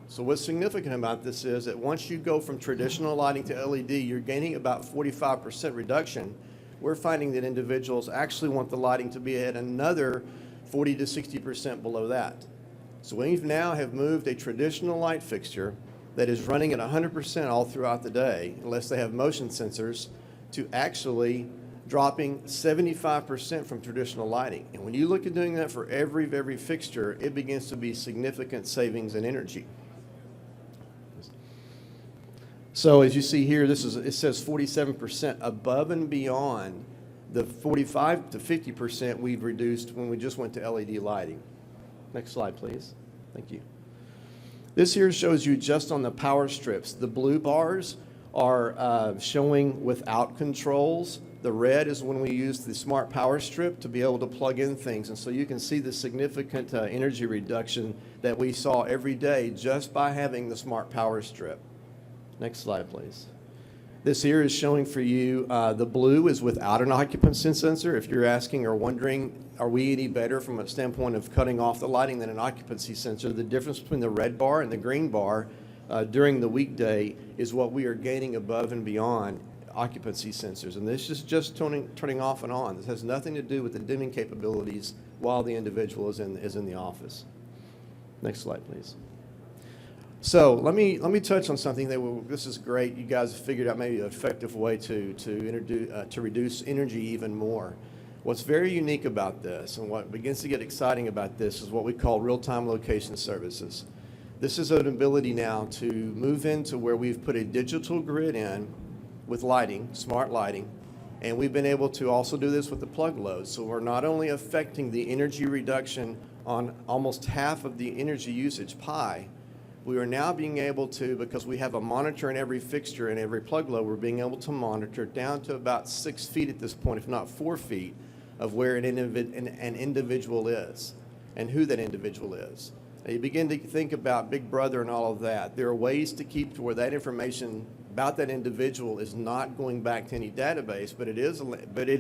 So what's significant about this is that once you go from traditional lighting to LED, you're gaining about 45% reduction. We're finding that individuals actually want the lighting to be at another 40 to 60% below that. So we now have moved a traditional light fixture that is running at 100% all throughout the day, unless they have motion sensors, to actually dropping 75% from traditional lighting. And when you look at doing that for every fixture, it begins to be significant savings in energy. So as you see here, it says 47% above and beyond the 45 to 50% we've reduced when we just went to LED lighting. Next slide, please. Thank you. This here shows you just on the power strips. The blue bars are showing without controls. The red is when we use the smart power strip to be able to plug in things. And so you can see the significant energy reduction that we saw every day just by having the smart power strip. Next slide, please. This here is showing for you, the blue is without an occupancy sensor. If you're asking or wondering, are we any better from a standpoint of cutting off the lighting than an occupancy sensor? The difference between the red bar and the green bar during the weekday is what we are gaining above and beyond occupancy sensors. And this is just turning off and on. This has nothing to do with the dimming capabilities while the individual is in the office. Next slide, please. So let me touch on something that this is great. You guys have figured out maybe an effective way to reduce energy even more. What's very unique about this, and what begins to get exciting about this, is what we call real-time location services. This is an ability now to move into where we've put a digital grid in with lighting, smart lighting, and we've been able to also do this with the plug load. So we're not only affecting the energy reduction on almost half of the energy usage pie, we are now being able to, because we have a monitor in every fixture and every plug load, we're being able to monitor down to about 6 feet at this point, if not 4 feet, of where an individual is and who that individual is. Now you begin to think about Big Brother and all of that. There are ways to keep to where that information about that individual is not going back to any database, but it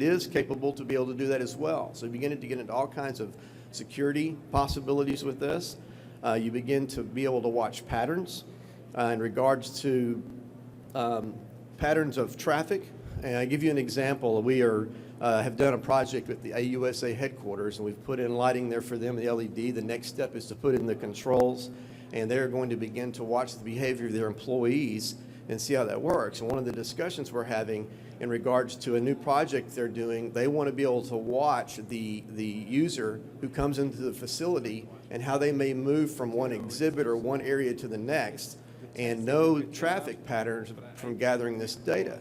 is capable to be able to do that as well. So you begin to get into all kinds of security possibilities with this. You begin to be able to watch patterns in regards to patterns of traffic. And I give you an example. We have done a project with the AUSA headquarters, and we've put in lighting there for them, the LED. The next step is to put in the controls, and they're going to begin to watch the behavior of their employees and see how that works. And one of the discussions we're having in regards to a new project they're doing, they want to be able to watch the user who comes into the facility and how they may move from one exhibit or one area to the next, and know traffic patterns from gathering this data.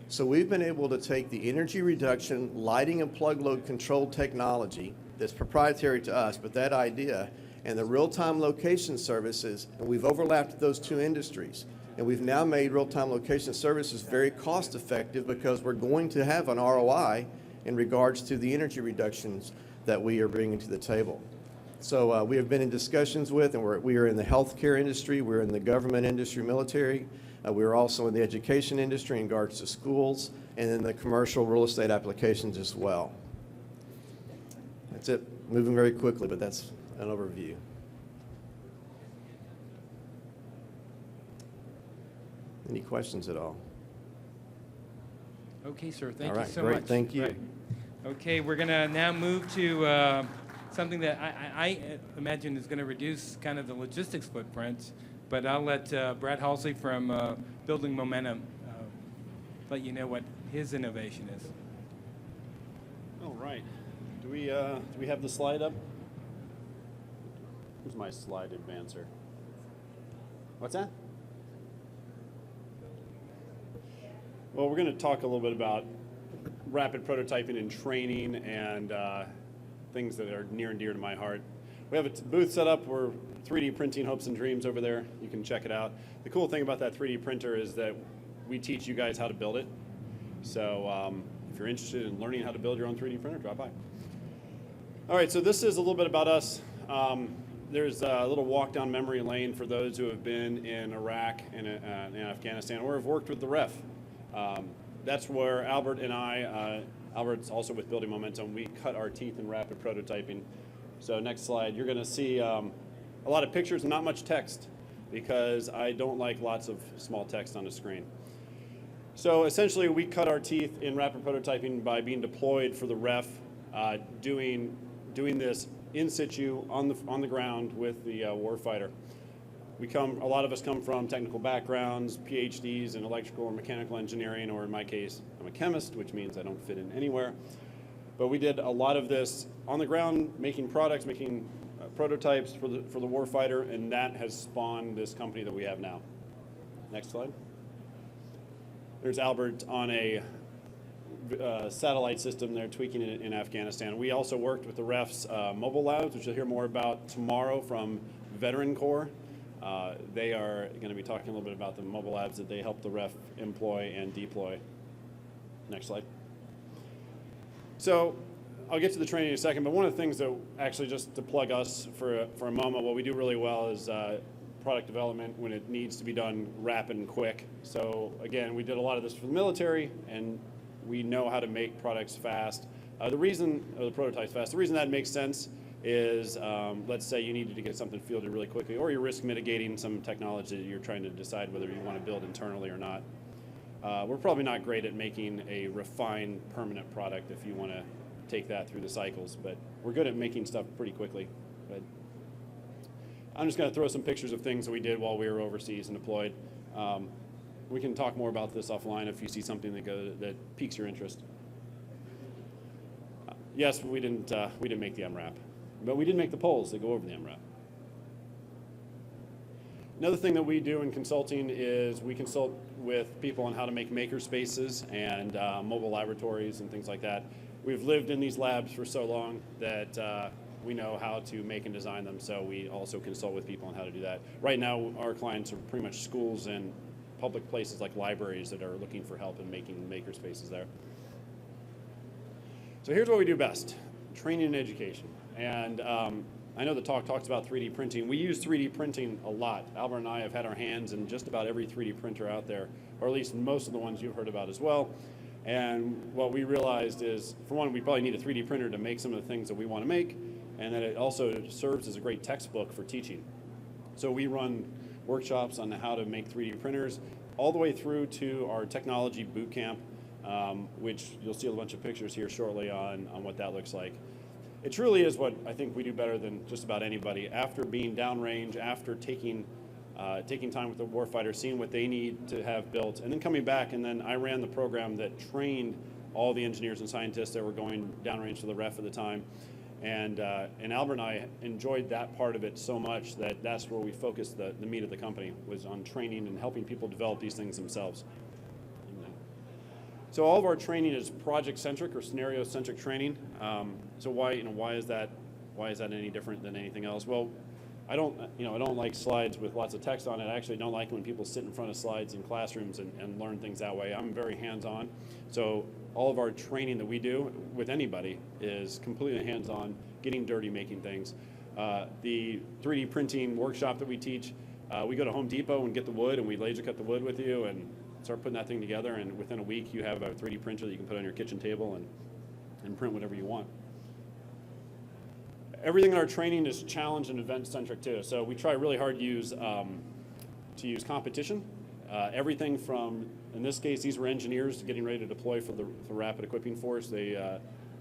So we've been able to take the energy reduction, lighting and plug load control technology that's proprietary to us, but that idea, and the real-time location services, and we've overlapped those two industries. And we've now made real-time location services very cost-effective because we're going to have an ROI in regards to the energy reductions that we are bringing to the table. So we have been in discussions with, and we are in the healthcare industry, we're in the government industry, military, we're also in the education industry in regards to schools, and in the commercial real estate applications as well. That's it. Moving very quickly, but that's an overview. Any questions at all? Okay, sir. Thank All you right, so great. much. Thank you. Right. Okay, we're going to now move to something that I imagine is going to reduce kind of the logistics footprint, but I'll let Brad Halsey from Building Momentum let you know what his innovation is. All right. Do we have the slide up? Where's my slide advancer? What's that? Well, we're going to talk a little bit about rapid prototyping and training and things that are near and dear to my heart. We have a booth set up. We're 3D printing hopes and dreams over there. You can check it out. The cool thing about that 3D printer is that we teach you guys how to build it. So if you're interested in learning how to build your own 3D printer, drop by. All right, so this is a little bit about us. There's a little walk down memory lane for those who have been in Iraq and in Afghanistan or have worked with the REF. That's where Albert and I, Albert's also with Building Momentum, we cut our teeth in rapid prototyping. So next slide, you're going to see a lot of pictures and not much text because I don't like lots of small text on a screen. So essentially, we cut our teeth in rapid prototyping by being deployed for the REF, doing this in situ on the ground with the warfighter. A lot of us come from technical backgrounds, PhDs in electrical or mechanical engineering, or in my case, I'm a chemist, which means I don't fit in anywhere. But we did a lot of this on the ground, making products, making prototypes for the warfighter, and that has spawned this company that we have now. Next slide. There's Albert on a satellite system there, tweaking it in Afghanistan. We also worked with the REF's mobile labs, which you'll hear more about tomorrow from Veteran Corps. They are going to be talking a little bit about the mobile labs that they help the REF employ and deploy. Next slide. So I'll get to the training in a second, but one of the things that actually, just to plug us for a moment, what we do really well is product development when it needs to be done rapid and quick. So again, we did a lot of this for the military, and we know how to make products fast. The prototypes fast, the reason that makes sense is, let's say you needed to get something fielded really quickly, or you're risk mitigating some technology that you're trying to decide whether you want to build internally or not. We're probably not great at making a refined permanent product if you want to take that through the cycles, but we're good at making stuff pretty quickly. But I'm just going to throw some pictures of things that we did while we were overseas and deployed. We can talk more about this offline if you see something that piques your interest. Yes, we didn't make the MRAP, but we did make the poles that go over the MRAP. Another thing that we do in consulting is we consult with people on how to make maker spaces and mobile laboratories and things like that. We've lived in these labs for so long that we know how to make and design them, so we also consult with people on how to do that. Right now, our clients are pretty much schools and public places like libraries that are looking for help in making maker spaces there. So here's what we do best: training and education. And I know the talk talks about 3D printing. We use 3D printing a lot. Albert and I have had our hands in just about every 3D printer out there, or at least most of the ones you've heard about as well. And what we realized is, for one, we probably need a 3D printer to make some of the things that we want to make, and that it also serves as a great textbook for teaching. So we run workshops on how to make 3D printers, all the way through to our technology boot camp, which you'll see a bunch of pictures here shortly on what that looks like. It truly is what I think we do better than just about anybody. After being downrange, after taking time with the warfighter, seeing what they need to have built, and then coming back, and then I ran the program that trained all the engineers and scientists that were going downrange to the REF at the time. And Albert and I enjoyed that part of it so much that that's where we focused the meat of the company, was on training and helping people develop these things themselves. So all of our training is project-centric or scenario-centric training. So why is that any different than anything else? Well, I don't like slides with lots of text on it. I actually don't like when people sit in front of slides in classrooms and learn things that way. I'm very hands-on. So all of our training that we do with anybody is completely hands-on, getting dirty, making things. The 3D printing workshop that we teach, we go to Home Depot and get the wood, and we laser cut the wood with you and start putting that thing together, and within a week you have a 3D printer that you can put on your kitchen table and print whatever you want. everything in our training is challenge and event centric too. So we try really hard to use competition. Everything from, in this case, these were engineers getting ready to deploy for the Rapid Equipping Force. They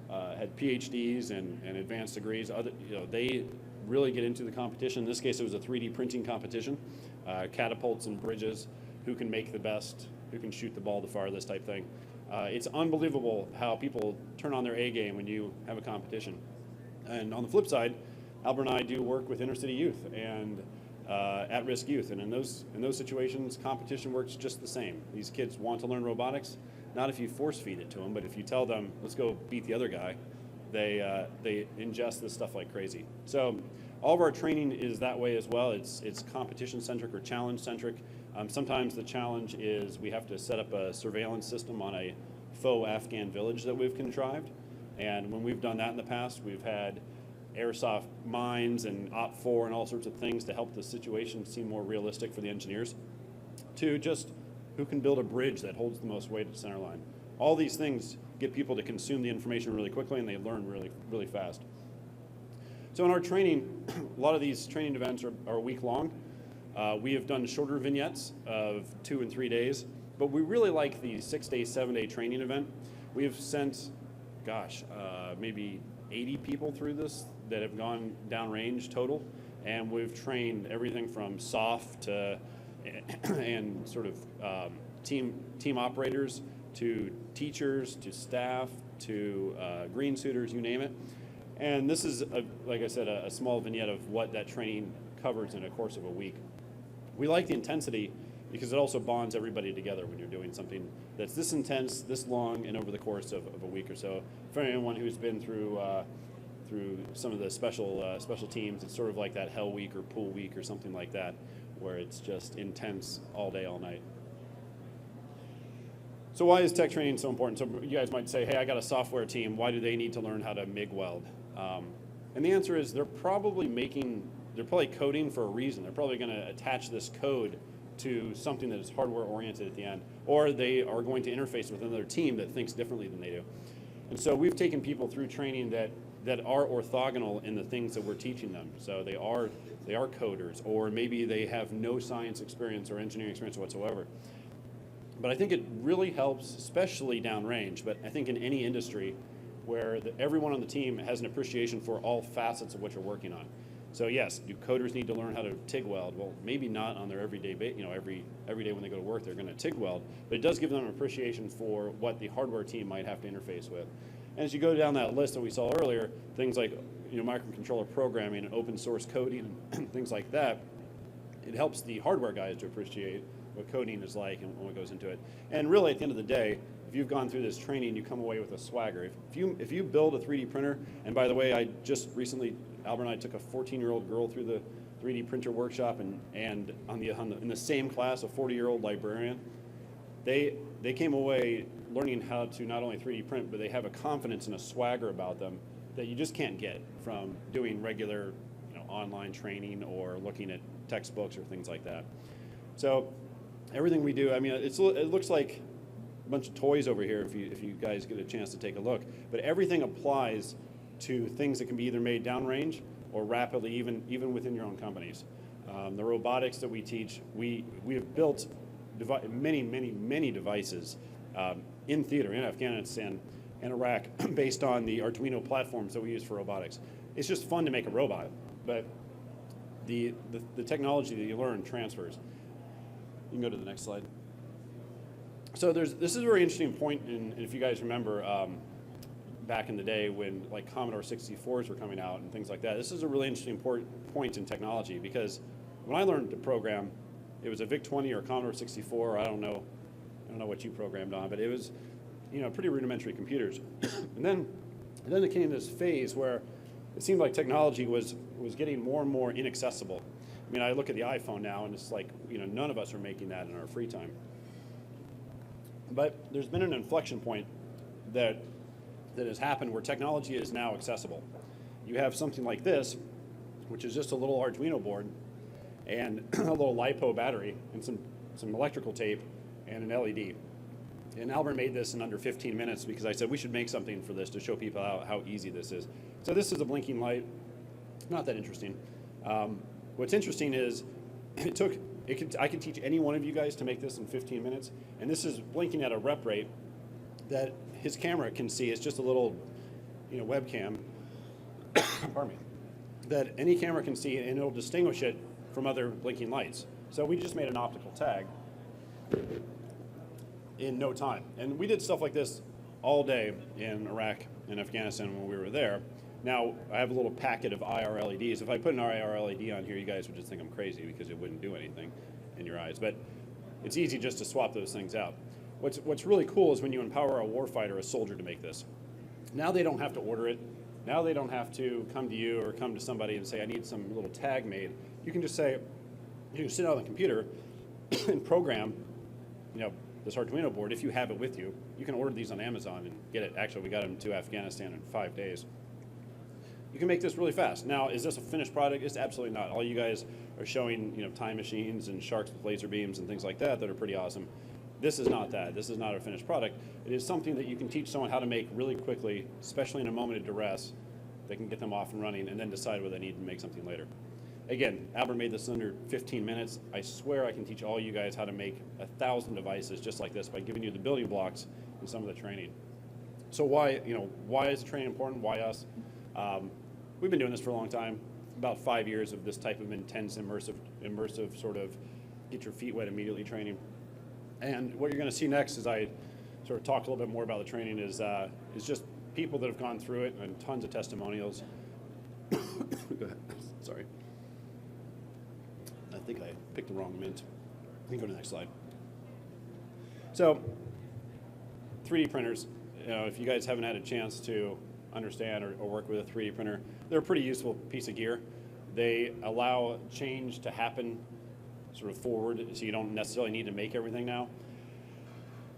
had PhDs and advanced degrees. They really get into the competition. In this case, it was a 3D printing competition, catapults and bridges, who can make the best, who can shoot the ball the farthest type thing. It's unbelievable how people turn on their A game when you have a competition. And on the flip side, Albert and I do work with inner city youth and at-risk youth, and in those situations, competition works just the same. These kids want to learn robotics, not if you force feed it to them, but if you tell them, let's go beat the other guy, they ingest this stuff like crazy. So all of our training is that way as well. It's competition centric or challenge centric. Sometimes the challenge is we have to set up a surveillance system on a faux Afghan village that we've contrived. And when we've done that in the past, we've had airsoft mines and OP4 and all sorts of things to help the situation seem more realistic for the engineers. To just who can build a bridge that holds the most weight at the center line. All these things get people to consume the information really quickly, and they learn really, really fast. So in our training, a lot of these training events are week long. We have done shorter vignettes of 2 and 3 days, but we really like the 6-day, 7-day training event. We have sent, maybe 80 people through this that have gone downrange total, and we've trained everything from soft to and sort of team operators to teachers to staff to green suiters, you name it. And this is, like I said, a small vignette of what that training covers in a course of a week. We like the intensity because it also bonds everybody together when you're doing something that's this intense, this long, and over the course of a week or so. For anyone who's been through some of the special teams, it's sort of like that Hell Week or Pool Week or something like that, where it's just intense all day, all night. So why is tech training so important? So you guys might say, hey, I got a software team. Why do they need to learn how to MIG weld? And the answer is they're probably coding for a reason. They're probably going to attach this code to something that is hardware oriented at the end, or they are going to interface with another team that thinks differently than they do. And so we've taken people through training that are orthogonal in the things that we're teaching them. So they are coders, or maybe they have no science experience or engineering experience whatsoever. But I think it really helps, especially downrange, but I think in any industry where everyone on the team has an appreciation for all facets of what you're working on. So yes, do coders need to learn how to TIG weld? Well, maybe not on their everyday, every day when they go to work, they're going to TIG weld, but it does give them an appreciation for what the hardware team might have to interface with. And as you go down that list that we saw earlier, things like microcontroller programming and open source coding and things like that, it helps the hardware guys to appreciate what coding is like and what goes into it. And really, at the end of the day, if you've gone through this training, you come away with a swagger. If you build a 3D printer, and by the way, I just recently, Albert and I took a 14-year-old girl through the 3D printer workshop, and in the same class, a 40-year-old librarian, they came away learning how to not only 3D print, but they have a confidence and a swagger about them that you just can't get from doing regular online training or looking at textbooks or things like that. So everything we do, it looks like a bunch of toys over here if you guys get a chance to take a look, but everything applies to things that can be either made downrange or rapidly, even within your own companies. The robotics that we teach, we have built many devices in theater, in Afghanistan and Iraq, based on the Arduino platforms that we use for robotics. It's just fun to make a robot, but the technology that you learn transfers. You can go to the next slide. So this is a very interesting point, and if you guys remember back in the day when like Commodore 64s were coming out and things like that, this is a really interesting point in technology, because when I learned to program, it was a VIC-20 or Commodore 64, I don't know what you programmed on, but it was pretty rudimentary computers. and then it came this phase where it seemed like technology was getting more and more inaccessible. I look at the iPhone now, and it's like, none of us are making that in our free time. But there's been an inflection point that has happened where technology is now accessible. You have something like this, which is just a little Arduino board and a little LiPo battery and some electrical tape and an LED. And Albert made this in under 15 minutes because I said we should make something for this to show people how easy this is. So this is a blinking light. Not that interesting. What's interesting is I could teach any one of you guys to make this in 15 minutes, and this is blinking at a rep rate that his camera can see. It's just a little, webcam, pardon me, that any camera can see, and it'll distinguish it from other blinking lights. So we just made an optical tag in no time. And we did stuff like this all day in Iraq and Afghanistan when we were there. Now, I have a little packet of IR LEDs. If I put an IR LED on here, you guys would just think I'm crazy because it wouldn't do anything in your eyes. But it's easy just to swap those things out. What's really cool is when you empower a warfighter, a soldier, to make this. Now they don't have to order it. Now they don't have to come to you or come to somebody and say, I need some little tag made. You can just say, you can sit on the computer and program, this Arduino board. If you have it with you, you can order these on Amazon and get it. Actually, we got them to Afghanistan in 5 days. You can make this really fast. Now, is this a finished product? It's absolutely not. All you guys are showing, time machines and sharks with laser beams and things like that are pretty awesome. This is not that. This is not a finished product. It is something that you can teach someone how to make really quickly, especially in a moment of duress. They can get them off and running and then decide whether they need to make something later. Again, Albert made this under 15 minutes. I swear I can teach all you guys how to make 1,000 devices just like this by giving you the building blocks and some of the training. So why is training important? Why us? We've been doing this for a long time, about 5 years of this type of intense, immersive sort of get your feet wet immediately training. And what you're going to see next as I sort of talk a little bit more about the training is just people that have gone through it and tons of testimonials. Go ahead. Sorry. I think I picked the wrong mint. You can go to the next slide. So 3D printers, if you guys haven't had a chance to understand or work with a 3D printer, they're a pretty useful piece of gear. They allow change to happen sort of forward, so you don't necessarily need to make everything now.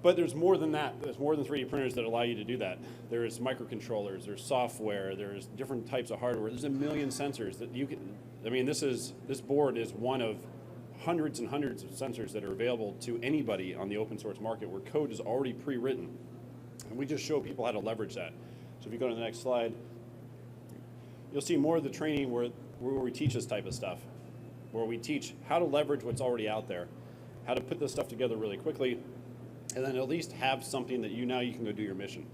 But there's more than that. There's more than 3D printers that allow you to do that. There's microcontrollers, there's software, there's different types of hardware. There's a million sensors that you can, this board is one of hundreds and hundreds of sensors that are available to anybody on the open source market where code is already pre-written. And we just show people how to leverage that. So if you go to the next slide, you'll see more of the training where we teach this type of stuff, where we teach how to leverage what's already out there, how to put this stuff together really quickly, and then at least have something that you can go do your mission.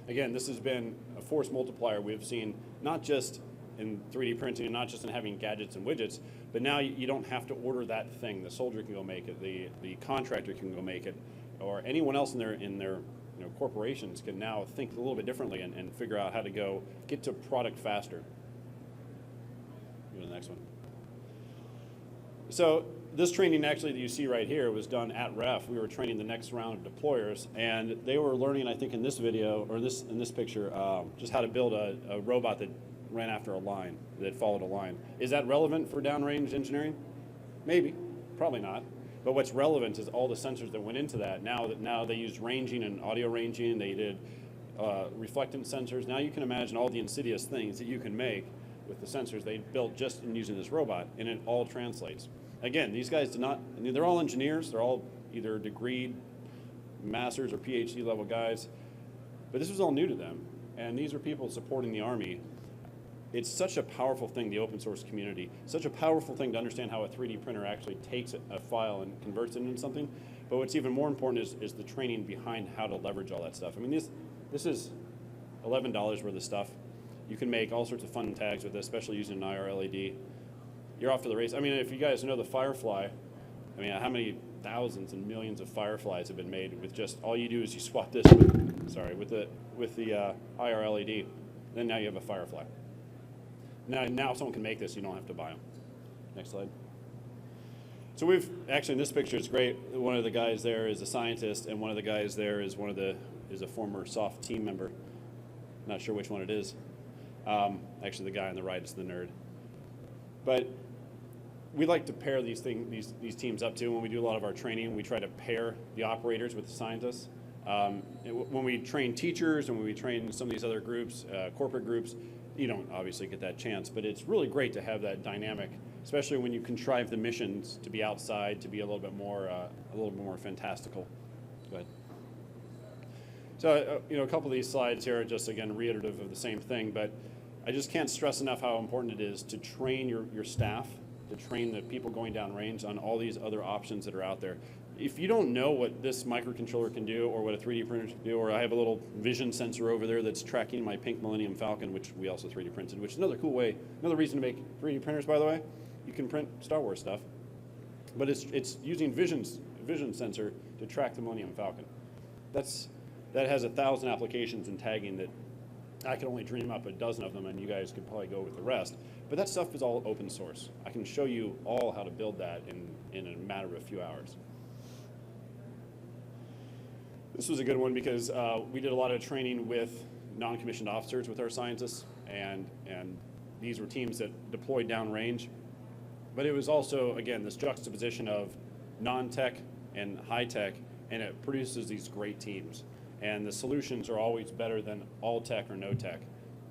Again, this has been a force multiplier we've seen, not just in 3D printing and not just in having gadgets and widgets, but now you don't have to order that thing. The soldier can go make it, the contractor can go make it, or anyone else in their corporations can now think a little bit differently and figure out how to go get to product faster. Go to the next one. So this training actually that you see right here was done at REF. We were training the next round of deployers, and they were learning, I think in this video, or in this picture, just how to build a robot that ran after a line, that followed a line. Is that relevant for downrange engineering? Maybe, probably not. But what's relevant is all the sensors that went into that. Now they used ranging and audio ranging. They did reflectance sensors. Now you can imagine all the insidious things that you can make with the sensors they built just in using this robot, and it all translates. Again, these guys they're all engineers. They're all either degreed, masters, or PhD level guys. But this was all new to them. And these are people supporting the Army. It's such a powerful thing, the open source community, such a powerful thing to understand how a 3D printer actually takes a file and converts it into something. But what's even more important is the training behind how to leverage all that stuff. I mean, this is $11 worth of stuff. You can make all sorts of fun tags with this, especially using an IR LED. You're off to the race. I mean, if you guys know the Firefly, how many thousands and millions of Fireflies have been made with just, all you do is you swap this with the IR LED, then now you have a Firefly. Now someone can make this, you don't have to buy them. Next slide. So we've, actually in this picture it's great, one of the guys there is a scientist and one of the guys there is a former SOFT team member. Not sure which one it is. Actually the guy on the right is the nerd. But we like to pair these teams up too. When we do a lot of our training, we try to pair the operators with the scientists. When we train teachers and when we train some of these other groups, corporate groups, you don't obviously get that chance, but it's really great to have that dynamic, especially when you contrive the missions to be outside, to be a little bit more fantastical. Go ahead. So, a couple of these slides here are just, again, reiterative of the same thing, but I just can't stress enough how important it is to train your staff, to train the people going down range on all these other options that are out there. If you don't know what this microcontroller can do or what a 3D printer can do, or I have a little vision sensor over there that's tracking my pink Millennium Falcon, which we also 3D printed, which is another cool way, another reason to make 3D printers, by the way. You can print Star Wars stuff, but it's using vision sensor to track the Millennium Falcon. That has 1,000 applications and tagging that I can only dream up a dozen of them, and you guys could probably go with the rest. But that stuff is all open source. I can show you all how to build that in a matter of a few hours. This was a good one because we did a lot of training with non-commissioned officers with our scientists, and these were teams that deployed downrange. But it was also, again, this juxtaposition of non-tech and high-tech, and it produces these great teams. And the solutions are always better than all tech or no tech.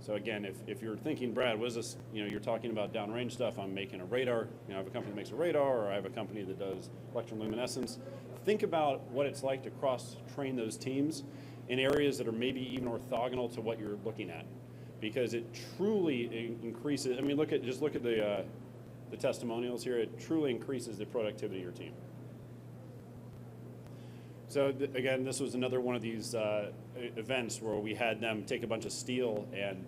So again, if you're thinking, Brad, what is this, you're talking about downrange stuff, I'm making a radar, I have a company that makes a radar, or I have a company that does electroluminescence. Think about what it's like to cross-train those teams in areas that are maybe even orthogonal to what you're looking at, because it truly increases, just look at the testimonials here, it truly increases the productivity of your team. So again, this was another one of these events where we had them take a bunch of steel and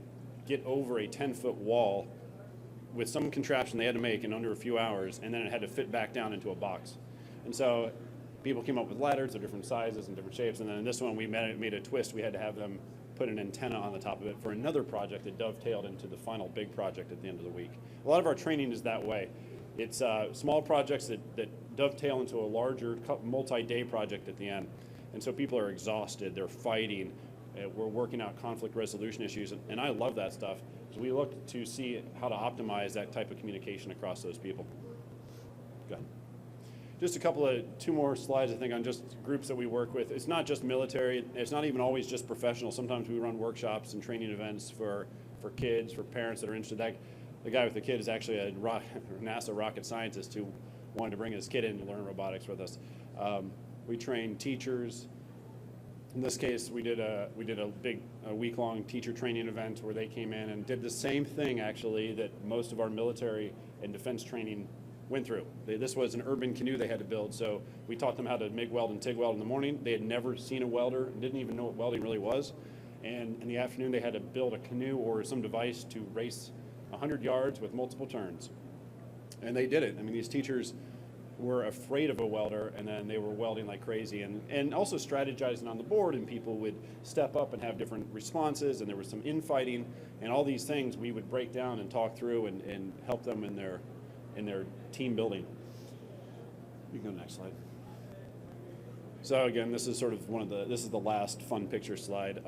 get over a 10-foot wall with some contraption they had to make in under a few hours, and then it had to fit back down into a box. And so people came up with ladders of different sizes and different shapes, and then in this one we made a twist. We had to have them put an antenna on the top of it for another project that dovetailed into the final big project at the end of the week. A lot of our training is that way. It's small projects that dovetail into a larger multi-day project at the end. And so people are exhausted, they're fighting, we're working out conflict resolution issues, and I love that stuff. So we look to see how to optimize that type of communication across those people. Go ahead. Just two more slides, I think, on just groups that we work with. It's not just military, it's not even always just professional. Sometimes we run workshops and training events for kids, for parents that are interested. The guy with the kid is actually a NASA rocket scientist who wanted to bring his kid in to learn robotics with us. We train teachers. In this case, we did a big week-long teacher training event where they came in and did the same thing, actually, that most of our military and defense training went through. This was an urban canoe they had to build, so we taught them how to MIG weld and TIG weld in the morning. They had never seen a welder, didn't even know what welding really was. And in the afternoon, they had to build a canoe or some device to race 100 yards with multiple turns. And they did it. These teachers were afraid of a welder, and then they were welding like crazy, and also strategizing on the board, and people would step up and have different responses, and there was some infighting, and all these things we would break down and talk through and help them in their team building. You can go to the next slide. So again, this is sort of this is the last fun picture slide.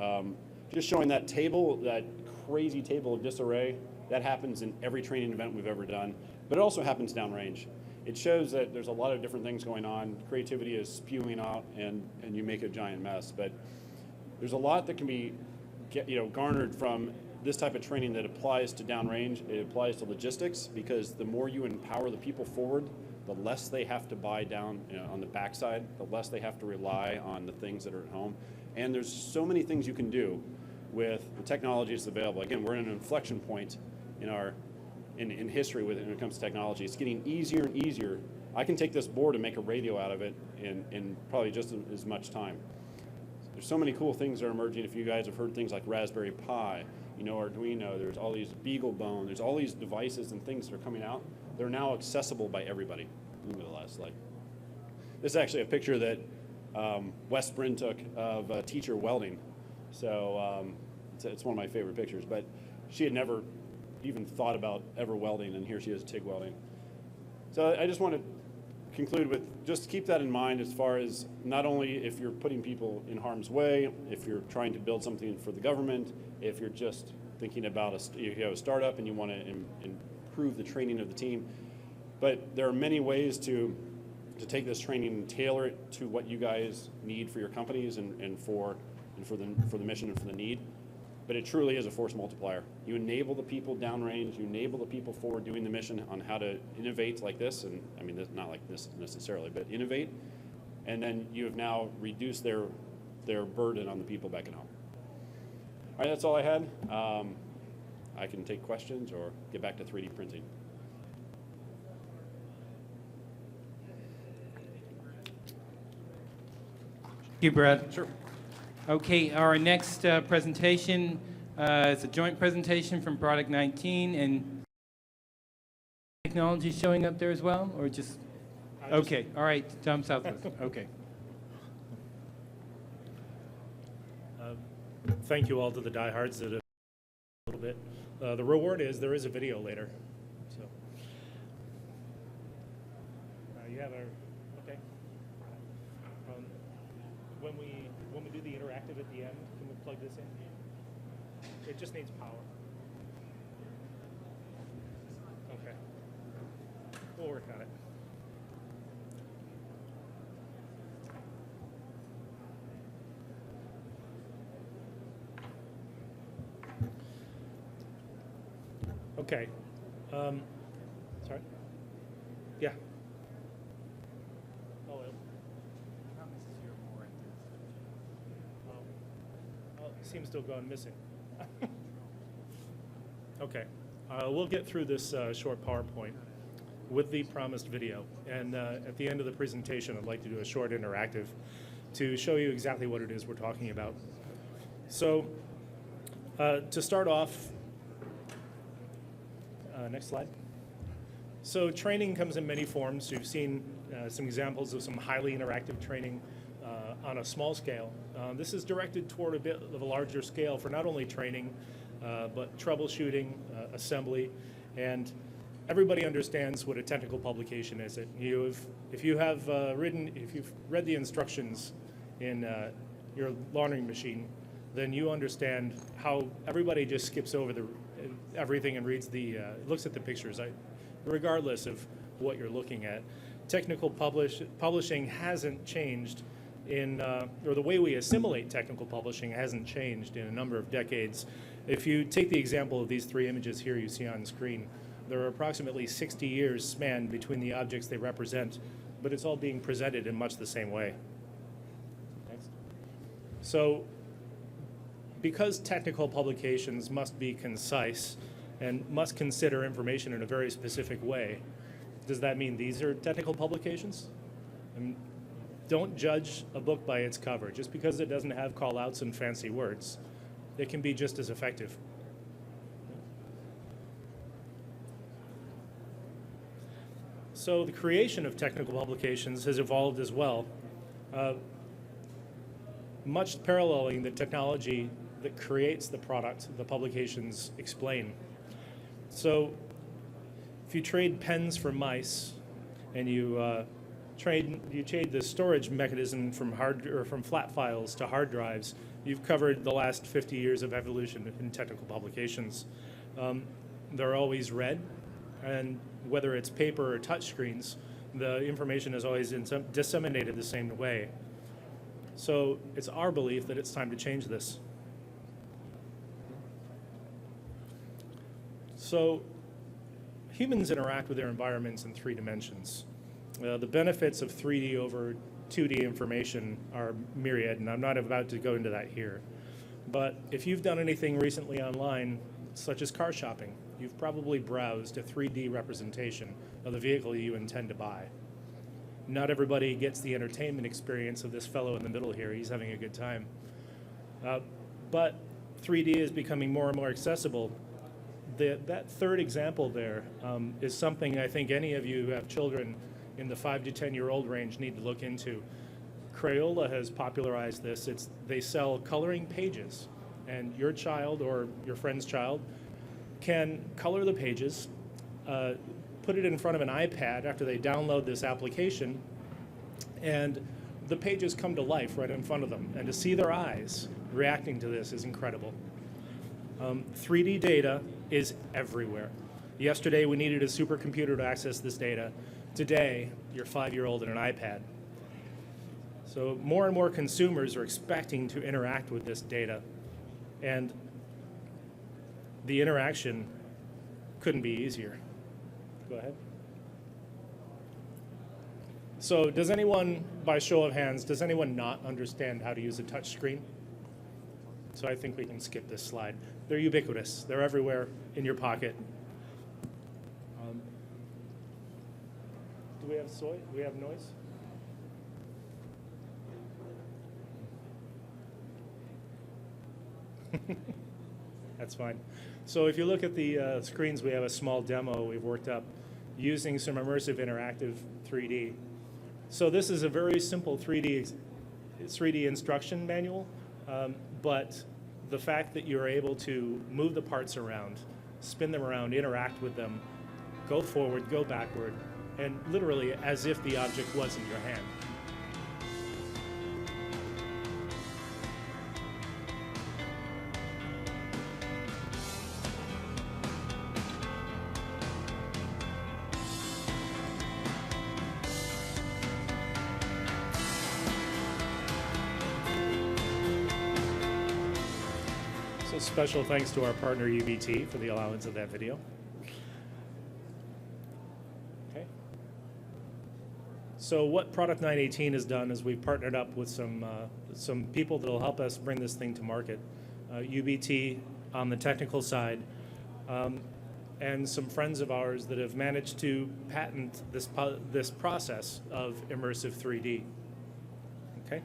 Just showing that table, that crazy table of disarray. That happens in every training event we've ever done, but it also happens downrange. It shows that there's a lot of different things going on. Creativity is spewing out, and you make a giant mess. But there's a lot that can be garnered from this type of training that applies to downrange. It applies to logistics, because the more you empower the people forward, the less they have to buy down on the backside, the less they have to rely on the things that are at home. And there's so many things you can do with the technologies available. Again, we're in an inflection point in history when it comes to technology. It's getting easier and easier. I can take this board and make a radio out of it in probably just as much time. There's so many cool things that are emerging. If you guys have heard things like Raspberry Pi, Arduino, there's all these BeagleBone, there's all these devices and things that are coming out. They're now accessible by everybody. Move to the last slide. This is actually a picture that Wes Bryn took of a teacher welding. So it's one of my favorite pictures, but she had never even thought about ever welding, and here she is TIG welding. So I just want to conclude with just keep that in mind, as far as not only if you're putting people in harm's way, if you're trying to build something for the government, if you're just thinking about you have a startup and you want to improve the training of the team. But there are many ways to take this training and tailor it to what you guys need for your companies and for the mission and for the need. But it truly is a force multiplier. You enable the people downrange, you enable the people forward doing the mission on how to innovate like this, and not like this necessarily, but innovate, and then you have now reduced their burden on the people back at home. All right, that's all I had. I can take questions or get back to 3D printing. Thank you, Brad. Sure. Okay, our next presentation is a joint presentation from Product 19, and technology showing up there as well, or just? Okay, all right, Tom Southwest. Okay. Thank you all to the diehards that have a little bit. The reward is there is a video later. So you have a okay. When we do the interactive at the end, can we plug this in? It just needs power. Okay. We'll work on it. Okay. Sorry? Yeah. Oh, it seems to have gone missing. Okay. We'll get through this short PowerPoint with the promised video. And at the end of the presentation, I'd like to do a short interactive to show you exactly what it is we're talking about. So to start off, next slide. So training comes in many forms. You've seen some examples of some highly interactive training on a small scale. This is directed toward a bit of a larger scale for not only training, but troubleshooting, assembly, and everybody understands what a technical publication is. If you've read the instructions in your laundering machine, then you understand how everybody just skips over everything and reads looks at the pictures, regardless of what you're looking at. Technical publishing hasn't changed or the way we assimilate technical publishing hasn't changed in a number of decades. If you take the example of these three images here you see on screen, there are approximately 60 years spanned between the objects they represent, but it's all being presented in much the same way. Next. So, because technical publications must be concise and must consider information in a very specific way, does that mean these are technical publications? Don't judge a book by its cover. Just because it doesn't have call-outs and fancy words, it can be just as effective. So the creation of technical publications has evolved as well, much paralleling the technology that creates the product the publications explain. So if you trade pens for mice and you trade the storage mechanism from flat files to hard drives, you've covered the last 50 years of evolution in technical publications. They're always read, and whether it's paper or touch screens, the information is always disseminated the same way. So it's our belief that it's time to change this. So humans interact with their environments in 3 dimensions. The benefits of 3D over 2D information are myriad, and I'm not about to go into that here. But if you've done anything recently online, such as car shopping, you've probably browsed a 3D representation of the vehicle you intend to buy. Not everybody gets the entertainment experience of this fellow in the middle here. He's having a good time. But 3D is becoming more and more accessible. That third example there is something I think any of you who have children in the 5 to 10-year-old range need to look into. Crayola has popularized this. They sell coloring pages, and your child or your friend's child can color the pages, put it in front of an iPad after they download this application, and the pages come to life right in front of them. And to see their eyes reacting to this is incredible. 3D data is everywhere. Yesterday, we needed a supercomputer to access this data. Today, your 5-year-old and an iPad. So more and more consumers are expecting to interact with this data, and the interaction couldn't be easier. Go ahead. So does anyone, by show of hands, does anyone not understand how to use a touch screen? So I think we can skip this slide. They're ubiquitous. They're everywhere in your pocket. Do we have soy? Do we have noise? That's fine. So if you look at the screens, we have a small demo we've worked up using some immersive interactive 3D. So this is a very simple 3D instruction manual, but the fact that you're able to move the parts around, spin them around, interact with them, go forward, go backward, and literally as if the object was in your hand. So special thanks to our partner UBT for the allowance of that video. Okay. So what Product 918 has done is we've partnered up with some people that will help us bring this thing to market. UBT on the technical side, and some friends of ours that have managed to patent this process of immersive 3D. Okay.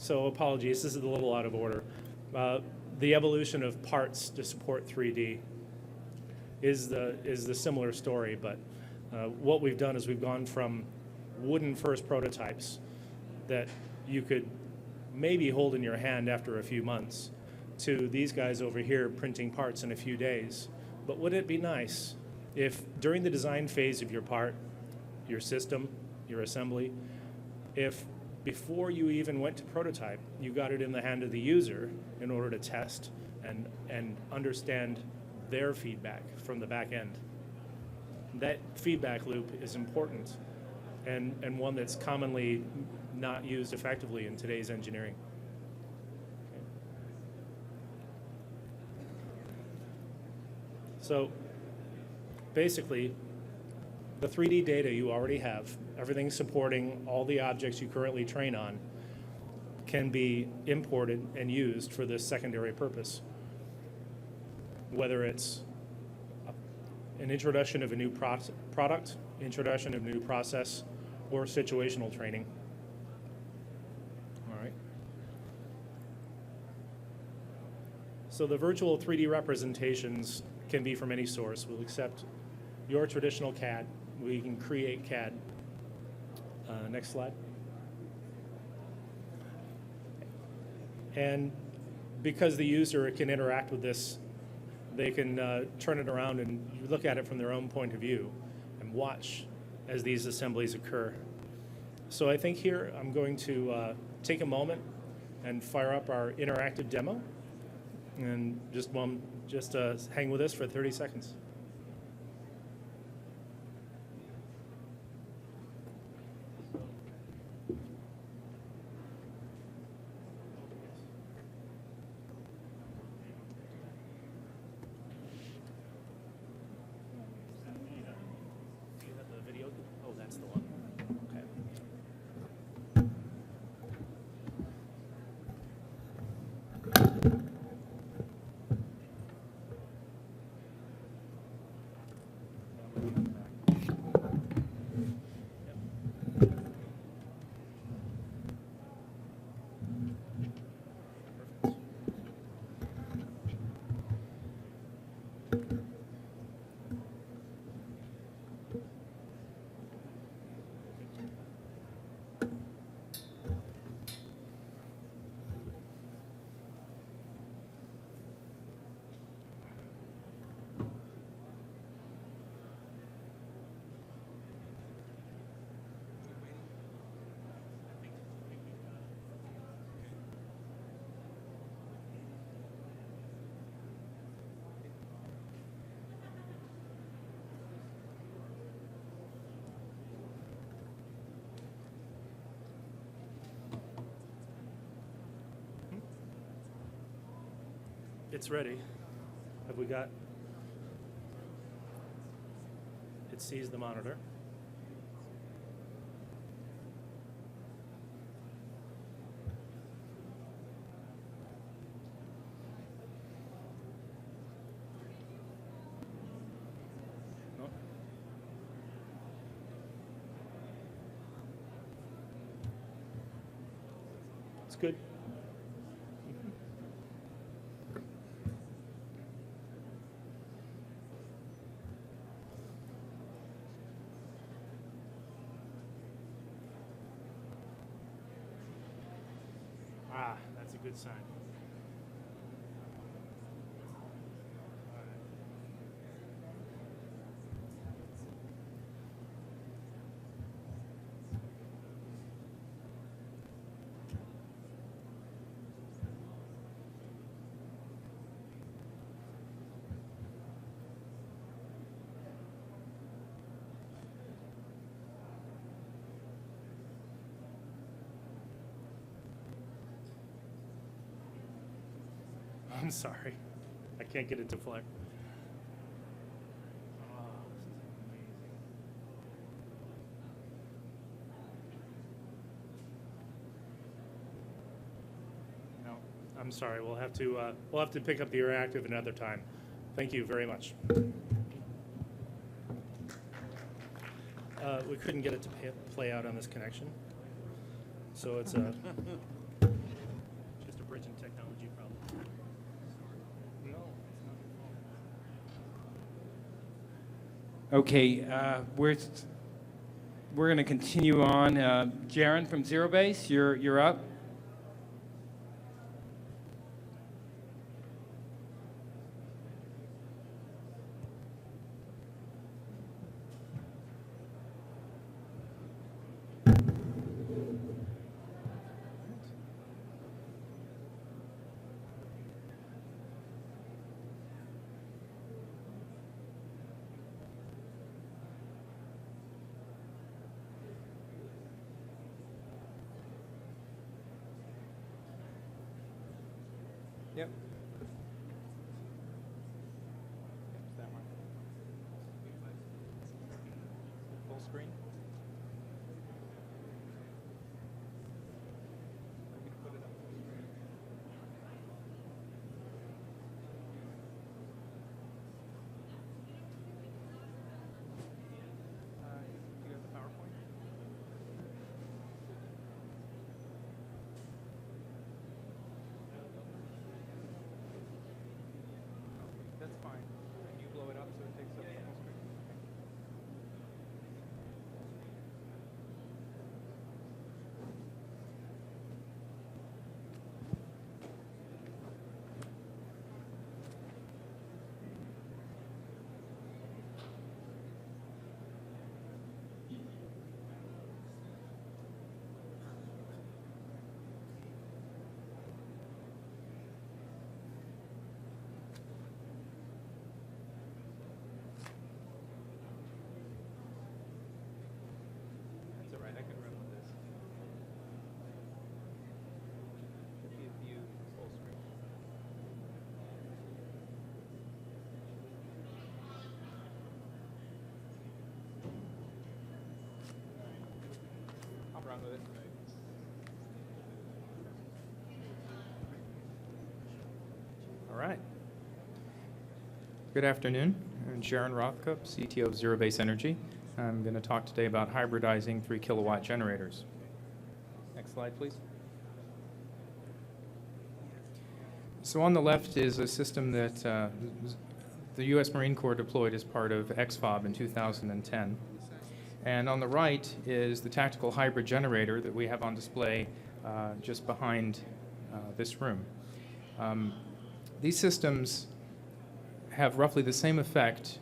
So apologies, this is a little out of order. The evolution of parts to support 3D is the similar story, but what we've done is we've gone from wooden first prototypes that you could maybe hold in your hand after a few months to these guys over here printing parts in a few days. But would it be nice if during the design phase of your part, your system, your assembly, if before you even went to prototype, you got it in the hand of the user in order to test and understand their feedback from the back end. That feedback loop is important and one that's commonly not used effectively in today's engineering. Okay. So basically, the 3D data you already have, everything supporting all the objects you currently train on, can be imported and used for this secondary purpose. Whether it's an introduction of a new product, introduction of a new process, or situational training. All right. So the virtual 3D representations can be from any source. We'll accept your traditional CAD. We can create CAD. Next slide. And because the user can interact with this, they can turn it around and look at it from their own point of view and watch as these assemblies occur. So I think here I'm going to take a moment and fire up our interactive demo, and just hang with us for 30 seconds. It's ready. Have we got? It sees the monitor. good. Ah, that's a good sign. I'm sorry. I can't get it to flare. Oh, this is amazing. No, I'm sorry. We'll have to pick up the interactive another time. Thank you very much. We couldn't get it to play out on this connection, so it's a just a bridge and technology problem. No, it's not. Okay, we're going to continue on. Jaron from Zero Base, you're up. Yep. That one. Full screen. Put it up full screen. Do you have the PowerPoint? That's fine. And you blow it up so it takes up the whole screen. That's all right. I can run with this. Should be a view full screen. I'll run with it. All right. Good afternoon. I'm Sharon Rothkup, CTO of Zero Base Energy. I'm going to talk today about hybridizing 3 kilowatt generators. Next slide, please. So on the left is a system that the U.S. Marine Corps deployed as part of XFOB in 2010. And on the right is the tactical hybrid generator that we have on display just behind this room. These systems have roughly the same effect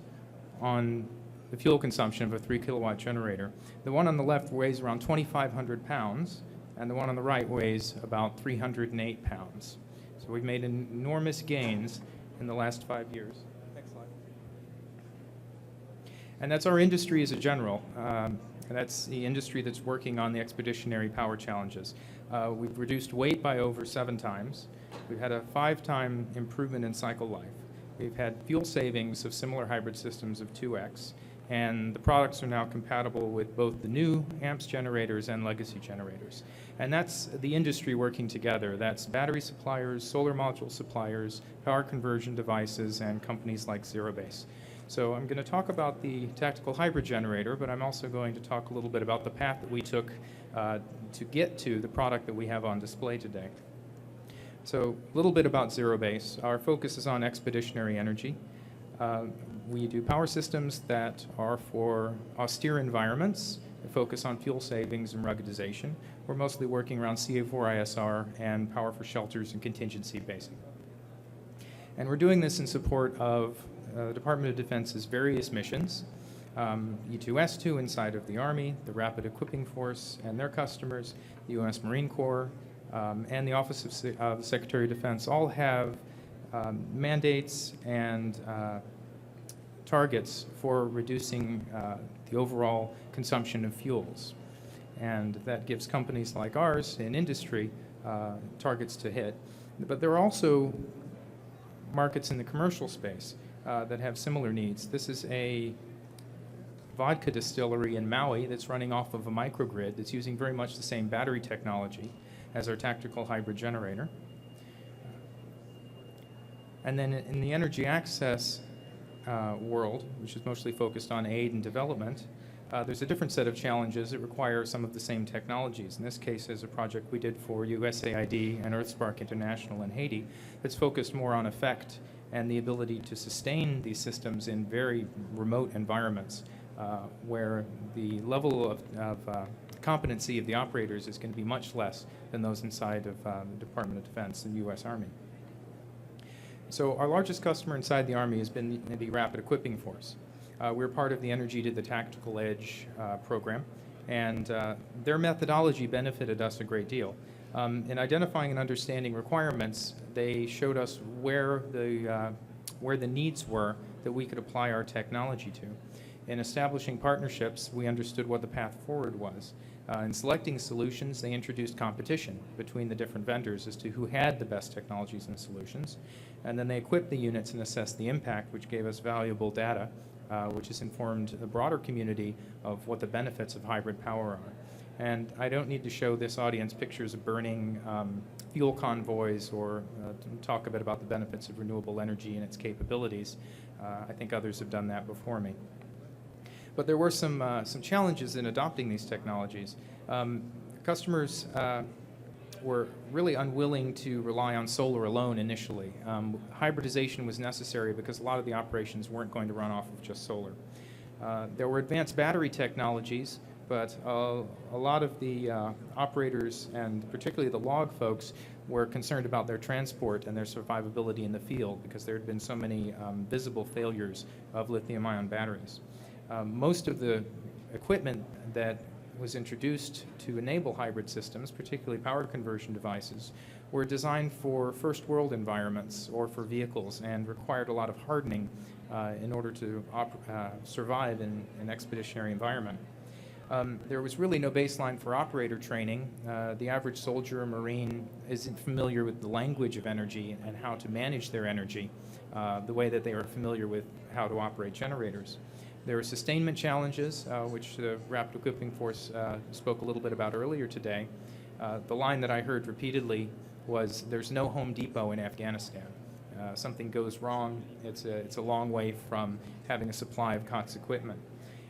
on the fuel consumption of a 3 kilowatt generator. The one on the left weighs around 2,500 pounds, and the one on the right weighs about 308 pounds. So we've made enormous gains in the last 5 years. Next slide. And that's our industry as a general. And that's the industry that's working on the expeditionary power challenges. We've reduced weight by over 7 times. We've had a 5-time improvement in cycle life. We've had fuel savings of similar hybrid systems of 2x. And the products are now compatible with both the new AMPS generators and legacy generators. And that's the industry working together. That's battery suppliers, solar module suppliers, power conversion devices, and companies like Zero Base. So I'm going to talk about the tactical hybrid generator, but I'm also going to talk a little bit about the path that we took to get to the product that we have on display today. So a little bit about Zero Base. Our focus is on expeditionary energy. We do power systems that are for austere environments that focus on fuel savings and ruggedization. We're mostly working around CA4ISR and power for shelters and contingency basing. And we're doing this in support of the Department of Defense's various missions, E2S2 inside of the Army, the Rapid Equipping Force and their customers, the U.S. Marine Corps, and the Office of the Secretary of Defense all have mandates and targets for reducing the overall consumption of fuels. And that gives companies like ours in industry targets to hit. But there are also markets in the commercial space that have similar needs. This is a vodka distillery in Maui that's running off of a microgrid that's using very much the same battery technology as our tactical hybrid generator. And then in the energy access world, which is mostly focused on aid and development, there's a different set of challenges that require some of the same technologies. In this case, is a project we did for USAID and EarthSpark International in Haiti that's focused more on effect and the ability to sustain these systems in very remote environments where the level of competency of the operators is going to be much less than those inside of the Department of Defense and U.S. Army. So our largest customer inside the Army has been the Rapid Equipping Force. We're part of the Energy to the Tactical Edge program, and their methodology benefited us a great deal. In identifying and understanding requirements, they showed us where the needs were that we could apply our technology to. In establishing partnerships, we understood what the path forward was. In selecting solutions, they introduced competition between the different vendors as to who had the best technologies and solutions. And then they equipped the units and assessed the impact, which gave us valuable data, which has informed the broader community of what the benefits of hybrid power are. And I don't need to show this audience pictures of burning fuel convoys or talk a bit about the benefits of renewable energy and its capabilities. I think others have done that before me. But there were some challenges in adopting these technologies. Customers were really unwilling to rely on solar alone initially. Hybridization was necessary because a lot of the operations weren't going to run off of just solar. There were advanced battery technologies, but a lot of the operators, and particularly the log folks, were concerned about their transport and their survivability in the field because there had been so many visible failures of lithium-ion batteries. Most of the equipment that was introduced to enable hybrid systems, particularly power conversion devices, were designed for first world environments or for vehicles and required a lot of hardening in order to survive in an expeditionary environment. There was really no baseline for operator training. The average soldier or Marine isn't familiar with the language of energy and how to manage their energy the way that they are familiar with how to operate generators. There are sustainment challenges, which the Rapid Equipping Force spoke a little bit about earlier today. The line that I heard repeatedly was, "There's no Home Depot in Afghanistan." Something goes wrong, it's a long way from having a supply of COTS equipment.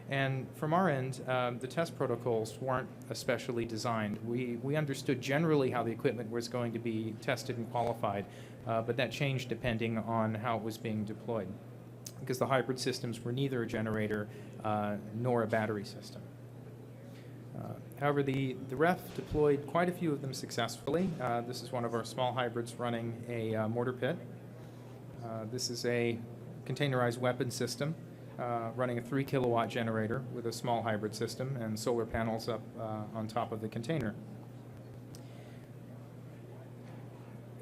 And from our end, the test protocols weren't especially designed. We understood generally how the equipment was going to be tested and qualified, but that changed depending on how it was being deployed, because the hybrid systems were neither a generator nor a battery system. However, the REF deployed quite a few of them successfully. This is one of our small hybrids running a mortar pit. This is a containerized weapon system running a 3 kilowatt generator with a small hybrid system and solar panels up on top of the container.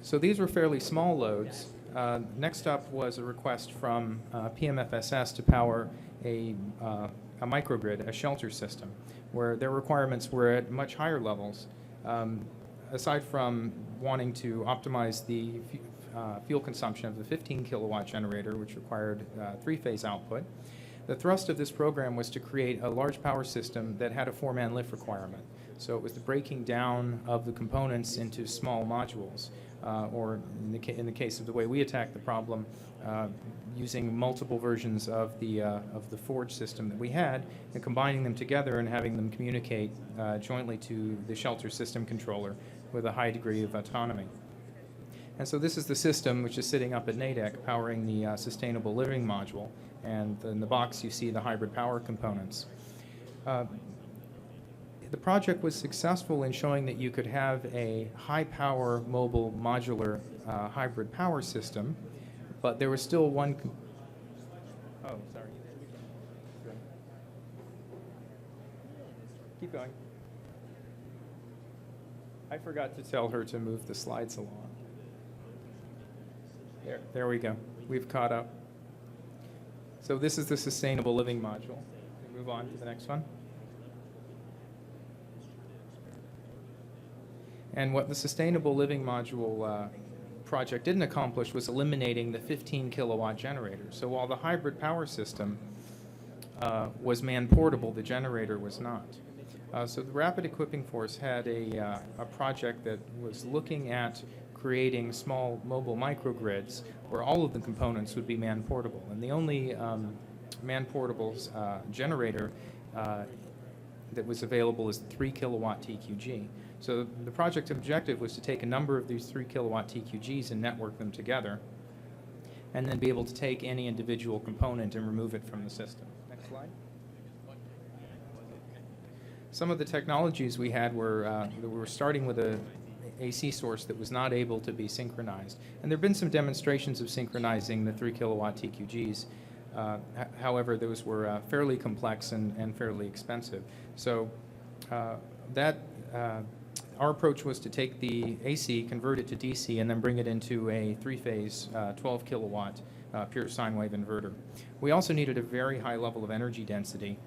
So these were fairly small loads. Next up was a request from PMFSS to power a microgrid, a shelter system, where their requirements were at much higher levels. Aside from wanting to optimize the fuel consumption of the 15 kilowatt generator, which required 3-phase output, the thrust of this program was to create a large power system that had a 4-man lift requirement. So it was the breaking down of the components into small modules, or in the case of the way we attack the problem, using multiple versions of the Forge system that we had, and combining them together and having them communicate jointly to the shelter system controller with a high degree of autonomy. And so this is the system which is sitting up at NADEC powering the Sustainable Living module, and in the box you see the hybrid power components. The project was successful in showing that you could have a high-power mobile modular hybrid power system, but there was still one. Oh, sorry. Keep going. I forgot to tell her to move the slides along. There we go. We've caught up. So this is the Sustainable Living module. We move on to the next one. And what the Sustainable Living module project didn't accomplish was eliminating the 15 kilowatt generator. So while the hybrid power system was man-portable, the generator was not. So the Rapid Equipping Force had a project that was looking at creating small mobile microgrids where all of the components would be man-portable. And the only man-portable generator that was available is the 3 kilowatt TQG. So the project objective was to take a number of these 3 kilowatt TQGs and network them together, and then be able to take any individual component and remove it from the system. Next slide. Some of the technologies we had were starting with a AC source that was not able to be synchronized. And there have been some demonstrations of synchronizing the 3 kilowatt TQGs. However, those were fairly complex and fairly expensive. So our approach was to take the AC, convert it to DC, and then bring it into a three-phase 12 kilowatt pure sine wave inverter. We also needed a very high level of energy density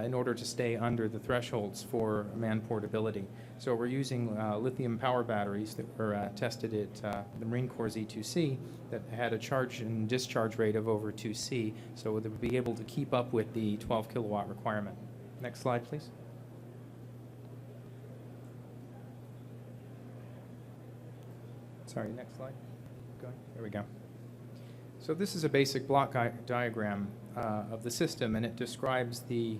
in order to stay under the thresholds for man portability. So we're using lithium power batteries that were tested at the Marine Corps Z2C that had a charge and discharge rate of over 2C, so they would be able to keep up with the 12 kilowatt requirement. Next slide, please. Sorry, next slide. Going. There we go. So this is a basic block diagram of the system, and it describes the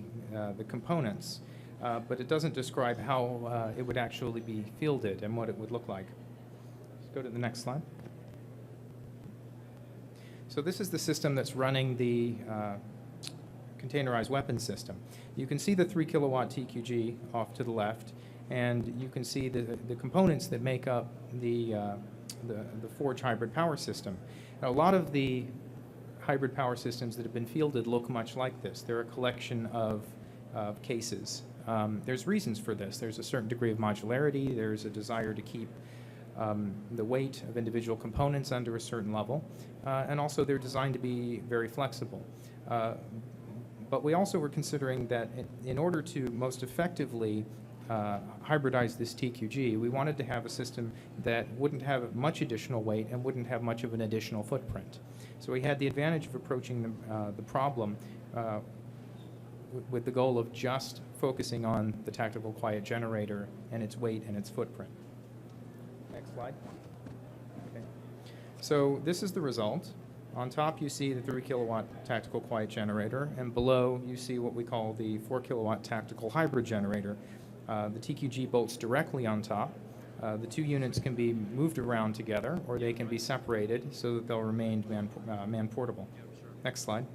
components, but it doesn't describe how it would actually be fielded and what it would look like. Let's go to the next slide. So this is the system that's running the containerized weapons system. You can see the 3 kilowatt TQG off to the left, and you can see the components that make up the Forge hybrid power system. Now, a lot of the hybrid power systems that have been fielded look much like this. They're a collection of cases. There's reasons for this. There's a certain degree of modularity. There's a desire to keep the weight of individual components under a certain level. And also they're designed to be very flexible. But we also were considering that in order to most effectively hybridize this TQG, we wanted to have a system that wouldn't have much additional weight and wouldn't have much of an additional footprint. So we had the advantage of approaching the problem with the goal of just focusing on the tactical quiet generator and its weight and its footprint. Next slide. Okay. So this is the result. On top you see the 3 kilowatt tactical quiet generator, and below you see what we call the 4 kilowatt tactical hybrid generator. The TQG bolts directly on top. The two units can be moved around together, or they can be separated so that they'll remain man-portable. Next slide.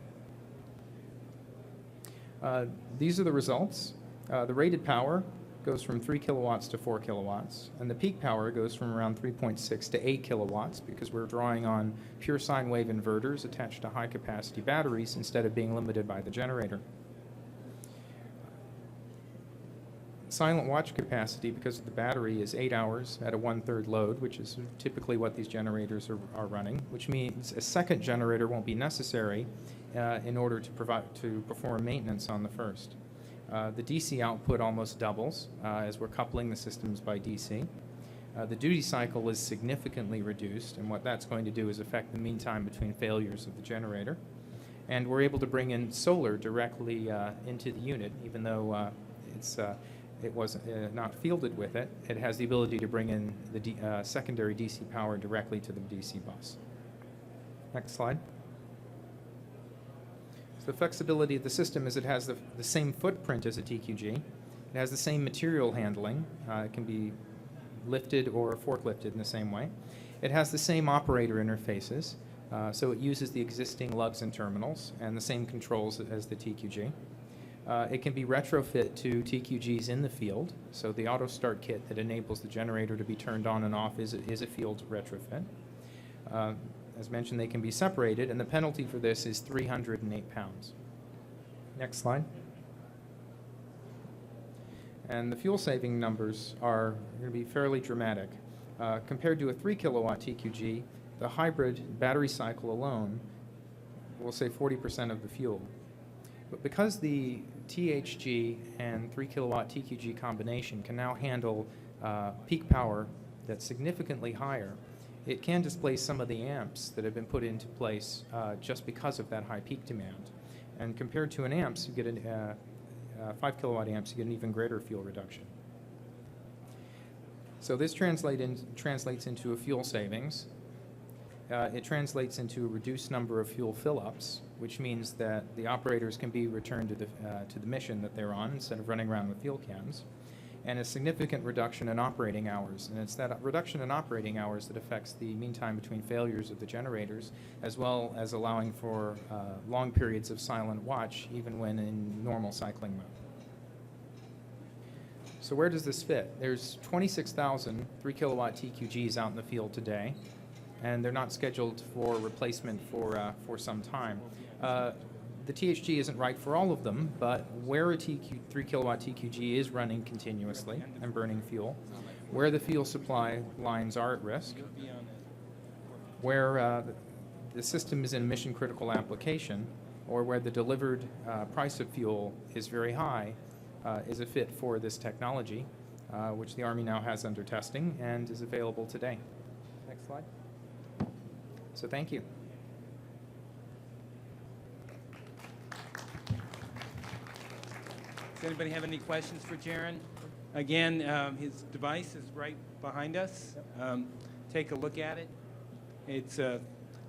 These are the results. The rated power goes from 3 kilowatts to 4 kilowatts, and the peak power goes from around 3.6 to 8 kilowatts because we're drawing on pure sine wave inverters attached to high-capacity batteries instead of being limited by the generator. Silent watch capacity, because of the battery, is 8 hours at a 1/3 load, which is typically what these generators are running, which means a second generator won't be necessary in order to perform maintenance on the first. The DC output almost doubles as we're coupling the systems by DC. The duty cycle is significantly reduced, and what that's going to do is affect the mean time between failures of the generator. And we're able to bring in solar directly into the unit, even though it was not fielded with it, it has the ability to bring in the secondary DC power directly to the DC bus. Next slide. So the flexibility of the system is it has the same footprint as a TQG. It has the same material handling. It can be lifted or forklifted in the same way. It has the same operator interfaces. So it uses the existing lugs and terminals and the same controls as the TQG. It can be retrofit to TQGs in the field. So the auto start kit that enables the generator to be turned on and off is a field retrofit. As mentioned, they can be separated, and the penalty for this is 308 pounds. Next slide. And the fuel saving numbers are going to be fairly dramatic. Compared to a 3 kilowatt TQG, the hybrid battery cycle alone will save 40% of the fuel. But because the THG and 3 kilowatt TQG combination can now handle peak power that's significantly higher, it can displace some of the amps that have been put into place just because of that high peak demand. And compared to an amps, you get 5 kilowatt amps, you get an even greater fuel reduction. So this translates into a fuel savings. It translates into a reduced number of fuel fill-ups, which means that the operators can be returned to the mission that they're on instead of running around with fuel cans, and a significant reduction in operating hours. And it's that reduction in operating hours that affects the mean time between failures of the generators, as well as allowing for long periods of silent watch, even when in normal cycling mode. So where does this fit? There's 26,000 3 kilowatt TQGs out in the field today, and they're not scheduled for replacement for some time. The THG isn't right for all of them, but where a 3 kilowatt TQG is running continuously and burning fuel, where the fuel supply lines are at risk, where the system is in mission critical application, or where the delivered price of fuel is very high, is a fit for this technology, which the Army now has under testing and is available today. Next slide. So thank you. Does anybody have any questions for Jaron? Again, his device is right behind us. Take a look at it. It's a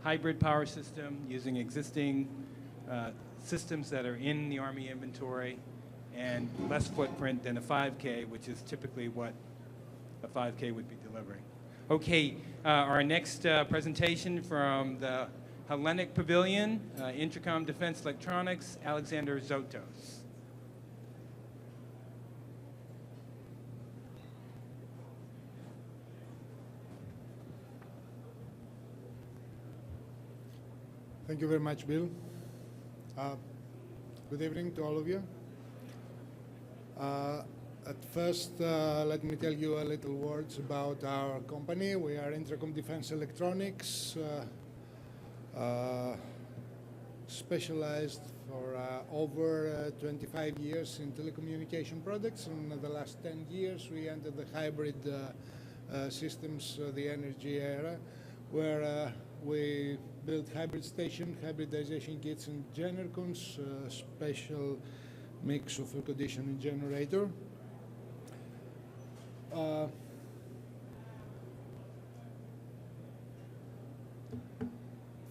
hybrid power system using existing systems that are in the Army inventory and less footprint than a 5K, which is typically what a 5K would be delivering. Okay, our next presentation from the Hellenic Pavilion, Intercom Defense Electronics, Alexander Zotos. Thank you very much, Bill. Good evening to all of you. At first, let me tell you a little words about our company. We are Intercom Defense Electronics, specialized for over 25 years in telecommunication products. In the last 10 years, we entered the hybrid systems, the energy era, where we build hybrid station, hybridization kits and genericons, special mix of air conditioning generator.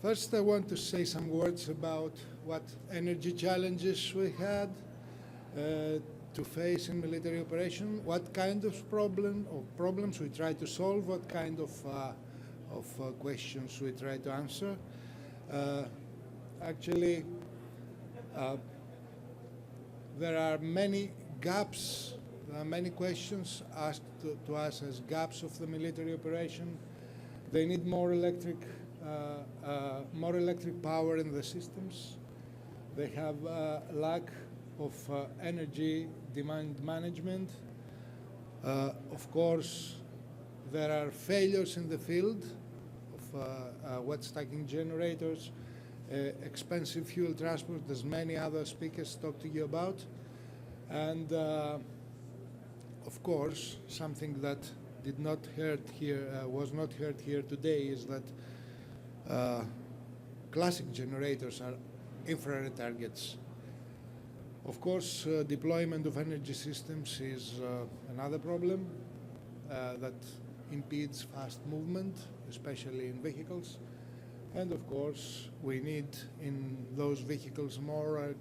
First, I want to say some words about what energy challenges we had to face in military operation, what kind of problems we try to solve, what kind of questions we try to answer. Actually, there are many gaps, many questions asked to us as gaps of the military operation. They need more electric power in the systems. They have lack of energy demand management. Of course, there are failures in the field of wet stacking generators, expensive fuel transport, as many other speakers talked to you about. And of course, something that did not heard here, was not heard here today, is that classic generators are infrared targets. Of course, deployment of energy systems is another problem that impedes fast movement, especially in vehicles. And of course, we need in those vehicles more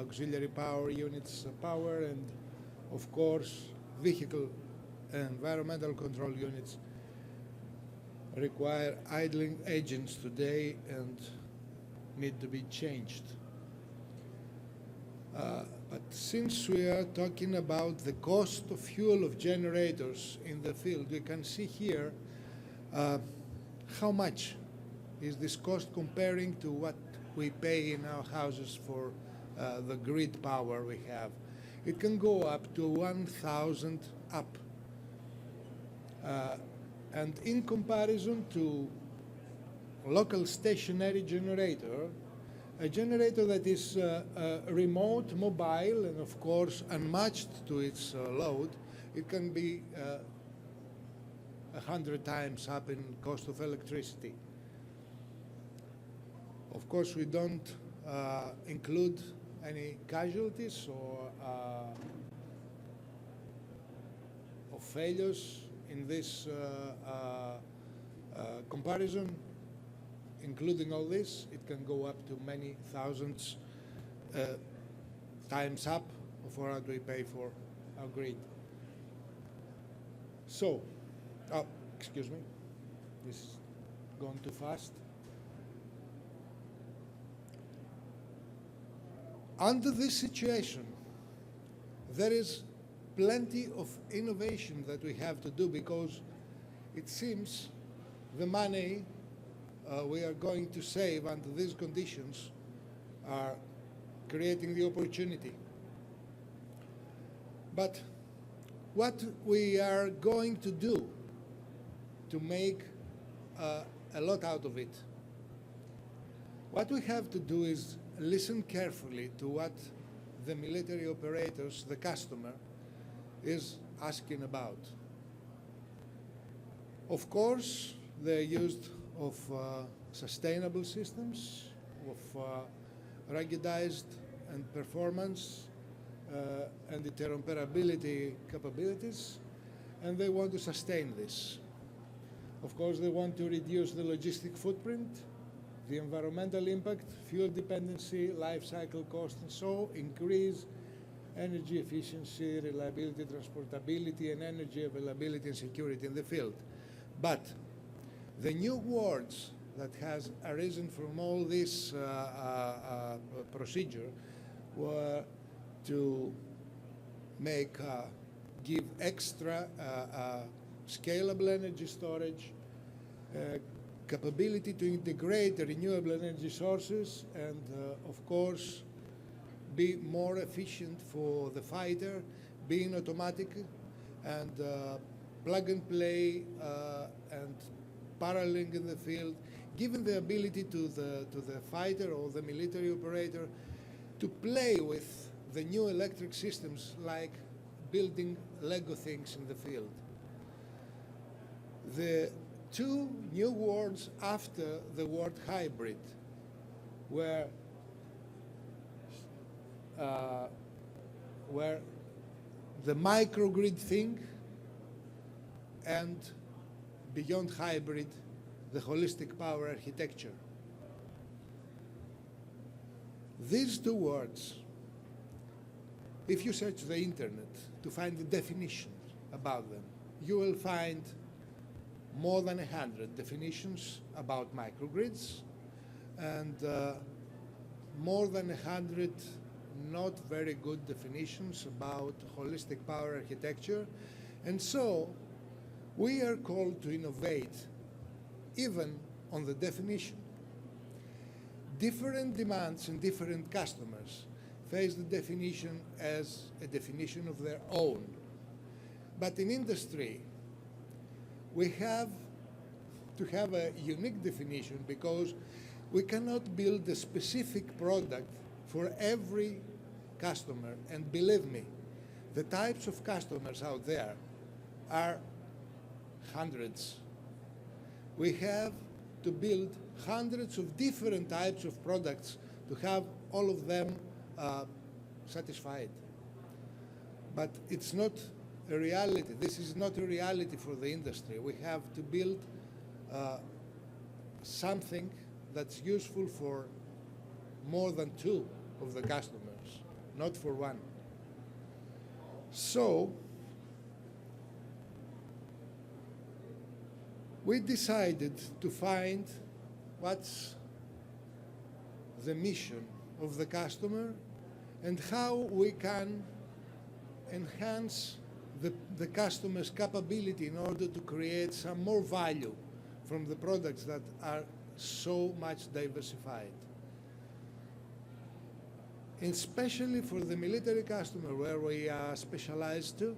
auxiliary power units power, and of course, vehicle environmental control units require idling agents today and need to be changed. But since we are talking about the cost of fuel of generators in the field, we can see here how much is this cost comparing to what we pay in our houses for the grid power we have. It can go up to 1,000 up. And in comparison to local stationary generator, a generator that is remote, mobile, and of course unmatched to its load, it can be 100 times up in cost of electricity. Of course, we don't include any casualties or failures in this comparison. Including all this, it can go up to many thousands times up of what we pay for our grid. So, excuse me, this is going too fast. Under this situation, there is plenty of innovation that we have to do, because it seems the money we are going to save under these conditions are creating the opportunity. But what we are going to do to make a lot out of it, what we have to do is listen carefully to what the military operators, the customer, is asking about. Of course, they're used of sustainable systems, of ruggedized and performance and interoperability capabilities, and they want to sustain this. Of course, they want to reduce the logistic footprint, the environmental impact, fuel dependency, life cycle cost, and so increase energy efficiency, reliability, transportability, and energy availability and security in the field. But the new words that has arisen from all this procedure were to make, give extra scalable energy storage, capability to integrate renewable energy sources, and of course, be more efficient for the fighter, being automatic and plug and play and paralleling in the field, giving the ability to the fighter or the military operator to play with the new electric systems, like building Lego things in the field. The two new words after the word hybrid were the microgrid thing, and beyond hybrid, the holistic power architecture. These two words, if you search the internet to find the definition about them, you will find more than 100 definitions about microgrids, and more than 100 not very good definitions about holistic power architecture. And so we are called to innovate even on the definition. Different demands and different customers face the definition as a definition of their own. But in industry, we have to have a unique definition, because we cannot build a specific product for every customer. And believe me, the types of customers out there are hundreds. We have to build hundreds of different types of products to have all of them satisfied. But it's not a reality. This is not a reality for the industry. We have to build something that's useful for more than two of the customers, not for one. So we decided to find what's the mission of the customer and how we can enhance the customer's capability in order to create some more value from the products that are so much diversified. And especially for the military customer, where we are specialized to,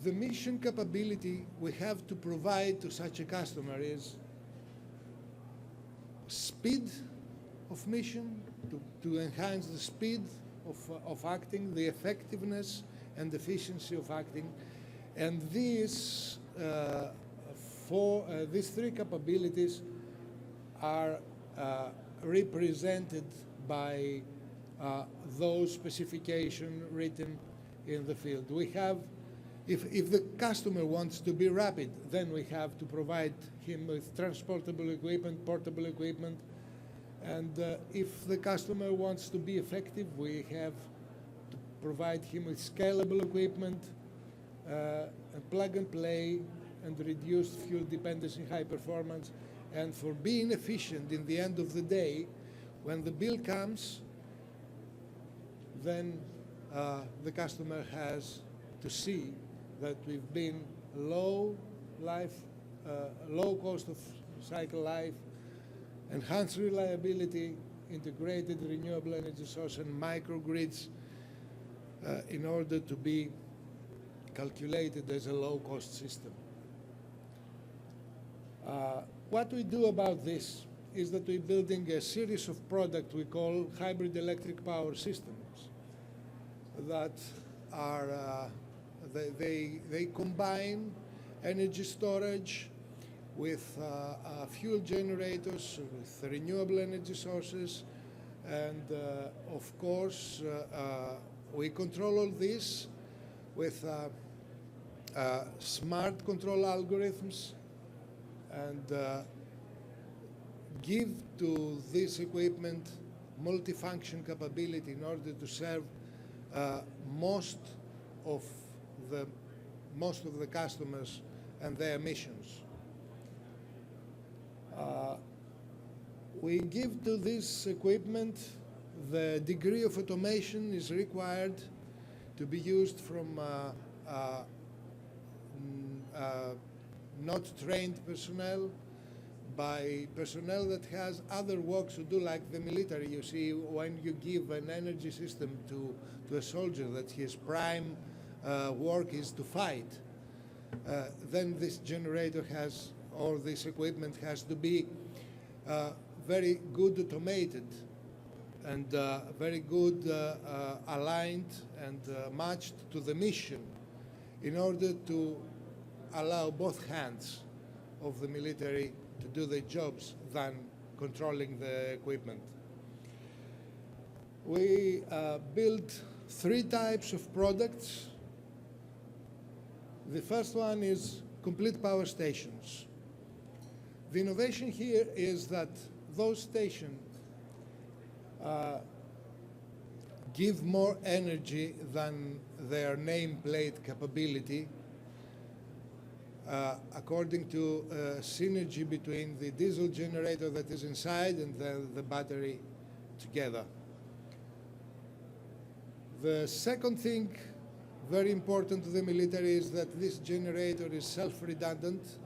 the mission capability we have to provide to such a customer is speed of mission, to enhance the speed of acting, the effectiveness and efficiency of acting. And these three capabilities are represented by those specifications written in the field. We have, if the customer wants to be rapid, then we have to provide him with transportable equipment, portable equipment. And if the customer wants to be effective, we have to provide him with scalable equipment, and plug and play, and reduced fuel dependency, high performance. And for being efficient in the end of the day, when the bill comes, then the customer has to see that we've been low cost of cycle life, enhanced reliability, integrated renewable energy source, and microgrids in order to be calculated as a low-cost system. What we do about this is that we're building a series of products we call hybrid electric power systems that are, they combine energy storage with fuel generators, with renewable energy sources, and of course we control all this with smart control algorithms, and give to this equipment multifunction capability in order to serve most of the customers and their missions. We give to this equipment the degree of automation is required to be used from not trained personnel, by personnel that has other works to do, like the military. You see, when you give an energy system to a soldier that his prime work is to fight, then this generator has, or this equipment has to be very good automated and very good aligned and matched to the mission in order to allow both hands of the military to do their jobs than controlling the equipment. We build three types of products. The first one is complete power stations. The innovation here is that those stations give more energy than their nameplate capability, according to synergy between the diesel generator that is inside and the battery together. The second thing, very important to the military, is that this generator is self-redundant,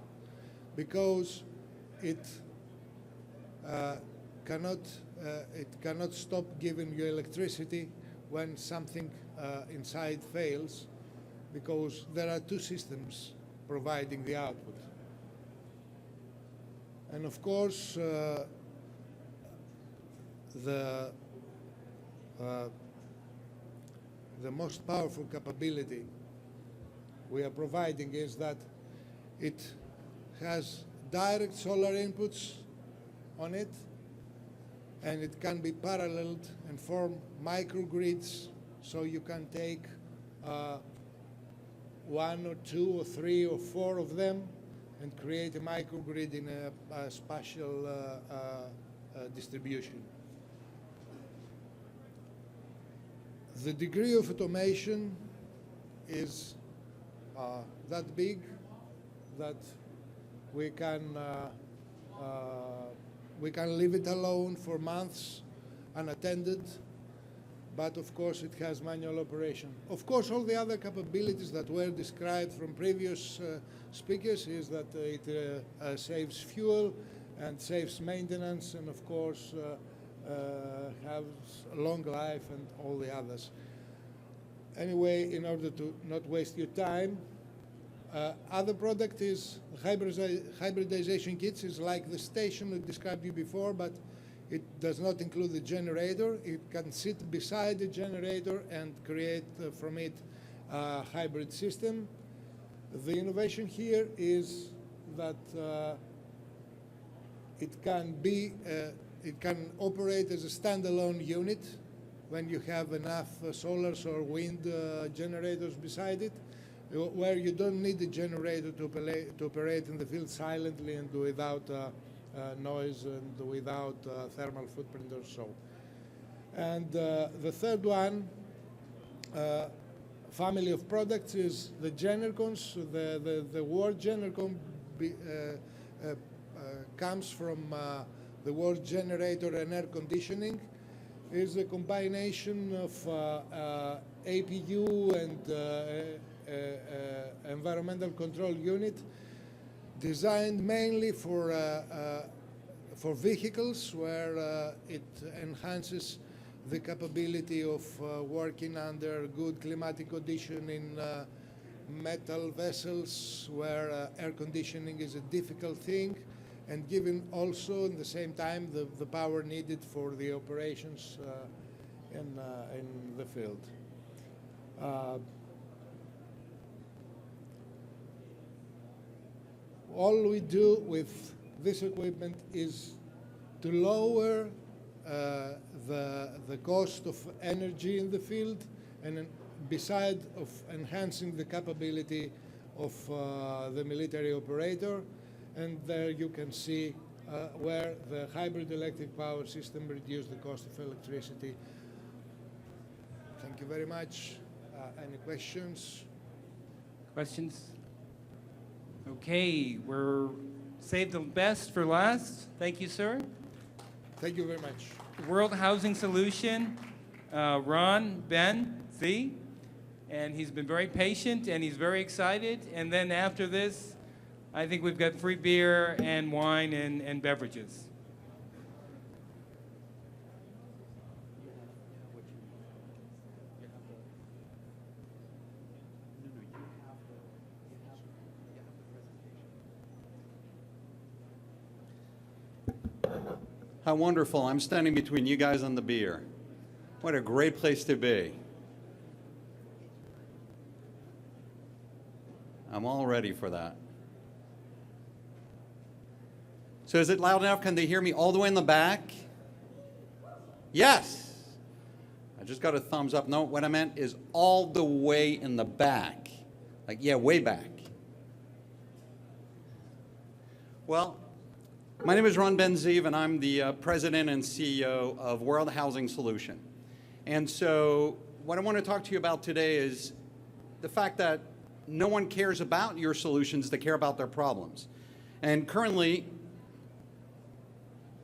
because it cannot stop giving you electricity when something inside fails, because there are two systems providing the output. And of course, the most powerful capability we are providing is that it has direct solar inputs on it, and it can be paralleled and form microgrids, so you can take one or two or three or four of them and create a microgrid in a spatial distribution. The degree of automation is that big that we can leave it alone for months unattended, but of course it has manual operation. Of course, all the other capabilities that were described from previous speakers is that it saves fuel and saves maintenance, and of course has a long life and all the others. Anyway, in order to not waste your time, other product is hybridization kits. Is like the station I described you before, but it does not include the generator. It can sit beside the generator and create from it a hybrid system. The innovation here is that it can operate as a standalone unit when you have enough solars or wind generators beside it, where you don't need the generator to operate in the field silently and without noise and without thermal footprint or so. And the third one, family of products, is the Genercons. The word Genercon comes from the word generator and air conditioning. Is a combination of APU and environmental control unit designed mainly for vehicles, where it enhances the capability of working under good climatic condition in metal vessels, where air conditioning is a difficult thing, and given also in the same time the power needed for the operations in the field. All we do with this equipment is to lower the cost of energy in the field, and beside of enhancing the capability of the military operator. And there you can see where the hybrid electric power system reduced the cost of electricity. Thank you very much. Any questions? Questions? Okay, we're saved the best for last. Thank you, sir. Thank you very much. World Housing Solution, Ron Ben Z, and he's been very patient and he's very excited. And then after this, I think we've got free beer and wine and beverages. How wonderful. I'm standing between you guys and the beer. What a great place to be. I'm all ready for that. So is it loud enough? Can they hear me all the way in the back? Yes. I just got a thumbs up. No, what I meant is all the way in the back. Like, yeah, way back. Well, my name is Ron Ben-Zeev, and I'm the president and CEO of World Housing Solution. And so what I want to talk to you about today is the fact that no one cares about your solutions, they care about their problems. And currently,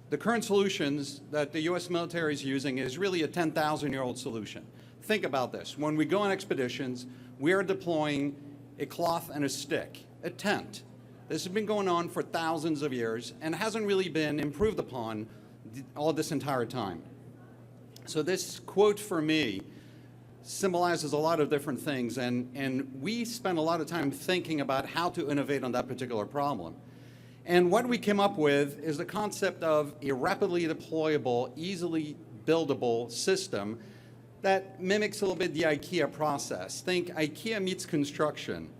the current solutions that the U.S. military is using is really a 10,000-year-old solution. Think about this. When we go on expeditions, we are deploying a cloth and a stick, a tent. This has been going on for thousands of years and hasn't really been improved upon all this entire time. So this quote for me symbolizes a lot of different things, and we spent a lot of time thinking about how to innovate on that particular problem. And what we came up with is the concept of a rapidly deployable, easily buildable system that mimics a little bit the IKEA process. Think IKEA meets construction.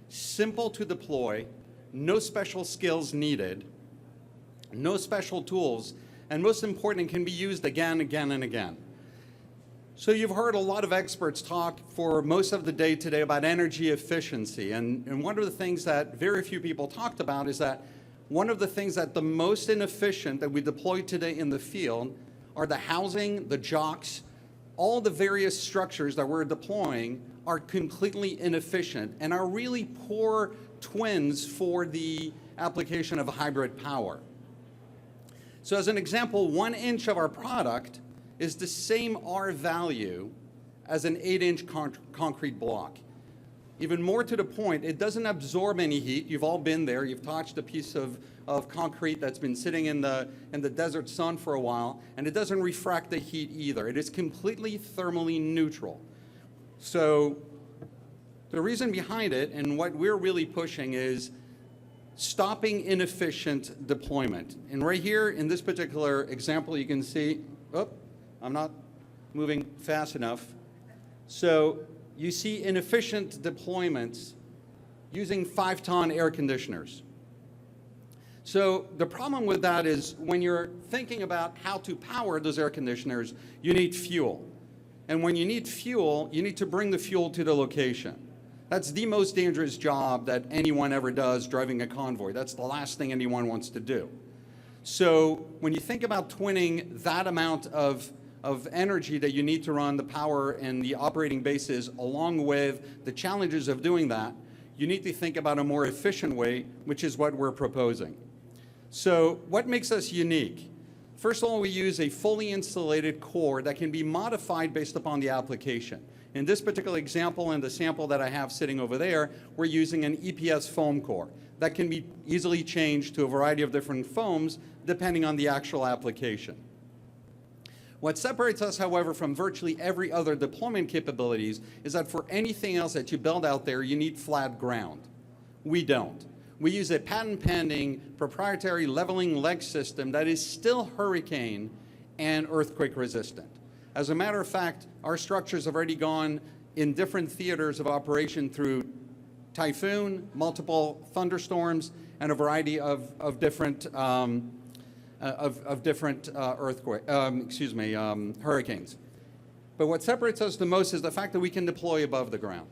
Simple to deploy, no special skills needed, no special tools, and most important, it can be used again, again, and again. So you've heard a lot of experts talk for most of the day today about energy efficiency, and one of the things that very few people talked about is that one of the things that the most inefficient that we deploy today in the field are the housing, the jocks, all the various structures that we're deploying are completely inefficient and are really poor twins for the application of hybrid power. So as an example, 1 inch of our product is the same R value as an 8-inch concrete block. Even more to the point, it doesn't absorb any heat. You've all been there. You've touched a piece of concrete that's been sitting in the desert sun for a while, and it doesn't refract the heat either. It is completely thermally neutral. So the reason behind it, and what we're really pushing, is stopping inefficient deployment. And right here in this particular example, you can see, oh, I'm not moving fast enough. So you see inefficient deployments using 5-ton air conditioners. So the problem with that is when you're thinking about how to power those air conditioners, you need fuel. And when you need fuel, you need to bring the fuel to the location. That's the most dangerous job that anyone ever does, driving a convoy. That's the last thing anyone wants to do. So when you think about twinning that amount of energy that you need to run the power and the operating bases, along with the challenges of doing that, you need to think about a more efficient way, which is what we're proposing. So what makes us unique? First of all, we use a fully insulated core that can be modified based upon the application. In this particular example and the sample that I have sitting over there, we're using an EPS foam core that can be easily changed to a variety of different foams depending on the actual application. What separates us, however, from virtually every other deployment capabilities is that for anything else that you build out there, you need flat ground. We don't. We use a patent-pending proprietary leveling leg system that is still hurricane and earthquake resistant. As a matter of fact, our structures have already gone in different theaters of operation through typhoon, multiple thunderstorms, and a variety of different hurricanes. But what separates us the most is the fact that we can deploy above the ground.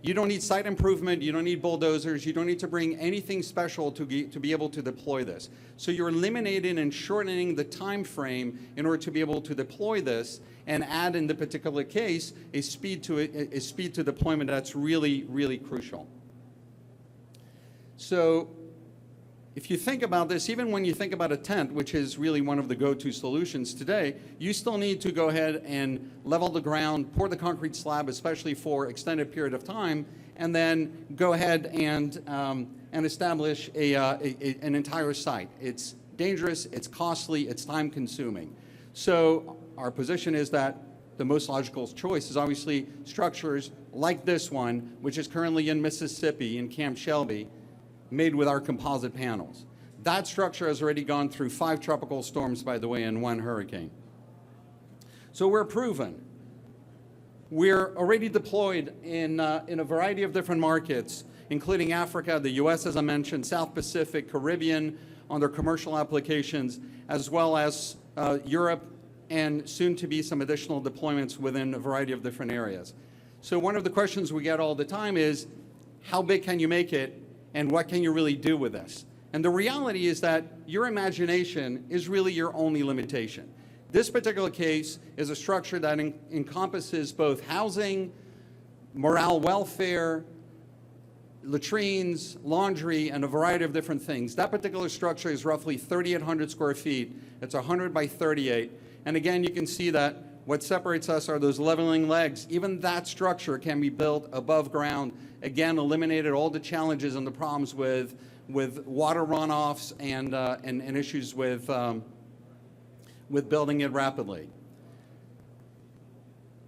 You don't need site improvement, you don't need bulldozers, you don't need to bring anything special to be able to deploy this. So you're eliminating and shortening the time frame in order to be able to deploy this and add, in the particular case, a speed to deployment that's really, really crucial. So if you think about this, even when you think about a tent, which is really one of the go-to solutions today, you still need to go ahead and level the ground, pour the concrete slab, especially for extended period of time, and then go ahead and establish an entire site. It's dangerous, it's costly, it's time-consuming. So our position is that the most logical choice is obviously structures like this one, which is currently in Mississippi, in Camp Shelby, made with our composite panels. That structure has already gone through 5 tropical storms, by the way, and 1 hurricane. So we're proven. We're already deployed in a variety of different markets, including Africa, the US, as I mentioned, South Pacific, Caribbean, on their commercial applications, as well as Europe, and soon to be some additional deployments within a variety of different areas. So one of the questions we get all the time is, how big can you make it? And what can you really do with this? And the reality is that your imagination is really your only limitation. This particular case is a structure that encompasses both housing, morale welfare, latrines, laundry, and a variety of different things. That particular structure is roughly 3,800 square feet. It's 100 by 38. And again, you can see that what separates us are those leveling legs. Even that structure can be built above ground. Again, eliminated all the challenges and the problems with water runoffs and issues with building it rapidly.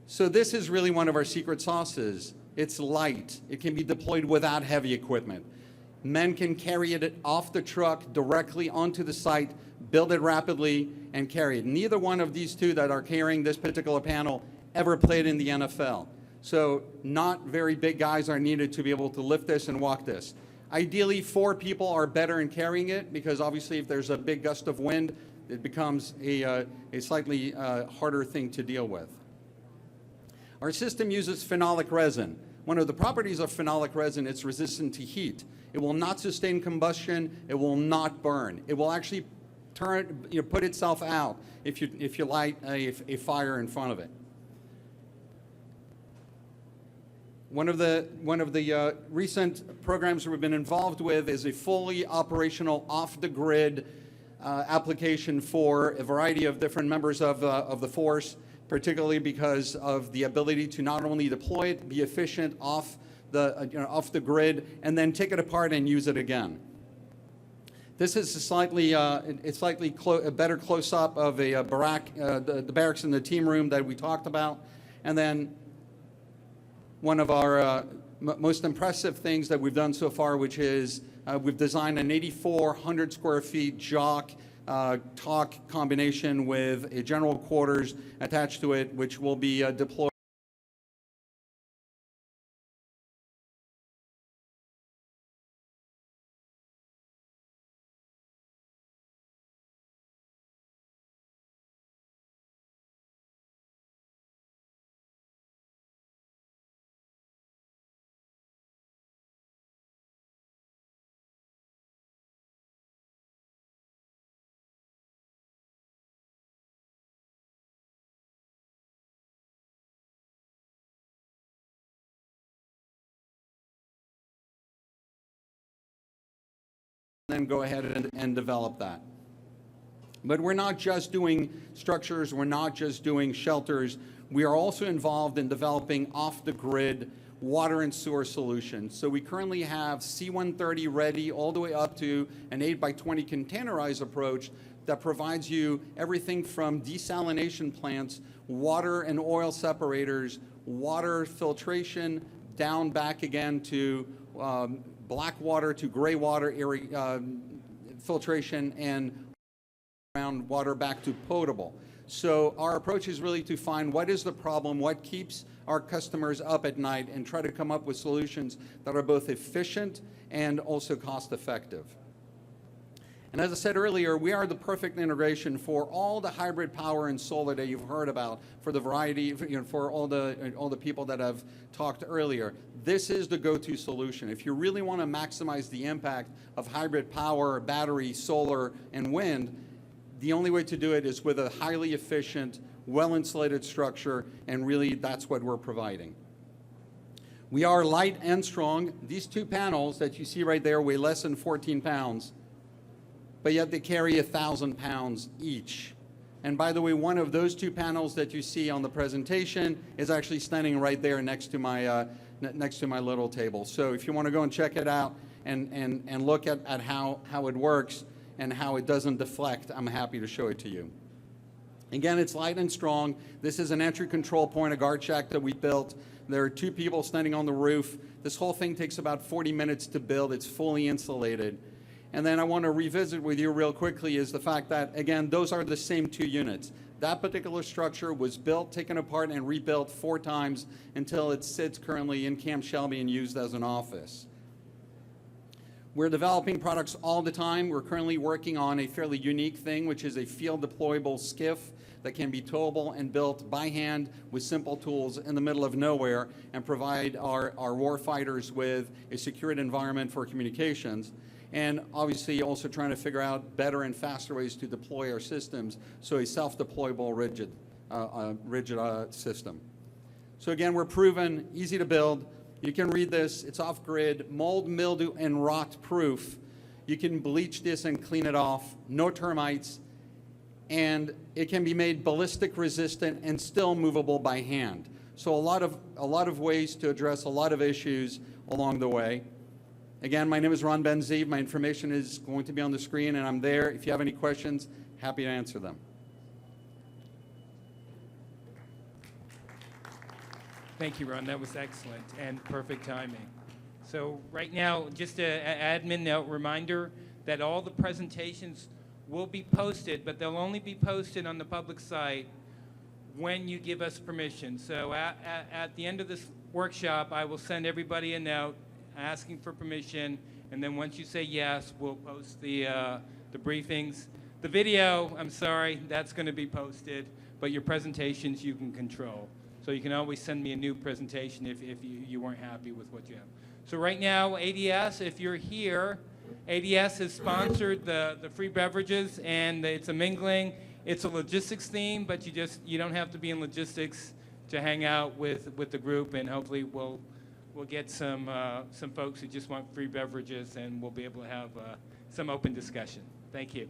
So this is really one of our secret sauces. It's light. It can be deployed without heavy equipment. Men can carry it off the truck directly onto the site, build it rapidly, and carry it. Neither one of these two that are carrying this particular panel ever played in the NFL. So not very big guys are needed to be able to lift this and walk this. Ideally, 4 people are better in carrying it because obviously if there's a big gust of wind, it becomes a slightly harder thing to deal with. Our system uses phenolic resin. One of the properties of phenolic resin, it's resistant to heat. It will not sustain combustion. It will not burn. It will actually put itself out if you light a fire in front of it. One of the recent programs we've been involved with is a fully operational off-the-grid application for a variety of different members of the force, particularly because of the ability to not only deploy it, be efficient off the grid, and then take it apart and use it again. This is a better close-up of a the barracks and the team room that we talked about, and then one of our most impressive things that we've done so far, which is we've designed an 8,400 square feet JOC TOC combination with a general quarters attached to it, which will be deployed. Then go ahead and develop that. But we're not just doing structures, we're not just doing shelters, we are also involved in developing off-the-grid water and sewer solutions. So we currently have C-130 ready all the way up to an 8x20 containerized approach that provides you everything from desalination plants, water and oil separators, water filtration, down back again to black water to gray water filtration, and groundwater back to potable. So our approach is really to find what is the problem, what keeps our customers up at night, and try to come up with solutions that are both efficient and also cost effective. And as I said earlier, we are the perfect integration for all the hybrid power and solar that you've heard about, for the variety, for all the people that have talked earlier. This is the go-to solution. If you really want to maximize the impact of hybrid power, battery, solar, and wind, the only way to do it is with a highly efficient, well-insulated structure, and really that's what we're providing. We are light and strong. These two panels that you see right there weigh less than 14 pounds. But yet they carry 1,000 pounds each. And by the way, one of those two panels that you see on the presentation is actually standing right there next to my little table. So if you want to go and check it out and look at how it works and how it doesn't deflect, I'm happy to show it to you. Again, it's light and strong. This is an entry control point, a guard shack that we built. There are two people standing on the roof. This whole thing takes about 40 minutes to build. It's fully insulated. And then I want to revisit with you real quickly is the fact that, again, those are the same two units. That particular structure was built, taken apart, and rebuilt 4 times until it sits currently in Camp Shelby and used as an office. We're developing products all the time. We're currently working on a fairly unique thing, which is a field deployable skiff that can be towable and built by hand with simple tools in the middle of nowhere and provide our warfighters with a secured environment for communications. And obviously also trying to figure out better and faster ways to deploy our systems, so a self-deployable rigid system. So again, we're proven, easy to build. You can read this, it's off-grid, mold, mildew, and rot proof. You can bleach this and clean it off, no termites, and it can be made ballistic resistant and still movable by hand. So a lot of ways to address a lot of issues along the way. Again, my name is Ron Benziv. My information is going to be on the screen, and I'm there. If you have any questions, happy to answer them. Thank you, Ron. That was excellent and perfect timing. So right now, just an admin note reminder that all the presentations will be posted, but they'll only be posted on the public site when you give us permission. So at the end of this workshop, I will send everybody a note asking for permission, and then once you say yes, we'll post the briefings. The video, I'm sorry, that's going to be posted, but your presentations you can control. So you can always send me a new presentation if you weren't happy with what you have. So right now, ADS, if you're here, ADS has sponsored the free beverages, and it's a mingling. It's a logistics theme, but you don't have to be in logistics to hang out with the group, and hopefully we'll get some folks who just want free beverages, and we'll be able to have some open discussion. Thank you.